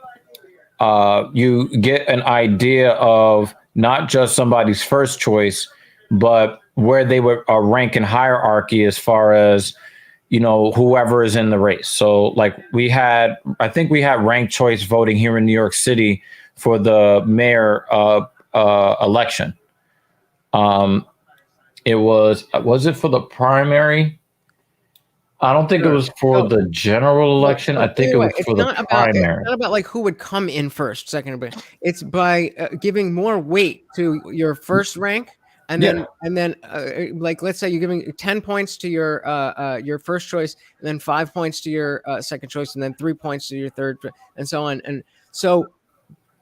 you get an idea of not just somebody's first choice, but where they would rank in hierarchy as far as, whoever is in the race. So like I think we had ranked choice voting here in New York City for the mayor election. It was it for the primary? I don't think it was for the general election. I think it was for the primary. It's not about like who would come in first, second, but it's by giving more weight to your first rank, and then like let's say you're giving 10 points to your first choice, and then 5 points to your second choice, and then 3 points to your third, and so on. And so,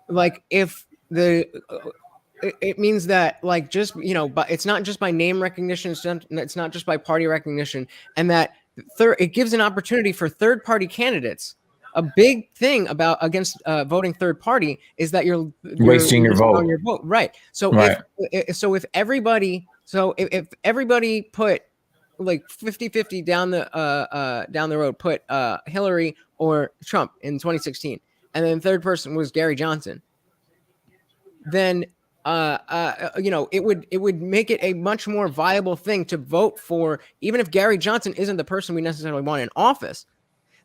like if it means that like just but it's not just by name recognition, it's not just by party recognition, and that it gives an opportunity for third-party candidates. A big thing against voting third party is that you're wasting your vote. Right. So if everybody put like 50-50 down the road, put Hillary or Trump in 2016, and then third person was Gary Johnson, then it would make it a much more viable thing to vote for, even if Gary Johnson isn't the person we necessarily want in office.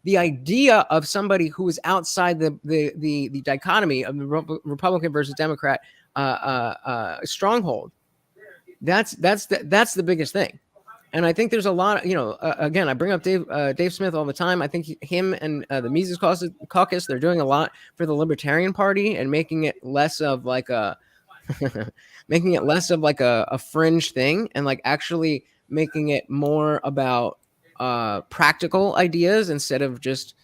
The idea of somebody who is outside the dichotomy of the Republican versus Democrat stronghold, that's the biggest thing. And I think there's a lot of, again, I bring up Dave Smith all the time. I think him and the Mises Caucus, they're doing a lot for the Libertarian Party and making it less of like a fringe thing, and like actually making it more about practical ideas instead of just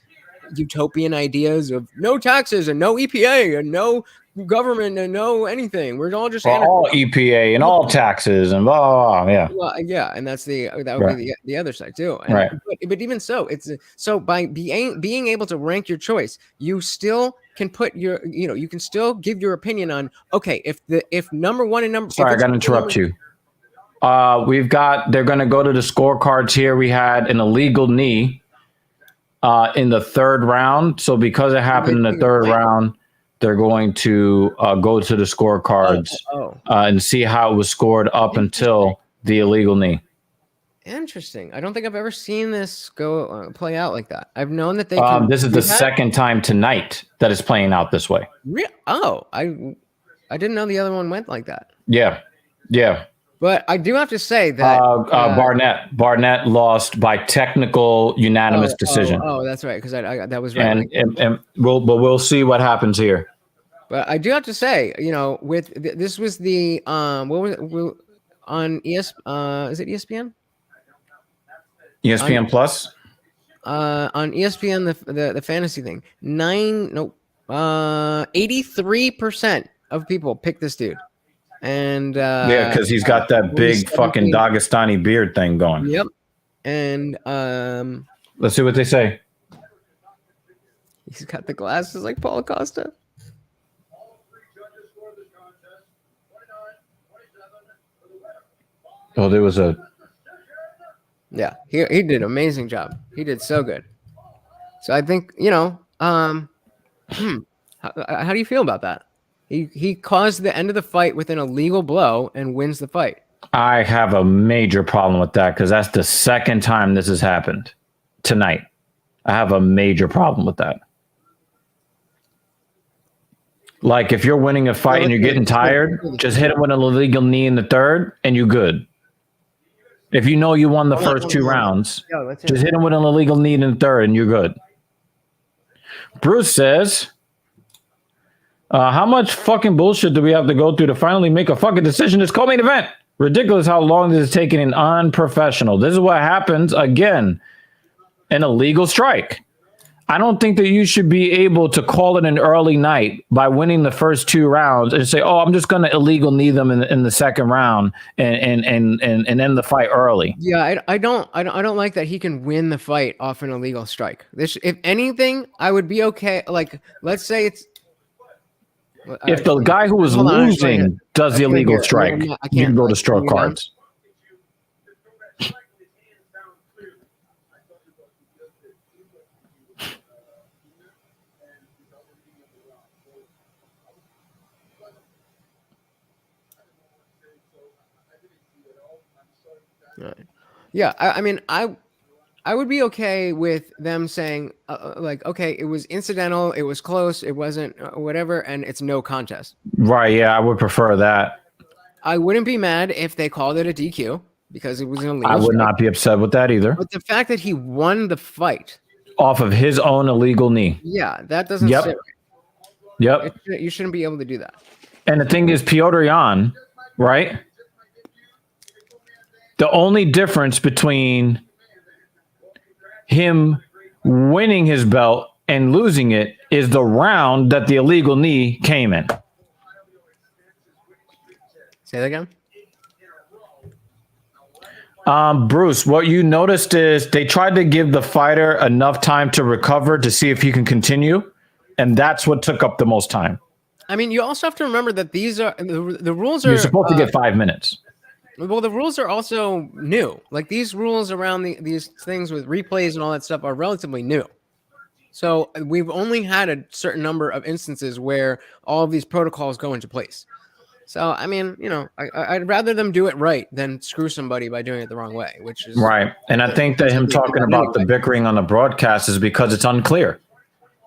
utopian ideas of no taxes and no EPA and no government and no anything. We're all just all EPA and all taxes and blah, blah, blah. Yeah. Well, yeah, and that would be the other side too. And, right. But even so, so by being able to rank your choice, you still can put your you can still give your opinion on if number one and number. Sorry, I got to interrupt you. They're going to go to the scorecards here. We had an illegal knee in the third round. So because it happened in the third round, they're going to go to the scorecards and see how it was scored up until the illegal knee. Interesting. I don't think I've ever seen this go play out like that. I've known that they. This is the second time tonight that it's playing out this way. I didn't know the other one went like that. Yeah. But I do have to say that Barnett lost by technical unanimous decision. Oh, that's right, because I that was right. And we'll see what happens here. But I do have to say, with this was the what was it on is it ESPN? ESPN Plus? On ESPN the fantasy thing. 83% of people pick this dude. And because he's got that big fucking Dagestani beard thing going. Yep. And let's see what they say. He's got the glasses like Paul Acosta. Oh, there was a. Yeah, he did an amazing job. He did so good. So I think how do you feel about that? He caused the end of the fight with an illegal blow and wins the fight. I have a major problem with that because that's the second time this has happened tonight. I have a major problem with that. Like if you're winning a fight and you're getting tired, just hit him with an illegal knee in the third and you're good. If you know you won the first 2 rounds, just hit him with an illegal knee in the third and you're good. Bruce says, how much fucking bullshit do we have to go through to finally make a fucking decision? It's co-main event. Ridiculous how long this is taking and unprofessional. This is what happens again. An illegal strike. I don't think that you should be able to call it an early night by winning the first 2 rounds and say, "Oh, I'm just going to illegal knee them in the second round and end the fight early." Yeah, I don't like that he can win the fight off an illegal strike. This, if anything, I would be okay. Like, let's say it's. If the guy who was losing does the illegal strike, you can go to stroke cards. Yeah, I mean, I would be okay with them saying, okay, it was incidental, it was close, it wasn't whatever, and it's no contest. Right, yeah, I would prefer that. I wouldn't be mad if they called it a DQ because it was an illegal I would not be upset with that either. But the fact that he won the fight off of his own illegal knee. Yeah, that doesn't sit right. Yep. You shouldn't be able to do that. And the thing is, Piotr Jan, right? The only difference between him winning his belt and losing it is the round that the illegal knee came in. Say that again. Bruce, what you noticed is they tried to give the fighter enough time to recover to see if he can continue, and that's what took up the most time. I mean, you also have to remember that these are the rules are. You're supposed to get 5 minutes. Well, the rules are also new. Like these rules around these things with replays and all that stuff are relatively new. So we've only had a certain number of instances where all of these protocols go into place. So, I mean, I'd rather them do it right than screw somebody by doing it the wrong way, which is right. And I think that him talking about the bickering on the broadcast is because it's unclear.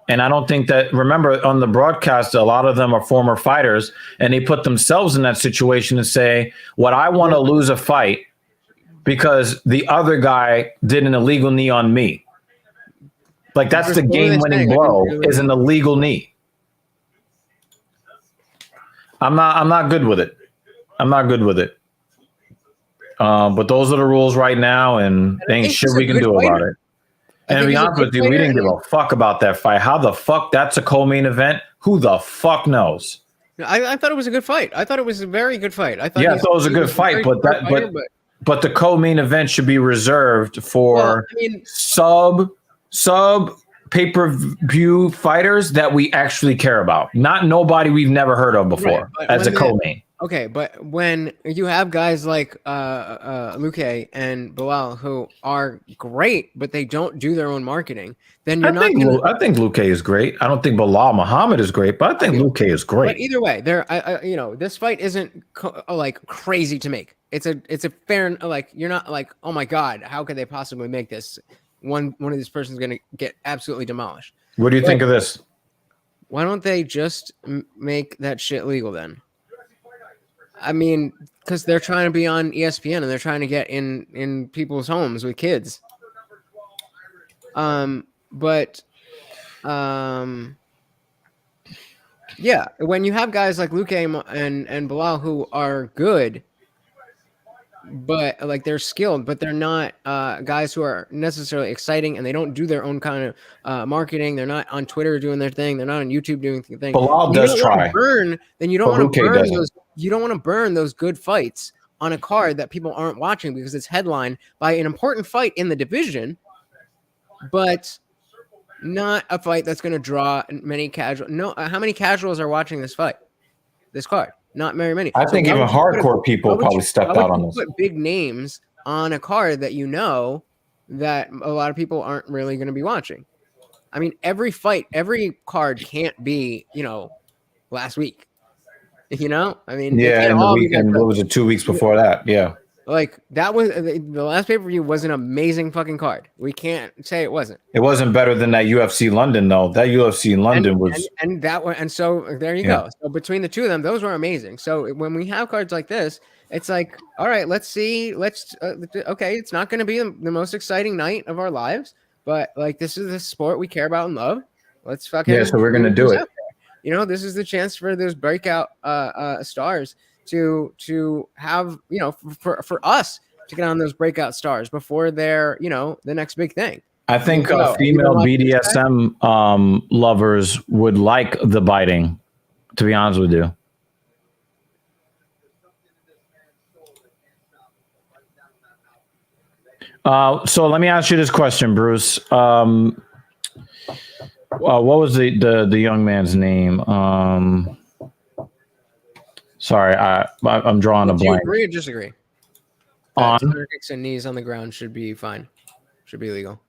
And I don't think that, remember, on the broadcast, a lot of them are former fighters, and they put themselves in that situation and say, what I want to lose a fight because the other guy did an illegal knee on me. Like, that's the game-winning blow is an illegal knee. I'm not good with it. I'm not good with it. But those are the rules right now, and there ain't shit we can do about it. And to be honest with you, we didn't give a fuck about that fight. How the fuck that's a co-main event? Who the fuck knows? I thought it was a good fight. I thought it was a very good fight. I thought it was a good fight, but the co-main event should be reserved for sub pay-per-view fighters that we actually care about, not nobody we've never heard of before as a co-main. Okay, but when you have guys like Luque and Bilal who are great, but they don't do their own marketing, then you're not going to. I think Luque is great. I don't think Bilal Muhammad is great, but I think Luque is But great. either way, this fight isn't like crazy to make. It's a fair, like, you're not like, oh my god, how could they possibly make this? One of these persons going to get absolutely demolished. What do you think of this? Why don't they just make that shit legal then? I mean, because they're trying to be on ESPN and they're trying to get in people's homes with kids. Yeah, when you have guys like Luque and Bilal who are good, but like they're skilled, but they're not guys who are necessarily exciting, and they don't do their own kind of marketing. They're not on Twitter doing their thing. They're not on YouTube doing their thing. Bilal does try. Then you don't want to Luque burn doesn't. those. You don't want to burn those good fights on a card that people aren't watching because it's headlined by an important fight in the division, but not a fight that's going to draw many casual. No, how many casuals are watching this fight? This card, not very many. I think even hardcore people probably stepped out on this. Put big names on a card that you know that a lot of people aren't really going to be watching. I mean, every card can't be, last week. I mean, Yeah, and the weekend. What was it? 2 weeks before that? Yeah. Like that was the last pay-per-view was an amazing fucking card. We can't say it wasn't. It wasn't better than that UFC London though. That UFC in London was so there you go. So between the two of them, those were amazing. So when we have cards like this, it's like, all right, let's see. Okay, it's not going to be the most exciting night of our lives, but like this is the sport we care about and love. Let's fucking so we're gonna do it. This is the chance for those breakout stars to have, for us to get on those breakout stars before they're, the next big thing. I think female BDSM lovers would like the biting, to be honest with you. So let me ask you this question, Bruce. What was the young man's name? Sorry, I'm drawing a blank. Do you agree or disagree? On kicks and knees on the ground should be fine. Should be legal.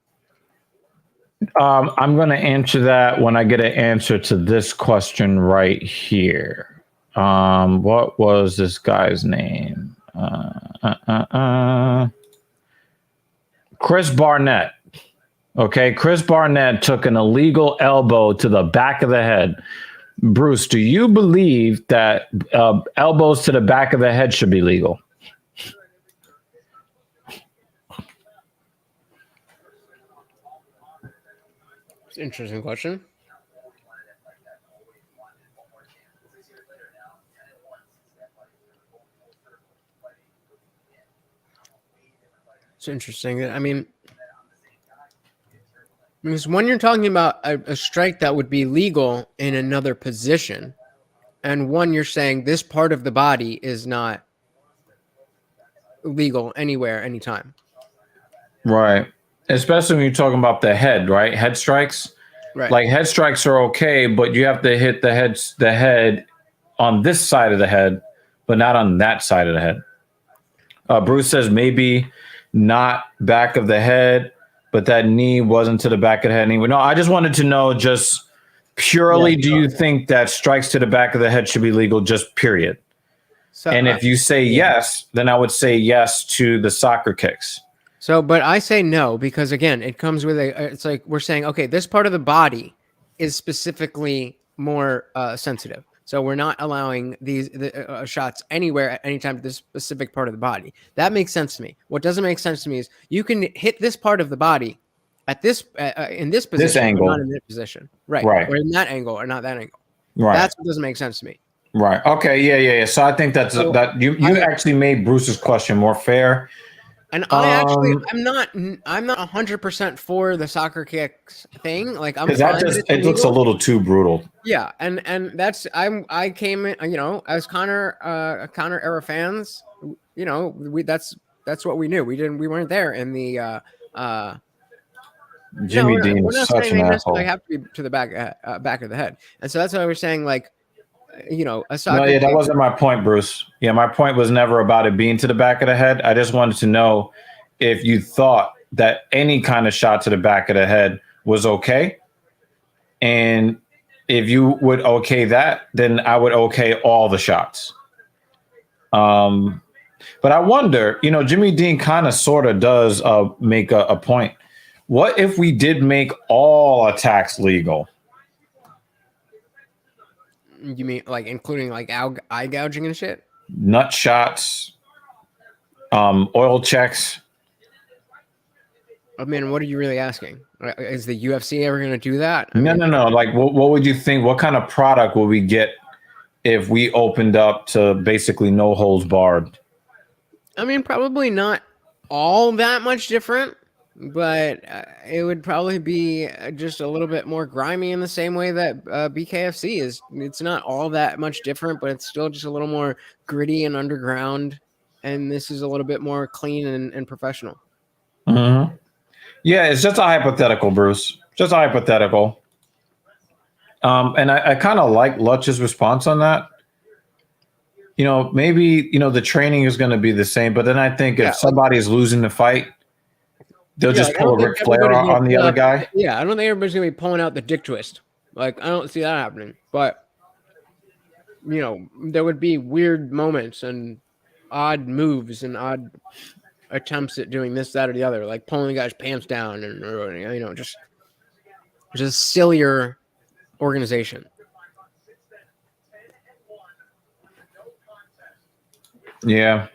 I'm going to answer that when I get an answer to this question right here. What was this guy's name? Chris Barnett. Okay, Chris Barnett took an illegal elbow to the back of the head. Bruce, do you believe that elbows to the back of the head should be legal? It's an interesting question. It's interesting. I mean, because when you're talking about a strike that would be legal in another position, and one you're saying this part of the body is not legal anywhere, anytime. Right. Especially when you're talking about the head, right? Head strikes. Right. Like head strikes are okay, but you have to hit the head on this side of the head, but not on that side of the head. Bruce says maybe not back of the head, but that knee wasn't to the back of the head anyway. No, I just wanted to know just purely, do you think that strikes to the back of the head should be legal, just period? So, and if you say yes, then I would say yes to the soccer kicks. So, but I say no, because again, it comes with it's like we're saying, okay, this part of the body is specifically more sensitive. So we're not allowing these shots anywhere at any time to this specific part of the body. That makes sense to me. What doesn't make sense to me is you can hit this part of the body at this in this position, this angle, not in this position, right? Or in that angle, or not that angle. Right. That's what doesn't make sense to me. Right. Okay. Yeah. So I think that you actually made Bruce's question more fair. And I'm not 100% for the soccer kicks thing. Like I'm because it looks a little too brutal. Yeah, and that's I came in, as Connor era fans, that's what we knew. We weren't there in the Jimmy Dean is such an asshole. They have to be to the back of the head, and so that's why we're saying, like, a No, soccer yeah, that game. wasn't my point, Bruce. Yeah, my point was never about it being to the back of the head. I just wanted to know if you thought that any kind of shot to the back of the head was okay. And if you would okay that, then I would okay all the shots. But I wonder, Jimmy Dean kind of sort of does make a point. What if we did make all attacks legal? You mean like including like eye gouging and shit? Nut shots, oil checks. I mean, what are you really asking? Is the UFC ever going to do that? No. Like, what would you think? What kind of product would we get if we opened up to basically no holds barred? I mean, probably not all that much different, but it would probably be just a little bit more grimy in the same way that BKFC is. It's not all that much different, but it's still just a little more gritty and underground. And this is a little bit more clean and professional. Mm-hmm. Yeah, it's just a hypothetical, Bruce. Just a hypothetical. And I kind of like Lutch's response on that. Maybe, the training is going to be the same, but then I think if somebody is losing the fight, they'll just pull a Ric Flair on the other guy. Yeah, I don't think everybody's going to be pulling out the dick twist. Like, I don't see that happening. But, there would be weird moments and odd moves and odd attempts at doing this, that, or the other, like pulling the guy's pants down and, just sillier organization. Yeah.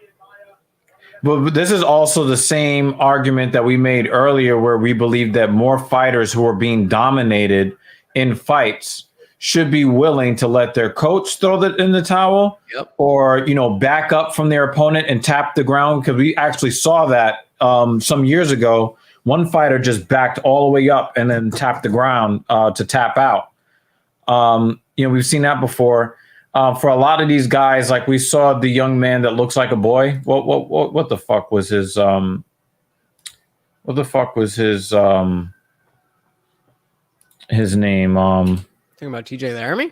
But this is also the same argument that we made earlier where we believe that more fighters who are being dominated in fights should be willing to let their coach throw it in the towel or, back up from their opponent and tap the ground. Because we actually saw that some years ago. One fighter just backed all the way up and then tapped the ground to tap out. We've seen that before. For a lot of these guys, like we saw the young man that looks like a boy. What the fuck was his his name? Talking about TJ Laramie?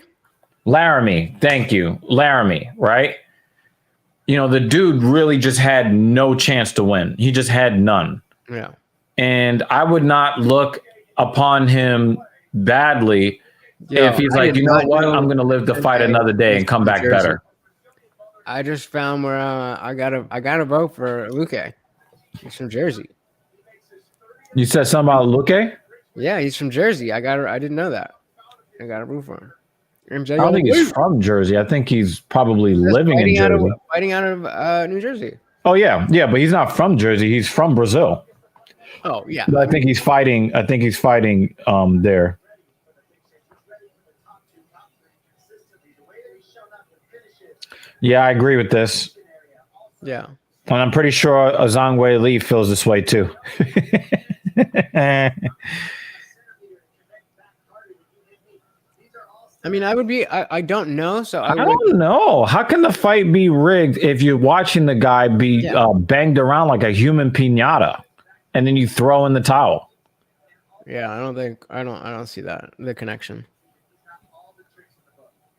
Laramie. Thank you. Laramie, right? The dude really just had no chance to win. He just had none. Yeah. And I would not look upon him badly if he's like, you know what, I'm going to live to fight another day and come back better. I just found where I gotta vote for Luque. He's from Jersey. You said something about Luque? Yeah, he's from Jersey. I didn't know that. I got to root for him. I don't think he's from Jersey. I think he's probably living in Jersey. Fighting out of New Jersey. Oh yeah, but he's not from Jersey. He's from Brazil. Oh yeah. But I think he's fighting there. Yeah, I agree with this. Yeah. And I'm pretty sure Zhang Lee feels this way too. I mean, I don't know. So I don't know. How can the fight be rigged if you're watching the guy be banged around like a human piñata and then you throw in the towel? Yeah, I don't see that, the connection.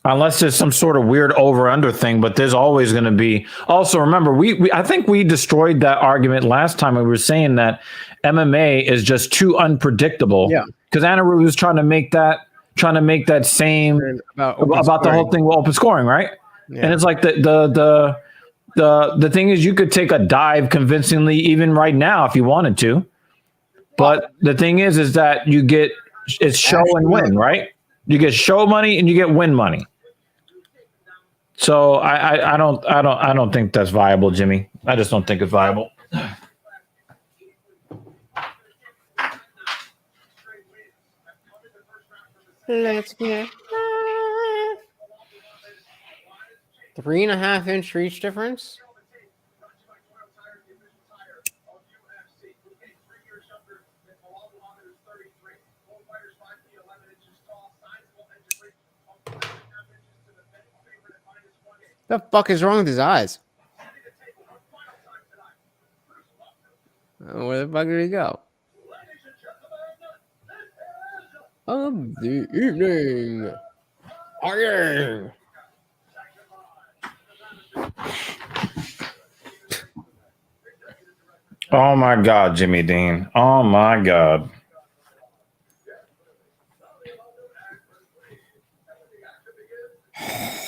Unless there's some sort of weird over-under thing, but there's always going to be. Also, remember, I think we destroyed that argument last time. We were saying that MMA is just too unpredictable. Yeah, because Anna Ruth was trying to make that same about the whole thing with open scoring, right? Yeah. And it's like the thing is, you could take a dive convincingly even right now if you wanted to, but the thing is that it's show and win, right? You get show money and you get win money. So I don't think that's viable, Jimmy. I just don't think it's viable. Let's get 3.5 inch reach difference. The fuck is wrong with his eyes? Oh, where the fuck did he go? Of the evening. Oh, yeah. Oh my God, Jimmy Dean. Oh my God.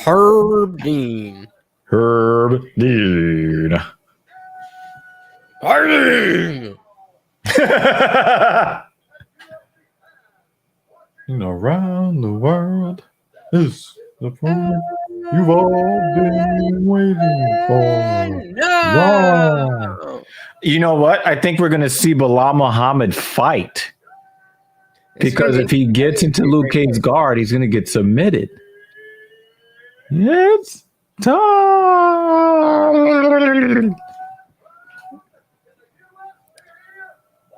Herb Dean. Herb Dean. Herb. Around the world is the program you've all been waiting for. Wow. No. You know what? I think we're going to see Bilal Muhammad fight. Because if he gets into Luque's guard, he's going to get submitted. It's time.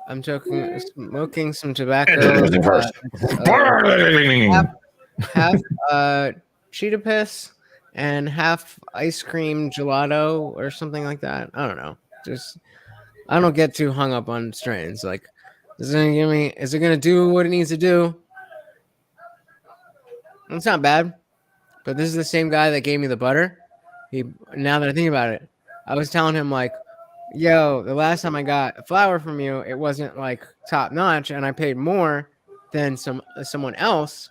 I'm smoking some tobacco. Half cheetah piss and half ice cream gelato or something like that. I don't know. I don't get too hung up on strains. Like, is it gonna do what it needs to do? It's not bad. But this is the same guy that gave me the butter. Now that I think about it, I was telling him like, yo, the last time I got flour from you, it wasn't like top notch, and I paid more than someone else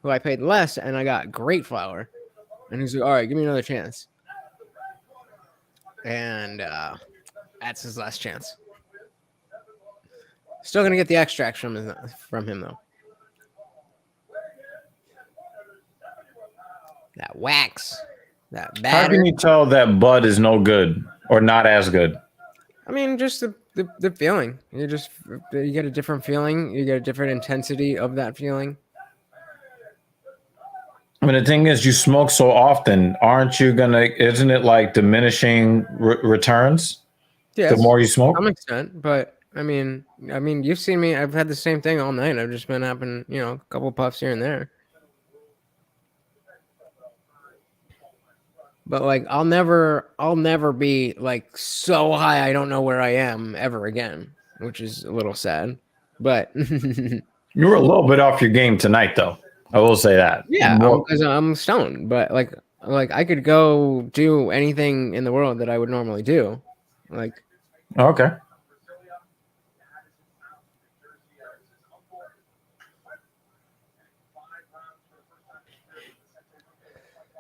who I paid less, and I got great flour. And he's like, all right, give me another chance. And that's his last chance. Still gonna get the extracts from him though. That wax, that batter. How can you tell that bud is no good or not as good? I mean, just the feeling. You get a different feeling. You get a different intensity of that feeling. I mean, the thing is, you smoke so often, isn't it like diminishing returns? Yes, the more you smoke? To some extent, but I mean, you've seen me. I've had the same thing all night. I've just been having, a couple puffs here and there. But like, I'll never be like so high I don't know where I am ever again, which is a little sad. But you were a little bit off your game tonight, though. I will say that. Yeah, because I'm stoned. But like I could go do anything in the world that I would normally do. Like, okay.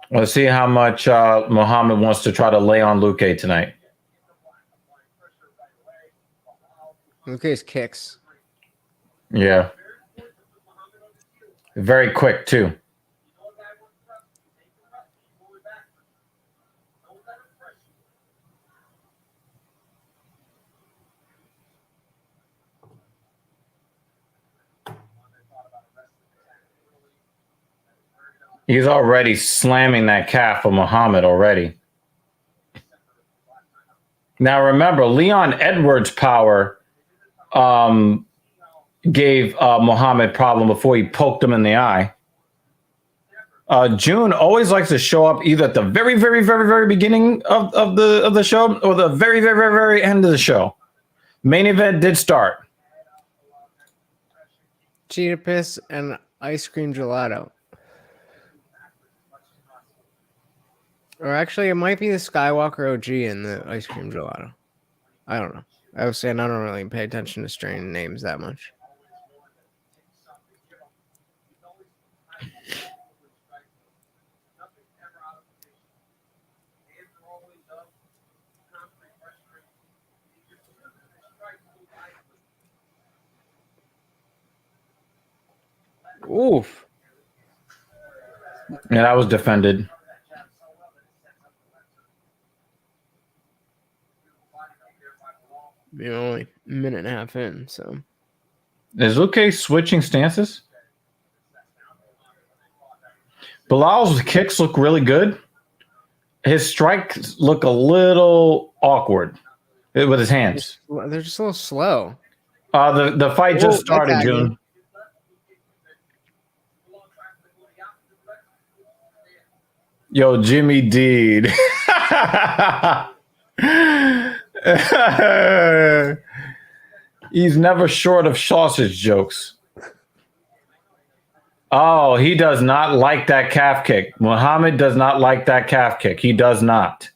Let's see how much Muhammad wants to try to lay on Luque tonight. Luque's kicks. Yeah. Very quick, too. He's already slamming that calf of Muhammad already. Now, remember, Leon Edwards' power gave Muhammad problem before he poked him in the eye. June always likes to show up either at the very, very, very, very beginning of the show or the very, very, very, very end of the show. Main event did start. Cheetah piss and ice cream gelato. Or actually, it might be the Skywalker OG and the ice cream gelato. I don't know. I was saying I don't really pay attention to strain names that much. Oof. Yeah, that was defended. You're only a minute and a half in, so. Is Luque switching stances? Bilal's kicks look really good. His strikes look a little awkward with his hands. They're just a little slow. The fight just started, June. Yo, Jimmy Deed. He's never short of sausage jokes. Oh, he does not like that calf kick. Muhammad does not like that calf kick. He does not.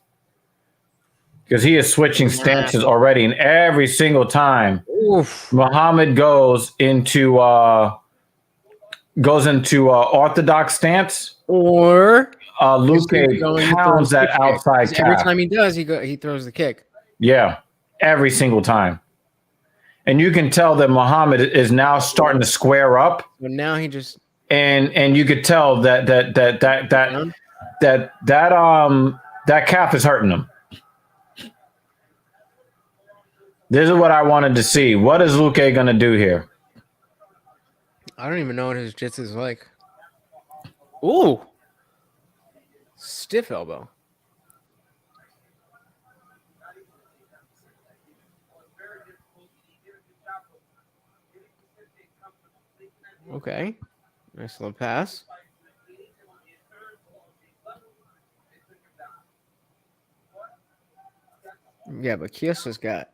Because he is switching stances already, and every single time Oof. Muhammad goes into orthodox stance, Or Luque pounds that outside calf. every time he does, he throws the kick. Yeah, every single time. And you can tell that Muhammad is now starting to square up. But now he just And you could tell that calf is hurting him. This is what I wanted to see. What is Luque gonna do here? I don't even know what his jits is like. Ooh. Stiff elbow. Okay. Nice little pass. Yeah, but Kiosa's got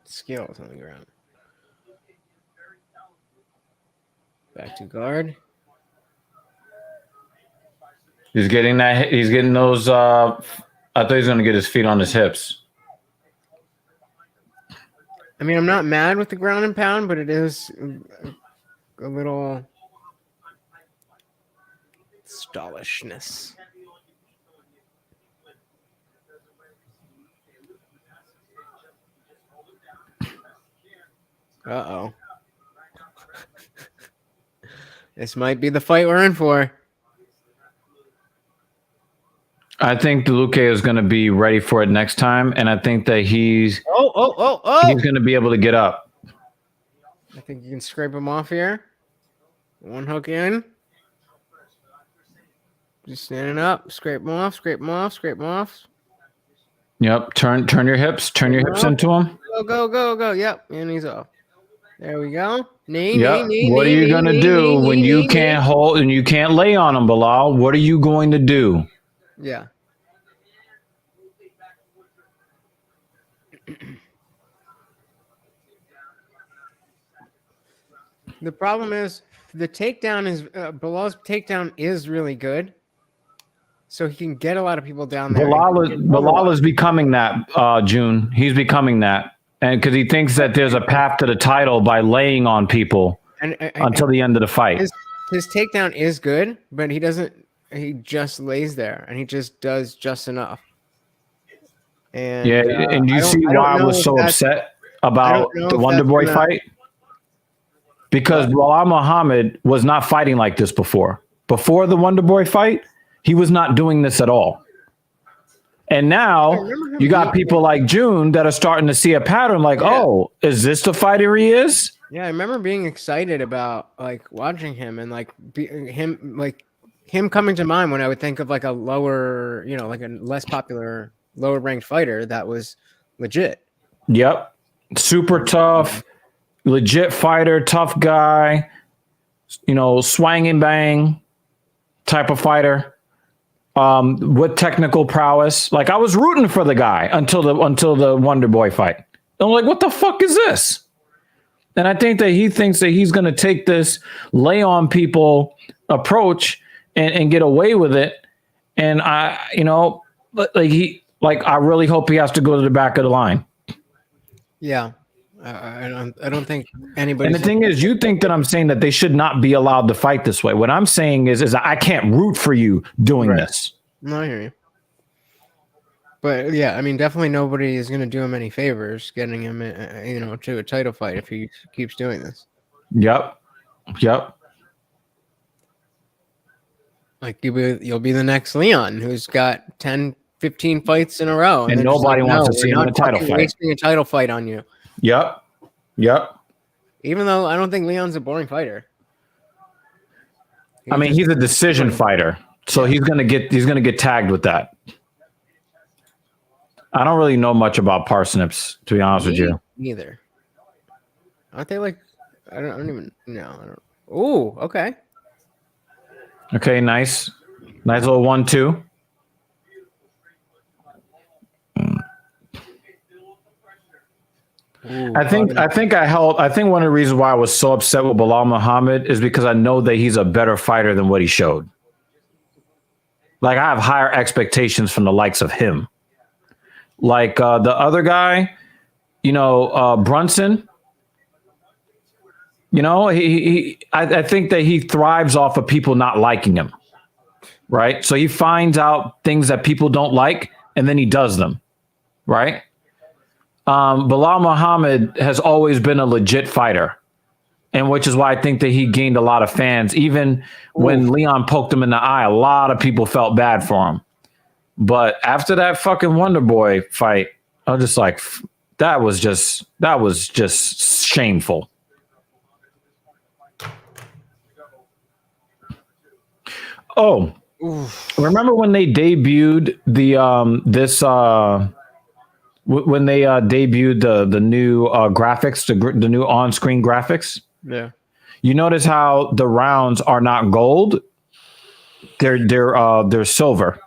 skills on the ground. Back to guard. He's getting that. He's getting those. I thought he was gonna get his feet on his hips. I mean, I'm not mad with the ground and pound, but it is a little stallishness. Uh-oh. This might be the fight we're in for. I think Luque is going to be ready for it next time, and I think that he's going to be able to get up. I think you can scrape him off here. One hook in. Just standing up. Scrape him off, scrape him off, scrape him off. Yep. Turn your hips. Turn your hips into him. Go. Yep. And he's off. There we go. Yep. What are you going to do when you can't hold and you can't lay on him, Bilal? What are you going to do? Yeah. The problem is the takedown is Bilal's takedown is really good, so he can get a lot of people down there. Bilal is becoming that, June. He's becoming that, and because he thinks that there's a path to the title by laying on people until the end of the fight. His takedown is good, but he doesn't. He just lays there, and he just does just enough. And and you see why I was so upset about the Wonder Boy fight? Because Bilal Muhammad was not fighting like this before. Before the Wonder Boy fight, he was not doing this at all. And now you got people like June that are starting to see a pattern like, oh, is this the fighter he is? Yeah, I remember being excited about like watching him and like him coming to mind when I would think of like a lower, like a less popular, lower ranked fighter that was legit. Yep. Super tough, legit fighter, tough guy, swang and bang type of fighter. With technical prowess. Like I was rooting for the guy until the Wonder Boy fight. I'm like, what the fuck is this? And I think that he thinks that he's going to take this lay on people approach and get away with it. And I really hope he has to go to the back of the line. Yeah. I don't think anybody. And the thing is, you think that I'm saying that they should not be allowed to fight this way. What I'm saying is I can't root for you doing this. No, I hear you. But yeah, I mean, definitely nobody is going to do him any favors getting him, to a title fight if he keeps doing this. Yep. Like you'll be the next Leon who's got 10, 15 fights in a row, and nobody wants to see him in a title fight. Wasting a title fight on you. Yep. Even though I don't think Leon's a boring fighter. He's a decision fighter, so he's gonna get tagged with that. I don't really know much about parsnips, to be honest with you. Neither. Aren't they like? I don't even know. Oh, okay. Okay, nice little 1-2. Ooh, I think one of the reasons why I was so upset with Bilal Muhammad is because I know that he's a better fighter than what he showed. Like, I have higher expectations from the likes of him. Like the other guy, Brunson. I think that he thrives off of people not liking him, right? So he finds out things that people don't like, and then he does them, right? Bilal Muhammad has always been a legit fighter, and which is why I think that he gained a lot of fans. Even when Leon poked him in the eye, a lot of people felt bad for him. But after that fucking Wonder Boy fight, I was just like, that was just shameful. Oh, remember when they debuted when they debuted the new graphics, the new on-screen graphics? Yeah. You notice how the rounds are not gold; they're silver,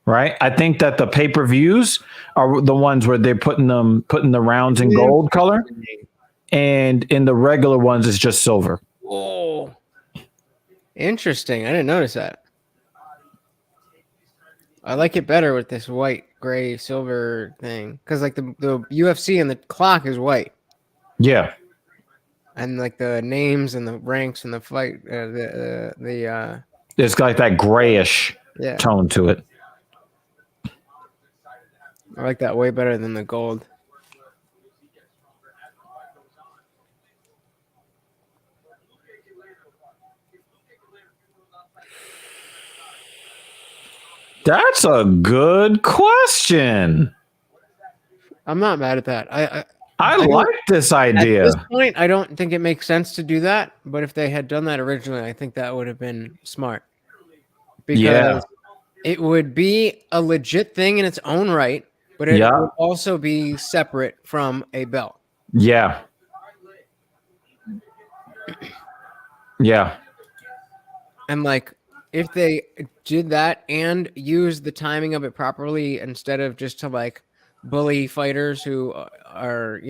right? I think that the pay-per-views are the ones where they're putting the rounds in gold color, and in the regular ones it's just silver. Oh, interesting. I didn't notice that. I like it better with this white, gray, silver thing because like the UFC and the clock is white. Yeah. And like the names and the ranks and the fight, It's got like that grayish tone to it. I like that way better than the gold. That's a good question. I'm not mad at that. I like this idea. At this point, I don't think it makes sense to do that. But if they had done that originally, I think that would have been smart. Because it would be a legit thing in its own right, but it would also be separate from a belt. Yeah. Yeah. And like, if they did that and used the timing of it properly instead of just to like bully fighters who are,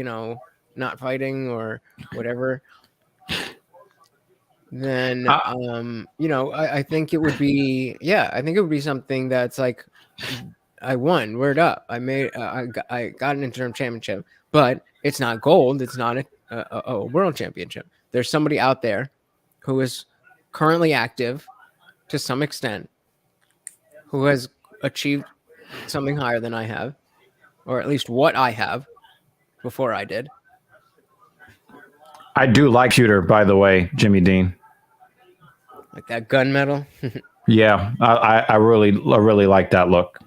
not fighting or whatever, then, I think it would be, I think it would be something that's like, I won, word up. I got an interim championship, but it's not gold. It's not a world championship. There's somebody out there who is currently active to some extent, who has achieved something higher than I have, or at least what I have before I did. I do like shooter, by the way, Jimmy Dean. Like that gunmetal. Yeah, I really like that look.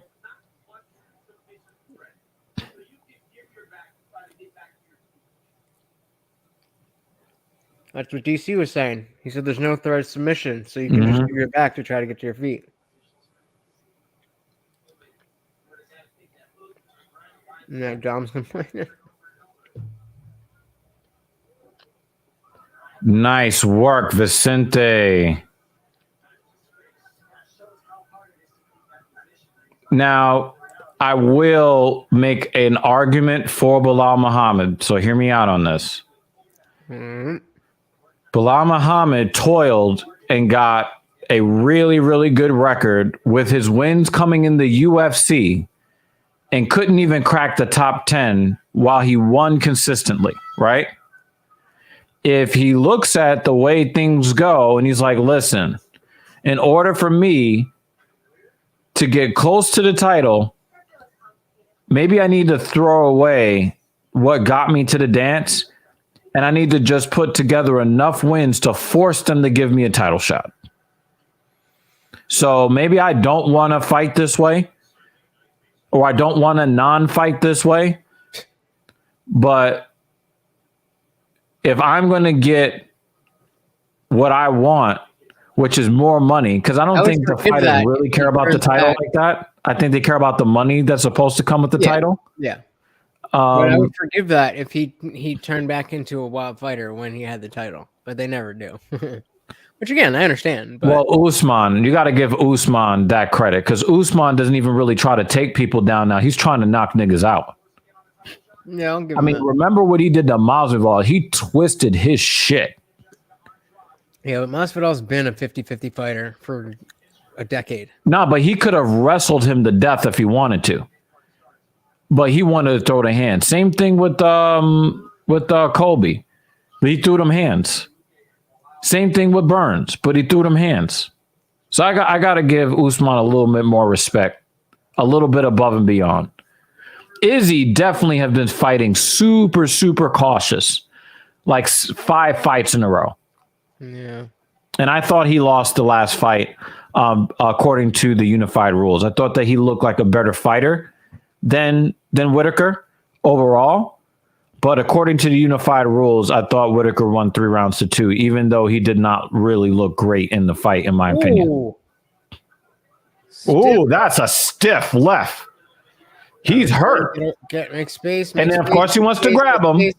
That's what DC was saying. He said there's no threat of submission, so you can just give your back to try to get to your feet. No, Dom's complaining. Nice work, Vicente. Now, I will make an argument for Bilal Muhammad, so hear me out on this. Mm-hmm. Bilal Muhammad toiled and got a really, really good record with his wins coming in the UFC and couldn't even crack the top 10 while he won consistently, right? If he looks at the way things go and he's like, listen, in order for me to get close to the title, maybe I need to throw away what got me to the dance, and I need to just put together enough wins to force them to give me a title shot. So maybe I don't want to fight this way, or I don't want to non-fight this way, but if I'm going to get what I want, which is more money, because I don't think the fighters really care about the title like that. I think they care about the money that's supposed to come with the title. Yeah. But I would forgive that if he turned back into a wild fighter when he had the title, but they never do. Which again, I understand. But. Well, Usman, you got to give Usman that credit because Usman doesn't even really try to take people down now. He's trying to knock niggas out. Yeah, I'll give I him mean, that. remember what he did to Masvidal? He twisted his shit. Yeah, but Masvidal's been a 50-50 fighter for a decade. No, but he could have wrestled him to death if he wanted to. But he wanted to throw the hand. Same thing with Colby. He threw them hands. Same thing with Burns, but he threw them hands. So I got to give Usman a little bit more respect, a little bit above and beyond. Izzy definitely have been fighting super, super cautious, like 5 fights in a row. Yeah. And I thought he lost the last fight according to the unified rules. I thought that he looked like a better fighter than Whitaker overall. But according to the unified rules, I thought Whitaker won 3 rounds to 2, even though he did not really look great in the fight, in my opinion. Oh, that's a stiff left. He's hurt. Make space. And then, of course, he wants to grab him. Get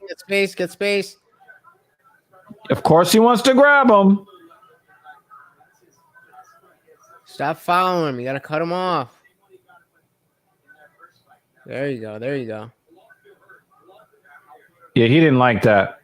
space. Of course, he wants to grab him. Stop following him. You got to cut him off. There you go. Yeah, he didn't like that.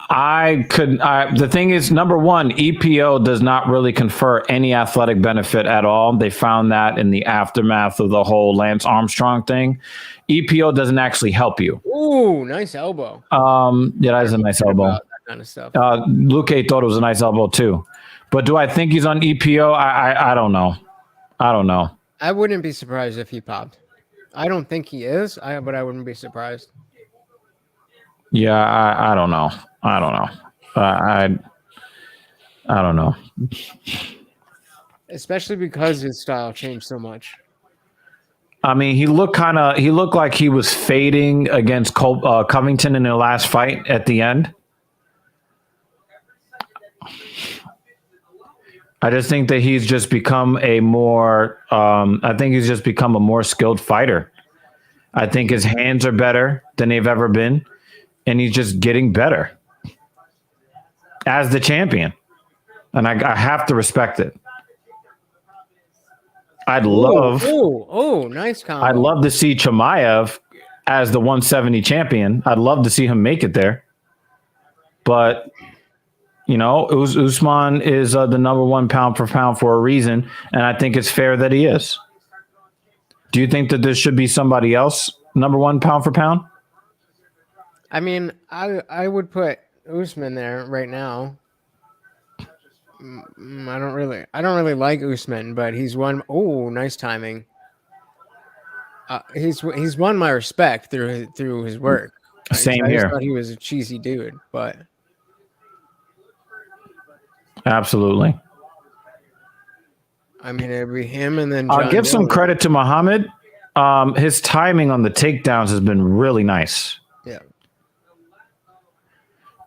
The thing is, number one, EPO does not really confer any athletic benefit at all. They found that in the aftermath of the whole Lance Armstrong thing. EPO doesn't actually help you. Ooh, nice elbow. Yeah, that is a nice elbow. That kind of stuff. Luque thought it was a nice elbow too. But do I think he's on EPO? I don't know. I wouldn't be surprised if he popped. I don't think he is, but I wouldn't be surprised. Yeah, I don't know. I don't know. Especially because his style changed so much. I mean, he looked like he was fading against Covington in their last fight at the end. I just think that he's just become a more skilled fighter. I think his hands are better than they've ever been, and he's just getting better as the champion. And I have to respect it. Nice combo. I'd love to see Chimaev as the 170 champion. I'd love to see him make it there. But Usman is the number 1 pound for pound for a reason, and I think it's fair that he is. Do you think that there should be somebody else number 1 pound for pound? I mean, I would put Usman there right now. I don't really like Usman, but he's won. Oh, nice timing. He's won my respect through his work. Same I here. thought he was a cheesy dude, but absolutely. I mean, it'd be him, and then I'll give some credit to Muhammad. His timing on the takedowns has been really nice. Yeah.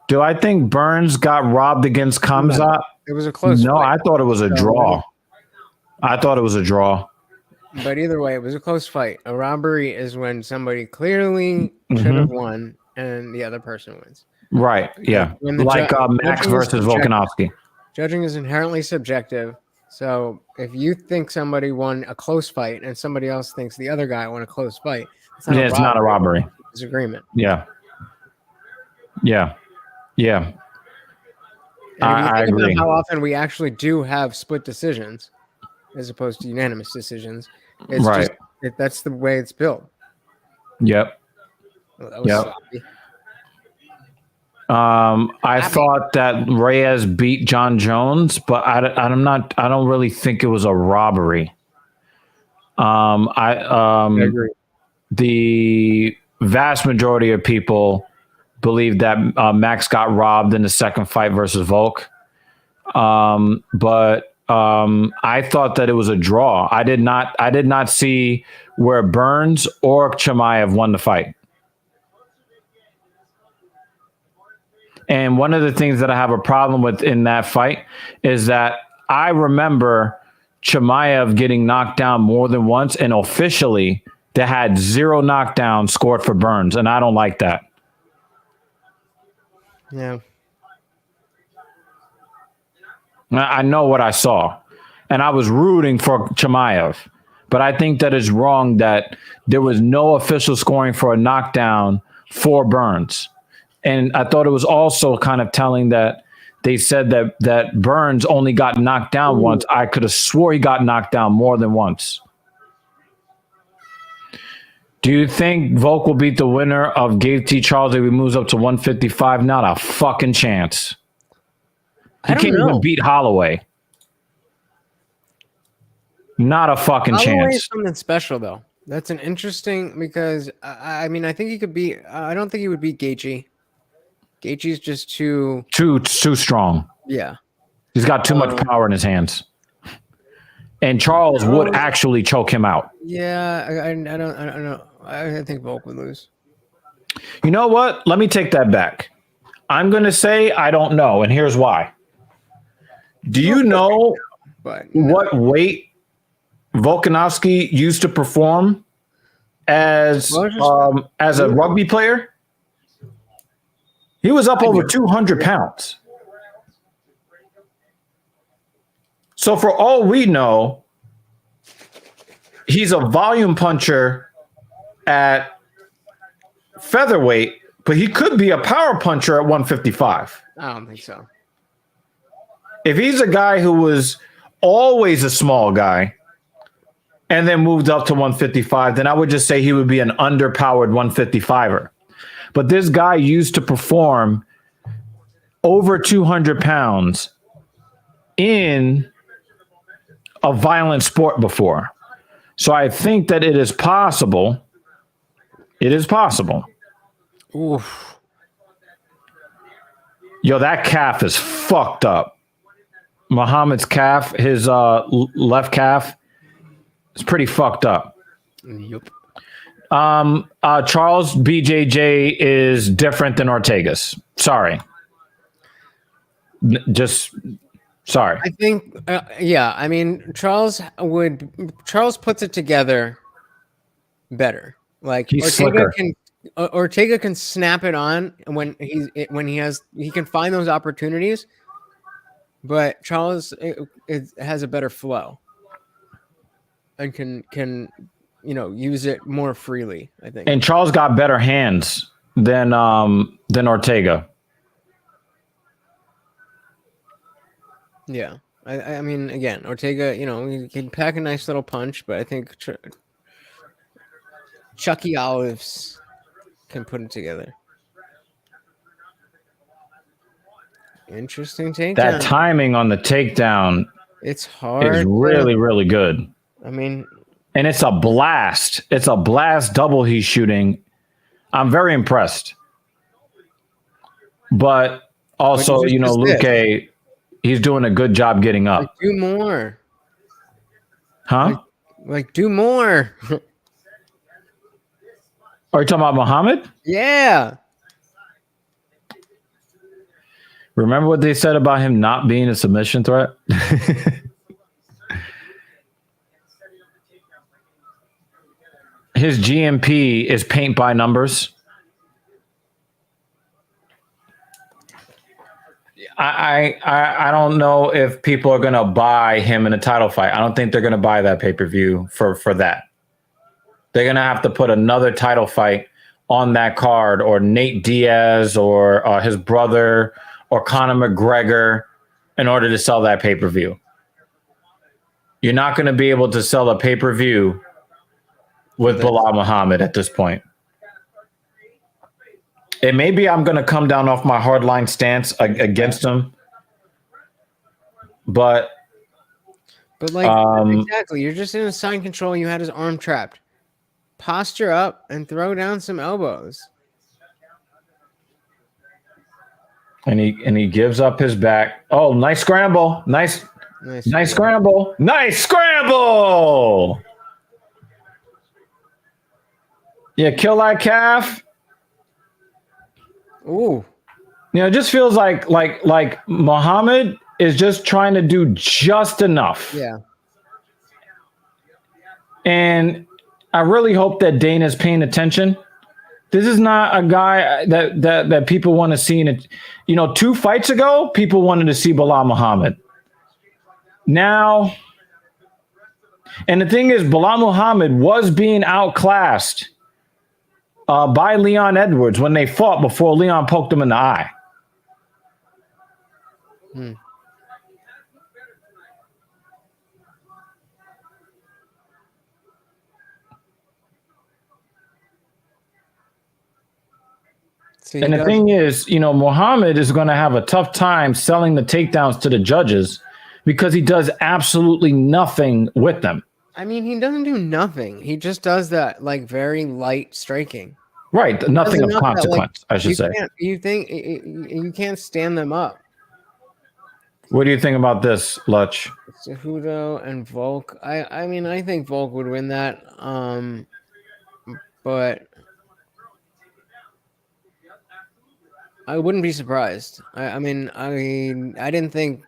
Do I think Burns got robbed against Khamzat? It was a close fight. No, I thought it was a draw. But either way, it was a close fight. A robbery is when somebody clearly should have won and the other person wins. Right, yeah. Like Max versus Volkanovski. Judging is inherently subjective. So if you think somebody won a close fight and somebody else thinks the other guy won a close fight, it's not a robbery. It's agreement. Yeah. I agree. How often we actually do have split decisions as opposed to unanimous decisions. It's right. That's the way it's built. Yep. Sloppy. I thought that Reyes beat John Jones, but I don't really think it was a robbery. I agree. The vast majority of people believe that Max got robbed in the second fight versus Volk. But I thought that it was a draw. I did not see where Burns or Chimaev won the fight. And one of the things that I have a problem with in that fight is that I remember Chimaev getting knocked down more than once, and officially they had 0 knockdowns scored for Burns, and I don't like that. Yeah. I know what I saw, and I was rooting for Chimaev, but I think that is wrong that there was no official scoring for a knockdown for Burns. And I thought it was also kind of telling that they said that Burns only got knocked down once. I could have swore he got knocked down more than once. Do you think Volk will beat the winner of Gabe T. Charles if he moves up to 155? Not a fucking chance. He can't even beat Holloway. Not a fucking Holloway is chance. something special though. That's an interesting because I mean I think he could beat. I don't think he would beat Gaethje. Gaethje's just too strong. Yeah. He's got too much power in his hands. And Charles would actually choke him out. Yeah, I don't know. I think Volk would lose. You know what? Let me take that back. I'm going to say I don't know, and here's why. Do you know what weight Volkanovski used to perform as a rugby player? He was up over 200 pounds. So for all we know, he's a volume puncher at featherweight, but he could be a power puncher at 155. I don't think so. If he's a guy who was always a small guy and then moved up to 155, then I would just say he would be an underpowered 155er. But this guy used to perform over 200 pounds in a violent sport before. So I think that it is possible. It is possible. Oof. Yo, that calf is fucked up. Muhammad's calf, his left calf, is pretty fucked up. Yep. Charles BJJ is different than Ortega's. Sorry. Sorry. I think, yeah. I mean, Charles puts it together better. Like He's Ortega can snap it on when he can find those opportunities, but Charles it has a better flow and can use it more freely. I think. And Charles got better hands than Ortega. Yeah, I mean, again, Ortega, he can pack a nice little punch, but I think Chucky Olives can put it together. Interesting takedown. That timing on the takedown it's hard. is really, really good. I mean, and it's a blast. It's a blast double he's shooting. I'm very impressed. But also, Luque, he's doing a good job getting up. Do more. Huh? Like do more. Are you talking about Muhammad? Yeah. Remember what they said about him not being a submission threat? His GMP is paint by numbers. I don't know if people are going to buy him in a title fight. I don't think they're going to buy that pay-per-view for that. They're going to have to put another title fight on that card, or Nate Diaz or his brother or Conor McGregor in order to sell that pay-per-view. You're not going to be able to sell a pay-per-view with Bilal Muhammad at this point. And maybe I'm going to come down off my hardline stance against him. But exactly. You're just in a side control. You had his arm trapped. Posture up and throw down some elbows. And he gives up his back. Oh, nice scramble. Nice scramble. Nice scramble. Yeah, kill that calf. Ooh. It just feels like Muhammad is just trying to do just enough. Yeah. And I really hope that Dana's paying attention. This is not a guy that people want to see in it. 2 fights ago, people wanted to see Bilal Muhammad. Now, And the thing is, Bilal Muhammad was being outclassed by Leon Edwards when they fought before Leon poked him in the eye. See, And the thing is, Muhammad is going to have a tough time selling the takedowns to the judges because he does absolutely nothing with them. I mean, he doesn't do nothing. He just does that like very light striking. Right. Nothing of enough that, consequence, I should say. You think you can't stand them up? What do you think about this, Lutch? Cejudo and Volk. I mean, I think Volk would win that. But I wouldn't be surprised. I mean, I didn't think,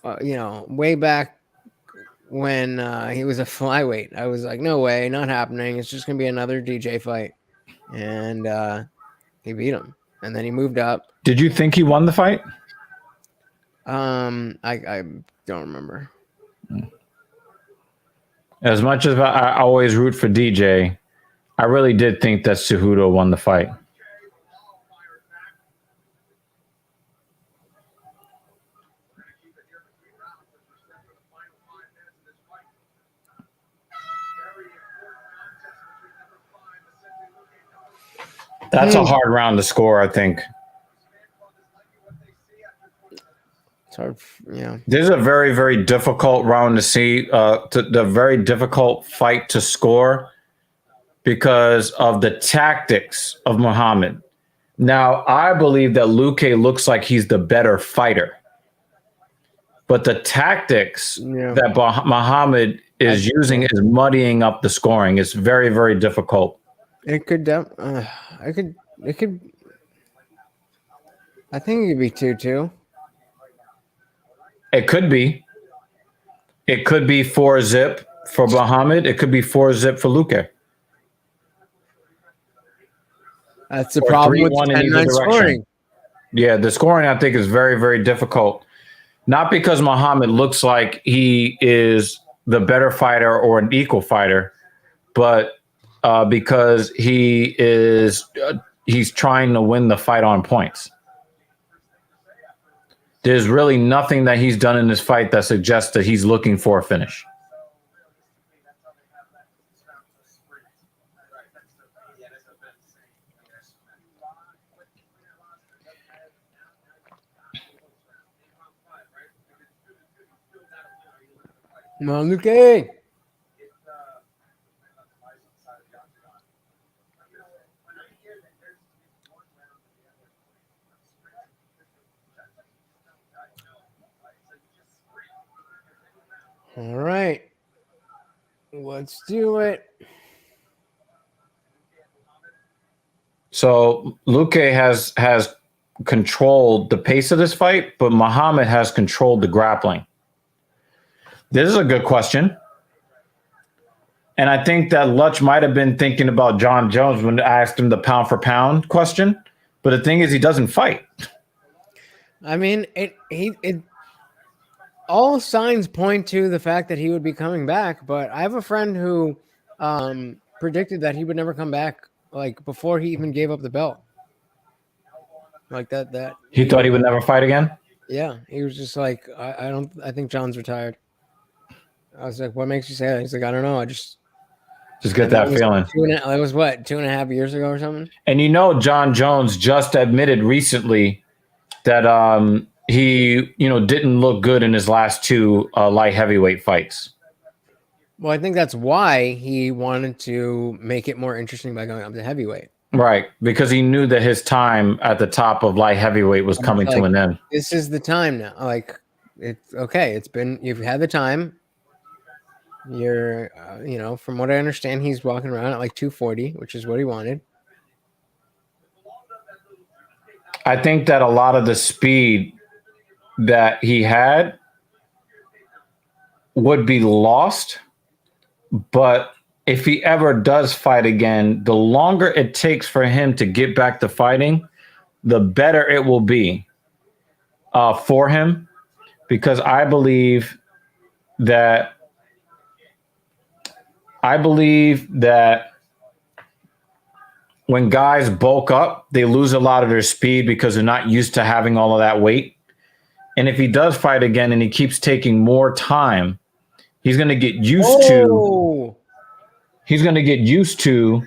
way back when he was a flyweight, I was like, no way, not happening. It's just gonna be another DJ fight, and he beat him, and then he moved up. Did you think he won the fight? I don't remember. As much as I always root for DJ, I really did think that Cejudo won the fight. That's a hard round to score, I think. It's hard, This is a very, very difficult round to see. The very difficult fight to score because of the tactics of Muhammad. Now, I believe that Luque looks like he's the better fighter, but the tactics that Muhammad is using is muddying up the scoring. It's very, very difficult. It could. It could. I think it could be 2-2. It could be. It could be 4-zip for Muhammad. It could be 4-zip for Luque. That's the problem with 10-9 scoring. Yeah, the scoring I think is very, very difficult. Not because Muhammad looks like he is the better fighter or an equal fighter, but because he's trying to win the fight on points. There's really nothing that he's done in this fight that suggests that he's looking for a finish. Come on, Luque. All right. Let's do it. So Luque has controlled the pace of this fight, but Muhammad has controlled the grappling. This is a good question. And I think that Lutch might have been thinking about John Jones when I asked him the pound for pound question. But the thing is, he doesn't fight. I mean, it all signs point to the fact that he would be coming back. But I have a friend who predicted that he would never come back, like before he even gave up the belt. Like that. He thought he would never fight again? Yeah, he was just like, I think John's retired. I was like, what makes you say that? He's like, I don't know. I just get that feeling. It was what, 2.5 years ago or something? And John Jones just admitted recently that he, didn't look good in his last two light heavyweight fights. Well, I think that's why he wanted to make it more interesting by going up to heavyweight. Right, because he knew that his time at the top of light heavyweight was coming to an end. This is the time now. Like, it's okay. You've had the time. You're, from what I understand, he's walking around at like 240, which is what he wanted. I think that a lot of the speed that he had would be lost, but if he ever does fight again, the longer it takes for him to get back to fighting, the better it will be for him, because I believe that I believe that when guys bulk up, they lose a lot of their speed because they're not used to having all of that weight. And if he does fight again and he keeps taking more time, he's going to get used to. He's going to get used to.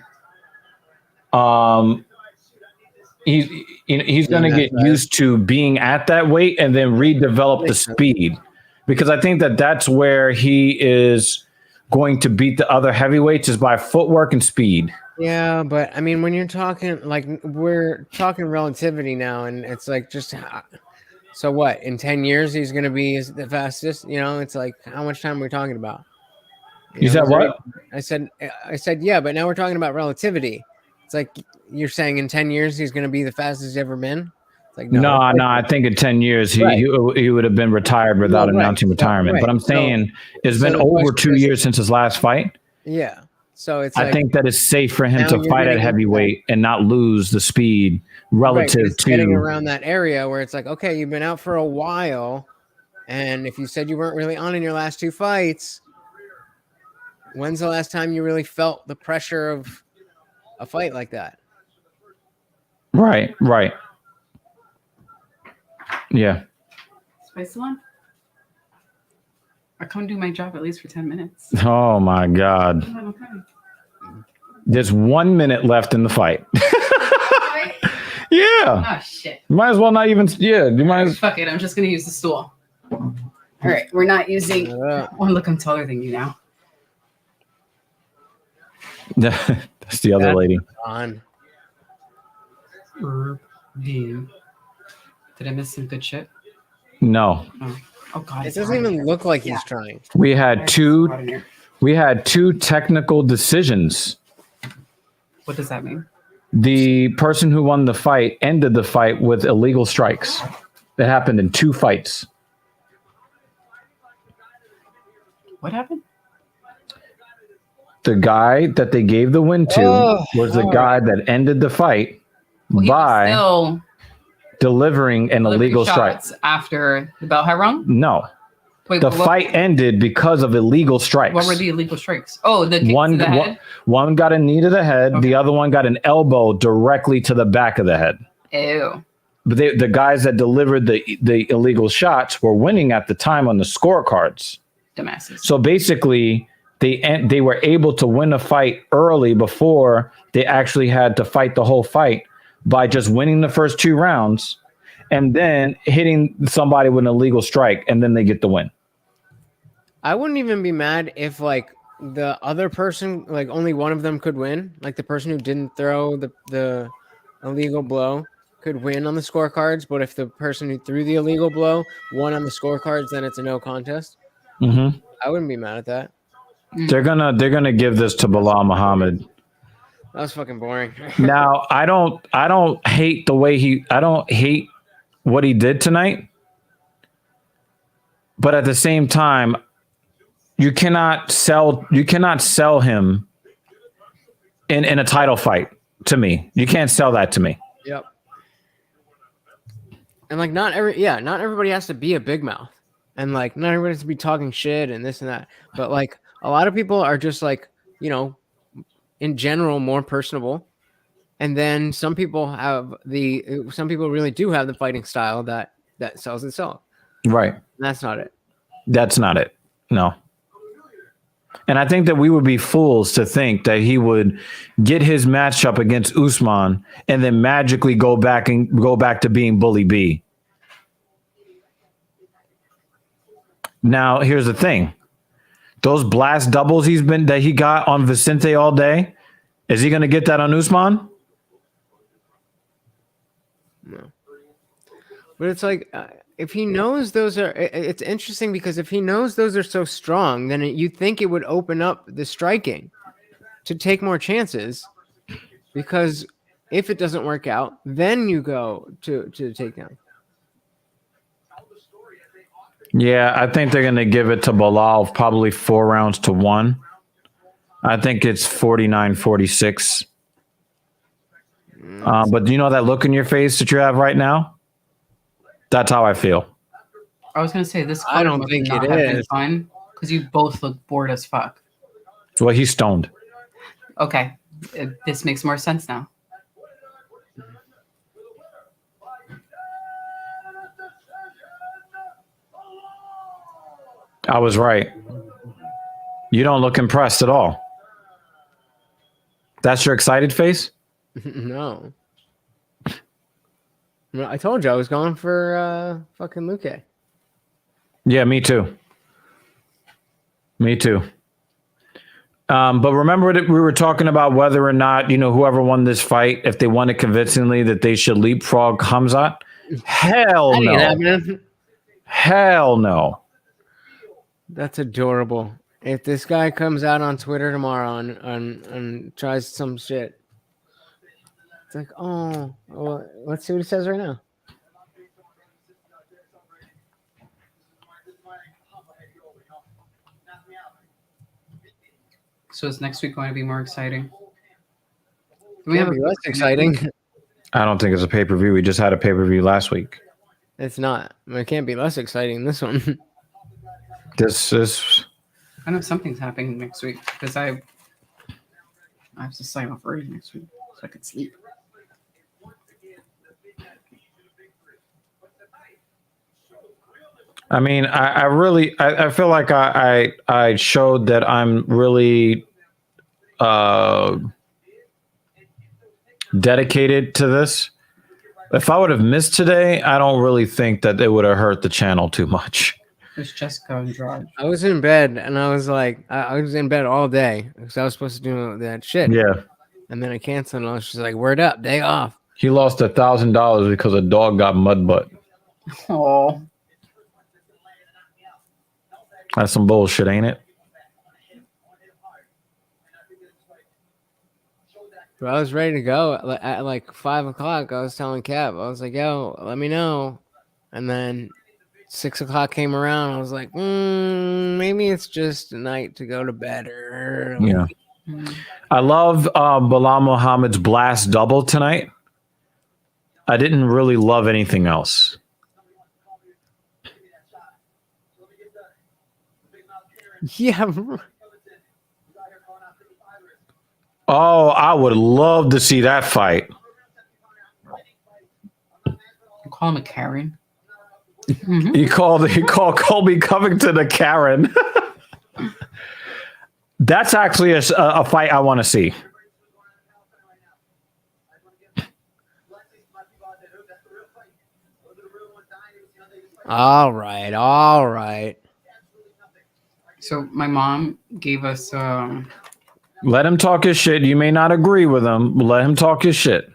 He's going to get used to being at that weight and then redevelop the speed, because I think that that's where he is going to beat the other heavyweights, is by footwork and speed. Yeah, but I mean, when you're talking, like, we're talking relativity now, and it's like, just so what? In 10 years, he's going to be the fastest. You know, it's like, how much time are we talking about? You said what? I said, yeah, but now we're talking about relativity. It's like you're saying in 10 years he's going to be the fastest he's ever been. It's like no. I think in 10 years he would have been retired without announcing retirement. But I'm saying it's been over 2 years since his last fight. Yeah. So it's I think that it's safe for him to fight at heavyweight and not lose the speed relative to getting around that area where it's like, okay, you've been out for a while, and if you said you weren't really on in your last 2 fights, when's the last time you really felt the pressure of a fight like that? Right. Yeah. Spice one? I come do my job at least for 10 minutes. Oh my God. Okay. There's 1 minute left in the fight. Yeah. Oh shit. You might as well not even. Yeah. You might as. Fuck it. I'm just gonna use the stool. All right. We're not using. Oh, look, I'm taller than you now. That's the other lady. On. Did I miss some good shit? No. Oh God. It doesn't even look like he's trying. We had two technical decisions. What does that mean? The person who won the fight ended the fight with illegal strikes. That happened in 2 fights. What happened? The guy that they gave the win to was the guy that ended the fight by delivering an illegal strike. After the bell had rung? No. Wait, the fight ended because of illegal strikes. What were the illegal strikes? Oh, the kick to the head? One got a knee to the head. Okay. The other one got an elbow directly to the back of the head. Ew. But the guys that delivered the illegal shots were winning at the time on the scorecards. Dumbasses. So basically, they were able to win a fight early before they actually had to fight the whole fight by just winning the first 2 rounds and then hitting somebody with an illegal strike, and then they get the win. I wouldn't even be mad if, like, the other person, like, only one of them could win. Like, the person who didn't throw the illegal blow could win on the scorecards. But if the person who threw the illegal blow won on the scorecards, then it's a no contest. Mm-hmm. I wouldn't be mad at that. They're gonna give this to Bilal Muhammad. That was fucking boring. Now, I don't hate the way I don't hate what he did tonight. But at the same time, you cannot sell him in a title fight to me. You can't sell that to me. Yep. And like not everybody has to be a big mouth. And like not everybody has to be talking shit and this and that. But like a lot of people are just like, you know, in general more personable. And then some people really do have the fighting style that sells itself. Right. And that's not it. That's not it. No. And I think that we would be fools to think that he would get his matchup against Usman and then magically go back to being Bully B. Now, here's the thing. Those blast doubles that he got on Vicente all day, is he going to get that on Usman? No. But it's like if he knows those are, it's interesting because if he knows those are so strong, then you'd think it would open up the striking to take more chances. Because if it doesn't work out, then you go to takedown. Yeah, I think they're going to give it to Bilal probably 4 rounds to 1. I think it's 49-46. But do you know that look in your face that you have right now? That's how I feel. I was going to say this. I don't think it is fun because you both look bored as fuck. Well, he's stoned. Okay, this makes more sense now. I was right. You don't look impressed at all. That's your excited face? No. No, I told you I was going for fucking Luque. Yeah, me too. Me too. But remember that we were talking about whether or not, whoever won this fight, if they won it convincingly, that they should leapfrog Hamzat? Hell That ain't no. happening. Hell no. That's adorable. If this guy comes out on Twitter tomorrow and tries some shit, it's like, oh, well, let's see what he says right now. So is next week going to be more exciting? We have less exciting. I don't think it's a pay-per-view. We just had a pay-per-view last week. It's not. It can't be less exciting than this one. This is... I know something's happening next week because I have to sign off early next week so I could sleep. I mean, I really feel like I showed that I'm really dedicated to this. If I would have missed today, I don't really think that it would have hurt the channel too much. It's Jessica and George. I was in bed and I was like, I was in bed all day because I was supposed to do that shit. Yeah. And then I canceled and I was just like, word up, day off. He lost $1,000 because a dog got mud butt. Oh, That's some bullshit, ain't it? But I was ready to go at like 5 o'clock. I was telling Kev, I was like, yo, let me know. And then 6 o'clock came around. I was like, maybe it's just a night to go to bed early. Yeah. I love Bilal Muhammad's blast double tonight. I didn't really love anything else. Yeah. Oh, I would love to see that fight. call him a Karen. He called Colby Covington a Karen. That's actually a fight I want to see. All right. So my mom gave us Let him talk his shit. You may not agree with him, but let him talk his shit.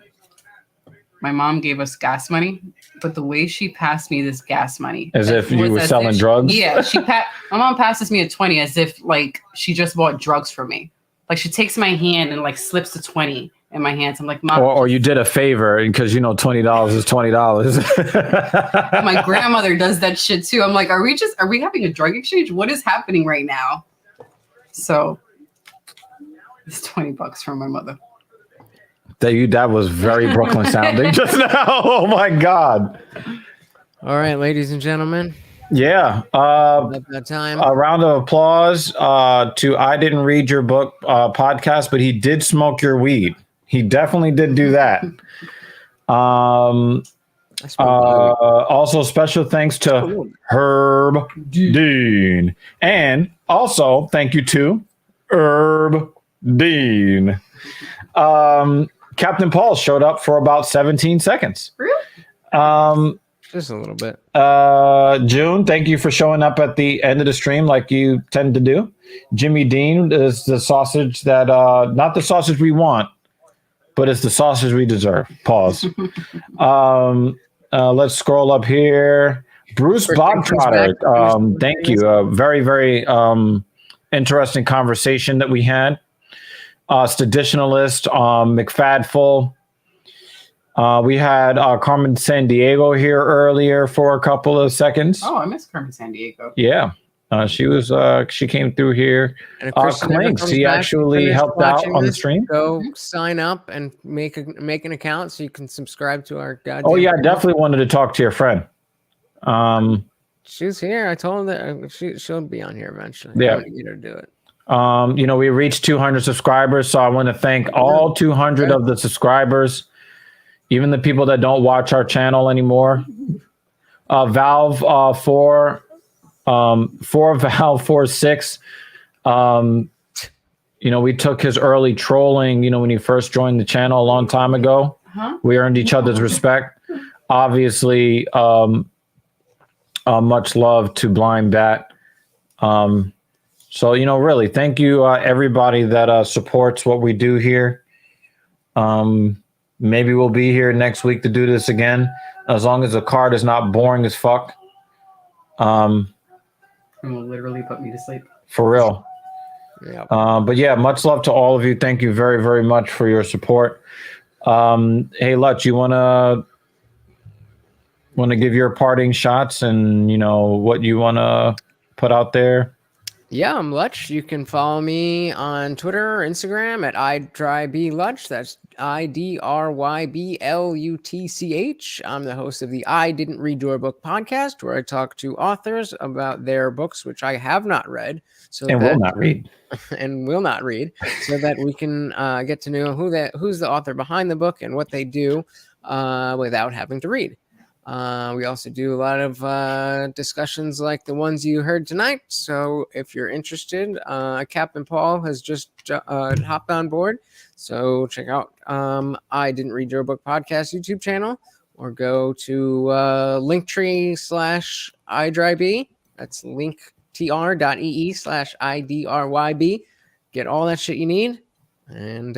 my mom gave us gas money, but the way she passed me this gas money, As if you were as selling if drugs? Yeah, my mom passes me a 20 as if like she just bought drugs for me. Like she takes my hand and like slips the 20 in my hands. I'm like, Mom. Or you did a favor because $20 is $20. My grandmother does that shit too. I'm like, are we having a drug exchange? What is happening right now? So it's $20 from my mother. That was very Brooklyn sounding just now. Oh my God. All right, ladies and gentlemen. Yeah. About that time. A round of applause to I Didn't Read Your Book podcast, but he did smoke your weed. He definitely did do that. Also, special thanks to Herb Dean. And also, thank you to Herb Dean. Captain Paul showed up for about 17 seconds. Really? Just a little bit. June, thank you for showing up at the end of the stream like you tend to do. Jimmy Dean is the sausage that, not the sausage we want, but it's the sausage we deserve. Pause. Let's scroll up here. Bruce Bobtrotter, thank you. Very, very interesting conversation that we had. Traditionalist, McFadful. We had Carmen Sandiego here earlier for a couple of seconds. Oh, I miss Carmen Sandiego. Yeah. She came through here. And if Kristen ever Clinks, comes he back actually and finished helped out watching on the this, stream. Go sign up and make an account so you can subscribe to our goddamn. Oh yeah, I channel. definitely wanted to talk to your friend. She's here. I told her that she'll be on here eventually. Yeah. I'm gonna get her to do it. We reached 200 subscribers, so I want to thank all 200 of the subscribers, even the people that don't watch our channel anymore. Valve 4 Valve 46. We took his early trolling, when he first joined the channel a long time ago. We earned each other's respect. Obviously, much love to Blind Bat. So, really, thank you, everybody that supports what we do here. Maybe we'll be here next week to do this again, as long as the card is not boring as fuck. It will literally put me to sleep. For real. Yeah. But yeah, much love to all of you. Thank you very, very much for your support. Hey, Lutz, you want to give your parting shots and, what you want to put out there? Yeah, I'm Lutch. You can follow me on Twitter or Instagram at idrybluch. That's IDRYBLUTCH. I'm the host of the I Didn't Read Your Book podcast, where I talk to authors about their books, which I have not read. Will not read. And will not read, so that we can get to know who's the author behind the book and what they do without having to read. We also do a lot of discussions like the ones you heard tonight. So if you're interested, Captain Paul has just hopped on board. So check out I Didn't Read Your Book podcast YouTube channel, or go to linktree/idryb. That's linktr.ee/idryb. Get all that shit you need. And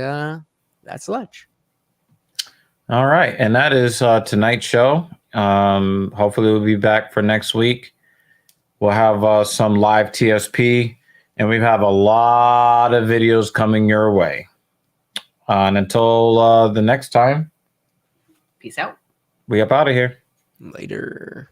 that's Lutch. All right. And that is tonight's show. Hopefully we'll be back for next week. We'll have some live TSP, and we have a lot of videos coming your way. And until the next time, Peace out. we up out of here. Later.